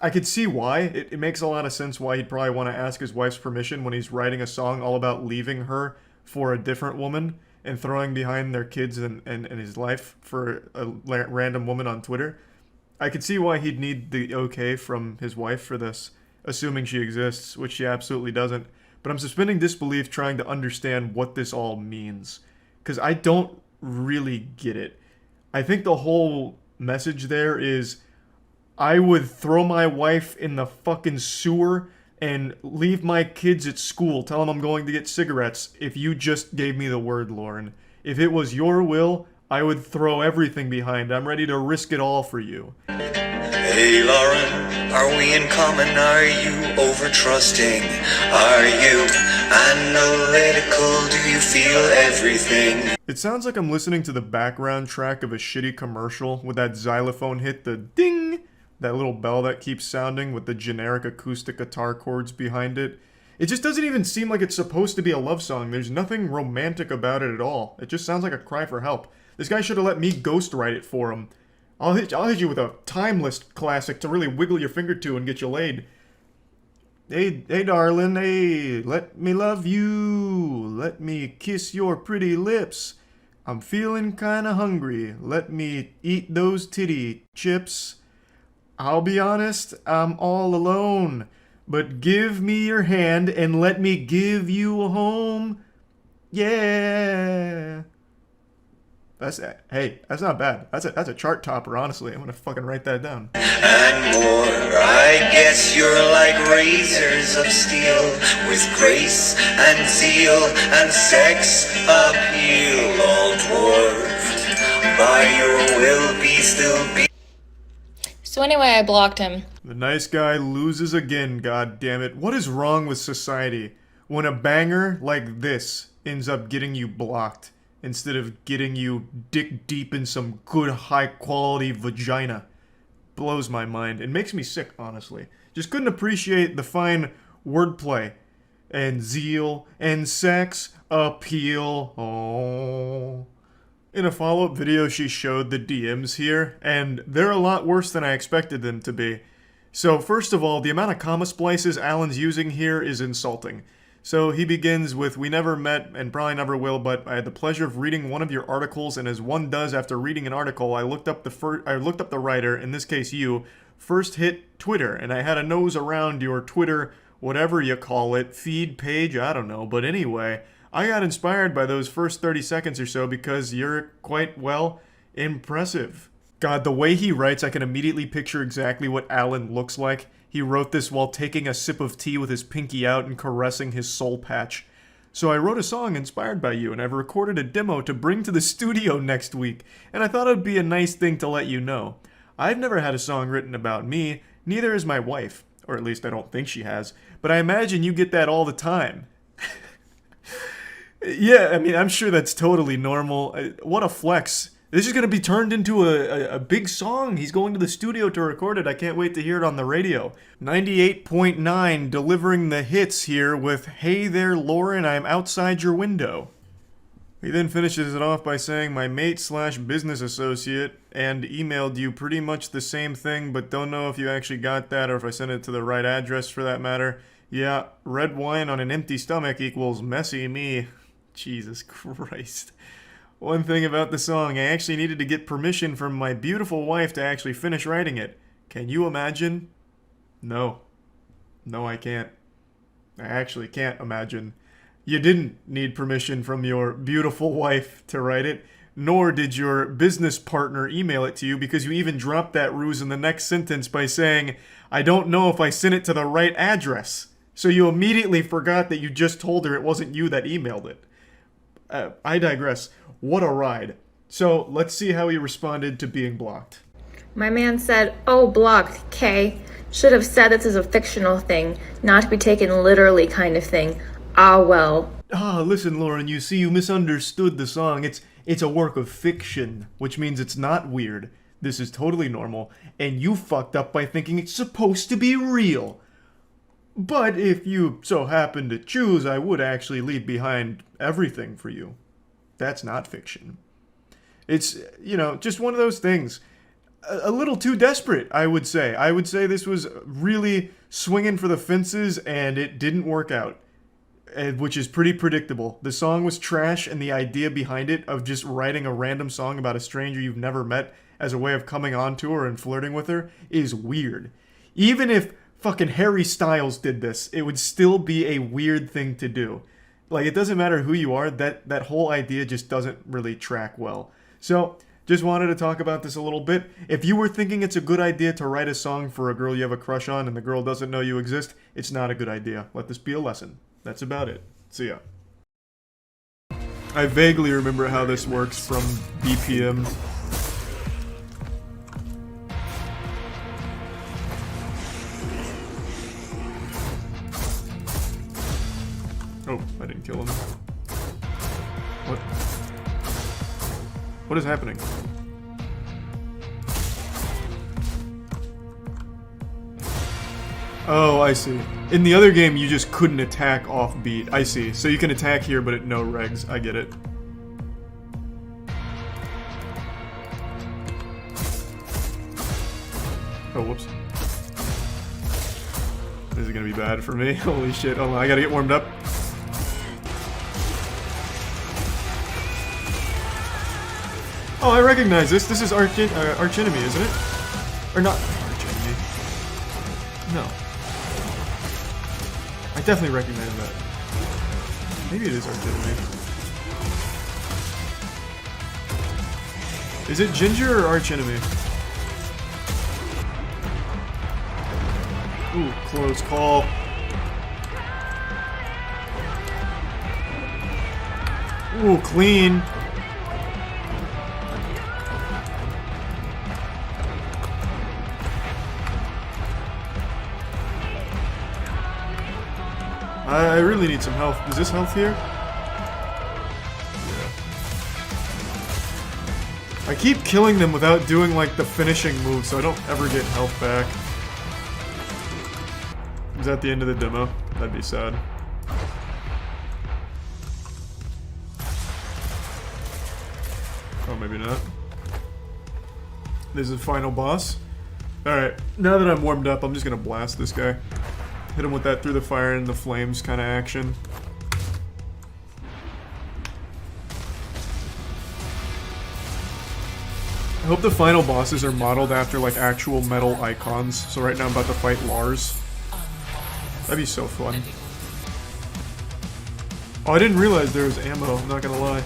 I could see why. It makes a lot of sense why he'd probably want to ask his wife's permission when he's writing a song all about leaving her for a different woman and throwing behind their kids and his life for a random woman on Twitter. I could see why he'd need the okay from his wife for this, assuming she exists, which she absolutely doesn't. But I'm suspending disbelief trying to understand what this all means, because I don't really get it. I think the whole message there is, I would throw my wife in the fucking sewer and leave my kids at school, tell them I'm going to get cigarettes, if you just gave me the word, Lauren. If it was your will, I would throw everything behind. I'm ready to risk it all for you. Hey Lauren, are we in common? Are you over-trusting? Are you analytical? Do you feel everything? It sounds like I'm listening to the background track of a shitty commercial with that xylophone hit, the ding, that little bell that keeps sounding with the generic acoustic guitar chords behind it. It just doesn't even seem like it's supposed to be a love song. There's nothing romantic about it at all. It just sounds like a cry for help. This guy should have let me ghostwrite it for him. I'll hit you with a timeless classic to really wiggle your finger to and get you laid. Hey darling, hey, let me love you. Let me kiss your pretty lips. I'm feeling kinda hungry. Let me eat those titty chips. I'll be honest, I'm all alone. But give me your hand and let me give you a home. Yeah. Hey, that's not bad. That's a chart topper, honestly. I'm gonna fucking write that down. And more, I guess you're like razors of steel, with grace and zeal and sex appeal, all dwarfed by your will be still be. So anyway, I blocked him. The nice guy loses again, god damn it. What is wrong with society when a banger like this ends up getting you blocked instead of getting you dick deep in some good high quality vagina? Blows my mind. It makes me sick, honestly. Just couldn't appreciate the fine wordplay and zeal and sex appeal. Oh. In a follow-up video, she showed the DMs here, and they're a lot worse than I expected them to be. So first of all, the amount of comma splices Alan's using here is insulting. So he begins with, "We never met and probably never will, but I had the pleasure of reading one of your articles, and as one does after reading an article, I looked up the writer, in this case you, first hit Twitter, and I had a nose around your Twitter, whatever you call it, feed page, I don't know, but anyway, I got inspired by those first 30 seconds or so because you're quite, well, impressive." God, the way he writes, I can immediately picture exactly what Alan looks like. He wrote this while taking a sip of tea with his pinky out and caressing his soul patch. "So I wrote a song inspired by you, and I've recorded a demo to bring to the studio next week, and I thought it would be a nice thing to let you know. I've never had a song written about me, neither has my wife, or at least I don't think she has, but I imagine you get that all the time." Yeah, I mean, I'm sure that's totally normal. What a flex. This is going to be turned into a big song. He's going to the studio to record it. I can't wait to hear it on the radio. 98.9 delivering the hits here with, "Hey there, Lauren, I'm outside your window." He then finishes it off by saying, "My mate/business associate and emailed you pretty much the same thing, but don't know if you actually got that or if I sent it to the right address for that matter. Yeah, red wine on an empty stomach equals messy me." Jesus Christ. One thing about the song, I actually needed to get permission from my beautiful wife to actually finish writing it. Can you imagine? No. No, I can't. I actually can't imagine. You didn't need permission from your beautiful wife to write it, nor did your business partner email it to you, because you even dropped that ruse in the next sentence by saying, "I don't know if I sent it to the right address." So you immediately forgot that you just told her it wasn't you that emailed it. I digress. What a ride. So, let's see how he responded to being blocked. My man said, "Oh, blocked, K. Should have said this is a fictional thing, not to be taken literally kind of thing. Ah, well." Listen, Lauren, you see, you misunderstood the song. It's a work of fiction, which means it's not weird. This is totally normal, and you fucked up by thinking it's supposed to be real. But if you so happen to choose, I would actually leave behind everything for you. That's not fiction. It's, just one of those things. A little too desperate, I would say. I would say this was really swinging for the fences, and it didn't work out. Which is pretty predictable. The song was trash, and the idea behind it of just writing a random song about a stranger you've never met as a way of coming on to her and flirting with her is weird. Even if fucking Harry Styles did this, it would still be a weird thing to do. Like, it doesn't matter who you are, that whole idea just doesn't really track well. So, just wanted to talk about this a little bit. If you were thinking it's a good idea to write a song for a girl you have a crush on and the girl doesn't know you exist, it's not a good idea. Let this be a lesson. That's about it. See ya. I vaguely remember how this works from BPM. and kill him. What? What is happening? Oh, I see. In the other game, you just couldn't attack off beat. I see. So you can attack here, but at no regs. I get it. Oh, whoops. This is gonna be bad for me. Holy shit. Hold on, I gotta get warmed up. Oh, I recognize this. This is Arch Enemy, isn't it? Or not Arch Enemy. No. I definitely recognize that. Maybe it is Arch Enemy. Is it Ginger or Arch Enemy? Ooh, close call. Ooh, clean. I really need some health. Is this health here? Yeah. I keep killing them without doing like the finishing move, so I don't ever get health back. Is that the end of the demo? That'd be sad. Oh, maybe not. This is the final boss. Alright, now that I'm warmed up, I'm just gonna blast this guy. Hit him with that through the fire and the flames kind of action. I hope the final bosses are modeled after like actual metal icons. So right now I'm about to fight Lars. That'd be so fun. Oh, I didn't realize there was ammo, I'm not gonna lie.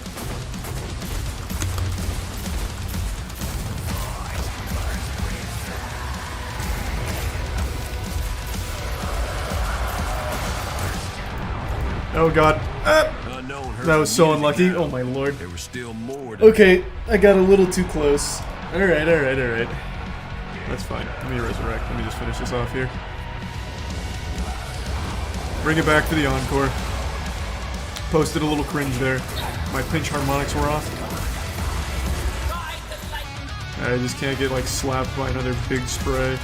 Oh god. That was so unlucky. Oh my lord. There was still more. Okay, I got a little too close. Alright, alright, alright. That's fine. Let me resurrect. Let me just finish this off here. Bring it back to the encore. Posted a little cringe there. My pinch harmonics were off. I just can't get like slapped by another big spray.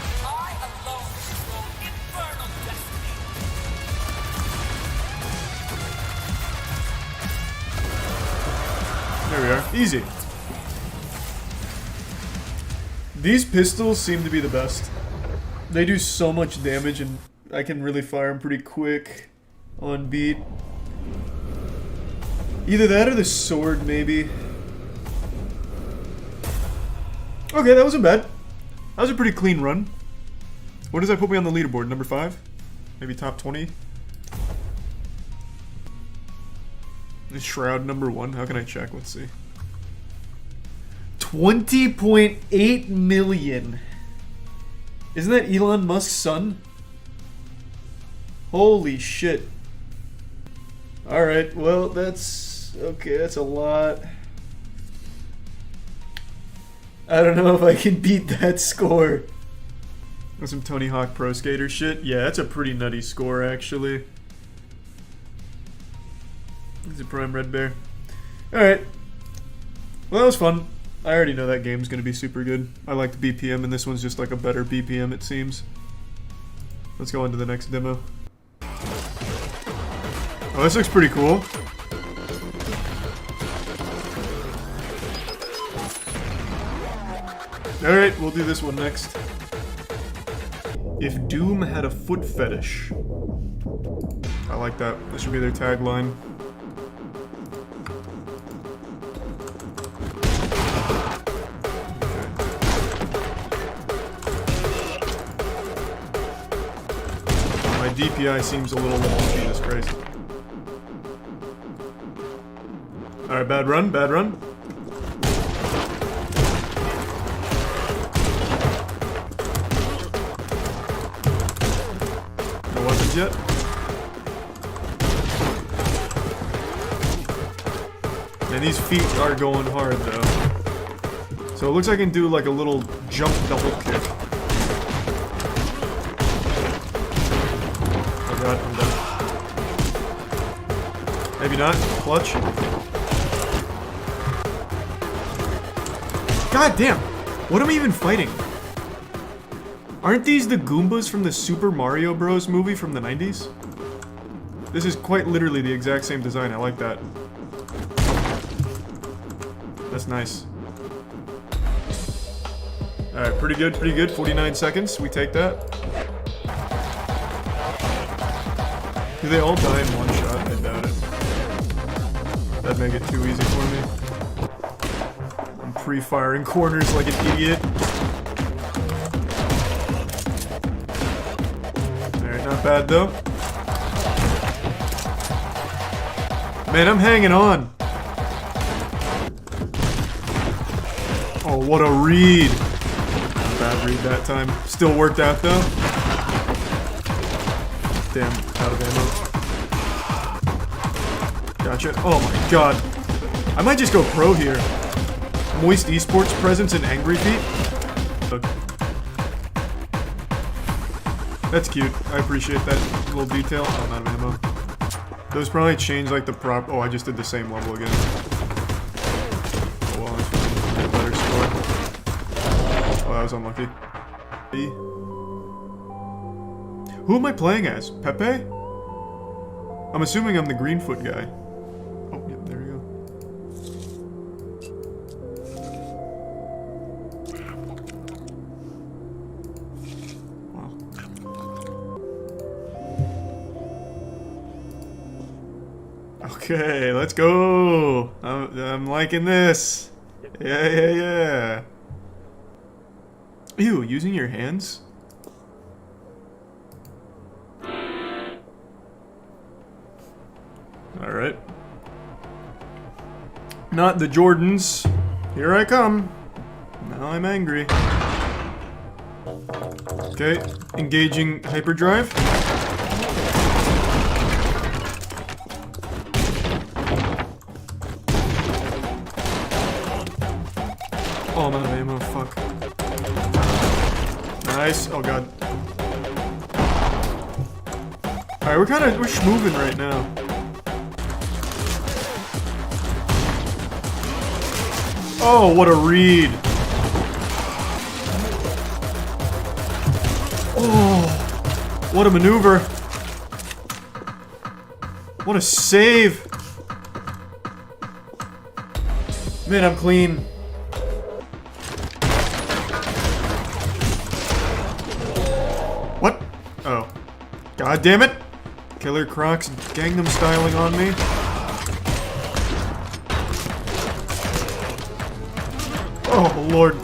There we are. Easy. These pistols seem to be the best. They do so much damage and I can really fire them pretty quick on beat. Either that or the sword, maybe. Okay, that wasn't bad. That was a pretty clean run. What does that put me on the leaderboard? Number 5? Maybe top 20? Shroud number 1. How can I check? Let's see. 20.8 million. Isn't that Elon Musk's son? Holy shit. Alright, well, that's... okay, that's a lot. I don't know if I can beat that score. That's some Tony Hawk Pro Skater shit. Yeah, that's a pretty nutty score, actually. Is it Prime Red Bear? Alright. Well, that was fun. I already know that game's gonna be super good. I liked BPM, and this one's just like a better BPM, it seems. Let's go on to the next demo. Oh, this looks pretty cool. Alright, we'll do this one next. If Doom had a foot fetish. I like that. This should be their tagline. My DPI seems a little low. Jesus Christ. Alright, bad run, bad run. No weapons yet. And these feet are going hard though. So it looks like I can do like a little jump double kick. Oh god, I'm done. Maybe not. Clutch. God damn! What am I even fighting? Aren't these the Goombas from the Super Mario Bros. Movie from the 90s? This is quite literally the exact same design. I like that. That's nice. Alright, pretty good, pretty good. 49 seconds. We take that. Do they all die in one shot? I doubt it. That'd make it too easy for me. I'm pre-firing corners like an idiot. Alright, not bad though. Man, I'm hanging on. Oh, what a read. Not bad read that time. Still worked out though. Damn, out of ammo. Gotcha. Oh my god. I might just go pro here. Moist Esports presence and Angry Feet. That's cute. I appreciate that little detail. Oh, I'm out of ammo. Those probably change like the prop. Oh, I just did the same level again. Oh well, that's fine. Get a better score. Oh, that was unlucky. Who am I playing as? Pepe? I'm assuming I'm the Greenfoot guy. Oh, yep, there we go. Wow. Okay, let's go. I'm liking this. Yeah. Ew, using your hands? Alright. Not the Jordans. Here I come. Now I'm angry. Okay, engaging hyperdrive. Oh, I'm out of ammo, fuck. Nice, oh god. Alright, we're schmoovin' right now. Oh, what a read. Oh, what a maneuver. What a save. Man, I'm clean. What? Oh. God damn it. Killer Crocs Gangnam styling on me. Oh, Lord.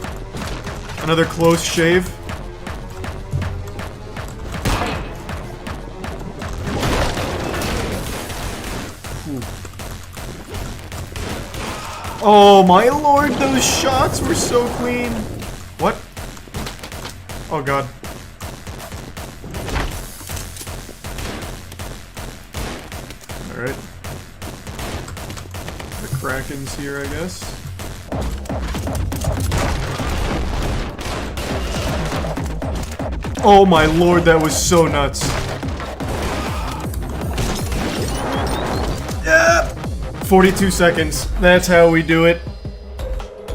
Another close shave. Ooh. Oh, my Lord, those shots were so clean. What? Oh, God. Alright. The Kraken's here, I guess. Oh my Lord, that was so nuts. Yeah. 42 seconds. That's how we do it.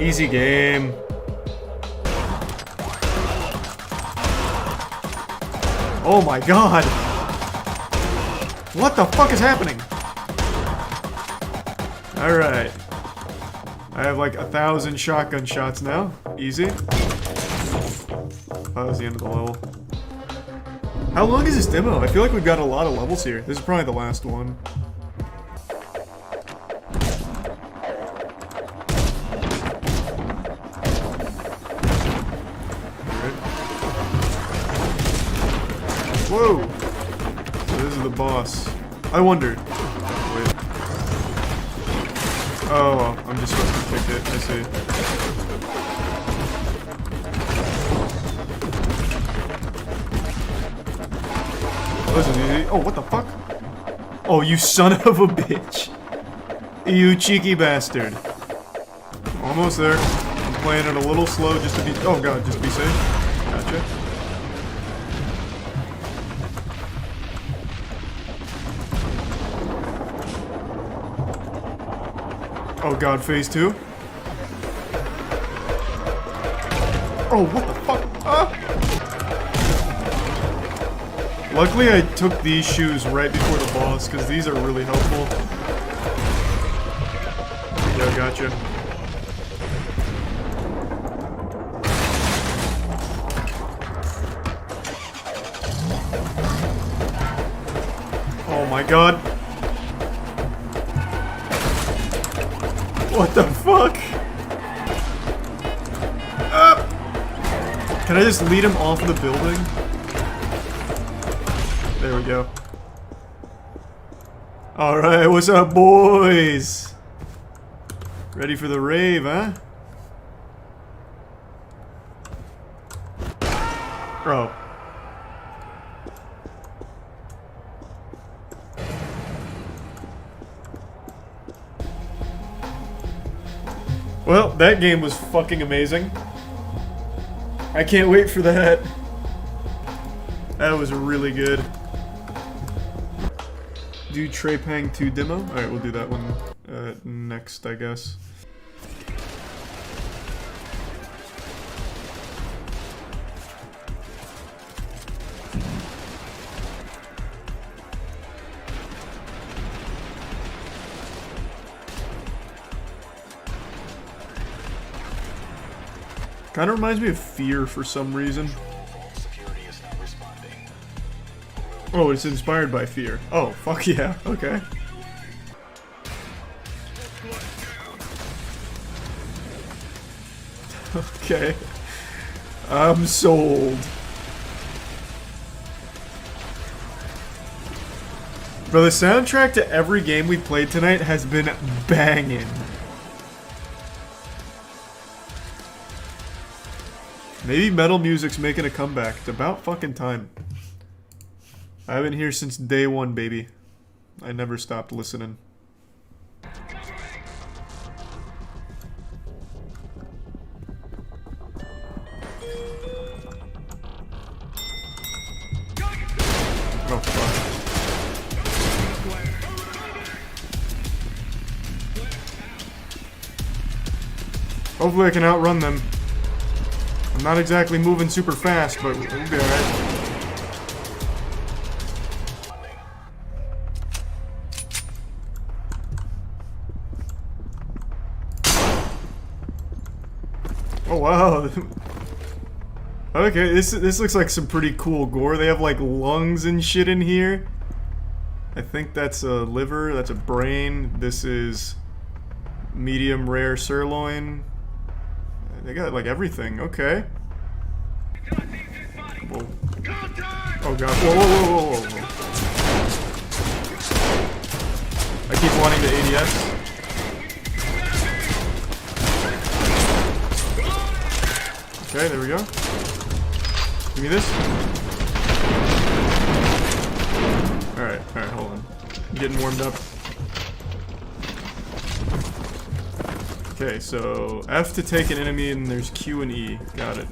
Easy game. Oh my god. What the fuck is happening? Alright. I have like 1,000 shotgun shots now. Easy. That was the end of the level. How long is this demo? I feel like we've got a lot of levels here. This is probably the last one. Right. Whoa! So this is the boss. I wondered. Wait. Oh, I'm just supposed to pick it. I see. This is easy. Oh, what the fuck? Oh, you son of a bitch. You cheeky bastard. Almost there. I'm playing it a little slow just to be... Oh god, just be safe. Gotcha. Oh god, phase 2? Oh, what the fuck? Ah! Luckily I took these shoes right before the boss, because these are really helpful. Yeah, gotcha. Oh my god. What the fuck? Can I just lead him off the building? There we go. Alright, what's up, boys? Ready for the rave, huh? Bro. Well, that game was fucking amazing. I can't wait for that. That was really good. Do Trepang 2 demo? Alright, we'll do that one next, I guess. Kind of reminds me of Fear for some reason. Oh, it's inspired by Fear. Oh, fuck yeah, okay. Okay. I'm sold. Bro, the soundtrack to every game we played tonight has been banging. Maybe metal music's making a comeback. It's about fucking time. I've been here since day one, baby. I never stopped listening. Oh, fuck. Hopefully I can outrun them. I'm not exactly moving super fast, but we'll be alright. Oh wow. Okay, this looks like some pretty cool gore. They have like lungs and shit in here. I think that's a liver, that's a brain. This is medium rare sirloin. They got like everything, okay. Whoa. Oh god, whoa, whoa, whoa, whoa, whoa. I keep wanting the ADS. Okay, there we go. Give me this. Alright, hold on. I'm getting warmed up. Okay, so F to take an enemy, and there's Q and E. Got it.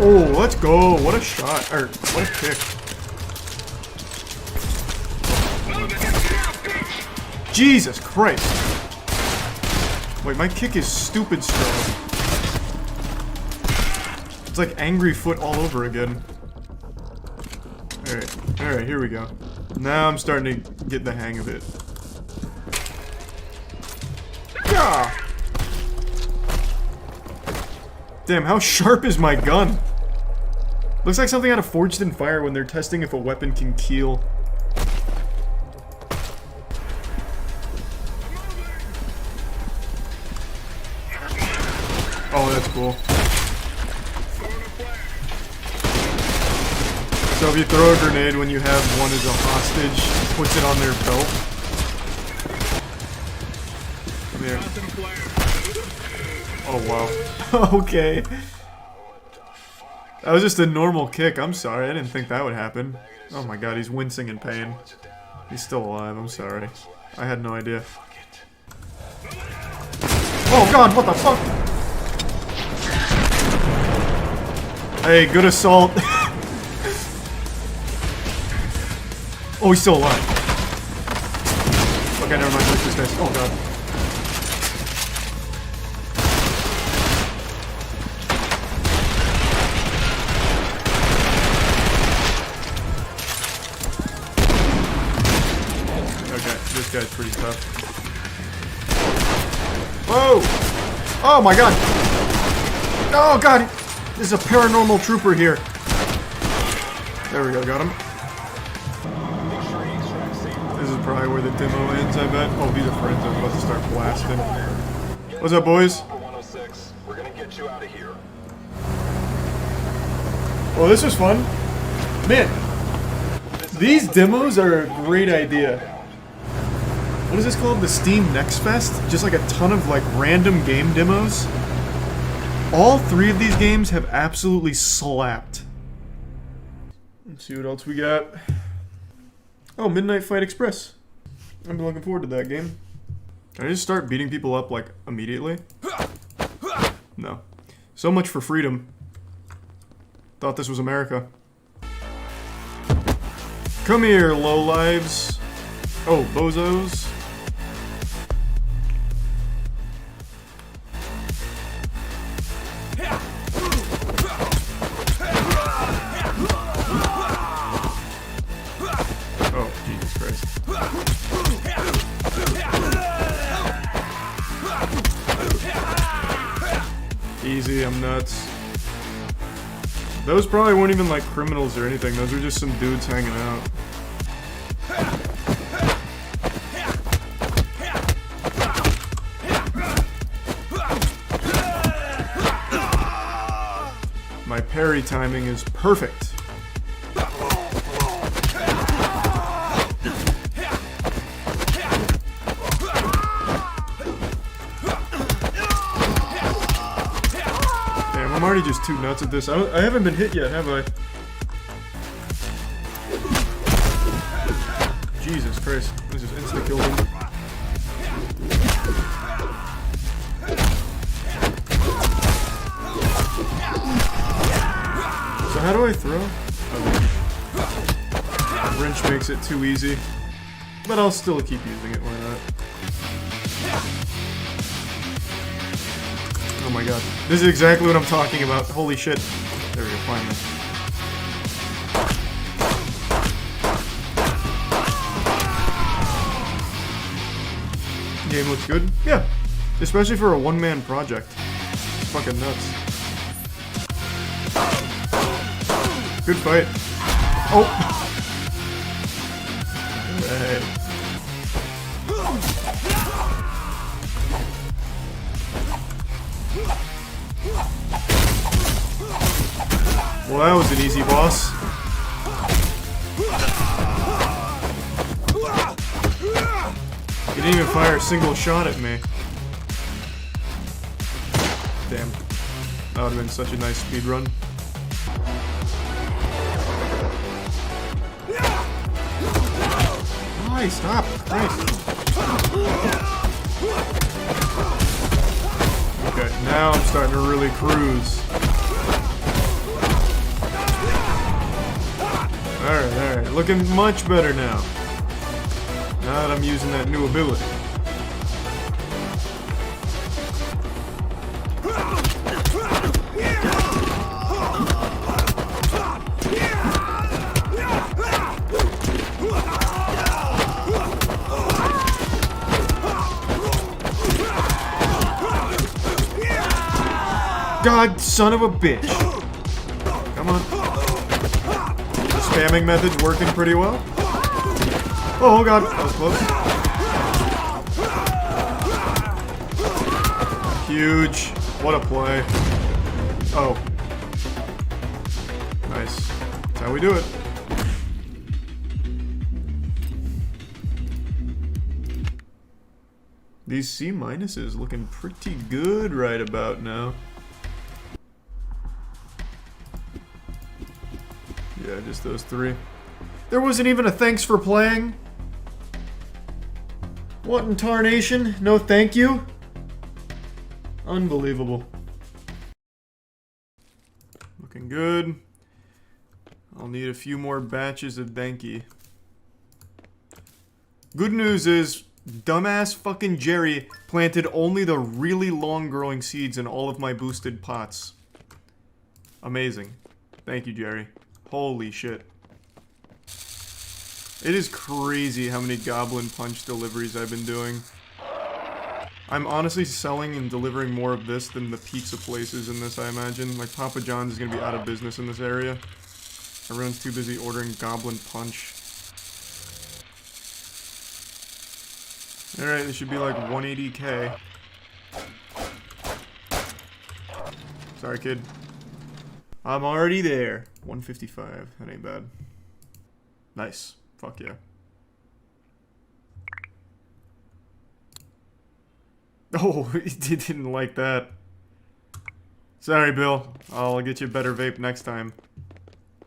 Oh, let's go! What a shot! Or, what a kick. Jesus Christ! Wait, my kick is stupid strong. It's like Angry Foot all over again. Alright, here we go. Now I'm starting to get the hang of it. Yeah! Damn, how sharp is my gun? Looks like something out of Forged in Fire when they're testing if a weapon can kill. Oh, that's cool. So if you throw a grenade when you have one as a hostage, puts it on their belt. Come here. Oh wow. Okay. That was just a normal kick. I'm sorry. I didn't think that would happen. Oh my god, he's wincing in pain. He's still alive. I'm sorry. I had no idea. Oh god, what the fuck? Hey, good assault. Oh, he's still alive. Okay, never mind. Look, this guy's. Oh god. Okay, this guy's pretty tough. Whoa! Oh my god! Oh god! There's a paranormal trooper here. There we go, got him. This is probably where the demo ends, I bet. Oh, these are friends. I'm about to start blasting. What's up, boys? We're gonna get you out of here. Well, this was fun. Man, these demos are a great idea. What is this called? The Steam Next Fest? Just like a ton of like random game demos. All three of these games have absolutely slapped. Let's see what else we got. Oh, Midnight Fight Express. I've been looking forward to that game. Can I just start beating people up like immediately? No. So much for freedom. Thought this was America. Come here, lowlives. Oh, bozos. Oh, Jesus Christ. Easy, I'm nuts. Those probably weren't even like criminals or anything. Those were just some dudes hanging out. My parry timing is perfect. Damn, I'm already just too nuts at this. I haven't been hit yet, have I? Jesus Christ. This just insta-killed him. So how do I throw? Okay. Wrench makes it too easy. But I'll still keep using it, why not? Oh my god. This is exactly what I'm talking about. Holy shit. There we go, finally. Game looks good? Yeah. Especially for a one-man project. It's fucking nuts. Good fight. Oh! Alright. Well, that was an easy boss. He didn't even fire a single shot at me. Damn. That would have been such a nice speed run. Why? Stop! Christ. Okay, now I'm starting to really cruise. Alright, looking much better now. Now that I'm using that new ability. God, son of a bitch. Come on. The spamming method's working pretty well. Oh god, that was close. Huge. What a play. Oh. Nice. That's how we do it. These C minuses looking pretty good right about now. Yeah, just those three. There wasn't even a thanks for playing. What in tarnation? No thank you? Unbelievable. Looking good. I'll need a few more batches of Denki. Good news is, dumbass fucking Jerry planted only the really long-growing seeds in all of my boosted pots. Amazing. Thank you, Jerry. Holy shit. It is crazy how many Goblin Punch deliveries I've been doing. I'm honestly selling and delivering more of this than the pizza places in this, I imagine. Like, Papa John's is gonna be out of business in this area. Everyone's too busy ordering Goblin Punch. Alright, this should be like 180k. Sorry, kid. I'm already there. 155. That ain't bad. Nice. Fuck yeah. Oh, he didn't like that. Sorry, Bill. I'll get you a better vape next time.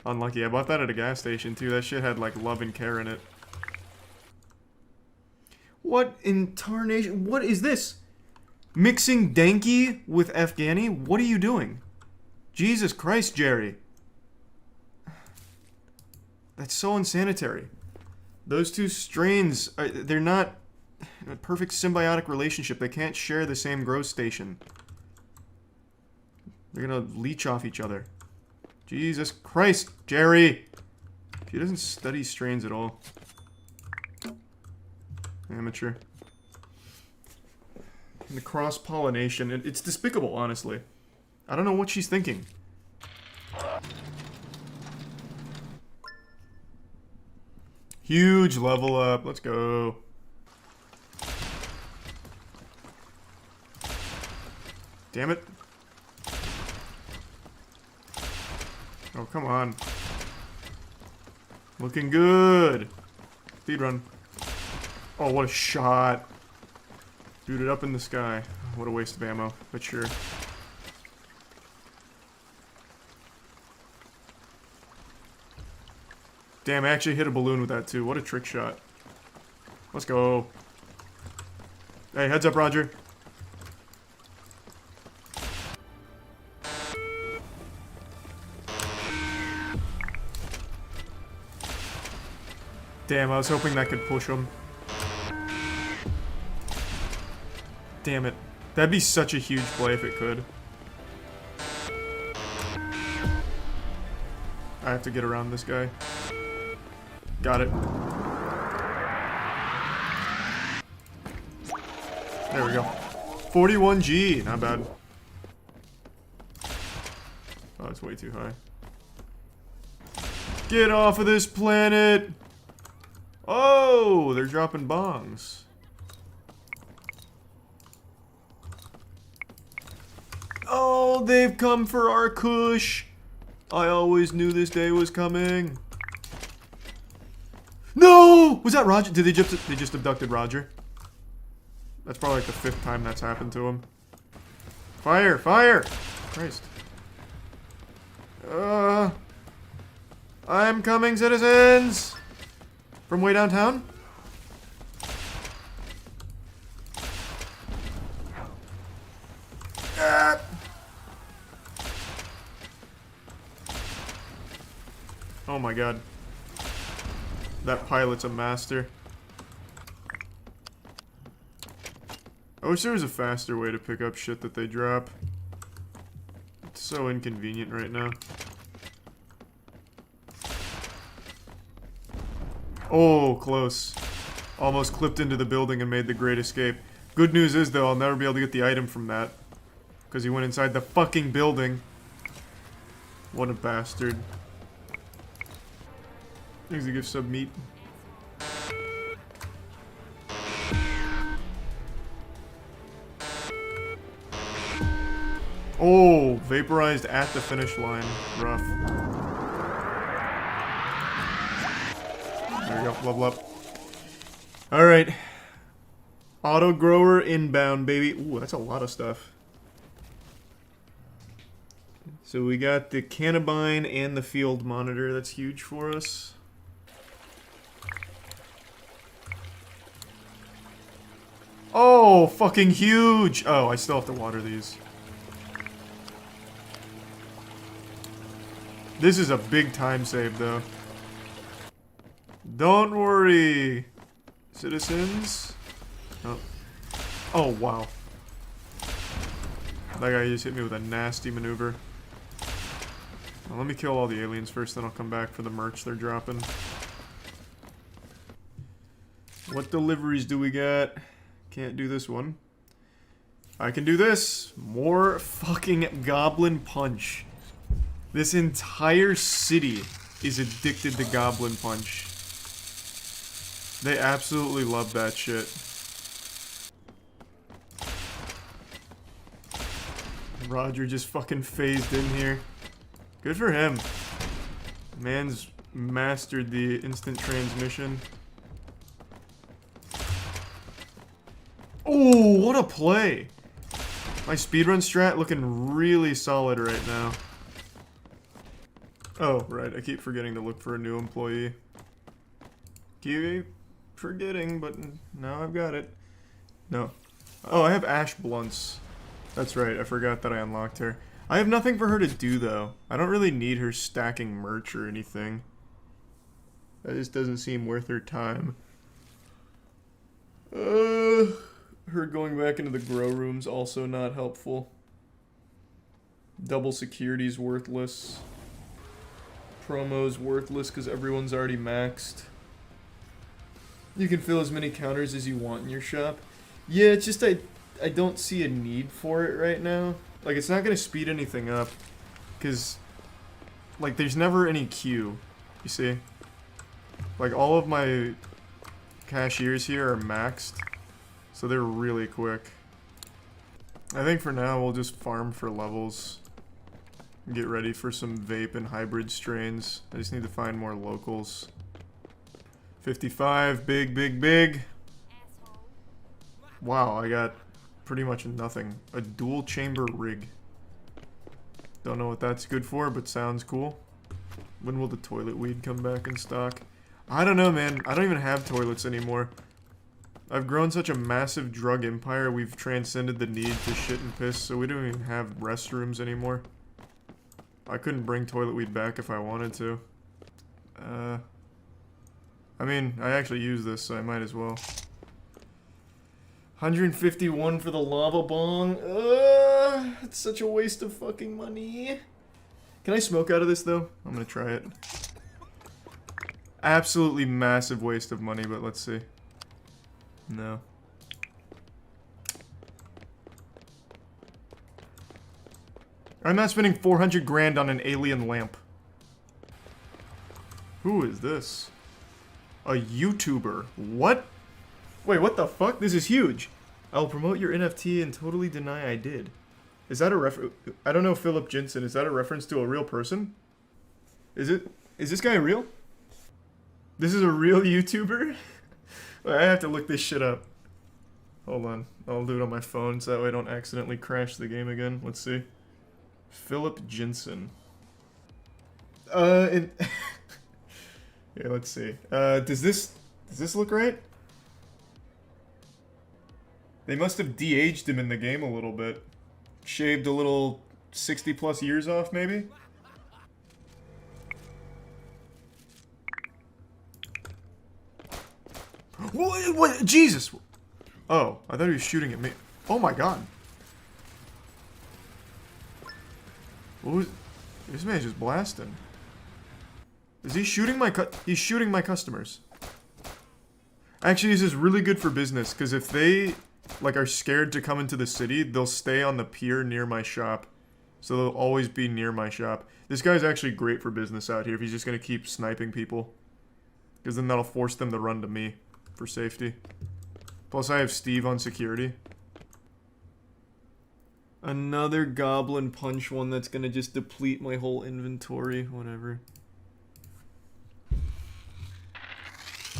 Unlucky. I bought that at a gas station, too. That shit had, like, love and care in it. What in tarnation? What is this? Mixing Danky with Afghani? What are you doing? Jesus Christ, Jerry. That's so unsanitary. Those two strains, they're not in a perfect symbiotic relationship. They can't share the same growth station. They're gonna leech off each other. Jesus Christ, Jerry! He doesn't study strains at all. Amateur. And the cross-pollination, it's despicable, honestly. I don't know what she's thinking. Huge level up, let's go. Damn it. Oh, come on. Looking good. Speedrun. Oh, what a shot. Dude it up in the sky. What a waste of ammo, but sure. Damn, I actually hit a balloon with that too. What a trick shot. Let's go. Hey, heads up, Roger. Damn, I was hoping that could push him. Damn it. That'd be such a huge play if it could. I have to get around this guy. Got it. There we go. 41G, not bad. Oh, it's way too high. Get off of this planet! Oh, they're dropping bombs. Oh, they've come for our kush. I always knew this day was coming. No! Was that Roger? Did they just abducted Roger? That's probably like the 5th time that's happened to him. Fire! Fire! Christ. I'm coming, citizens! From way downtown? Ah. Oh my god. That pilot's a master. I wish there was a faster way to pick up shit that they drop. It's so inconvenient right now. Oh, close. Almost clipped into the building and made the great escape. Good news is, though, I'll never be able to get the item from that. Because he went inside the fucking building. What a bastard. Thanks to give sub meat. Oh, vaporized at the finish line. Rough. There we go, level up. Alright. Auto grower inbound, baby. Ooh, that's a lot of stuff. So we got the Cannabine and the field monitor. That's huge for us. Oh, fucking huge! Oh, I still have to water these. This is a big time save, though. Don't worry. Citizens. Oh. Oh, wow. That guy just hit me with a nasty maneuver. Well, let me kill all the aliens first, then I'll come back for the merch they're dropping. What deliveries do we got? Can't do this one. I can do this. More fucking Goblin Punch. This entire city is addicted to Goblin Punch. They absolutely love that shit. Roger just fucking phased in here. Good for him. Man's mastered the instant transmission. Oh, what a play! My speedrun strat looking really solid right now. Oh, right, I keep forgetting to look for a new employee. Keep forgetting, but now I've got it. No. Oh, I have Ash Blunts. That's right, I forgot that I unlocked her. I have nothing for her to do, though. I don't really need her stacking merch or anything. That just doesn't seem worth her time. Her going back into the grow room's also not helpful. Double security's worthless. Promo's worthless because everyone's already maxed. You can fill as many counters as you want in your shop. Yeah, it's just I don't see a need for it right now. Like, it's not going to speed anything up. Because, like, there's never any queue. You see? Like, all of my cashiers here are maxed. So they're really quick. I think for now we'll just farm for levels. Get ready for some vape and hybrid strains. I just need to find more locals. 55, big, big, big. Wow, I got pretty much nothing. A dual chamber rig. Don't know what that's good for, but sounds cool. When will the toilet weed come back in stock? I don't know, man. I don't even have toilets anymore. I've grown such a massive drug empire, we've transcended the need to shit and piss, so we don't even have restrooms anymore. I couldn't bring toilet weed back if I wanted to. I mean, I actually use this, so I might as well. 151 for the lava bong. It's such a waste of fucking money. Can I smoke out of this, though? I'm gonna try it. Absolutely massive waste of money, but let's see. No. I'm not spending 400 grand on an alien lamp. Who is this? A YouTuber. What? Wait, what the fuck? This is huge. I'll promote your NFT and totally deny I did. Is that a I don't know, Philip Jensen. Is that a reference to a real person? Is this guy real? This is a real YouTuber? Wait, I have to look this shit up. Hold on. I'll do it on my phone so that way I don't accidentally crash the game again. Let's see. Philip Jensen. Yeah, let's see. Does this look right? They must have de-aged him in the game a little bit. Shaved a little 60 plus years off, maybe? What? Jesus! Oh, I thought he was shooting at me. Oh my god. What was... This man's just blasting. Is he shooting my he's shooting my customers. Actually, this is really good for business, because if they, like, are scared to come into the city, they'll stay on the pier near my shop. So they'll always be near my shop. This guy's actually great for business out here if he's just going to keep sniping people. Because then that'll force them to run to me for safety. Plus I have Steve on security. Another Goblin Punch one that's going to just deplete my whole inventory. Whatever.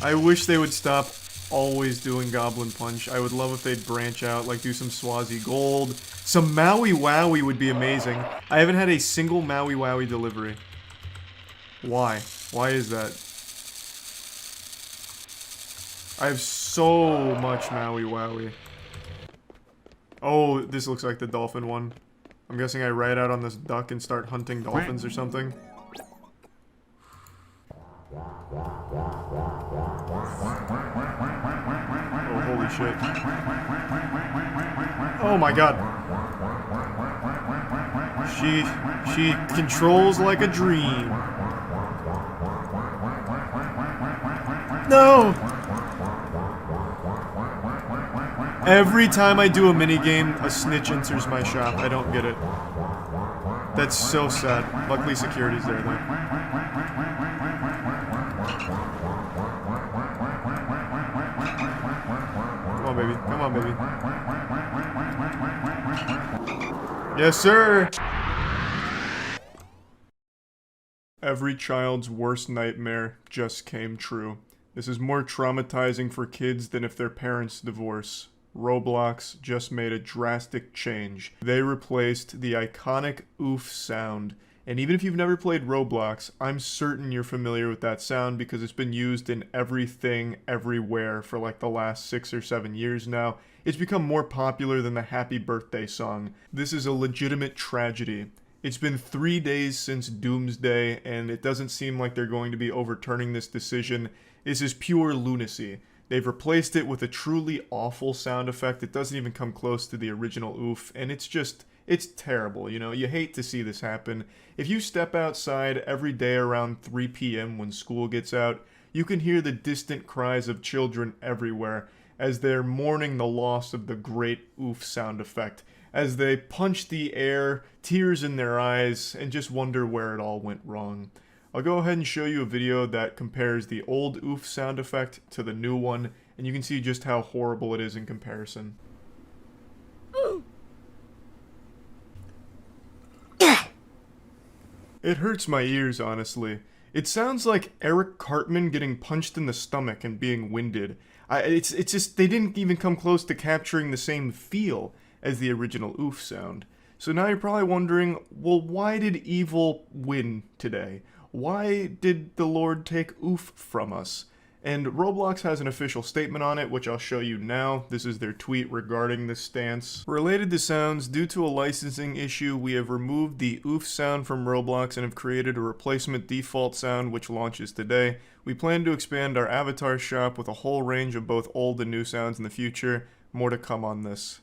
I wish they would stop always doing Goblin Punch. I would love if they'd branch out, like do some Swazi Gold. Some Maui Wowie would be amazing. I haven't had a single Maui Wowie delivery. Why? Why is that? I have so much Maui Wowie. Oh, this looks like the dolphin one. I'm guessing I ride out on this duck and start hunting dolphins or something. Holy shit. Oh my god. She controls like a dream. No! Every time I do a minigame, a snitch enters my shop. I don't get it. That's so sad. Luckily security's there though. Come on, baby. Come on, baby. Yes, sir! Every child's worst nightmare just came true. This is more traumatizing for kids than if their parents divorce. Roblox just made a drastic change. They replaced the iconic oof sound. And even if you've never played Roblox, I'm certain you're familiar with that sound because it's been used in everything, everywhere for like the last 6 or 7 years now. It's become more popular than the happy birthday song. This is a legitimate tragedy. It's been 3 days since Doomsday, and it doesn't seem like they're going to be overturning this decision. This is pure lunacy. They've replaced it with a truly awful sound effect that doesn't even come close to the original oof, and it's terrible, you know? You hate to see this happen. If you step outside every day around 3 p.m. when school gets out, you can hear the distant cries of children everywhere as they're mourning the loss of the great oof sound effect, as they punch the air, tears in their eyes, and just wonder where it all went wrong. I'll go ahead and show you a video that compares the old oof sound effect to the new one, and you can see just how horrible it is in comparison. It hurts my ears, honestly. It sounds like Eric Cartman getting punched in the stomach and being winded. It's just, they didn't even come close to capturing the same feel as the original oof sound. So now you're probably wondering, well, why did evil win today? Why did the Lord take oof from us? And Roblox has an official statement on it, which I'll show you now. This is their tweet regarding this stance. Related to sounds, due to a licensing issue, we have removed the oof sound from Roblox and have created a replacement default sound which launches today. We plan to expand our avatar shop with a whole range of both old and new sounds in the future. More to come on this.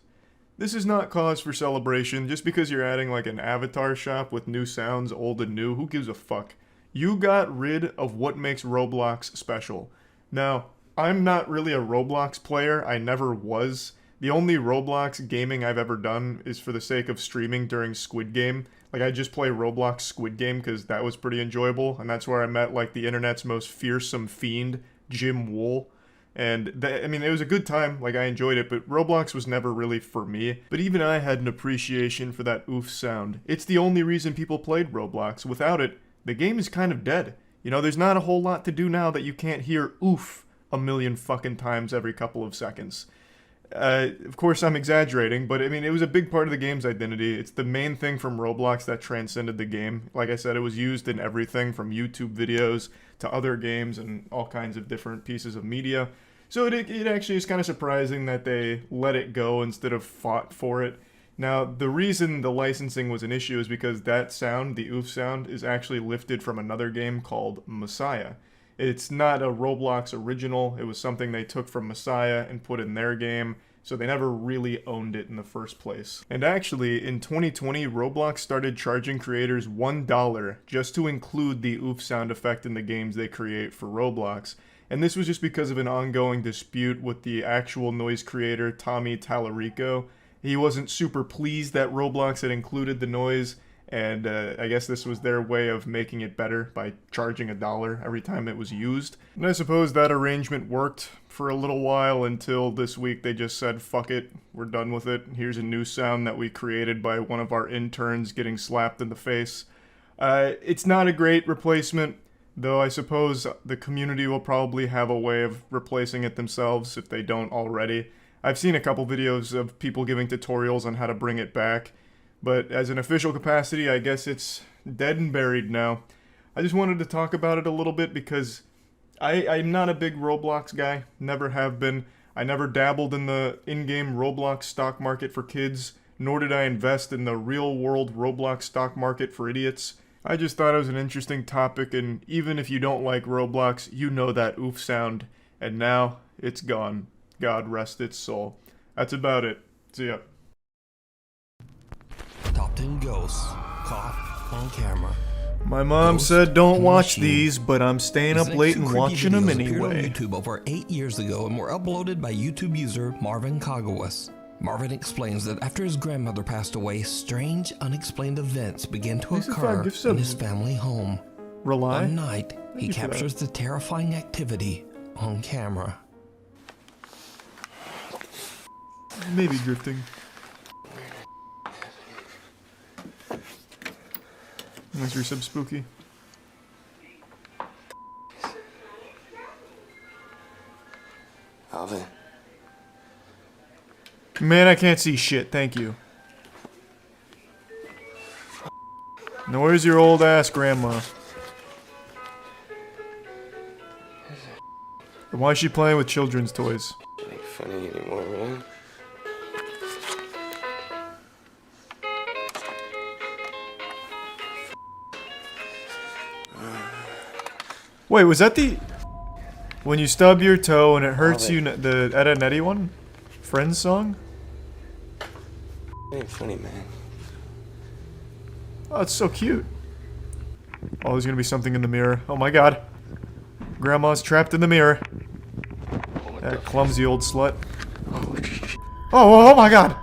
This is not cause for celebration. Just because you're adding like an avatar shop with new sounds, old and new, who gives a fuck? You got rid of what makes Roblox special. Now, I'm not really a Roblox player. I never was. The only Roblox gaming I've ever done is for the sake of streaming during Squid Game. Like, I just play Roblox Squid Game because that was pretty enjoyable, and that's where I met, like, the internet's most fearsome fiend, Jim Wool. And, I mean, it was a good time, like, I enjoyed it, but Roblox was never really for me. But even I had an appreciation for that oof sound. It's the only reason people played Roblox. Without it, the game is kind of dead. You know, there's not a whole lot to do now that you can't hear oof a million fucking times every couple of seconds. Of course, I'm exaggerating, but I mean, it was a big part of the game's identity. It's the main thing from Roblox that transcended the game. Like I said, it was used in everything from YouTube videos to other games and all kinds of different pieces of media. So it actually is kind of surprising that they let it go instead of fought for it. Now, the reason the licensing was an issue is because that sound, the oof sound, is actually lifted from another game called Messiah. It's not a Roblox original, it was something they took from Messiah and put in their game, so they never really owned it in the first place. And actually, in 2020, Roblox started charging creators $1 just to include the oof sound effect in the games they create for Roblox. And this was just because of an ongoing dispute with the actual noise creator, Tommy Tallarico. He wasn't super pleased that Roblox had included the noise, and I guess this was their way of making it better by charging $1 every time it was used. And I suppose that arrangement worked for a little while until this week they just said, fuck it, we're done with it. Here's a new sound that we created by one of our interns getting slapped in the face. It's not a great replacement, though I suppose the community will probably have a way of replacing it themselves if they don't already. I've seen a couple videos of people giving tutorials on how to bring it back, but as an official capacity, I guess it's dead and buried now. I just wanted to talk about it a little bit because I'm not a big Roblox guy, never have been. I never dabbled in the in-game Roblox stock market for kids, nor did I invest in the real-world Roblox stock market for idiots. I just thought it was an interesting topic, and even if you don't like Roblox, you know that oof sound, and now it's gone. God rest its soul. That's about it. See ya. Top 10 ghosts caught on camera. My mom said don't watch these, but I'm staying up late and watching them Appeared on anyway. YouTube over 8 years ago and were uploaded by YouTube user Marvin Kagawas. Marvin explains that after his grandmother passed away, strange, unexplained events began to occur in his family home. One night, he you for that. captures the terrifying activity on camera. Maybe drifting. Nice resub, Spooky. Alvin. Man, I can't see shit. Thank you. Now where's your old ass grandma? And why is she playing with children's toys? Ain't funny anymore, man. Wait, was that the... When you stub your toe and it hurts you, the Ed and Eddie one? Friends song? Ain't funny, man. Oh, it's so cute. Oh, there's gonna be something in the mirror. Oh my god. Grandma's trapped in the mirror. That clumsy old slut. Oh my god!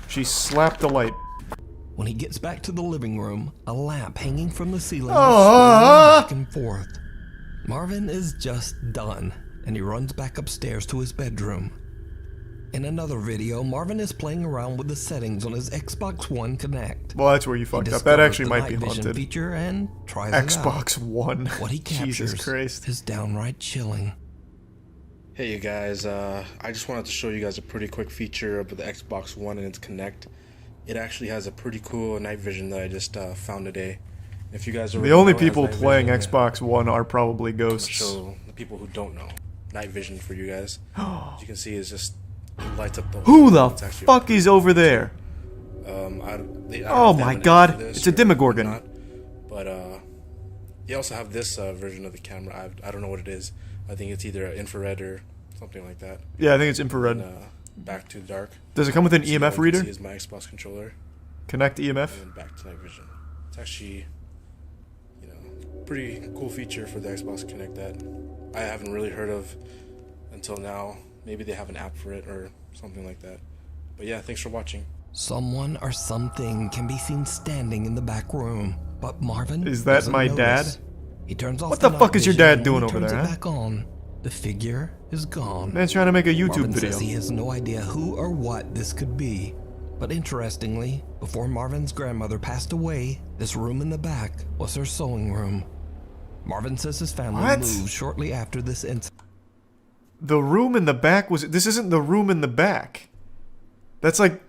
She slapped the light. When he gets back to the living room, a lamp hanging from the ceiling is Ah! swinging back and forth. Marvin is just done, and he runs back upstairs to his bedroom. In another video, Marvin is playing around with the settings on his Xbox One Connect. Well, that's where you fucked up. That actually might be haunted. Feature and tries Xbox it out. One. What he captures Jesus Christ. is downright chilling. Hey you guys, I just wanted to show you guys a pretty quick feature of the Xbox One and its Connect. It actually has a pretty cool night vision that I just found today. If you guys are The only people playing Xbox One are probably I'll ghosts. show the people who don't know night vision for you guys. As you can see, it's just it lights up the Who the it's actually fuck is over there? I don't know Oh if they my have an god, app for this it's a or Demogorgon. not, but you also have this version of the camera. I don't know what it is. I think it's either infrared or something like that. Yeah, I think it's infrared. And, back to dark. Does it come with an So EMF all you can reader? see is my Xbox controller. Connect EMF? And then back to night vision. It's actually, you know, pretty cool feature for the Xbox Connect that I haven't really heard of until now. Maybe they have an app for it or something like that. But yeah, thanks for watching. Someone or something can be seen standing in the back room, but Marvin Is that doesn't my notice. dad? He turns off What the night fuck is your vision, dad and doing when he over turns there, it huh? back on, the figure is gone. Man's trying to make a YouTube Marvin video. says he has no idea who or what this could be. But interestingly, before Marvin's grandmother passed away, this room in the back was her sewing room. Marvin says his family What? moved shortly after this incident. The room in the back was... This isn't the room in the back. That's like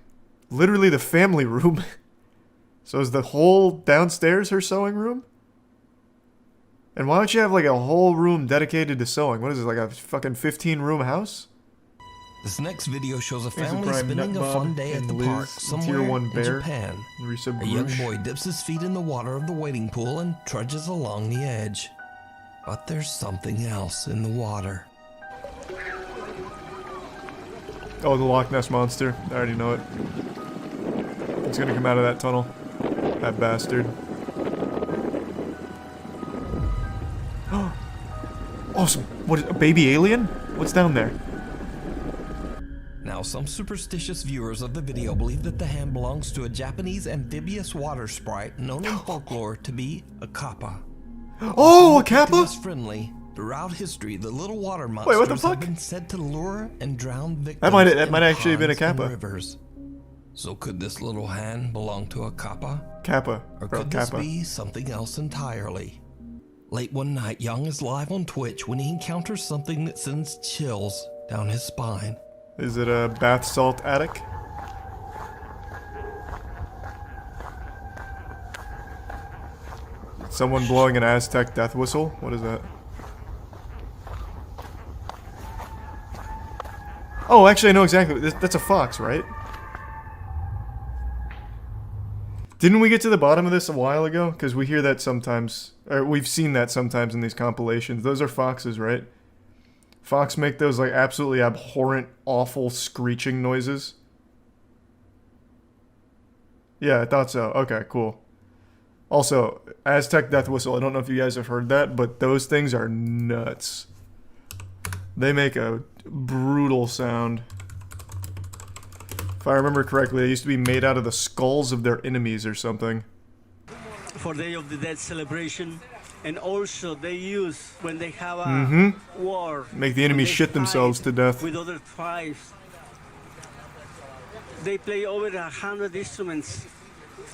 literally the family room. So is the whole downstairs her sewing room? And why don't you have like a whole room dedicated to sewing? What is it, like a fucking 15-room house? This next video shows a Thanks to family Prime spending a Nutbob fun day at and the Liz park and somewhere Tier 1 in Bear Japan. and Resub A young Grush. boy dips his feet in the water of the wading pool and trudges along the edge. But there's something else in the water. Oh, the Loch Ness Monster. I already know it. It's gonna come out of that tunnel. That bastard. Awesome. What is a baby alien? What's down there? Now, some superstitious viewers of the video believe that the hand belongs to a Japanese amphibious water sprite known in folklore to be a kappa. Oh, a kappa? Friendly. Throughout history, the little water Wait, monsters what the have fuck? been said to lure and drown victims. That might in actually have been a ponds and kappa. Rivers. So could this little hand belong to a kappa? Kappa. Or Bro, could this kappa. be something else entirely? Late one night, Young is live on Twitch when he encounters something that sends chills down his spine. Is it a bath salt attic? Someone blowing an Aztec death whistle? What is that? Oh, actually I know exactly. That's a fox, right? Didn't we get to the bottom of this a while ago? Because we hear that sometimes, or we've seen that sometimes in these compilations. Those are foxes, right? Fox make those like absolutely abhorrent, awful screeching noises? Yeah, I thought so. Okay, cool. Also, Aztec Death Whistle, I don't know if you guys have heard that, but those things are nuts. They make a brutal sound. If I remember correctly, they used to be made out of the skulls of their enemies or something. For Day of the Dead celebration, and also they use when they have a war. Make the enemies shit themselves to death. With other tribes, they play over 100 instruments,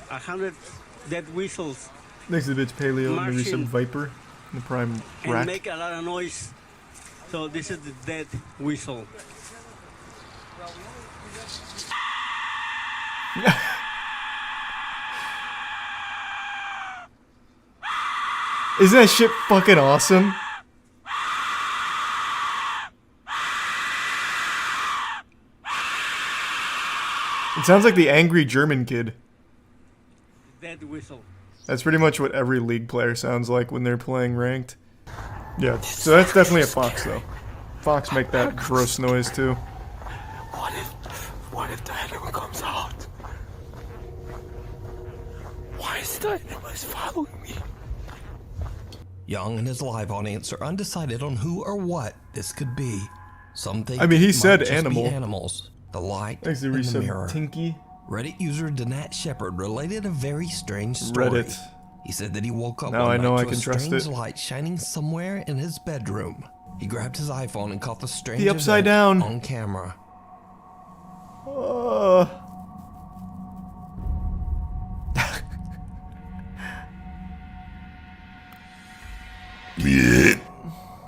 100 dead whistles. Next to the bitch Paleo, maybe some Viper, the Prime Rat. And make a lot of noise. So this is the dead whistle. Isn't that shit fucking awesome? It sounds like the angry German kid. Dead whistle. That's pretty much what every League player sounds like when they're playing ranked. Yeah, so that's definitely a Fox though. Fox make that gross noise too. What if the enemy comes out? Why is the enemy following me? Young and his live audience are undecided on who or what this could be. Some think I mean, he it said might just animal. be animals, the light, Thanks to and the Reese mirror. Tinky. Reddit user Danat Shepard related a very strange story. Reddit. He said that he woke up Now one I know night I to can a trust strange it. light shining somewhere in his bedroom. He grabbed his iPhone and caught the strange The upside event down. on camera.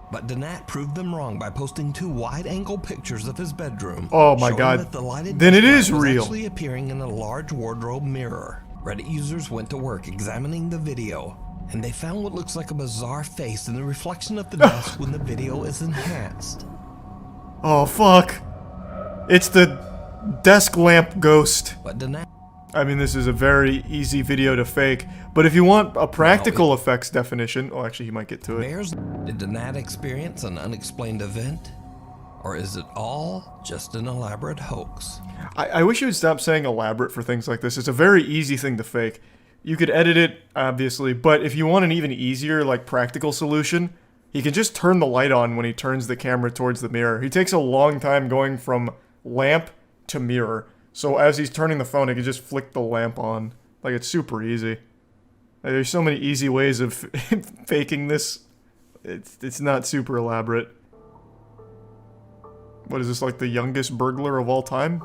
But Danat proved them wrong by posting 2 wide-angle pictures of his bedroom. Oh my showing God. that the lighted Then it display is was real. actually appearing in a large wardrobe mirror. Reddit users went to work examining the video, and they found what looks like a bizarre face in the reflection of the desk when the video is enhanced. Oh fuck. It's the desk lamp ghost. But Danat I mean, this is a very easy video to fake, but if you want a practical effects definition, oh, actually, he might get to it. Did Danat experience an unexplained event? Or is it all just an elaborate hoax? I wish you would stop saying elaborate for things like this. It's a very easy thing to fake. You could edit it, obviously, but if you want an even easier, like, practical solution, he can just turn the light on when he turns the camera towards the mirror. He takes a long time going from lamp to mirror. So as he's turning the phone, he can just flick the lamp on. Like, it's super easy. There's so many easy ways of faking this. It's not super elaborate. What is this, like the youngest burglar of all time?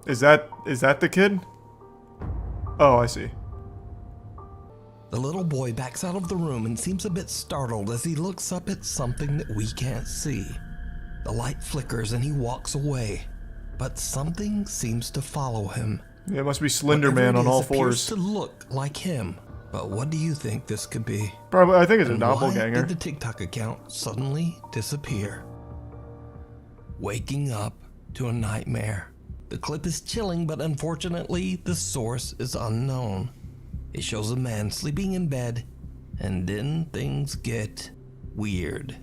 Is that the kid? Oh, I see. The little boy backs out of the room and seems a bit startled as he looks up at something that we can't see. The light flickers and he walks away, but something seems to follow him. Yeah, it must be Slender Man on all fours. Appears to look like him, but what do you think this could be? Probably, I think it's a And doppelganger. Why did the TikTok account suddenly disappear? Waking up to a nightmare. The clip is chilling, but unfortunately, the source is unknown. It shows a man sleeping in bed, and then things get weird.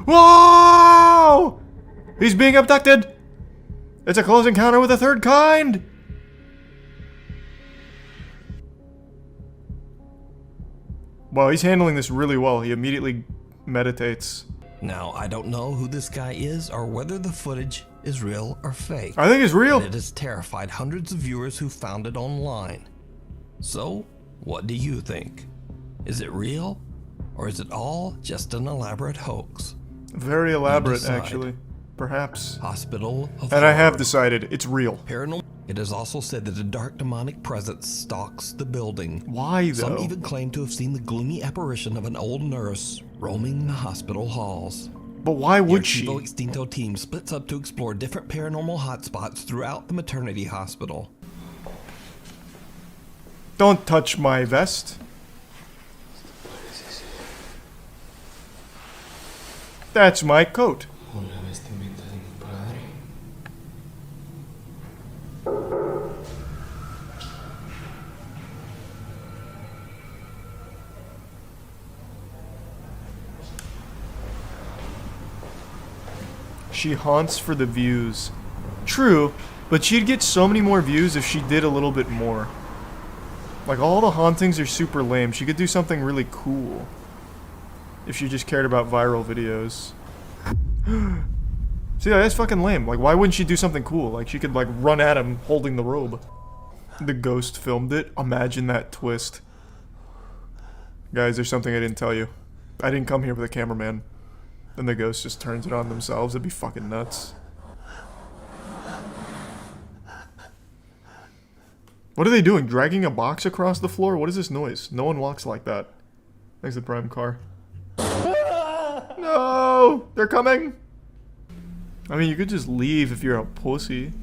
Whoa! He's being abducted! It's a close encounter with a third kind! Wow, he's handling this really well. He immediately meditates. Now, I don't know who this guy is or whether the footage is real or fake. I think it's real. But it has terrified hundreds of viewers who found it online. So, what do you think? Is it real? Or is it all just an elaborate hoax? Very elaborate, decide. actually. Perhaps. Hospital of And I have Horror. decided it's real. Paranormal. It is also said that a dark demonic presence stalks the building. Why, though? Some even claim to have seen the gloomy apparition of an old nurse roaming the hospital halls. But why would The she? Archivo Extinto team splits up to explore different paranormal hotspots throughout the maternity hospital. Don't touch my vest. That's my coat. She haunts for the views. True, but she'd get so many more views if she did a little bit more. Like, all the hauntings are super lame. She could do something really cool. If she just cared about viral videos. See, that's fucking lame. Like, why wouldn't she do something cool? Like, she could, like, run at him holding the robe. The ghost filmed it. Imagine that twist. Guys, there's something I didn't tell you. I didn't come here with a cameraman. And the ghost just turns it on themselves. It'd be fucking nuts. What are they doing? Dragging a box across the floor? What is this noise? No one walks like that. Thanks the prime car. No! They're coming! I mean, you could just leave if you're a pussy.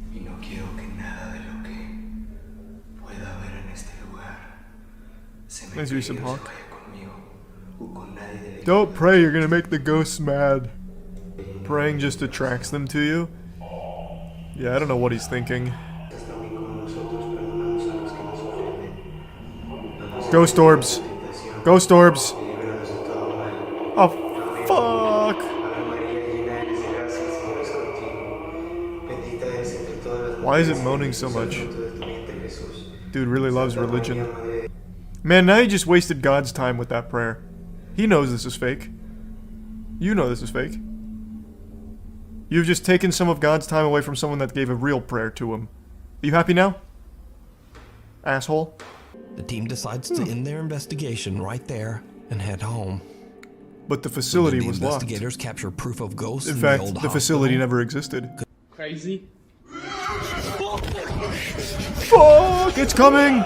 Thanks, Yusuf Hawk. Don't pray, you're gonna make the ghosts mad. Praying just attracts them to you? Yeah, I don't know what he's thinking. Ghost orbs. Ghost orbs. Oh, fuck. Why is it moaning so much? Dude really loves religion. Man, now you just wasted God's time with that prayer. He knows this is fake. You know this is fake. You've just taken some of God's time away from someone that gave a real prayer to him. Are you happy now? Asshole. The team decides to end their investigation right there and head home. But the facility was locked. Investigators capture proof of ghosts In in fact, the old the facility hospital. never existed. Crazy. Fuck! It's coming!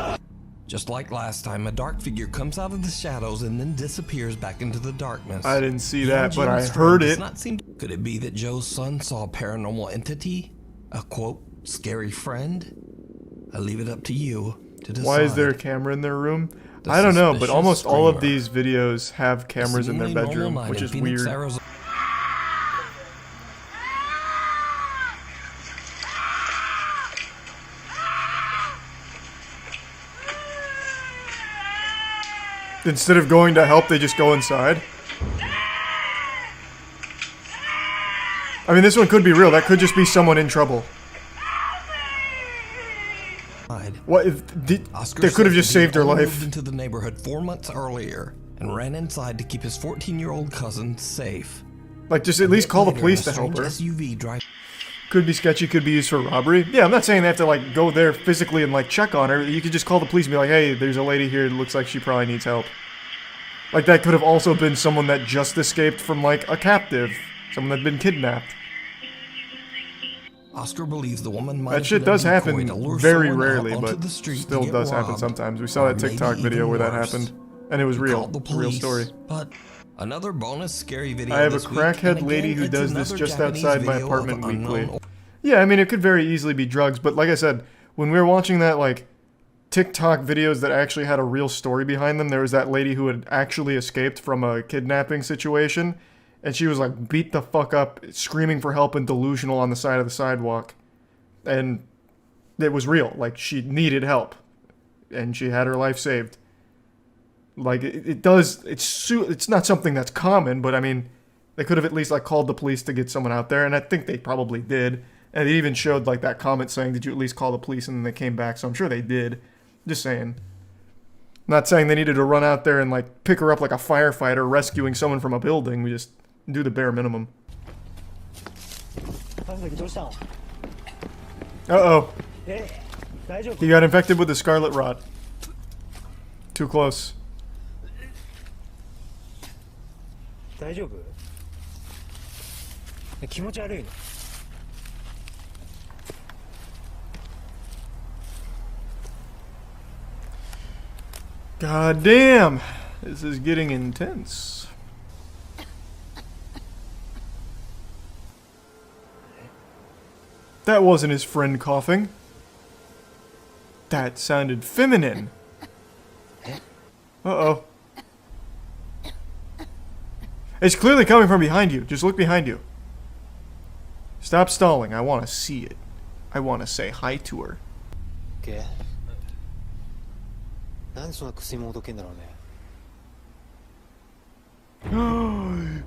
Just like last time, a dark figure comes out of the shadows and then disappears back into the darkness. I didn't see Young that, but I Jim's heard friend it. does not seem to... Could it be that Joe's son saw a paranormal entity? A quote, scary friend? I leave it up to you to decide. Why is there a camera in their room? The I don't know, but suspicious almost all of screamer. these videos have cameras in their Seemingly normal bedroom, night which in is Phoenix, weird. Arizona. Instead of going to help, they just go inside. I mean, this one could be real. That could just be someone in trouble. What if they could have just saved her Moved life? into the neighborhood 4 months earlier and ran inside to keep his 14-year-old cousin safe. Like, just at least call the Later, police a to help her. strange SUV drive. Could be sketchy, could be used for robbery. Yeah, I'm not saying they have to, like, go there physically and, like, check on her. You could just call the police and be like, hey, there's a lady here, it looks like she probably needs help. Like, that could have also been someone that just escaped from, like, a captive. Someone that'd been kidnapped. Oscar believes the woman might That have shit been a does decoy happen to lure very someone out rarely, onto but the street to still get does happen robbed, sometimes. We saw that or TikTok maybe video even where that worse. happened. And it was real. Called the It's a real police, story. But another bonus scary video I have a this week, and crackhead again, lady who it's does this another just Japanese outside my video of apartment unknown weekly. Yeah, I mean, it could very easily be drugs, but like I said, when we were watching that, like, TikTok videos that actually had a real story behind them, there was that lady who had actually escaped from a kidnapping situation, and she was, like, beat the fuck up, screaming for help and delusional on the side of the sidewalk. And it was real. Like, she needed help. And she had her life saved. Like, it's not something that's common, but I mean, they could have at least, like, called the police to get someone out there, and I think they probably did. And they even showed, like, that comment saying, did you at least call the police? And then they came back, so I'm sure they did. Just saying. Not saying they needed to run out there and, like, pick her up like a firefighter rescuing someone from a building. We just do the bare minimum. Uh-oh. He got infected with the scarlet rot. Too close. God damn. This is getting intense. That wasn't his friend coughing. That sounded feminine. Uh-oh. It's clearly coming from behind you. Just look behind you. Stop stalling. I want to see it. I want to say hi to her.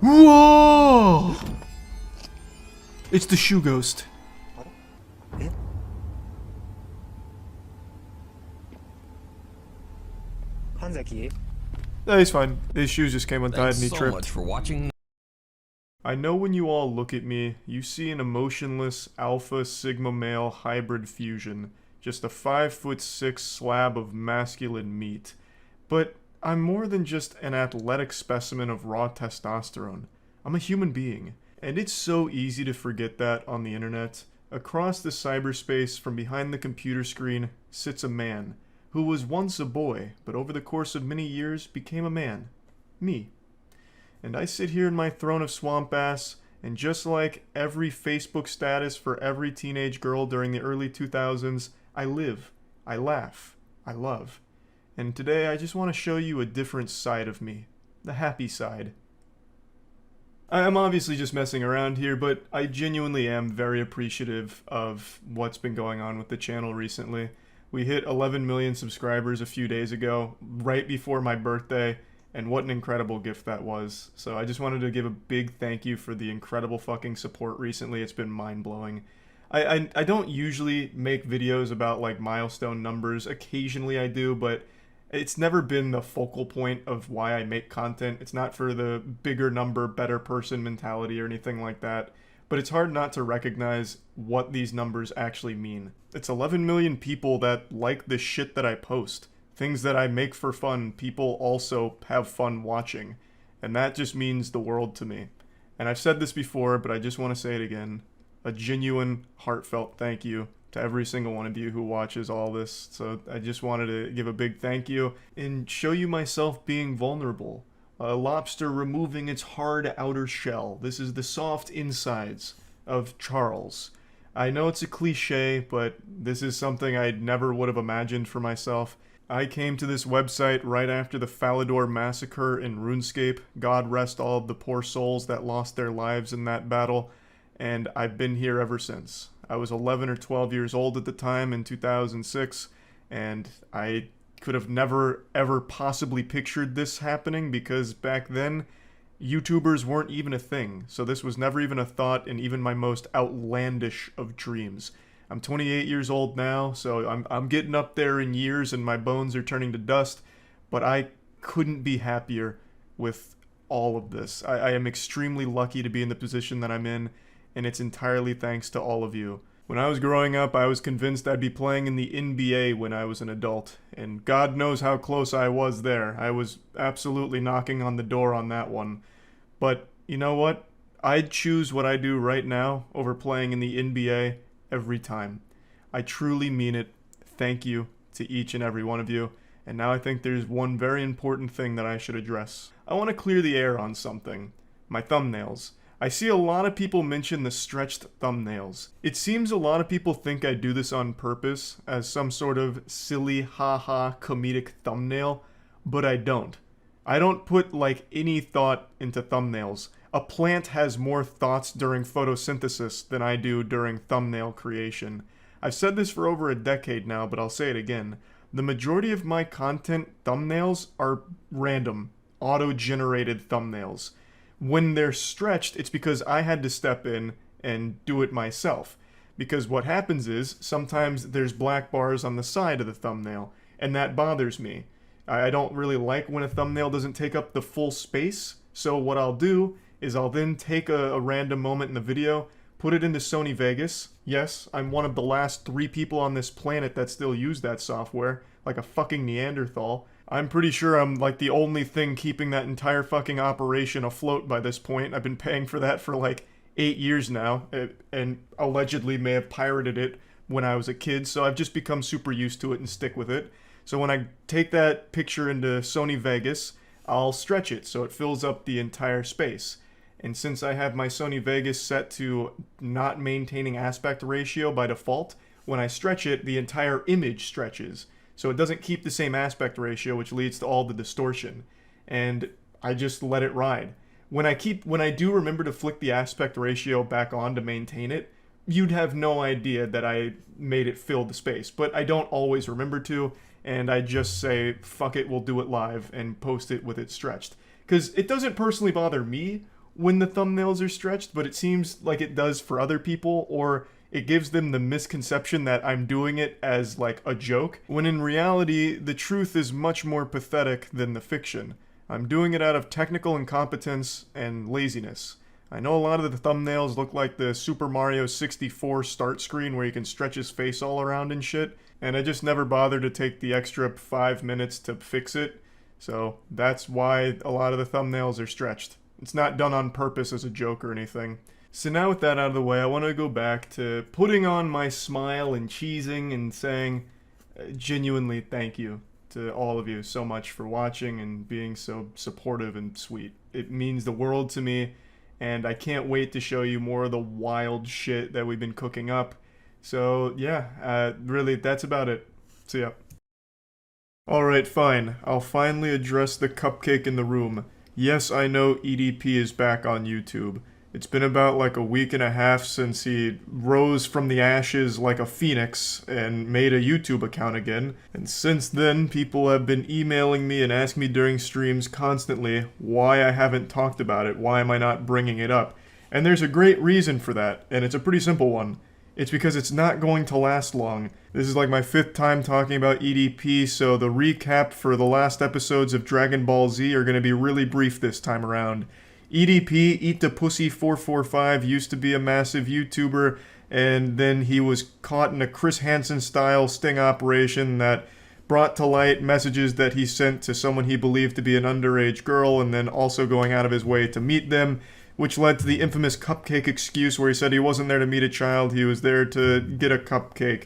Whoa! It's the shoe ghost. No, he's fine. His shoes just came untied and he Thanks so tripped. much for watching. I know when you all look at me, you see an emotionless alpha sigma male hybrid fusion. Just a 5'6" slab of masculine meat. But I'm more than just an athletic specimen of raw testosterone. I'm a human being. And it's so easy to forget that on the internet. Across the cyberspace from behind the computer screen sits a man, who was once a boy, but over the course of many years became a man. Me. And I sit here in my throne of swamp ass, and just like every Facebook status for every teenage girl during the early 2000s, I live, I laugh, I love. And today I just want to show you a different side of me. The happy side. I'm obviously just messing around here, but I genuinely am very appreciative of what's been going on with the channel recently. We hit 11 million subscribers a few days ago, right before my birthday, and what an incredible gift that was. So I just wanted to give a big thank you for the incredible fucking support recently. It's been mind-blowing. I don't usually make videos about like milestone numbers. Occasionally I do, but it's never been the focal point of why I make content. It's not for the bigger number, better person mentality or anything like that. But it's hard not to recognize what these numbers actually mean. It's 11 million people that like the shit that I post. Things that I make for fun, people also have fun watching. And that just means the world to me. And I've said this before, but I just want to say it again. A genuine, heartfelt thank you to every single one of you who watches all this. So I just wanted to give a big thank you and show you myself being vulnerable. A lobster removing its hard outer shell. This is the soft insides of Charles. I know it's a cliche, but this is something I never would have imagined for myself. I came to this website right after the Falador massacre in RuneScape. God rest all of the poor souls that lost their lives in that battle. And I've been here ever since. I was 11 or 12 years old at the time in 2006, and I could have never ever possibly pictured this happening because back then, YouTubers weren't even a thing. So this was never even a thought in even my most outlandish of dreams. I'm 28 years old now, so I'm getting up there in years and my bones are turning to dust, but I couldn't be happier with all of this. I am extremely lucky to be in the position that I'm in, and it's entirely thanks to all of you. When I was growing up, I was convinced I'd be playing in the NBA when I was an adult, and God knows how close I was there. I was absolutely knocking on the door on that one. But you know what? I'd choose what I do right now over playing in the NBA every time. I truly mean it. Thank you to each and every one of you. And now I think there's one very important thing that I should address. I want to clear the air on something. My thumbnails. I see a lot of people mention the stretched thumbnails. It seems a lot of people think I do this on purpose as some sort of silly haha comedic thumbnail, but I don't. I don't put like any thought into thumbnails. A plant has more thoughts during photosynthesis than I do during thumbnail creation. I've said this for over a decade now, but I'll say it again. The majority of my content thumbnails are random, auto-generated thumbnails. When they're stretched, it's because I had to step in and do it myself. Because what happens is, sometimes there's black bars on the side of the thumbnail, and that bothers me. I don't really like when a thumbnail doesn't take up the full space, so what I'll do is I'll then take a random moment in the video, put it into Sony Vegas. Yes, I'm one of the last 3 people on this planet that still use that software, like a fucking Neanderthal. I'm pretty sure I'm like the only thing keeping that entire fucking operation afloat by this point. I've been paying for that for like 8 years now, and allegedly may have pirated it when I was a kid, so I've just become super used to it and stick with it. So when I take that picture into Sony Vegas, I'll stretch it so it fills up the entire space. And since I have my Sony Vegas set to not maintaining aspect ratio by default, when I stretch it, the entire image stretches. So it doesn't keep the same aspect ratio, which leads to all the distortion. And I just let it ride. When I do remember to flick the aspect ratio back on to maintain it, you'd have no idea that I made it fill the space. But I don't always remember to, and I just say, fuck it, we'll do it live, and post it with it stretched. Because it doesn't personally bother me when the thumbnails are stretched, but it seems like it does for other people, or it gives them the misconception that I'm doing it as like a joke, when in reality, the truth is much more pathetic than the fiction. I'm doing it out of technical incompetence and laziness. I know a lot of the thumbnails look like the Super Mario 64 start screen where you can stretch his face all around and shit, and I just never bothered to take the extra 5 minutes to fix it, so that's why a lot of the thumbnails are stretched. It's not done on purpose as a joke or anything. So now with that out of the way, I want to go back to putting on my smile and cheesing and saying genuinely thank you to all of you so much for watching and being so supportive and sweet. It means the world to me, and I can't wait to show you more of the wild shit that we've been cooking up. So yeah, really, that's about it. See ya. Alright, fine. I'll finally address the cupcake in the room. Yes, I know EDP is back on YouTube. It's been about like a week and a half since he rose from the ashes like a phoenix and made a YouTube account again. And since then, people have been emailing me and asking me during streams constantly why I haven't talked about it, why am I not bringing it up. And there's a great reason for that, and it's a pretty simple one. It's because it's not going to last long. This is like my 5th time talking about EDP, so the recap for the last episodes of Dragon Ball Z are going to be really brief this time around. EDP, Eat the Pussy 445, used to be a massive YouTuber, and then he was caught in a Chris Hansen-style sting operation that brought to light messages that he sent to someone he believed to be an underage girl, and then also going out of his way to meet them, which led to the infamous cupcake excuse where he said he wasn't there to meet a child, he was there to get a cupcake.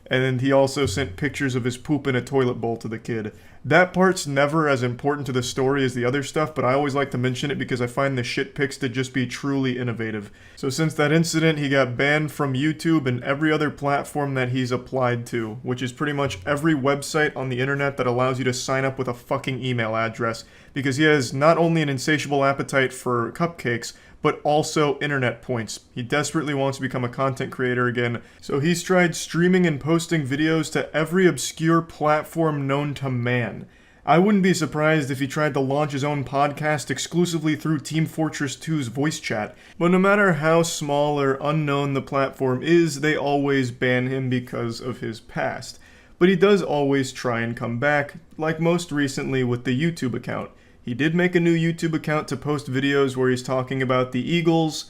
And he also sent pictures of his poop in a toilet bowl to the kid. That part's never as important to the story as the other stuff, but I always like to mention it because I find the shit pics to just be truly innovative. So since that incident, he got banned from YouTube and every other platform that he's applied to, which is pretty much every website on the internet that allows you to sign up with a fucking email address, because he has not only an insatiable appetite for cupcakes, but also internet points. He desperately wants to become a content creator again, so he's tried streaming and posting videos to every obscure platform known to man. I wouldn't be surprised if he tried to launch his own podcast exclusively through Team Fortress 2's voice chat, but no matter how small or unknown the platform is, they always ban him because of his past. But he does always try and come back, like most recently with the YouTube account. He did make a new YouTube account to post videos where he's talking about the Eagles,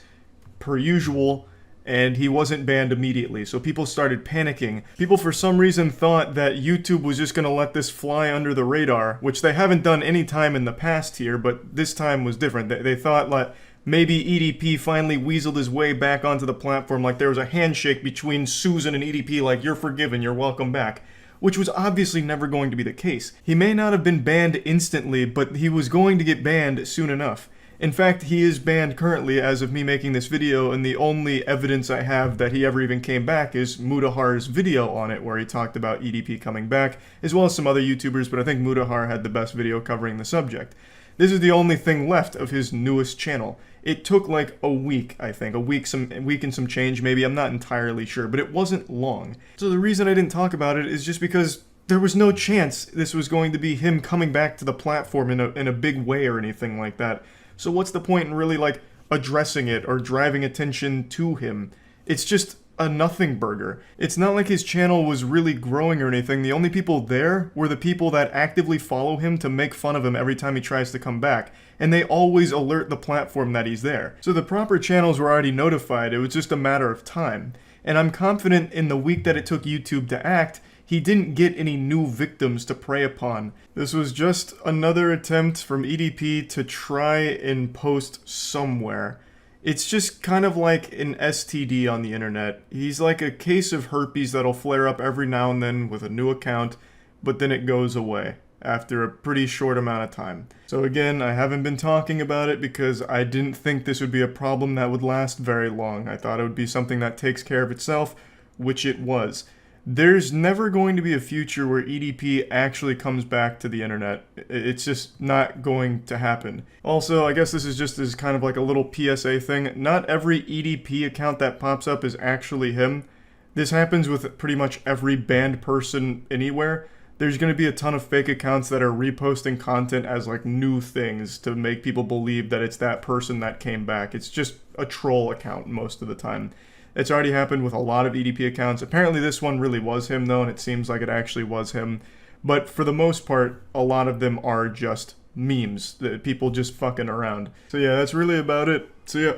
per usual, and he wasn't banned immediately, so people started panicking. People for some reason thought that YouTube was just gonna let this fly under the radar, which they haven't done any time in the past here, but this time was different. They thought like maybe EDP finally weaseled his way back onto the platform, like there was a handshake between Susan and EDP, like you're forgiven, you're welcome back. Which was obviously never going to be the case. He may not have been banned instantly, but he was going to get banned soon enough. In fact, he is banned currently as of me making this video, and the only evidence I have that he ever even came back is Mudahar's video on it, where he talked about EDP coming back, as well as some other YouTubers, but I think Mudahar had the best video covering the subject. This is the only thing left of his newest channel. It took like a week, I think. A week and some change, maybe. I'm not entirely sure, but it wasn't long. So the reason I didn't talk about it is just because there was no chance this was going to be him coming back to the platform in a big way or anything like that. So what's the point in really like addressing it or driving attention to him? It's just a nothing burger. It's not like his channel was really growing or anything. The only people there were the people that actively follow him to make fun of him every time he tries to come back. And they always alert the platform that he's there. So the proper channels were already notified, it was just a matter of time. And I'm confident in the week that it took YouTube to act, he didn't get any new victims to prey upon. This was just another attempt from EDP to try and post somewhere. It's just kind of like an STD on the internet. He's like a case of herpes that'll flare up every now and then with a new account, but then it goes away after a pretty short amount of time. So again, I haven't been talking about it because I didn't think this would be a problem that would last very long. I thought it would be something that takes care of itself, which it was. There's never going to be a future where EDP actually comes back to the internet. It's just not going to happen. Also, I guess this is just as kind of like a little PSA thing. Not every EDP account that pops up is actually him. This happens with pretty much every banned person anywhere. there's going to be a ton of fake accounts that are reposting content as like new things to make people believe that it's that person that came back. It's just a troll account most of the time. It's already happened with a lot of EDP accounts. Apparently this one really was him though, and it seems like it actually was him. But for the most part, a lot of them are just memes, that people just fucking around. So yeah, that's really about it. See ya.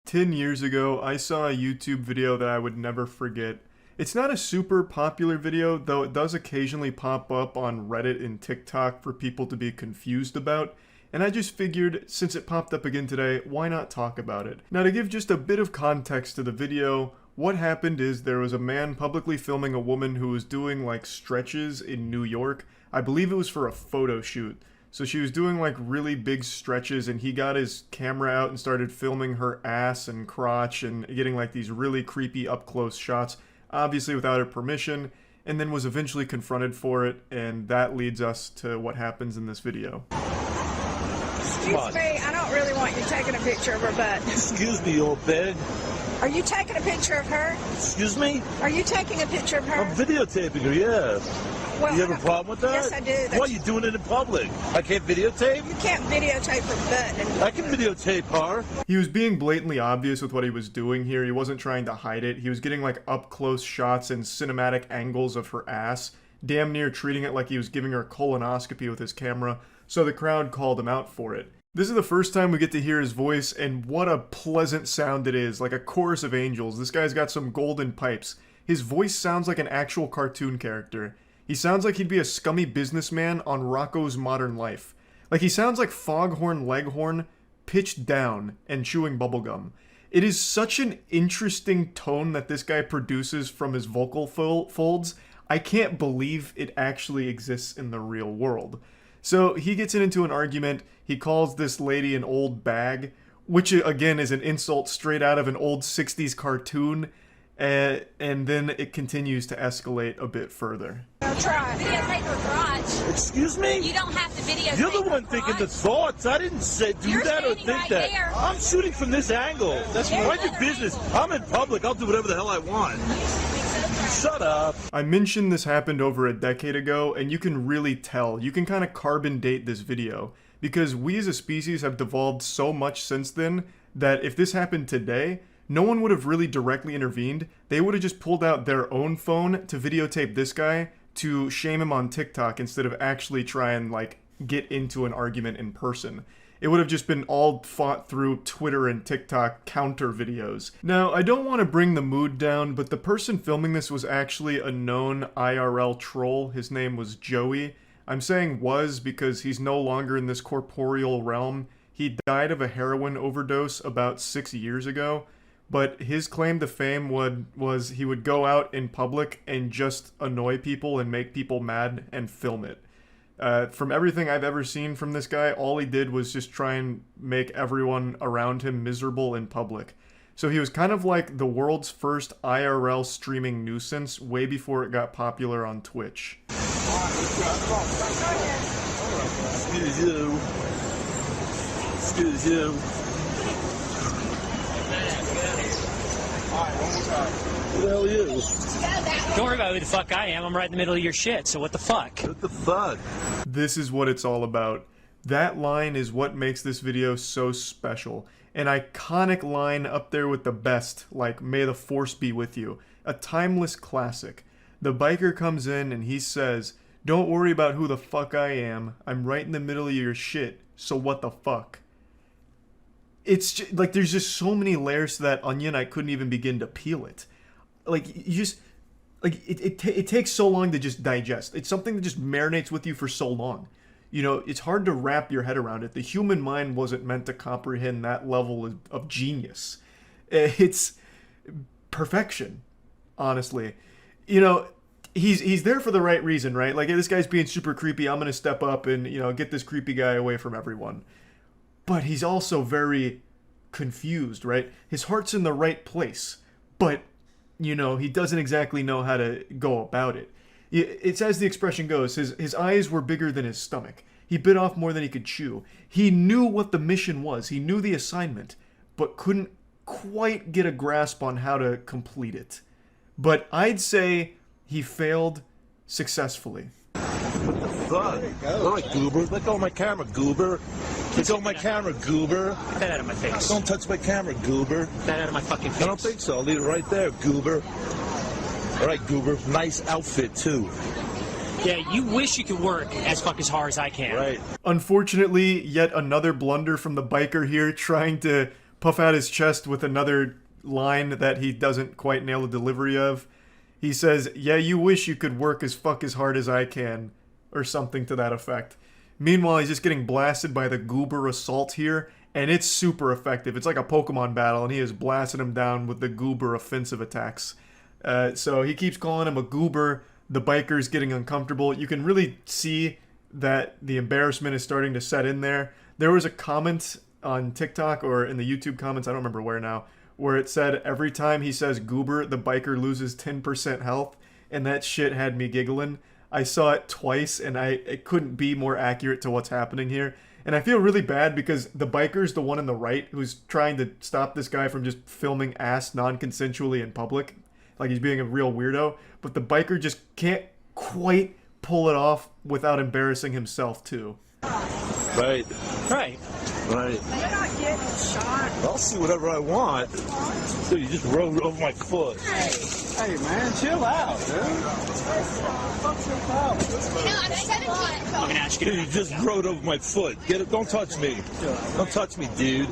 10 years ago, I saw a YouTube video that I would never forget. It's not a super popular video, though it does occasionally pop up on Reddit and TikTok for people to be confused about, and I just figured, since it popped up again today, why not talk about it? Now, to give just a bit of context to the video, what happened is there was a man publicly filming a woman who was doing like stretches in New York. I believe it was for a photo shoot. So she was doing like really big stretches, and he got his camera out and started filming her ass and crotch and getting like these really creepy up close shots, obviously without her permission, and then was eventually confronted for it, and that leads us to what happens in this video. Excuse me, I don't really want you taking a picture of her butt. Excuse me, old pig. Are you taking a picture of her? Excuse me? Are you taking a picture of her? I'm videotaping her, yeah. Well, you have a problem with that? Yes, I do. Why are you doing it in public? I can't videotape? You can't videotape her butt. I can videotape her. He was being blatantly obvious with what he was doing here. He wasn't trying to hide it. He was getting like up close shots and cinematic angles of her ass, damn near treating it like he was giving her a colonoscopy with his camera, so the crowd called him out for it. This is the first time we get to hear his voice, and what a pleasant sound it is, like a chorus of angels. This guy's got some golden pipes. His voice sounds like an actual cartoon character. He sounds like he'd be a scummy businessman on Rocco's Modern Life. Like he sounds like Foghorn Leghorn pitched down and chewing bubblegum. It is such an interesting tone that this guy produces from his vocal folds. I can't believe it actually exists in the real world. So he gets into an argument. He calls this lady an old bag, which again is an insult straight out of an old 60s cartoon. And then it continues to escalate a bit further. Try. Videotape her crotch. Excuse me? You don't have to videotape. You're the one thinking the thoughts. I didn't say do that or think right that. there. I'm shooting from this angle. That's mind your business. I'm in public. I'll do whatever the hell I want. Shut up. I mentioned this happened over a decade ago, and you can really tell. You can kind of carbon date this video, because we as a species have devolved so much since then that if this happened today, no one would have really directly intervened. They would have just pulled out their own phone to videotape this guy to shame him on TikTok instead of actually try and like get into an argument in person. It would have just been all fought through Twitter and TikTok counter videos. Now, I don't want to bring the mood down, but the person filming this was actually a known IRL troll. His name was Joey. I'm saying was because he's no longer in this corporeal realm. He died of a heroin overdose about 6 years ago. But his claim to fame was he would go out in public and just annoy people and make people mad and film it. From everything I've ever seen from this guy, all he did was just try and make everyone around him miserable in public. So he was kind of like the world's first IRL streaming nuisance way before it got popular on Twitch. Excuse you. Excuse you. Who the hell are you? Don't worry about who the fuck I am. I'm right in the middle of your shit, so what the fuck? What the fuck? This is what it's all about. That line is what makes this video so special. An iconic line up there with the best, like "May the Force be with you." A timeless classic. The biker comes in and he says, "Don't worry about who the fuck I am. I'm right in the middle of your shit, so what the fuck?" It's just, like there's just so many layers to that onion I couldn't even begin to peel it. Like you just like it takes so long to just digest. It's something that just marinates with you for so long. You know, it's hard to wrap your head around it. The human mind wasn't meant to comprehend that level of genius. It's perfection, honestly. You know, he's there for the right reason, right? Like, hey, this guy's being super creepy. I'm gonna step up and, you know, get this creepy guy away from everyone. But he's also very confused, right? His heart's in the right place, but, you know, he doesn't exactly know how to go about it. It's as the expression goes, his eyes were bigger than his stomach. He bit off more than he could chew. He knew what the mission was. He knew the assignment, but couldn't quite get a grasp on how to complete it. But I'd say he failed successfully. Fuck. All right, goober. Let go of my camera, goober. Let go of my camera, goober. Get that out of my face. Don't touch my camera, goober. Get that out of my fucking face. I don't think so. I'll leave it right there, goober. All right, goober. Nice outfit, too. Yeah, you wish you could work as hard as I can. Right. Unfortunately, yet another blunder from the biker here, trying to puff out his chest with another line that he doesn't quite nail the delivery of. He says, yeah, you wish you could work as hard as I can, or something to that effect. Meanwhile, he's just getting blasted by the goober assault here, and it's super effective. It's like a Pokemon battle, and he is blasting him down with the goober offensive attacks. So he keeps calling him a goober. The biker's getting uncomfortable. You can really see that the embarrassment is starting to set in there. There was a comment on TikTok or in the YouTube comments, I don't remember where now, where it said every time he says goober, the biker loses 10% health, and that shit had me giggling. I saw it twice, and it couldn't be more accurate to what's happening here. And I feel really bad because the biker's the one on the right who's trying to stop this guy from just filming ass non-consensually in public. Like he's being a real weirdo. But the biker just can't quite pull it off without embarrassing himself, too. Right. Right. Right. You're not getting shot. I'll see whatever I want. Dude, you just rode over my foot. Hey, man, chill out, dude. I'm 17. I'm gonna ask you. Dude, you just rode over my foot. Get it? Don't touch me. Don't touch me, dude.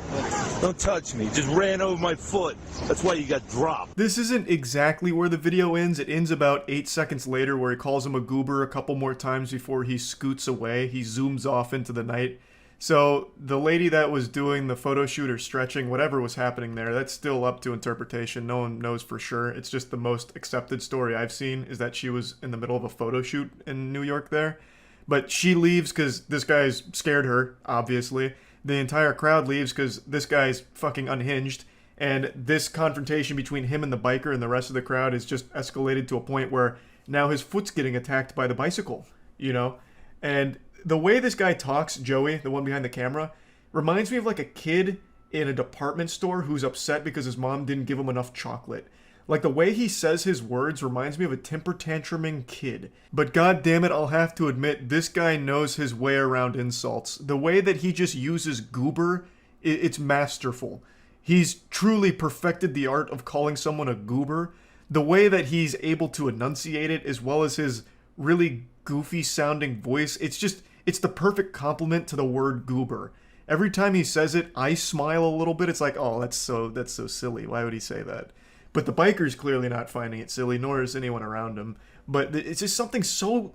Don't touch me. Just ran over my foot. That's why you got dropped. This isn't exactly where the video ends. It ends about 8 seconds later where he calls him a goober a couple more times before he scoots away. He zooms off into the night. So the lady that was doing the photo shoot or stretching, whatever was happening there, that's still up to interpretation. No one knows for sure. It's just the most accepted story I've seen is that she was in the middle of a photo shoot in New York there. But she leaves because this guy's scared her, obviously. The entire crowd leaves because this guy's fucking unhinged. And this confrontation between him and the biker and the rest of the crowd is just escalated to a point where now his foot's getting attacked by the bicycle, you know? And the way this guy talks, Joey, the one behind the camera, reminds me of like a kid in a department store who's upset because his mom didn't give him enough chocolate. Like the way he says his words reminds me of a temper tantruming kid. But god damn it, I'll have to admit, this guy knows his way around insults. The way that he just uses goober, it's masterful. He's truly perfected the art of calling someone a goober. The way that he's able to enunciate it, as well as his really goofy sounding voice, it's the perfect compliment to the word goober. Every time he says it, I smile a little bit. It's like, oh, that's so silly. Why would he say that? But the biker's clearly not finding it silly, nor is anyone around him. But it's just something so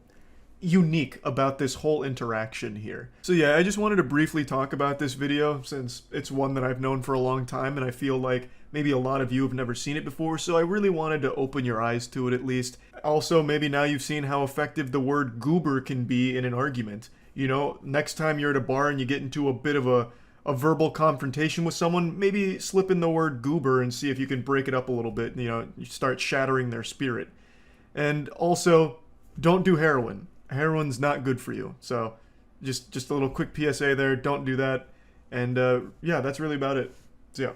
unique about this whole interaction here. So yeah, I just wanted to briefly talk about this video since it's one that I've known for a long time and I feel like maybe a lot of you have never seen it before, so I really wanted to open your eyes to it at least. Also, maybe now you've seen how effective the word goober can be in an argument. You know, next time you're at a bar and you get into a bit of a verbal confrontation with someone, maybe slip in the word goober and see if you can break it up a little bit, you know, you start shattering their spirit. And also, don't do heroin. Heroin's not good for you. So, just a little quick PSA there, don't do that. And yeah, that's really about it. So yeah.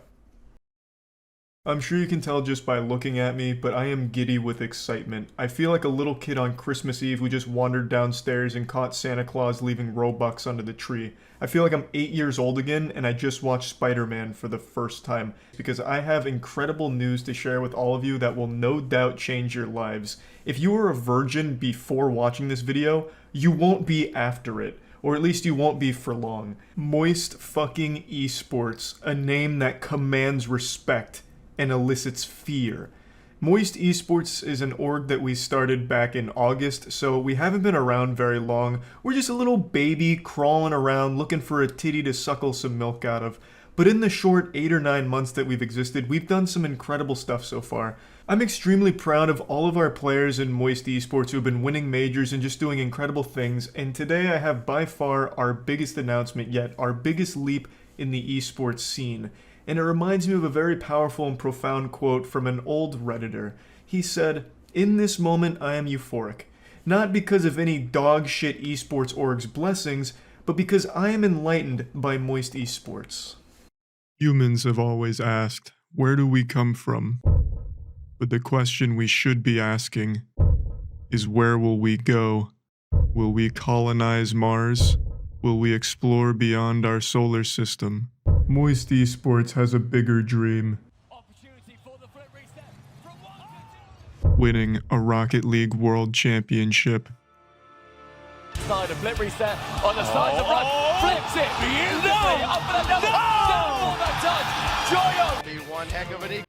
I'm sure you can tell just by looking at me, but I am giddy with excitement. I feel like a little kid on Christmas Eve who just wandered downstairs and caught Santa Claus leaving Robux under the tree. I feel like I'm 8 years old again and I just watched Spider-Man for the first time because I have incredible news to share with all of you that will no doubt change your lives. If you were a virgin before watching this video, you won't be after it. Or at least you won't be for long. Moist fucking esports, a name that commands respect and elicits fear. Moist Esports is an org that we started back in August, so we haven't been around very long. We're just a little baby crawling around looking for a titty to suckle some milk out of. But in the short 8 or 9 months that we've existed, we've done some incredible stuff so far. I'm extremely proud of all of our players in Moist Esports who have been winning majors and just doing incredible things, and today I have by far our biggest announcement yet, our biggest leap in the esports scene. And it reminds me of a very powerful and profound quote from an old Redditor. He said, "In this moment I am euphoric, not because of any dog shit esports org's blessings, but because I am enlightened by Moist Esports." Humans have always asked, where do we come from? But the question we should be asking is where will we go? Will we colonize Mars? Will we explore beyond our solar system? Moist Esports has a bigger dream. Winning a Rocket League World Championship. Side of flip reset on the side of run, flips it beautifully, up and another, down for the touch, Joyo! One heck of an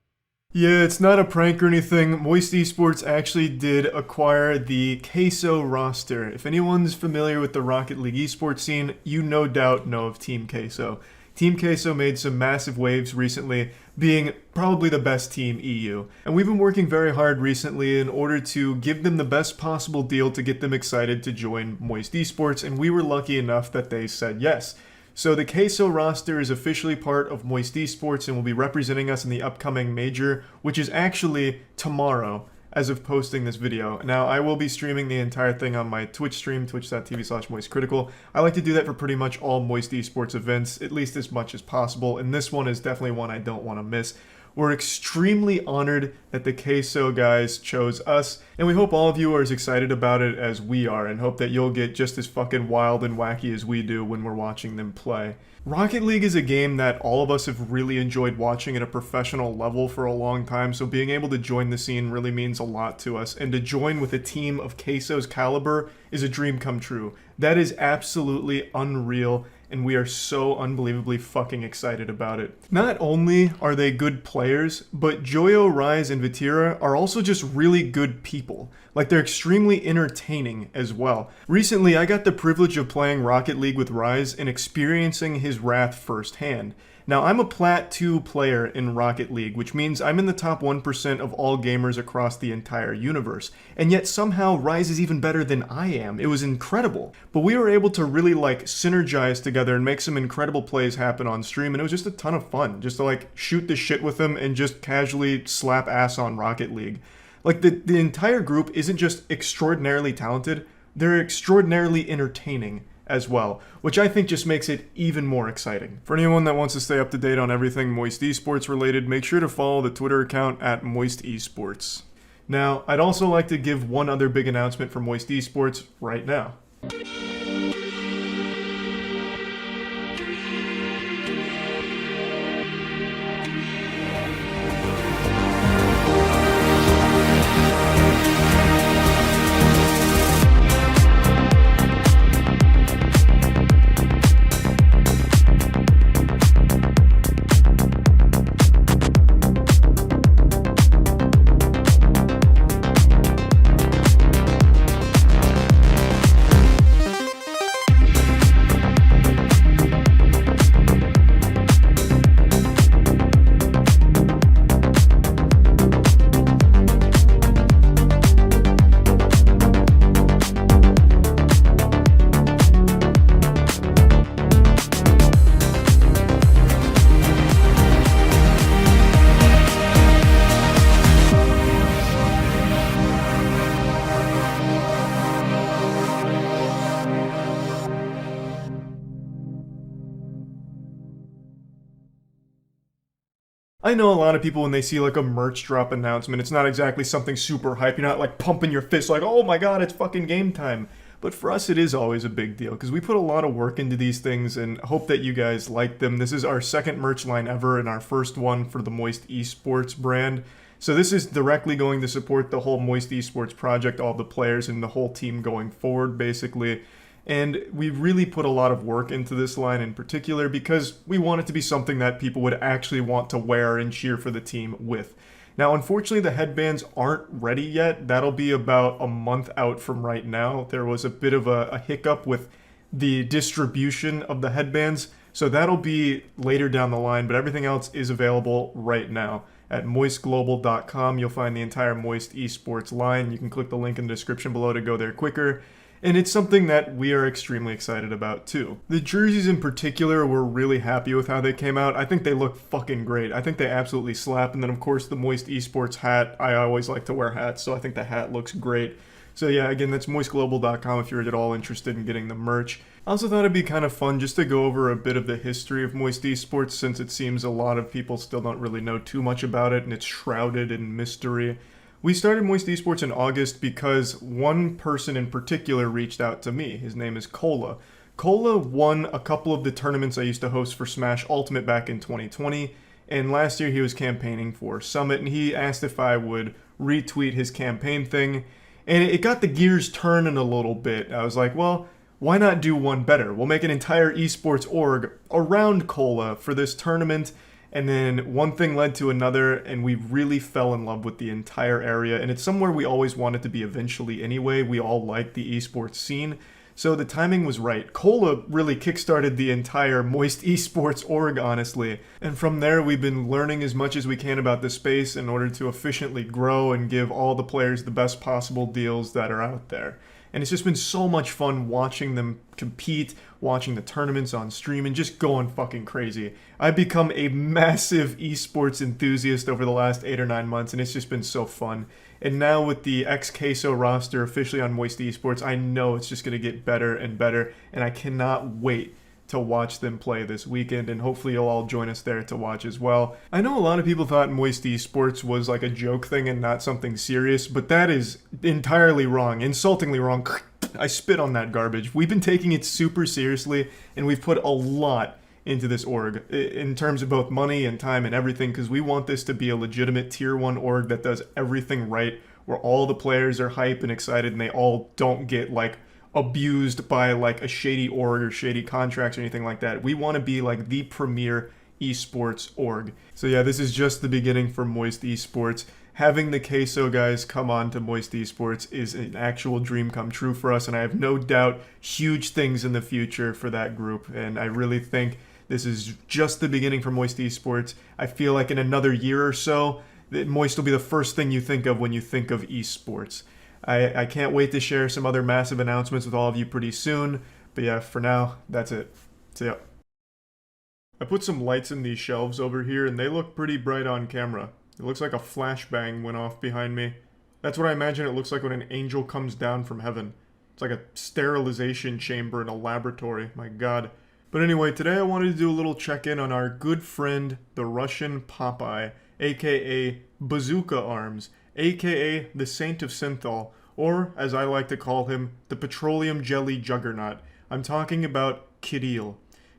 Yeah, it's not a prank or anything. Moist Esports actually did acquire the Queso roster. If anyone's familiar with the Rocket League esports scene, you no doubt know of Team Queso. Team Queso made some massive waves recently, being probably the best team EU. And we've been working very hard recently in order to give them the best possible deal to get them excited to join Moist Esports, and we were lucky enough that they said yes. So the Queso roster is officially part of Moist Esports and will be representing us in the upcoming major, which is actually tomorrow as of posting this video. Now, I will be streaming the entire thing on my Twitch stream, twitch.tv/moistcritikal. I like to do that for pretty much all Moist Esports events, at least as much as possible, and this one is definitely one I don't want to miss. We're extremely honored that the Queso guys chose us, and we hope all of you are as excited about it as we are, and hope that you'll get just as fucking wild and wacky as we do when we're watching them play. Rocket League is a game that all of us have really enjoyed watching at a professional level for a long time, so being able to join the scene really means a lot to us, and to join with a team of Queso's caliber is a dream come true. That is absolutely unreal, and we are so unbelievably fucking excited about it. Not only are they good players, but Joyo, Rise, and Vatira are also just really good people. Like, they're extremely entertaining as well. Recently, I got the privilege of playing Rocket League with Rise and experiencing his wrath firsthand. Now, I'm a Plat 2 player in Rocket League, which means I'm in the top 1% of all gamers across the entire universe. And yet somehow Rise is even better than I am. It was incredible. But we were able to really synergize together and make some incredible plays happen on stream, and it was just a ton of fun. Just to shoot the shit with them and just casually slap ass on Rocket League. The entire group isn't just extraordinarily talented, they're extraordinarily entertaining as well, which I think just makes it even more exciting. For anyone that wants to stay up to date on everything Moist Esports related, make sure to follow the Twitter account at Moist Esports. Now, I'd also like to give one other big announcement for Moist Esports right now. I know a lot of people, when they see a merch drop announcement, it's not exactly something super hype. You're not pumping your fist oh my god, it's fucking game time. But for us, it is always a big deal because we put a lot of work into these things and hope that you guys like them. This is our second merch line ever and our first one for the Moist Esports brand. So this is directly going to support the whole Moist Esports project, all the players and the whole team going forward, basically. And we really put a lot of work into this line in particular because we want it to be something that people would actually want to wear and cheer for the team with. Now, unfortunately, the headbands aren't ready yet. That'll be about a month out from right now. There was a bit of a hiccup with the distribution of the headbands, so that'll be later down the line, but everything else is available right now. At moistglobal.com, you'll find the entire Moist Esports line. You can click the link in the description below to go there quicker. And it's something that we are extremely excited about too. The jerseys in particular, we're really happy with how they came out. I think they look fucking great. I think they absolutely slap. And then of course the Moist Esports hat. I always like to wear hats, so I think the hat looks great. So yeah, again, that's moistglobal.com if you're at all interested in getting the merch. I also thought it'd be kind of fun just to go over a bit of the history of Moist Esports, since it seems a lot of people still don't really know too much about it and it's shrouded in mystery. We started Moist Esports in August because one person in particular reached out to me. His name is Cola. Cola won a couple of the tournaments I used to host for Smash Ultimate back in 2020, and last year he was campaigning for Summit, and he asked if I would retweet his campaign thing, and it got the gears turning a little bit. I was like, well, why not do one better? We'll make an entire esports org around Cola for this tournament. And then one thing led to another, and we really fell in love with the entire area. And it's somewhere we always wanted to be eventually anyway. We all like the esports scene. So the timing was right. Cola really kickstarted the entire Moist Esports org, honestly. And from there, we've been learning as much as we can about the space in order to efficiently grow and give all the players the best possible deals that are out there. And it's just been so much fun watching them compete, watching the tournaments on stream, and just going fucking crazy. I've become a massive esports enthusiast over the last 8 or 9 months, and it's just been so fun. And now with the ex-Queso roster officially on Moist Esports, I know it's just going to get better and better, and I cannot wait to watch them play this weekend, and hopefully you'll all join us there to watch as well. I know a lot of people thought Moist Esports was like a joke thing and not something serious, but that is entirely wrong, insultingly wrong. I spit on that garbage. We've been taking it super seriously, and we've put a lot into this org in terms of both money and time and everything, because we want this to be a legitimate tier 1 org that does everything right, where all the players are hype and excited and they all don't get like abused by like a shady org or shady contracts or anything like that. We want to be like the premier esports org. So yeah, this is just the beginning for Moist Esports. Having the Queso guys come on to Moist Esports is an actual dream come true for us, and I have no doubt huge things in the future for that group, and I really think this is just the beginning for Moist Esports. I feel like in another year or so, Moist will be the first thing you think of when you think of esports. I can't wait to share some other massive announcements with all of you pretty soon. But yeah, for now, that's it. See ya. I put some lights in these shelves over here, and they look pretty bright on camera. It looks like a flashbang went off behind me. That's what I imagine it looks like when an angel comes down from heaven. It's like a sterilization chamber in a laboratory. My god. But anyway, today I wanted to do a little check-in on our good friend, the Russian Popeye, aka Bazooka Arms, aka the Saint of Synthol, or, as I like to call him, the Petroleum Jelly Juggernaut. I'm talking about Critikal.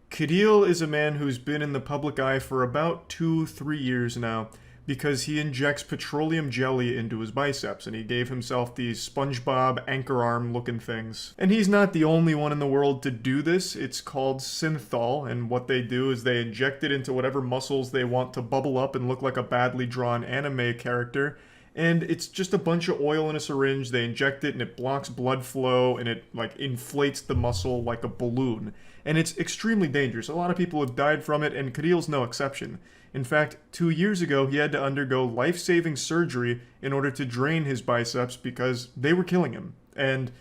Critikal is a man who's been in the public eye for about 2-3 years now, because he injects petroleum jelly into his biceps, and he gave himself these SpongeBob anchor arm looking things. And he's not the only one in the world to do this. It's called synthol, and what they do is they inject it into whatever muscles they want to bubble up and look like a badly drawn anime character. And it's just a bunch of oil in a syringe. They inject it and it blocks blood flow and it like inflates the muscle like a balloon. And it's extremely dangerous. A lot of people have died from it, and Critil's no exception. In fact, 2 years ago, he had to undergo life-saving surgery in order to drain his biceps because they were killing him. And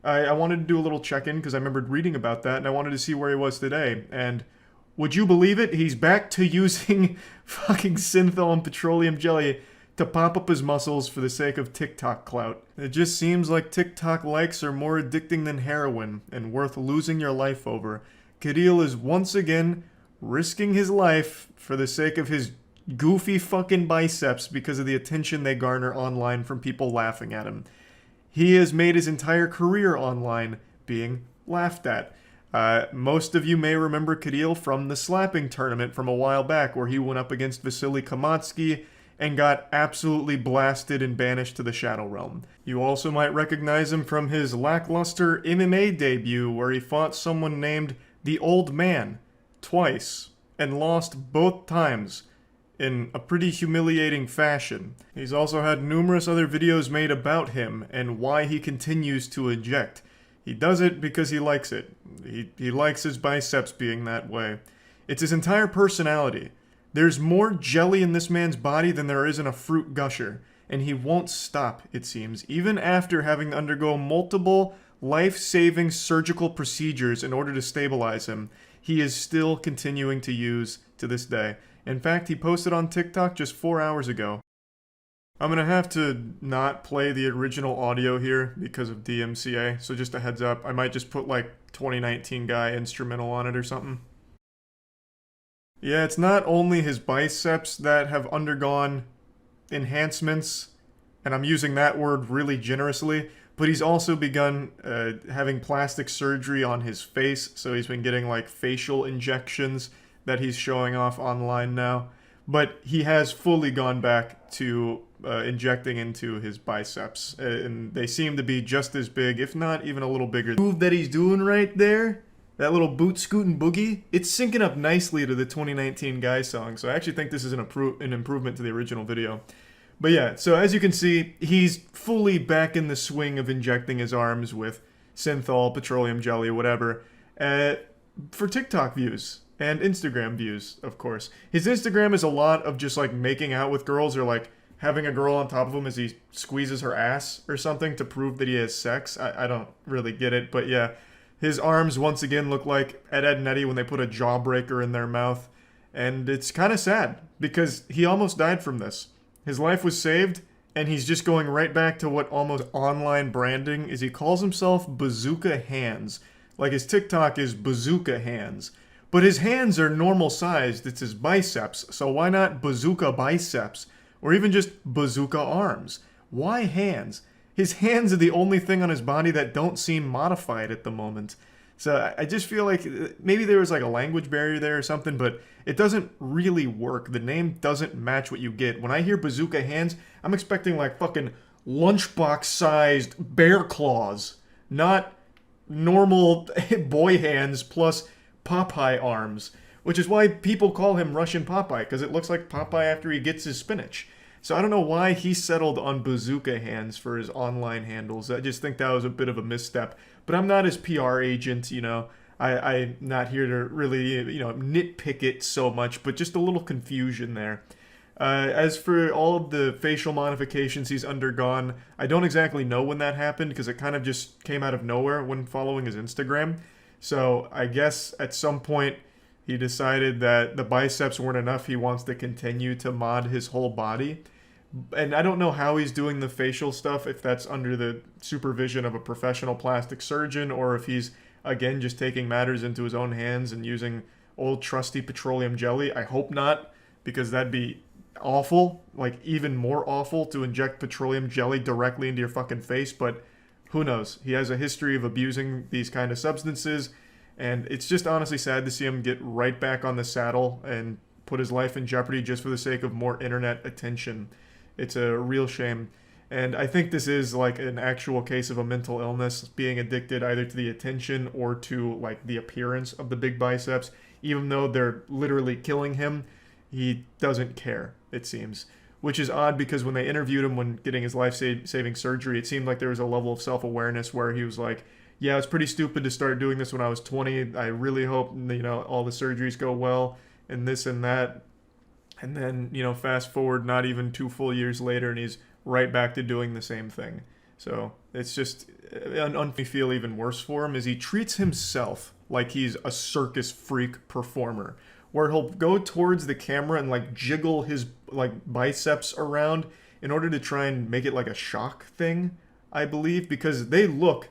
I wanted to do a little check-in because I remembered reading about that, and I wanted to see where he was today. And would you believe it? He's back to using fucking synthol and petroleum jelly to pop up his muscles for the sake of TikTok clout. It just seems like TikTok likes are more addicting than heroin and worth losing your life over. Critikal is once again risking his life for the sake of his goofy fucking biceps because of the attention they garner online from people laughing at him. He has made his entire career online being laughed at. Most of you may remember Critikal from the slapping tournament from a while back where he went up against Vasily Kamatsky and got absolutely blasted and banished to the Shadow Realm. You also might recognize him from his lackluster MMA debut where he fought someone named The Old Man twice and lost both times in a pretty humiliating fashion. He's also had numerous other videos made about him and why he continues to inject. He does it because he likes it. He likes his biceps being that way. It's his entire personality. There's more jelly in this man's body than there is in a fruit gusher, and he won't stop, it seems, even after having to undergo multiple life-saving surgical procedures in order to stabilize him. He is still continuing to use to this day. In fact, he posted on TikTok just 4 hours ago. I'm gonna have to not play the original audio here because of DMCA, so just a heads up, I might just put like 2019 guy instrumental on it or something. Yeah, it's not only his biceps that have undergone enhancements, and I'm using that word really generously, but he's also begun having plastic surgery on his face, so he's been getting like facial injections that he's showing off online now. But he has fully gone back to injecting into his biceps, and they seem to be just as big, if not even a little bigger. The move that he's doing right there, that little boot scootin' boogie, it's syncing up nicely to the 2019 Guy song, so I actually think this is an improvement to the original video. But yeah, so as you can see, he's fully back in the swing of injecting his arms with synthol, petroleum jelly, whatever, for TikTok views and Instagram views, of course. His Instagram is a lot of just like making out with girls or like having a girl on top of him as he squeezes her ass or something to prove that he has sex. I don't really get it, but yeah. His arms once again look like Ed, Edd n Eddy when they put a jawbreaker in their mouth. And it's kind of sad because he almost died from this. His life was saved, and he's just going right back to what almost online branding is. He calls himself Bazooka Hands. Like his TikTok is Bazooka Hands. But his hands are normal sized, it's his biceps, so why not Bazooka Biceps? Or even just Bazooka Arms? Why hands? His hands are the only thing on his body that don't seem modified at the moment. So I just feel like maybe there was like a language barrier there or something, but it doesn't really work. The name doesn't match what you get. When I hear Bazooka Hands, I'm expecting like fucking lunchbox-sized bear claws, not normal boy hands plus Popeye arms, which is why people call him Russian Popeye, because it looks like Popeye after he gets his spinach. So I don't know why he settled on Bazooka Hands for his online handles. I just think that was a bit of a misstep. But I'm not his PR agent, you know. I'm not here to really, you know, nitpick it so much, but just a little confusion there. As for all of the facial modifications he's undergone, I don't exactly know when that happened because it kind of just came out of nowhere when following his Instagram. So I guess at some point he decided that the biceps weren't enough. He wants to continue to mod his whole body. And I don't know how he's doing the facial stuff, if that's under the supervision of a professional plastic surgeon or if he's, again, just taking matters into his own hands and using old trusty petroleum jelly. I hope not, because that'd be awful, like even more awful to inject petroleum jelly directly into your fucking face, but who knows? He has a history of abusing these kind of substances, and it's just honestly sad to see him get right back on the saddle and put his life in jeopardy just for the sake of more internet attention. It's a real shame. And I think this is like an actual case of a mental illness, being addicted either to the attention or to like the appearance of the big biceps. Even though they're literally killing him, he doesn't care, it seems. Which is odd because when they interviewed him when getting his life-saving surgery, it seemed like there was a level of self-awareness where he was like, yeah, it's pretty stupid to start doing this when I was 20. I really hope, you know, all the surgeries go well and this and that. And then, you know, fast forward not even 2 full years later and he's right back to doing the same thing. So it's just, I feel even worse for him is he treats himself like he's a circus freak performer, where he'll go towards the camera and like jiggle his like biceps around in order to try and make it like a shock thing, I believe, because they look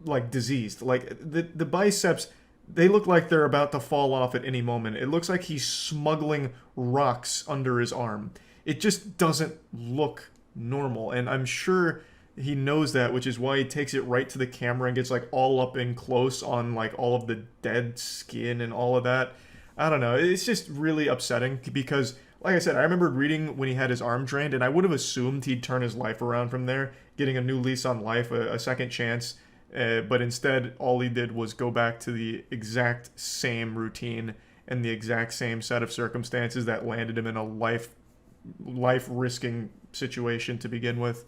like diseased. Like the biceps, they look like they're about to fall off at any moment. It looks like he's smuggling rocks under his arm. It just doesn't look normal, and I'm sure he knows that, which is why he takes it right to the camera and gets like all up in close on like all of the dead skin and all of that. I don't know, it's just really upsetting because, like I said, I remember reading when he had his arm drained, and I would have assumed he'd turn his life around from there, getting a new lease on life, a second chance, but instead all he did was go back to the exact same routine and the exact same set of circumstances that landed him in a life-risking situation to begin with.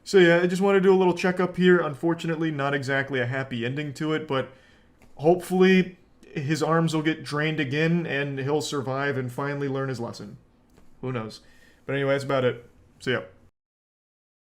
So yeah, I just want to do a little checkup here. Unfortunately, not exactly a happy ending to it, but hopefully his arms will get drained again and he'll survive and finally learn his lesson. Who knows? But anyway, that's about it. See ya.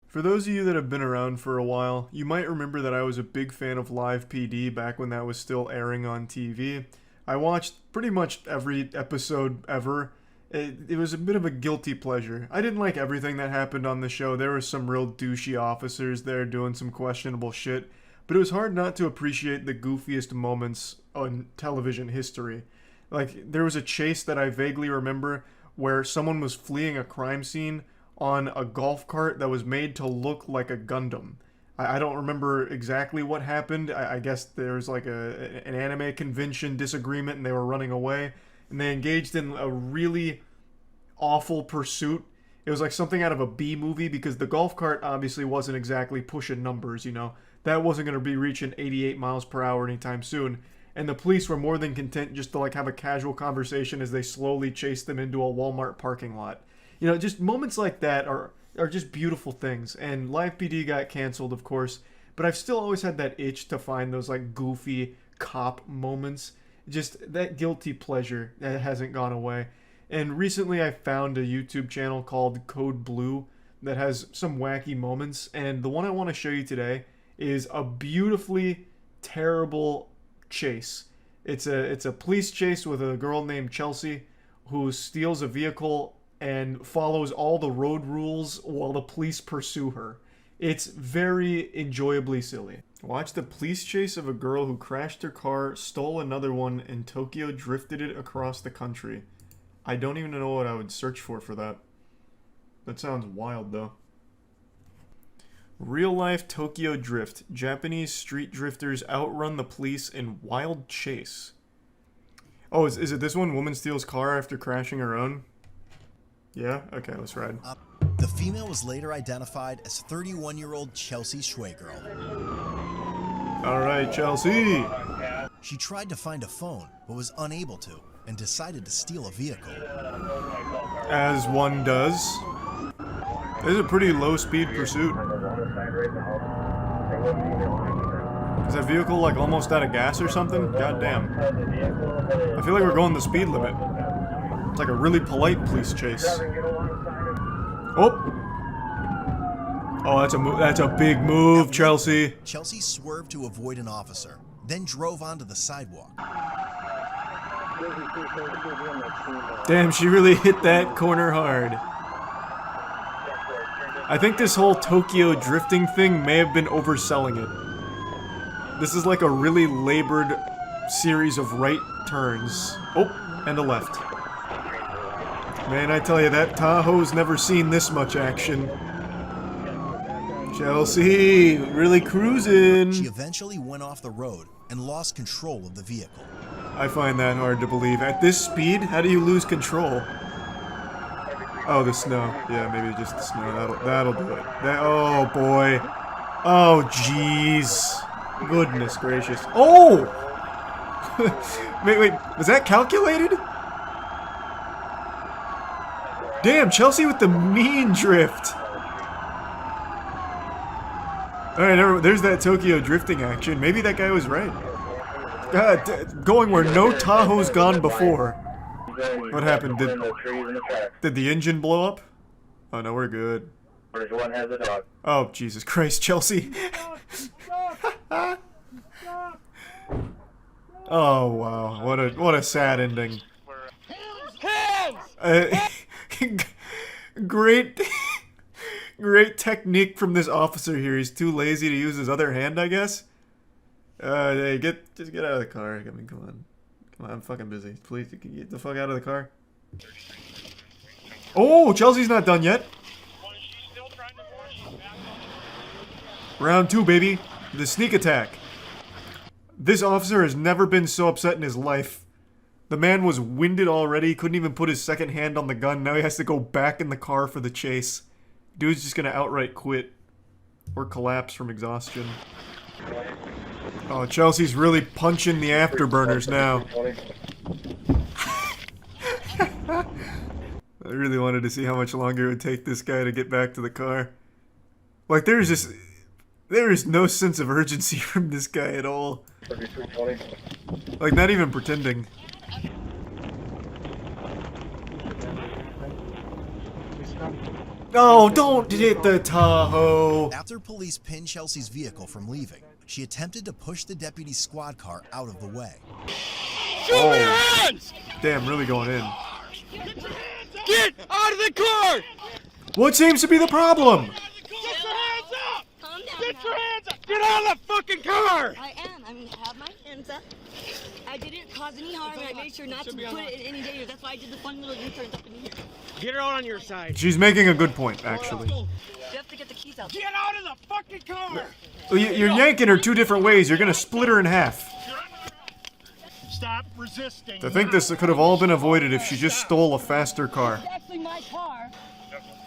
For those of you that have been around for a while, you might remember that I was a big fan of Live PD back when that was still airing on TV. I watched pretty much every episode ever. It was a bit of a guilty pleasure. I didn't like everything that happened on the show. There were some real douchey officers there doing some questionable shit, but it was hard not to appreciate the goofiest moments on television history. Like, there was a chase that I vaguely remember where someone was fleeing a crime scene on a golf cart that was made to look like a Gundam. I don't remember exactly what happened. I guess there was like an anime convention disagreement and they were running away. And they engaged in a really awful pursuit. It was like something out of a B movie because the golf cart obviously wasn't exactly pushing numbers, you know. That wasn't going to be reaching 88 miles per hour anytime soon. And the police were more than content just to like have a casual conversation as they slowly chased them into a Walmart parking lot. You know, just moments like that are just beautiful things. And Live PD got canceled, of course, but I've still always had that itch to find those like goofy cop moments. Just that guilty pleasure that hasn't gone away. And recently I found a YouTube channel called Code Blue that has some wacky moments. And the one I want to show you today is a beautifully terrible chase. It's a police chase with a girl named Chelsea who steals a vehicle and follows all the road rules while the police pursue her. It's very enjoyably silly. Watch the police chase of a girl who crashed her car, stole another one, and Tokyo drifted it across the country. I don't even know what I would search for that. That sounds wild, though. Real-life Tokyo drift. Japanese street drifters outrun the police in wild chase. Oh, is it this one? Woman steals car after crashing her own? Yeah? Okay, let's ride. The female was later identified as 31-year-old Chelsea Schwegirl. Alright, Chelsea! She tried to find a phone, but was unable to, and decided to steal a vehicle. As one does. This is a pretty low-speed pursuit. Is that vehicle like almost out of gas or something? God damn. I feel like we're going the speed limit. It's like a really polite police chase. Oh! Oh, that's a big move, Chelsea. Chelsea swerved to avoid an officer, then drove onto the sidewalk. Damn, she really hit that corner hard. I think this whole Tokyo drifting thing may have been overselling it. This is like a really labored series of right turns. Oh, and a left. Man, I tell you, that Tahoe's never seen this much action. Chelsea, really cruising. She eventually went off the road and lost control of the vehicle. I find that hard to believe. At this speed, how do you lose control? Oh, the snow. Yeah, maybe just the snow. That'll do it. Oh, boy. Oh, jeez. Goodness gracious. Oh! Wait. Was that calculated? Damn, Chelsea with the mean drift. Alright, there's that Tokyo drifting action. Maybe that guy was right. God, going where no Tahoe's gone before. What happened? Did the engine blow up? Oh no, we're good. Oh, Jesus Christ, Chelsea. Oh wow, what a sad ending. Great technique from this officer here. He's too lazy to use his other hand, I guess. Hey, just get out of the car. I mean, come on, I'm fucking busy. Please, get the fuck out of the car. Oh, Chelsea's not done yet. Round 2, baby. The sneak attack. This officer has never been so upset in his life. The man was winded already, couldn't even put his second hand on the gun. Now he has to go back in the car for the chase. Dude's just gonna outright quit. Or collapse from exhaustion. Oh, Chelsea's really punching the afterburners now. I really wanted to see how much longer it would take this guy to get back to the car. Like, there is no sense of urgency from this guy at all. Like, not even pretending. No, don't hit the Tahoe! After police pinned Chelsea's vehicle from leaving, she attempted to push the deputy's squad car out of the way. Show me your hands! Damn, really going in. Get out of the car! What seems to be the problem? Get your hands up! Calm down. Get your hands up! Get out of the fucking car! I am. I have my hands up. I didn't cause any harm, and I made sure not to put it in any danger. That's why I did the fun little U-turns up in here. Get her out on your side. She's making a good point, actually. You have to get the keys out. Get out of the fucking car! You're yanking her two different ways. You're gonna split her in half. Stop resisting. I think this could have all been avoided if she just stole a faster car. It's actually my car.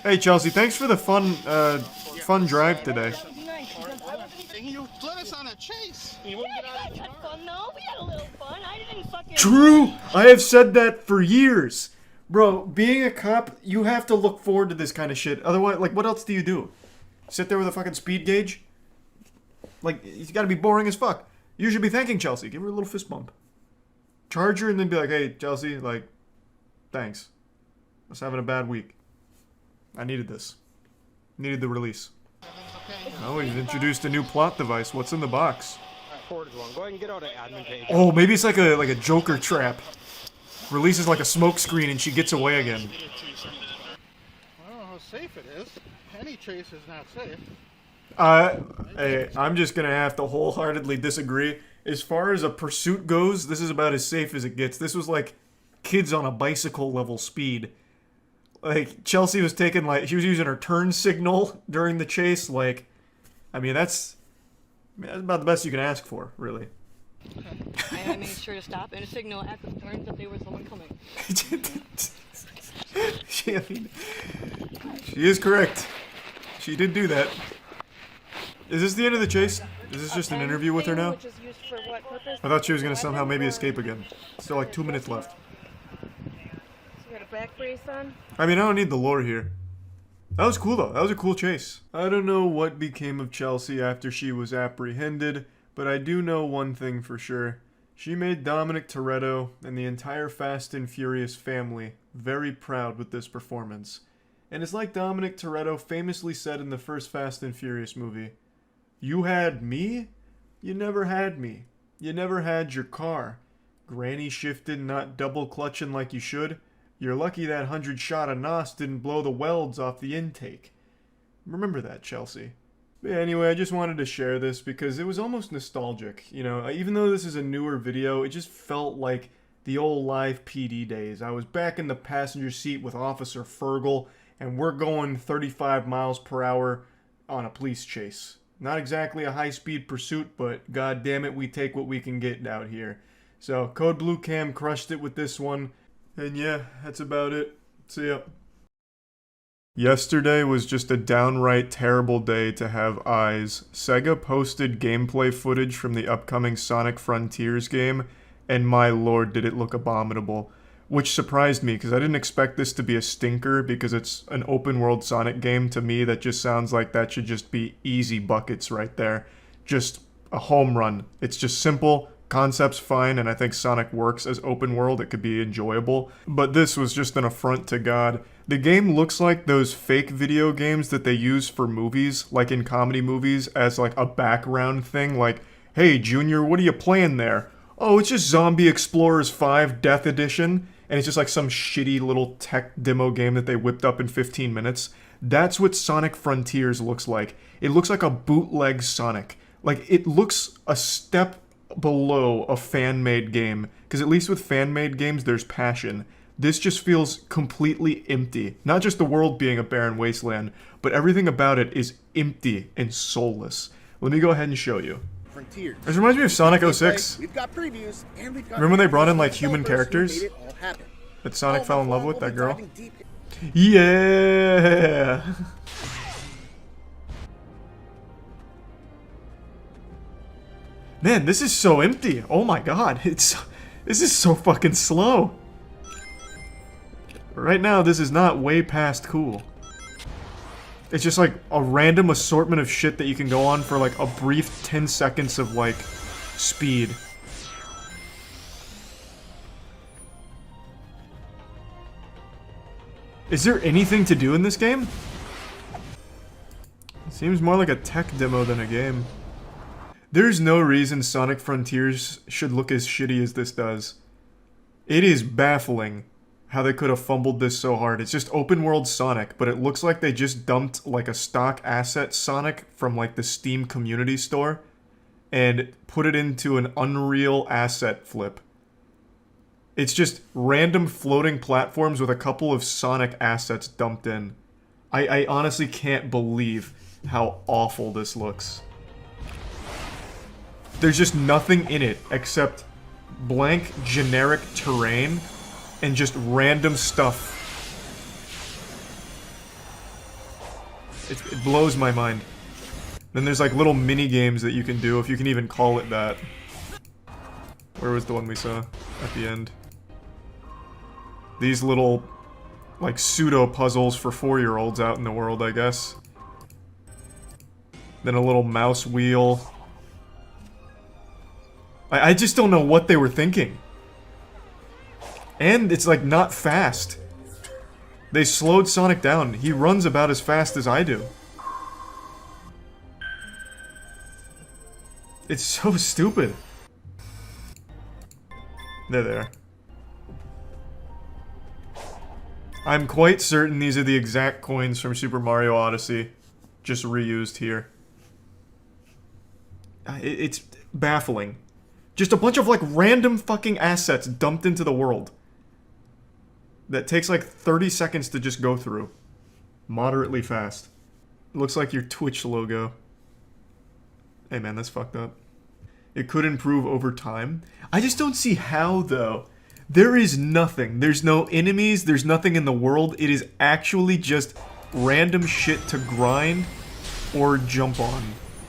Hey Chelsea, thanks for the fun drive today. You let us on a chase. You Yeah, you guys had fun though. We had a little fun. I didn't fucking. True! I have said that for years. Bro, being a cop, you have to look forward to this kind of shit. Otherwise, like, what else do you do? Sit there with a fucking speed gauge? Like, it's gotta be boring as fuck. You should be thanking Chelsea. Give her a little fist bump. Charge her and then be like, hey, Chelsea, like, thanks. I was having a bad week. I needed this. Needed the release. Oh, he's introduced a new plot device. What's in the box? Go ahead and get out of admin page. Oh, maybe it's like a Joker trap. Releases like a smoke screen and she gets away again. I don't know how safe it is. Any chase is not safe. Hey, I'm just gonna have to wholeheartedly disagree. As far as a pursuit goes, this is about as safe as it gets. This was like kids on a bicycle level speed. Like, Chelsea was taking, like, she was using her turn signal during the chase. Like, I mean, that's about the best you can ask for, really. I made sure to stop and signal at the turn that there was someone coming. she is correct. She did do that. Is this the end of the chase? Is this just an interview with her now? Which is used for what purpose? I thought she was gonna somehow maybe escape again. Still like 2 minutes left. You got a back brace on? I mean, I don't need the lore here. That was cool though. That was a cool chase. I don't know what became of Chelsea after she was apprehended, but I do know one thing for sure. She made Dominic Toretto and the entire Fast and Furious family very proud with this performance. And it's like Dominic Toretto famously said in the first Fast and Furious movie, "You had me? You never had me. You never had your car. Granny shifted, not double clutching like you should. You're lucky that 100 shot of NOS didn't blow the welds off the intake." Remember that, Chelsea. But yeah, anyway, I just wanted to share this because it was almost nostalgic. You know, even though this is a newer video, it just felt like the old live PD days. I was back in the passenger seat with Officer Fergal, and we're going 35 miles per hour on a police chase. Not exactly a high-speed pursuit, but god damn it, we take what we can get out here. So, Code Blue Cam crushed it with this one. And yeah, that's about it. See ya. Yesterday was just a downright terrible day to have eyes. Sega posted gameplay footage from the upcoming Sonic Frontiers game, and my lord did it look abominable. Which surprised me, because I didn't expect this to be a stinker, because it's an open-world Sonic game. To me, that just sounds like that should just be easy buckets right there. Just a home run. It's just simple, concept's fine, and I think Sonic works as open-world. It could be enjoyable. But this was just an affront to God. The game looks like those fake video games that they use for movies, like in comedy movies, as like a background thing, like, "Hey, Junior, what are you playing there?" "Oh, it's just Zombie Explorers 5 Death Edition." And it's just like some shitty little tech demo game that they whipped up in 15 minutes. That's what Sonic Frontiers looks like. It looks like a bootleg Sonic. Like, it looks a step below a fan-made game. Because at least with fan-made games, there's passion. This just feels completely empty. Not just the world being a barren wasteland, but everything about it is empty and soulless. Let me go ahead and show you. Frontiers. This reminds me of Sonic 06. We've got previews, and we've got Remember when they brought in like human characters that Sonic fell in love with, that girl? Yeah! Man, this is so empty. Oh my god, this is so fucking slow. Right now, this is not way past cool. It's just like a random assortment of shit that you can go on for like a brief 10 seconds of like speed. Is there anything to do in this game? It seems more like a tech demo than a game. There's no reason Sonic Frontiers should look as shitty as this does. It is baffling how they could have fumbled this so hard. It's just open world Sonic, but it looks like they just dumped like a stock asset Sonic from like the Steam community store and put it into an Unreal asset flip. It's just random floating platforms with a couple of Sonic assets dumped in. I honestly can't believe how awful this looks. There's just nothing in it except blank generic terrain and just random stuff. It blows my mind. Then there's like little mini games that you can do, if you can even call it that. Where was the one we saw at the end? These little like pseudo puzzles for 4-year-olds out in the world, I guess. Then a little mouse wheel. I just don't know what they were thinking. And it's like not fast. They slowed Sonic down. He runs about as fast as I do. It's so stupid. They're there. I'm quite certain these are the exact coins from Super Mario Odyssey, just reused here. It's baffling. Just a bunch of like random fucking assets dumped into the world. That takes like 30 seconds to just go through. Moderately fast. It looks like your Twitch logo. Hey man, that's fucked up. It could improve over time. I just don't see how though. There is nothing. There's no enemies. There's nothing in the world. It is actually just random shit to grind or jump on.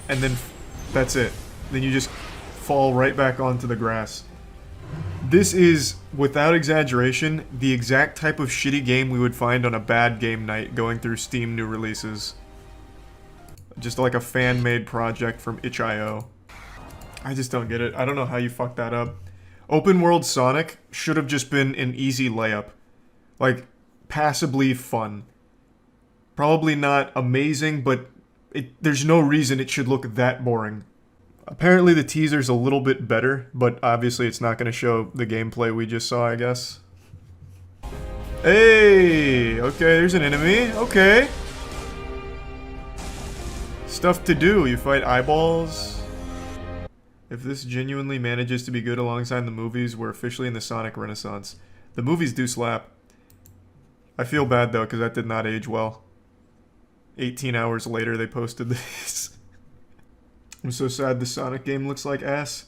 And then that's it. Then you just fall right back onto the grass. This is, without exaggeration, the exact type of shitty game we would find on a bad game night going through Steam new releases. Just like a fan-made project from itch.io. I just don't get it. I don't know how you fucked that up. Open World Sonic should have just been an easy layup. Like, passably fun. Probably not amazing, but there's no reason it should look that boring. Apparently the teaser's a little bit better, but obviously it's not going to show the gameplay we just saw, I guess. Hey! Okay, there's an enemy. Okay. Stuff to do. You fight eyeballs. If this genuinely manages to be good alongside the movies, we're officially in the Sonic Renaissance. The movies do slap. I feel bad though, because that did not age well. 18 hours later they posted this. I'm so sad the Sonic game looks like ass.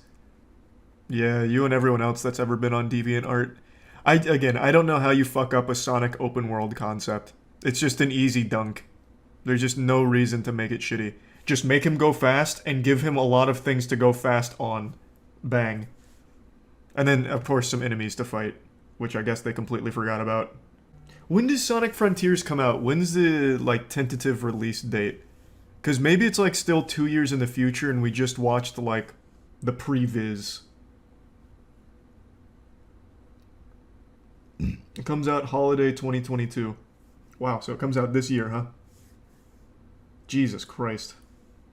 Yeah, you and everyone else that's ever been on DeviantArt. Again, I don't know how you fuck up a Sonic open world concept. It's just an easy dunk. There's just no reason to make it shitty. Just make him go fast and give him a lot of things to go fast on. Bang. And then, of course, some enemies to fight, which I guess they completely forgot about. When does Sonic Frontiers come out? When's the, like, tentative release date? Because maybe it's, like, still 2 years in the future and we just watched, like, the previs. It comes out holiday 2022. Wow, so it comes out this year, huh? Jesus Christ.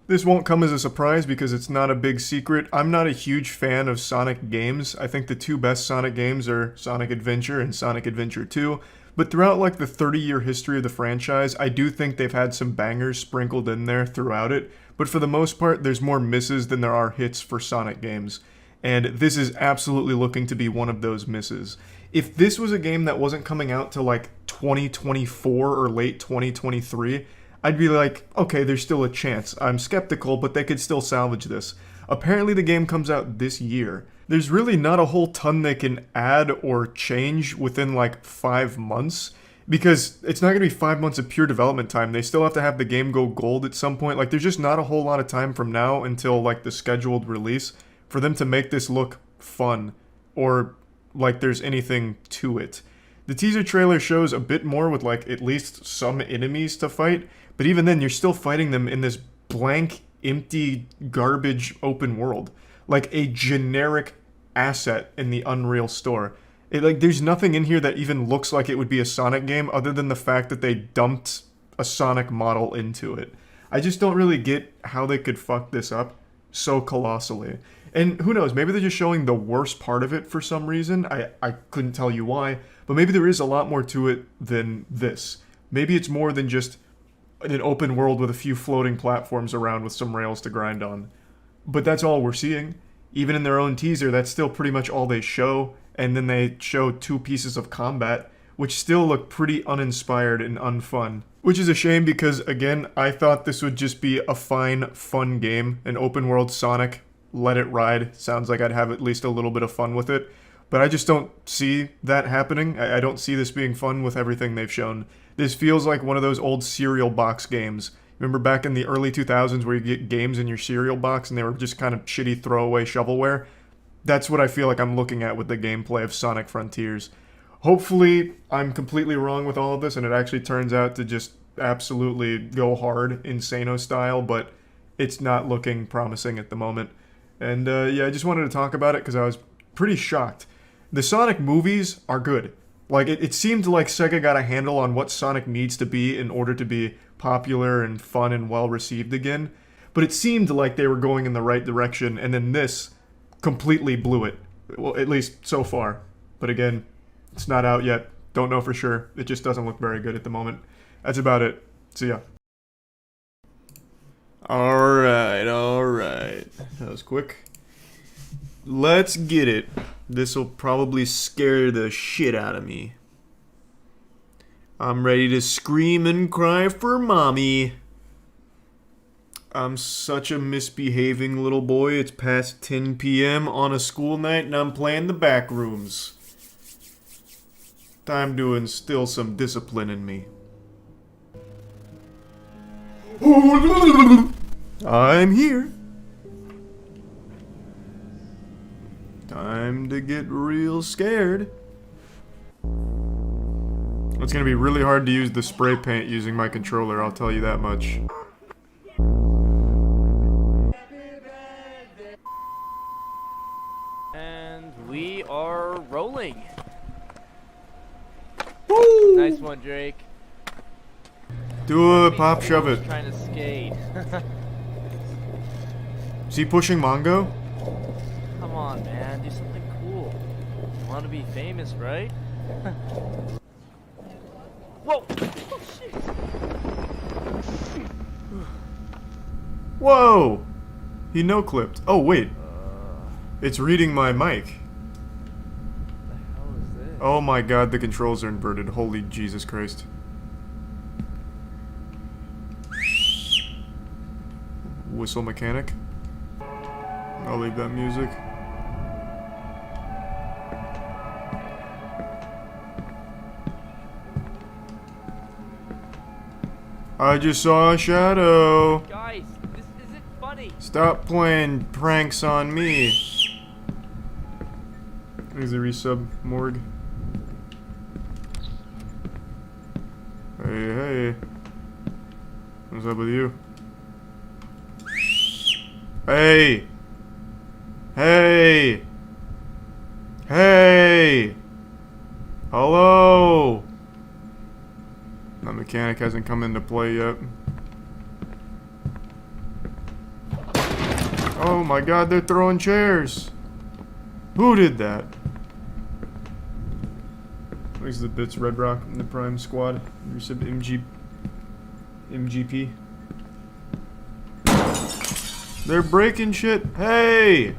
This won't come as a surprise because it's not a big secret. I'm not a huge fan of Sonic games. I think the two best Sonic games are Sonic Adventure and Sonic Adventure 2. But throughout like the 30-year history of the franchise, I do think they've had some bangers sprinkled in there throughout it. But for the most part, there's more misses than there are hits for Sonic games. And this is absolutely looking to be one of those misses. If this was a game that wasn't coming out till like 2024 or late 2023, I'd be like, okay, there's still a chance. I'm skeptical, but they could still salvage this. Apparently the game comes out this year. There's really not a whole ton they can add or change within like 5 months, because it's not going to be 5 months of pure development time. They still have to have the game go gold at some point. Like, there's just not a whole lot of time from now until like the scheduled release for them to make this look fun, or like there's anything to it. The teaser trailer shows a bit more with like at least some enemies to fight, but even then you're still fighting them in this blank, empty, garbage open world. Like a generic asset in the Unreal Store. There's nothing in here that even looks like it would be a Sonic game other than the fact that they dumped a Sonic model into it. I just don't really get how they could fuck this up so colossally. And who knows, maybe they're just showing the worst part of it for some reason. I couldn't tell you why, but maybe there is a lot more to it than this. Maybe it's more than just an open world with a few floating platforms around with some rails to grind on. But that's all we're seeing. Even in their own teaser, that's still pretty much all they show. and then they show 2 pieces of combat, which still look pretty uninspired and unfun. Which is a shame because, again, I thought this would just be a fine, fun game. An open world Sonic, let it ride. Sounds like I'd have at least a little bit of fun with it. But I just don't see that happening. I don't see this being fun with everything they've shown. This feels like one of those old cereal box games. Remember back in the early 2000s where you get games in your cereal box and they were just kind of shitty throwaway shovelware? That's what I feel like I'm looking at with the gameplay of Sonic Frontiers. Hopefully, I'm completely wrong with all of this and it actually turns out to just absolutely go hard, Insano style, but it's not looking promising at the moment. And yeah, I just wanted to talk about it because I was pretty shocked. The Sonic movies are good. Like, it seemed like Sega got a handle on what Sonic needs to be in order to be popular and fun and well-received again. But it seemed like they were going in the right direction, and then this completely blew it. Well, at least so far. But again, it's not out yet. Don't know for sure. It just doesn't look very good at the moment. That's about it. See ya. Alright. That was quick. Let's get it. This'll probably scare the shit out of me. I'm ready to scream and cry for mommy. I'm such a misbehaving little boy. It's past 10 p.m. on a school night and I'm playing the Backrooms. Time to instill some discipline in me. I'm here. Time to get real scared. It's gonna be really hard to use the spray paint using my controller, I'll tell you that much. And we are rolling. Woo! Nice one, Drake. Do a pop shove it. Trying to skate. Is he pushing Mongo? Come on, man, do something cool. You want to be famous, right? Whoa! Oh, shit. Whoa! He no-clipped. Oh, wait. It's reading my mic. What the hell is this? Oh my god, the controls are inverted. Holy Jesus Christ. Whistle mechanic. I'll leave that music. I just saw a shadow. Guys, this isn't funny. Stop playing pranks on me. Here's the resub morgue. Hey, hey. What's up with you? Hey! Hey! Hey! Hello! That mechanic hasn't come into play yet. Oh my god, they're throwing chairs! Who did that? These are the bits, Red Rock and the Prime Squad. Resub MGP. They're breaking shit. Hey!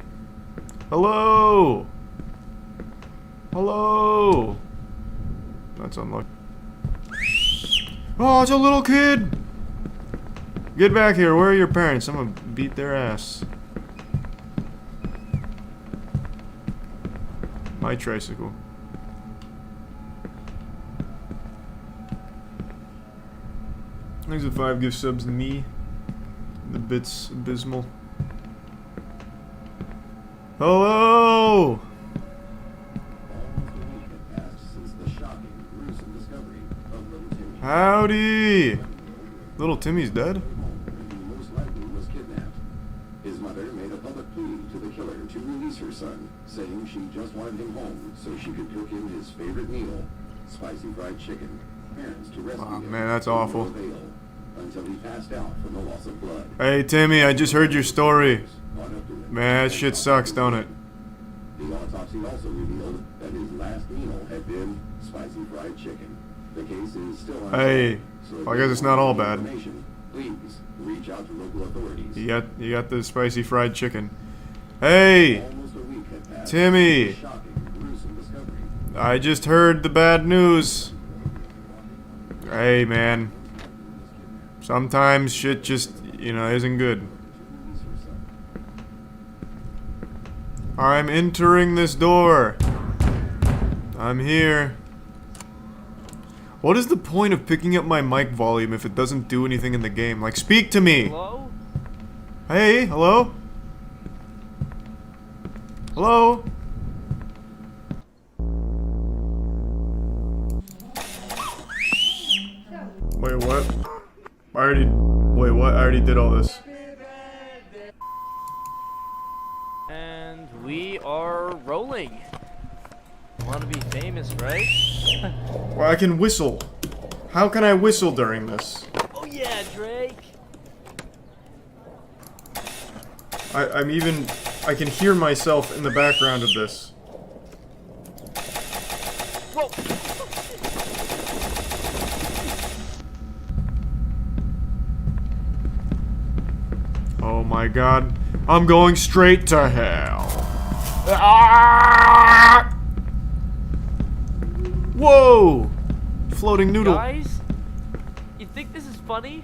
Hello! Hello! That's unlucky. Oh, it's a little kid! Get back here. Where are your parents? I'm gonna beat their ass. My tricycle. There's the 5 gift subs to me. The bits abysmal. Hello! Howdy! Little Timmy's dead? Most likely was kidnapped. His mother made a public plea to the killer to release her son, saying she just wanted him home so she could cook him his favorite meal, spicy fried chicken. Parents to rescue him. Man, that's awful. Until he passed out from the loss of blood. Hey Timmy, I just heard your story. Man, that shit sucks, don't it? The autopsy also revealed that his last meal had been spicy fried chicken. The case is still on. Hey, well, I guess it's not all bad. Please reach out to local authorities. You got the spicy fried chicken. Hey, Timmy. I just heard the bad news. Hey, man. Sometimes shit just, you know, isn't good. I'm entering this door. I'm here. What is the point of picking up my mic volume if it doesn't do anything in the game? Like, speak to me! Hello? Hey, hello? Hello? Wait, what? Wait, what? I already did all this. And we are rolling. Want to be famous, right? Well, I can whistle. How can I whistle during this? Oh yeah, Drake. I can hear myself in the background of this. Whoa. Oh my god. I'm going straight to hell. Ah! Whoa! Floating noodle. Guys, you think this is funny?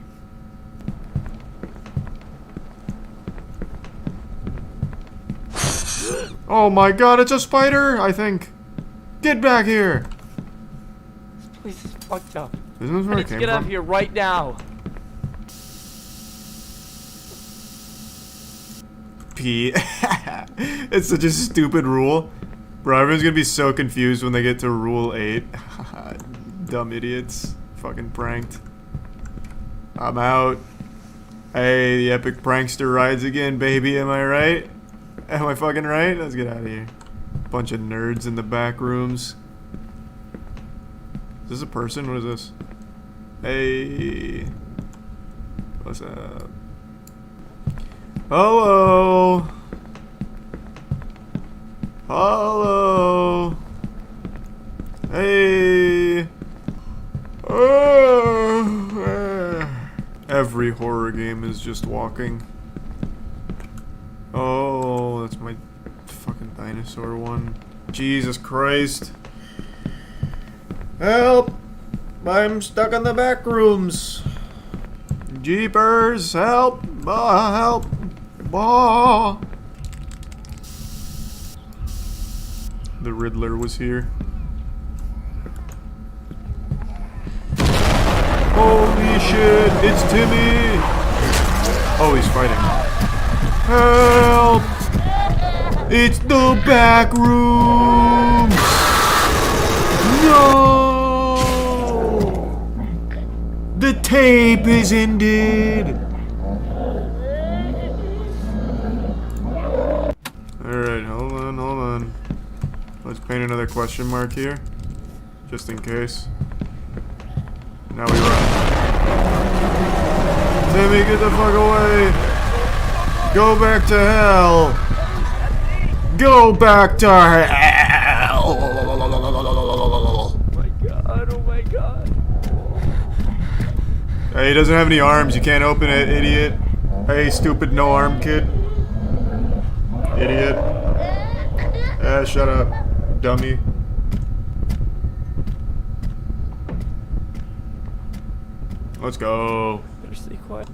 Oh my god, it's a spider, I think. Get back here. This place is fucked up. Isn't this where I it need to came get out from? of here right now. P. It's such a stupid rule. Bro, everyone's gonna be so confused when they get to Rule 8. Dumb idiots. Fucking pranked. I'm out. Hey, the epic prankster rides again, baby. Am I right? Am I fucking right? Let's get out of here. Bunch of nerds in the back rooms. Is this a person? What is this? Hey. What's up? Hello. Hello. Hey. Every horror game is just walking. Oh, that's my fucking dinosaur one. Jesus Christ. Help! I'm stuck in the back rooms. Jeepers, help! Help! The Riddler was here. Holy shit, it's Timmy! Oh, he's fighting. Help! It's the back room! No! The tape is ended! Alright, hold on. Let's paint another question mark here. Just in case. Now we run. Timmy, get the fuck away! Go back to hell! Go back to hell! Oh my god. Hey, he doesn't have any arms. You can't open it, idiot. Hey, stupid no arm kid. Idiot. Shut up, dummy. Let's go. Better stay quiet.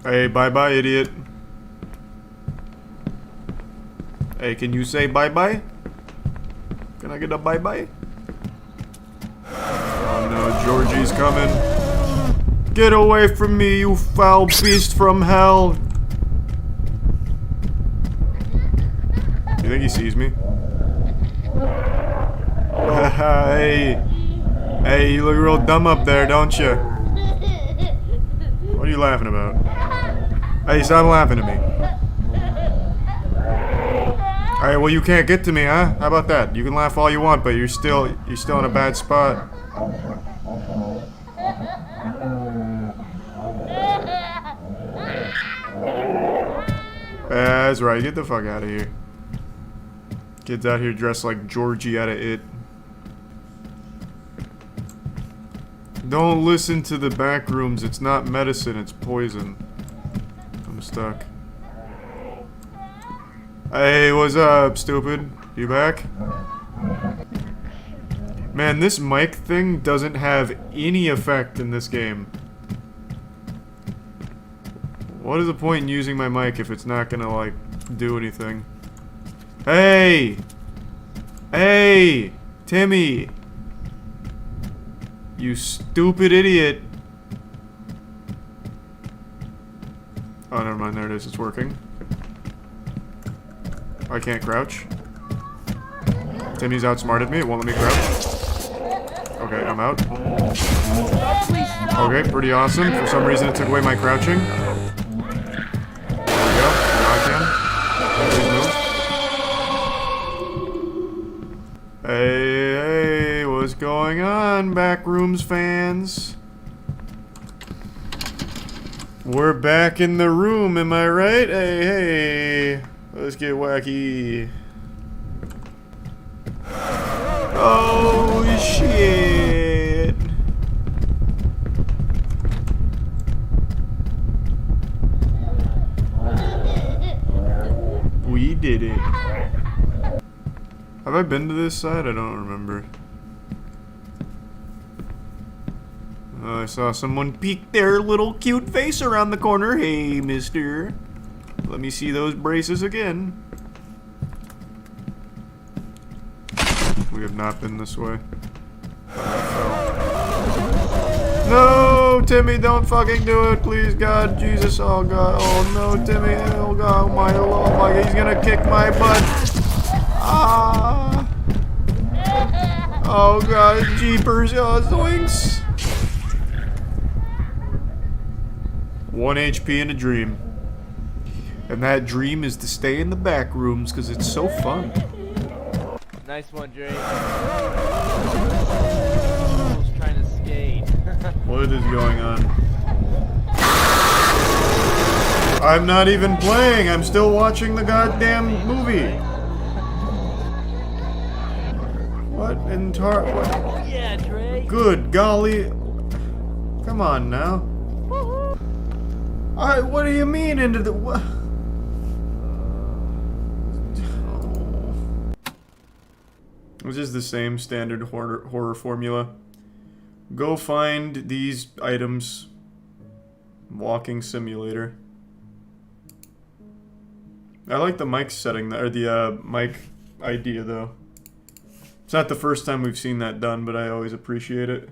Hey, bye-bye, idiot. Hey, can you say bye-bye? Can I get a bye-bye? Oh no, Georgie's coming. Get away from me, you foul beast from hell. You think he sees me? Hey. Hey, you look real dumb up there, don't you? What are you laughing about? Hey, stop laughing at me. Alright, well you can't get to me, huh? How about that? You can laugh all you want, but you're still in a bad spot. That's right, get the fuck out of here. Kids out here dressed like Georgie out of It. Don't listen to the back rooms. It's not medicine, it's poison. I'm stuck. Hey, what's up, stupid? You back? Man, this mic thing doesn't have any effect in this game. What is the point in using my mic if it's not gonna, like, do anything? Hey! Hey! Timmy! You stupid idiot! Oh, never mind, there it is, it's working. I can't crouch. Timmy's outsmarted me, it won't let me crouch. Okay, I'm out. Okay, pretty awesome. For some reason it took away my crouching. There we go, now I can. Please move. Hey, hey, what's going on, Backrooms fans? We're back in the room, am I right? Hey, hey, let's get wacky. Oh, shit. We did it. Have I been to this side? I don't remember. I saw someone peek their little cute face around the corner. Hey, mister. Let me see those braces again. We have not been this way. No, Timmy, don't fucking do it, please, God, Jesus, oh God, oh no, Timmy, oh God, oh my, he's gonna kick my butt. Ah. Oh God, jeepers, oh, zoinks. 1 HP in a dream. And that dream is to stay in the back rooms because it's so fun. Nice one, Dre. Trying to skate. What is going on? I'm not even playing. I'm still watching the goddamn movie. What in what? Yeah, Dre. Good golly. Come on now. What do you mean into the what? It's just the same standard horror formula. Go find these items. Walking simulator. I like the mic setting, or the mic idea though. It's not the first time we've seen that done, but I always appreciate it.